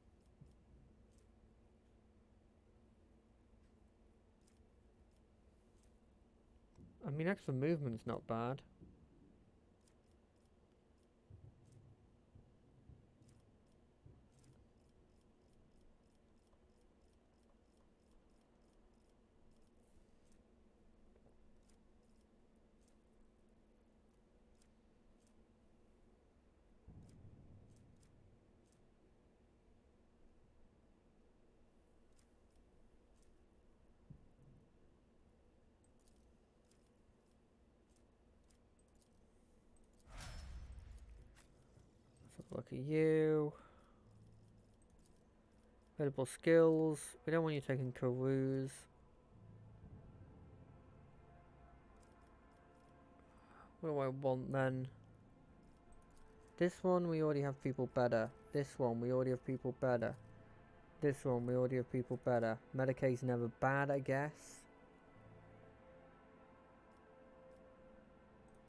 I mean, extra movement's not bad. Let's look at you. Available skills. We don't want you taking Karuz. What do I want then? This one we already have people better. This one we already have people better. This one we already have people better. Medicaid's never bad, I guess.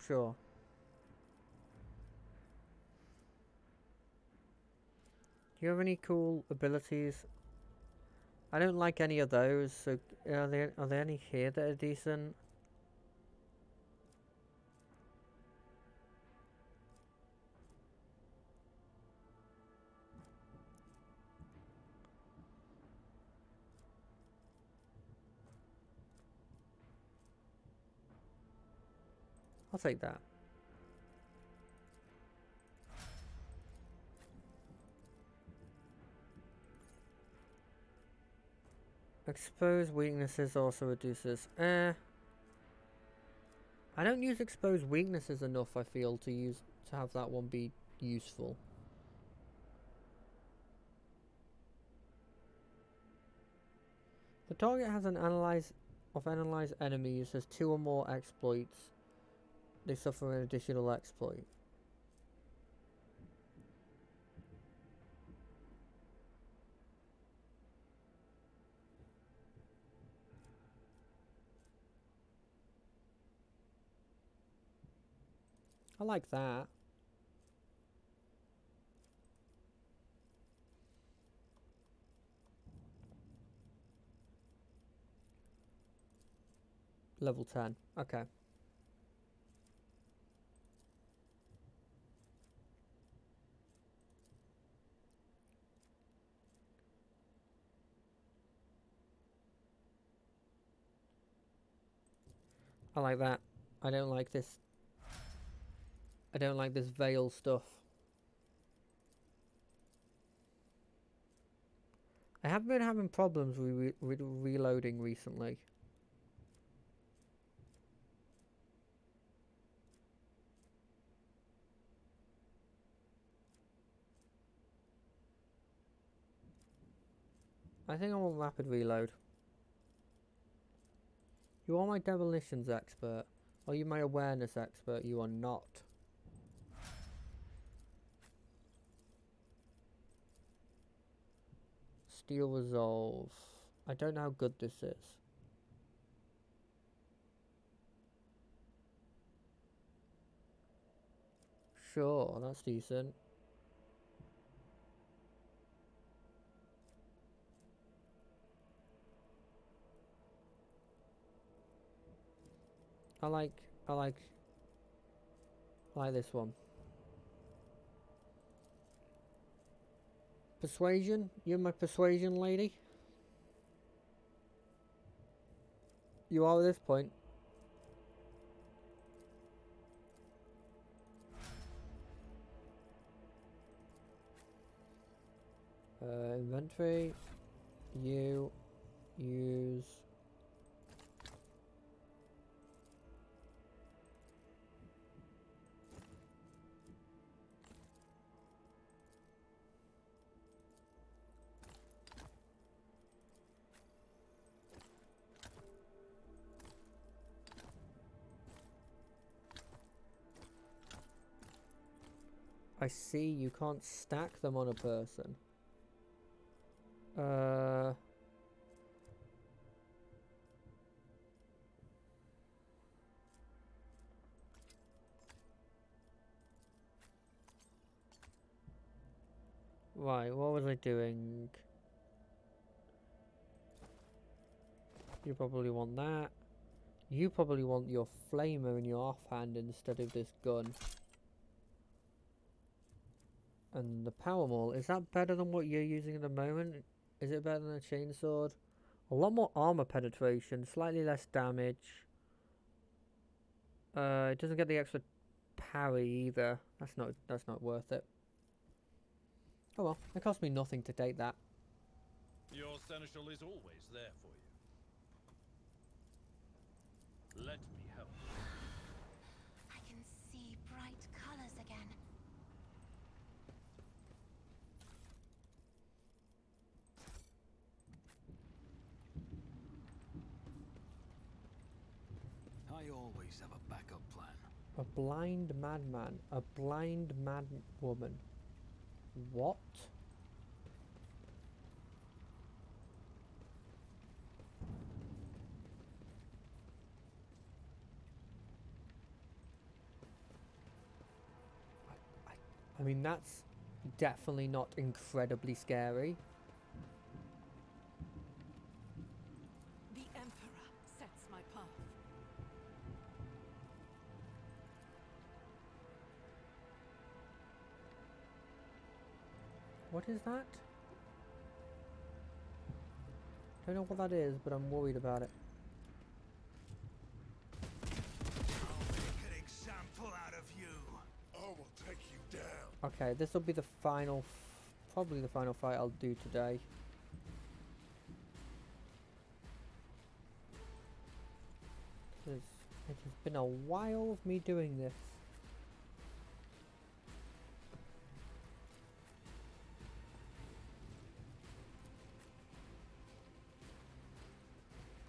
Sure. Do you have any cool abilities? I don't like any of those, so are there any here that are decent? I'll take that. Expose weaknesses also reduces. I don't use expose weaknesses enough, I feel, to have that one be useful. The target has an analyze enemies has 2 or more exploits. They suffer an additional exploit. I like that. Level 10. Okay. I like that. I don't like this. I don't like this veil stuff. I have been having problems with reloading recently. I think I want rapid reload. You are my demolitions expert. Are you my awareness expert? You are not. Steel resolve. I don't know how good this is. Sure, that's decent. I like this one. Persuasion? You're my persuasion lady? You are at this point. Inventory. You use. I see, you can't stack them on a person. Right, what was I doing? You probably want that. You probably want your flamer in your offhand instead of this gun. And the power maul, is that better than what you're using at the moment? Is it better than a chainsword? A lot more armor penetration, slightly less damage. It doesn't get the extra parry either. That's not worth it. Oh well, it cost me nothing to take that. Your seneschal is always there for you. Let me help. I can see bright colors again. I always have a backup plan. A blind madman. A blind mad woman. What? I mean, that's definitely not incredibly scary. The Emperor sets my path. What is that? Don't know what that is, but I'm worried about it. I'll make an example out of you. I will take you down. Okay, this will be the final, probably the final fight I'll do today. It has been a while of me doing this.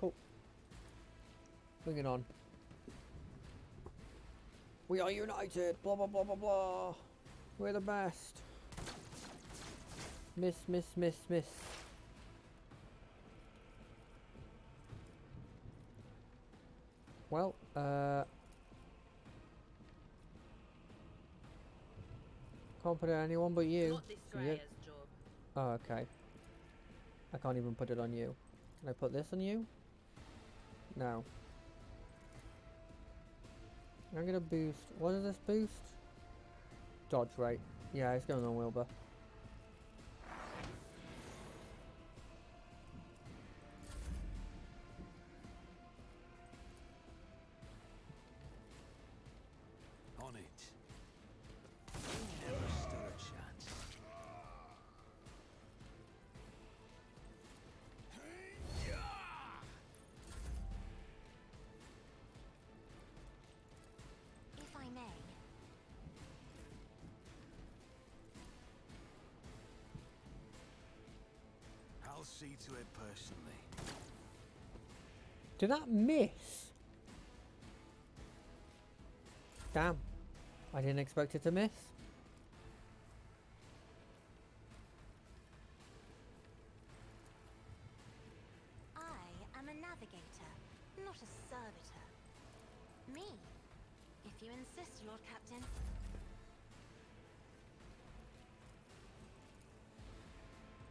Cool. Bring it on. We are united! Blah blah blah blah blah! We're the best! Miss, miss, miss, miss. Well, can't put it on anyone but you. Not this So you- Scryer's job. Oh, okay. I can't even put it on you. Can I put this on you? No. I'm gonna boost. What does this boost? Dodge rate. Yeah, it's going on Wilbur. On it. You never stood a chance. If I may. I'll see to it personally. Did that miss? Damn. I didn't expect it to miss. I am a navigator, not a servitor. Me, if you insist, Lord Captain.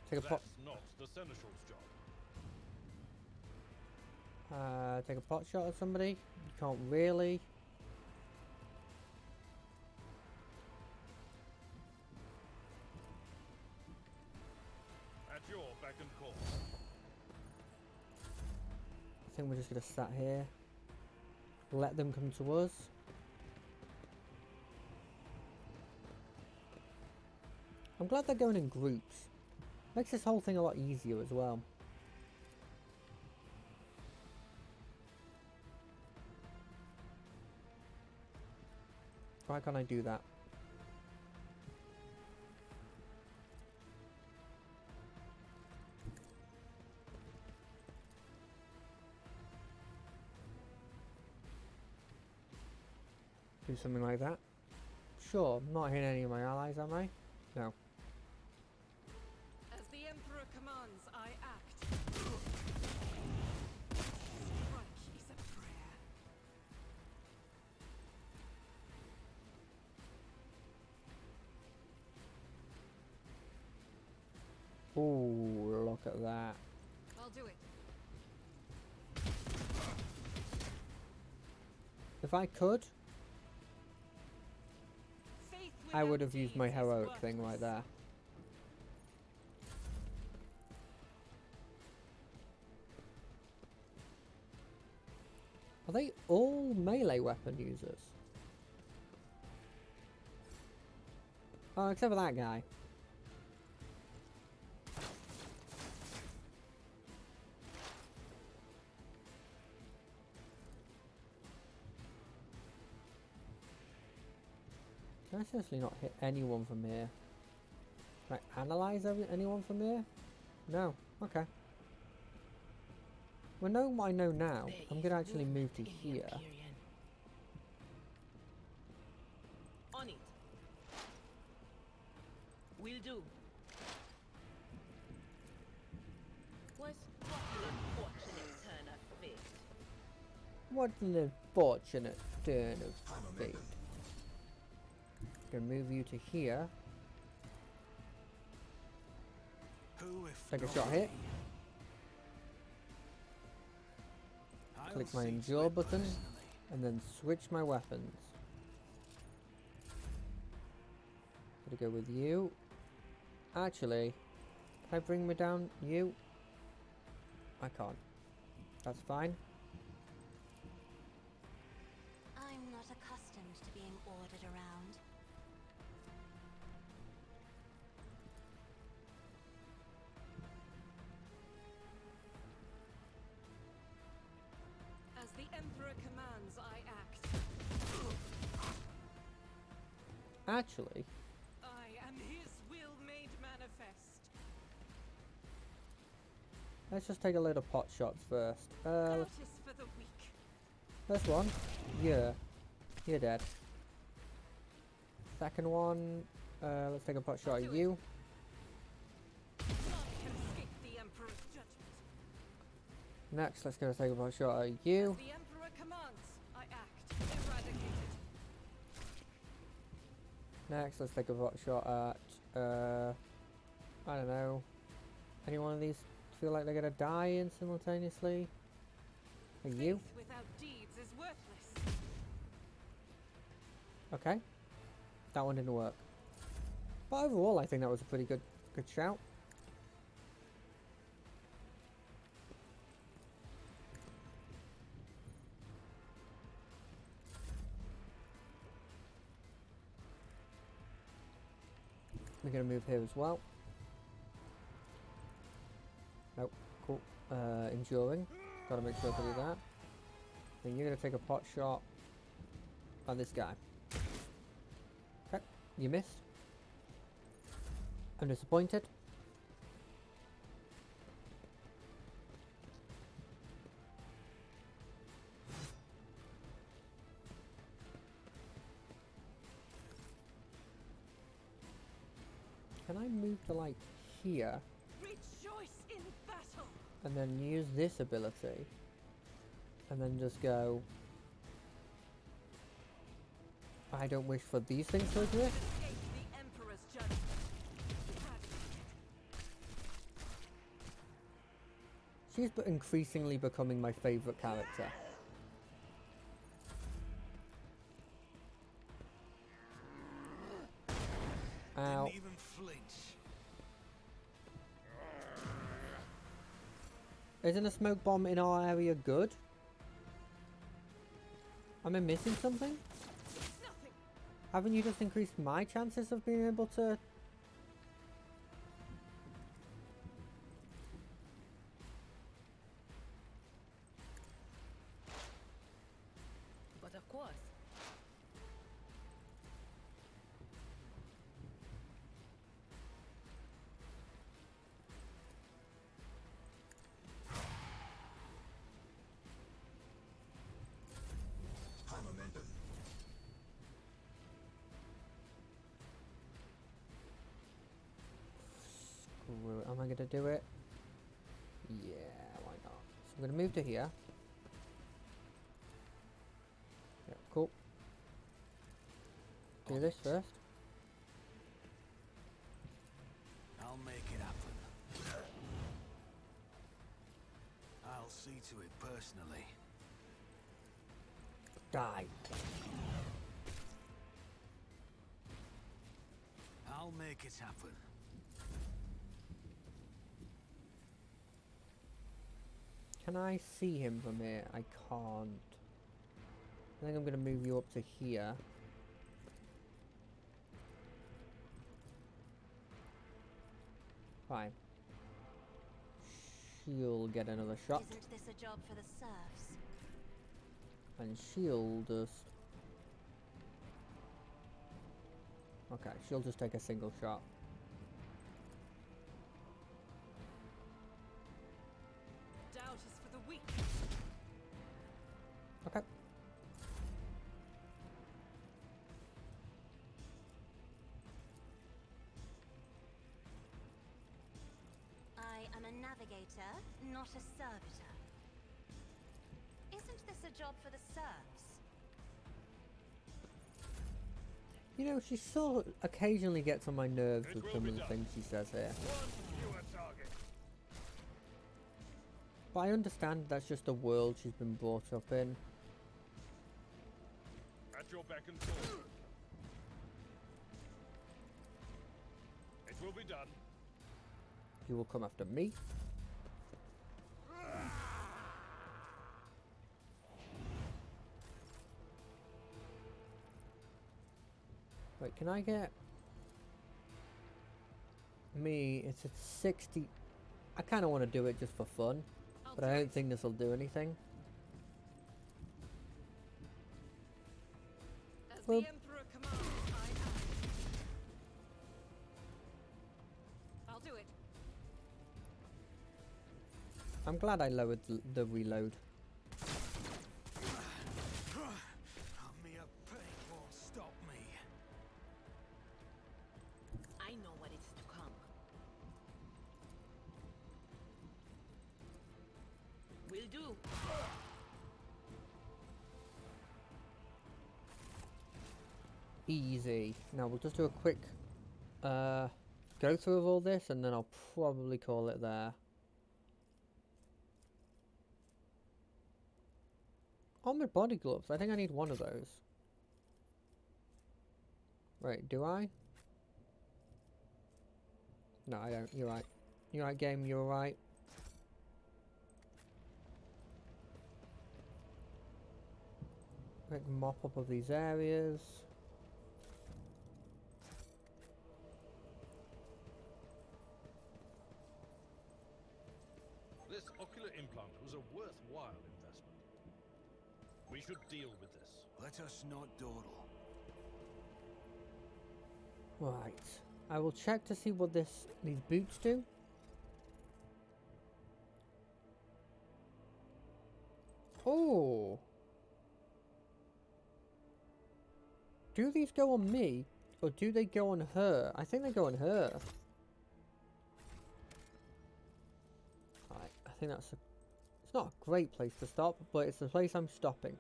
Take a pot. That's not the Seneschal's job. Take a pot shot at somebody. You can't really. At your beck and call. I think we're just gonna sat here. Let them come to us. I'm glad they're going in groups. Makes this whole thing a lot easier as well. Why can't I do that? Do something like that. Sure, I'm not hitting any of my allies, am I? No. As the Emperor commands, I act. Strike is a prayer. Ooh, look at that. I'll do it. If I could, Faith I would without have used my deeds is heroic thing worthless. right there. Are they all melee weapon users? Oh, except for that guy. Can I seriously not hit anyone from here? Can I analyze anyone from here? No. Okay. Well, knowing what I know now, I'm going to actually move to here. On it. Will do. What an unfortunate turn of fate. What an unfortunate turn of fate. Gonna move you to here. Take a shot here. Click my endure button and then switch my weapons. Gonna go with you. Actually, can I bring me down you? I can't. That's fine. I'm not accustomed to being ordered around. As the Emperor commands, I act. Actually, I am his will made manifest. let's just take a load of pot shots first. Notice for the weak. First one, yeah, you're dead. Second one, let's take a pot shot at you. None can escape the Emperor's judgment. Next, let's go take a pot shot at you. As the Emperor commands, I act. Eradicated. Next, let's take a pot shot at, I don't know. Any one of these feel like they're gonna die in simultaneously? Are you? Faith without deeds is worthless. Okay. That one didn't work. But overall, I think that was a pretty good shout. We're gonna move here as well. Nope. Cool. Enduring. Gotta make sure to do that. Then you're gonna take a pot shot at this guy. Okay. You missed. I'm disappointed. Can I move to like here Rejoice in battle. and then use this ability and then just go, I don't wish for these things to exist? Escape the Emperor's judgment. Eradicated. She's increasingly becoming my favourite character. Ow. Didn't even flinch. Isn't a smoke bomb in our area good? Am I missing something? Haven't you just increased my chances of being able to... But of course. High momentum. Screw it. Am I gonna do it? Yeah, why not? So I'm gonna move to here. Yeah, cool. Do this first. I'll make it happen. I'll see to it personally. Die. I'll make it happen. Can I see him from here? I can't. I think I'm gonna move you up to here. Fine. She'll get another shot. Isn't this a job for the serfs? And she'll just... Okay, she'll just take a single shot. Doubt is for the weak. Okay. I am a navigator, not a servitor. Isn't this a job for the serfs? You know, she still occasionally gets on my nerves with some of the things she says here. But I understand that's just the world she's been brought up in. At your beck and call. It will be done. You will come after me. Wait, can I get me? It's at 60. I kind of want to do it just for fun, but I don't think this will do anything. As Well, the Emperor commands, I act. I'll do it. I'm glad I lowered the reload. Mere pain won't stop me. I know what is to come. Will do. Easy. Now we'll just do a quick go through of all this, and then I'll probably call it there. Armored body gloves. I think I need one of those. Right, do I? No, I don't. You're right. You're right, game. You're right. Quick mop up of these areas. This ocular implant was a worthwhile investment. We should deal with this. Let us not dawdle. Right. I will check to see what these boots do. Oh. Do these go on me, or do they go on her? I think they go on her. Right, I think that's it's not a great place to stop, but it's the place I'm stopping.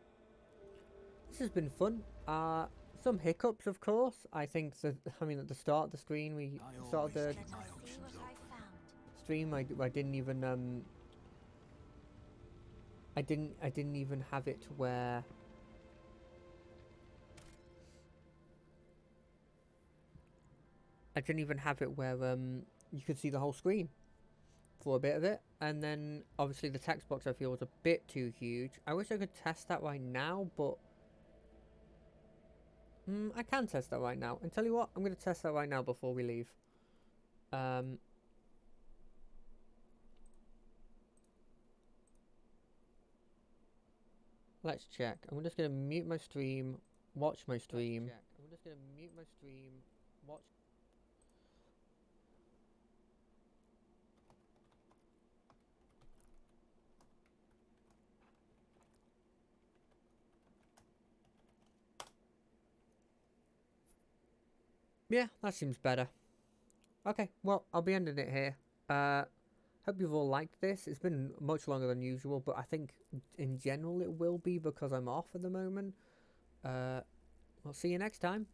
This has been fun. Some hiccups, of course. I think that, I mean, at the start of the screen, I didn't even, I didn't even have it where you could see the whole screen for a bit of it, and then obviously the text box I feel was a bit too huge. I wish I could test that right now, but I can test that right now. And tell you what, I'm going to test that right now before we leave. Let's check. I'm just going to mute my stream, watch my stream. I'm just going to mute my stream, watch. Yeah, that seems better. Okay, well, I'll be ending it here. Hope you've all liked this. It's been much longer than usual, but I think in general it will be because I'm off at the moment. We'll see you next time.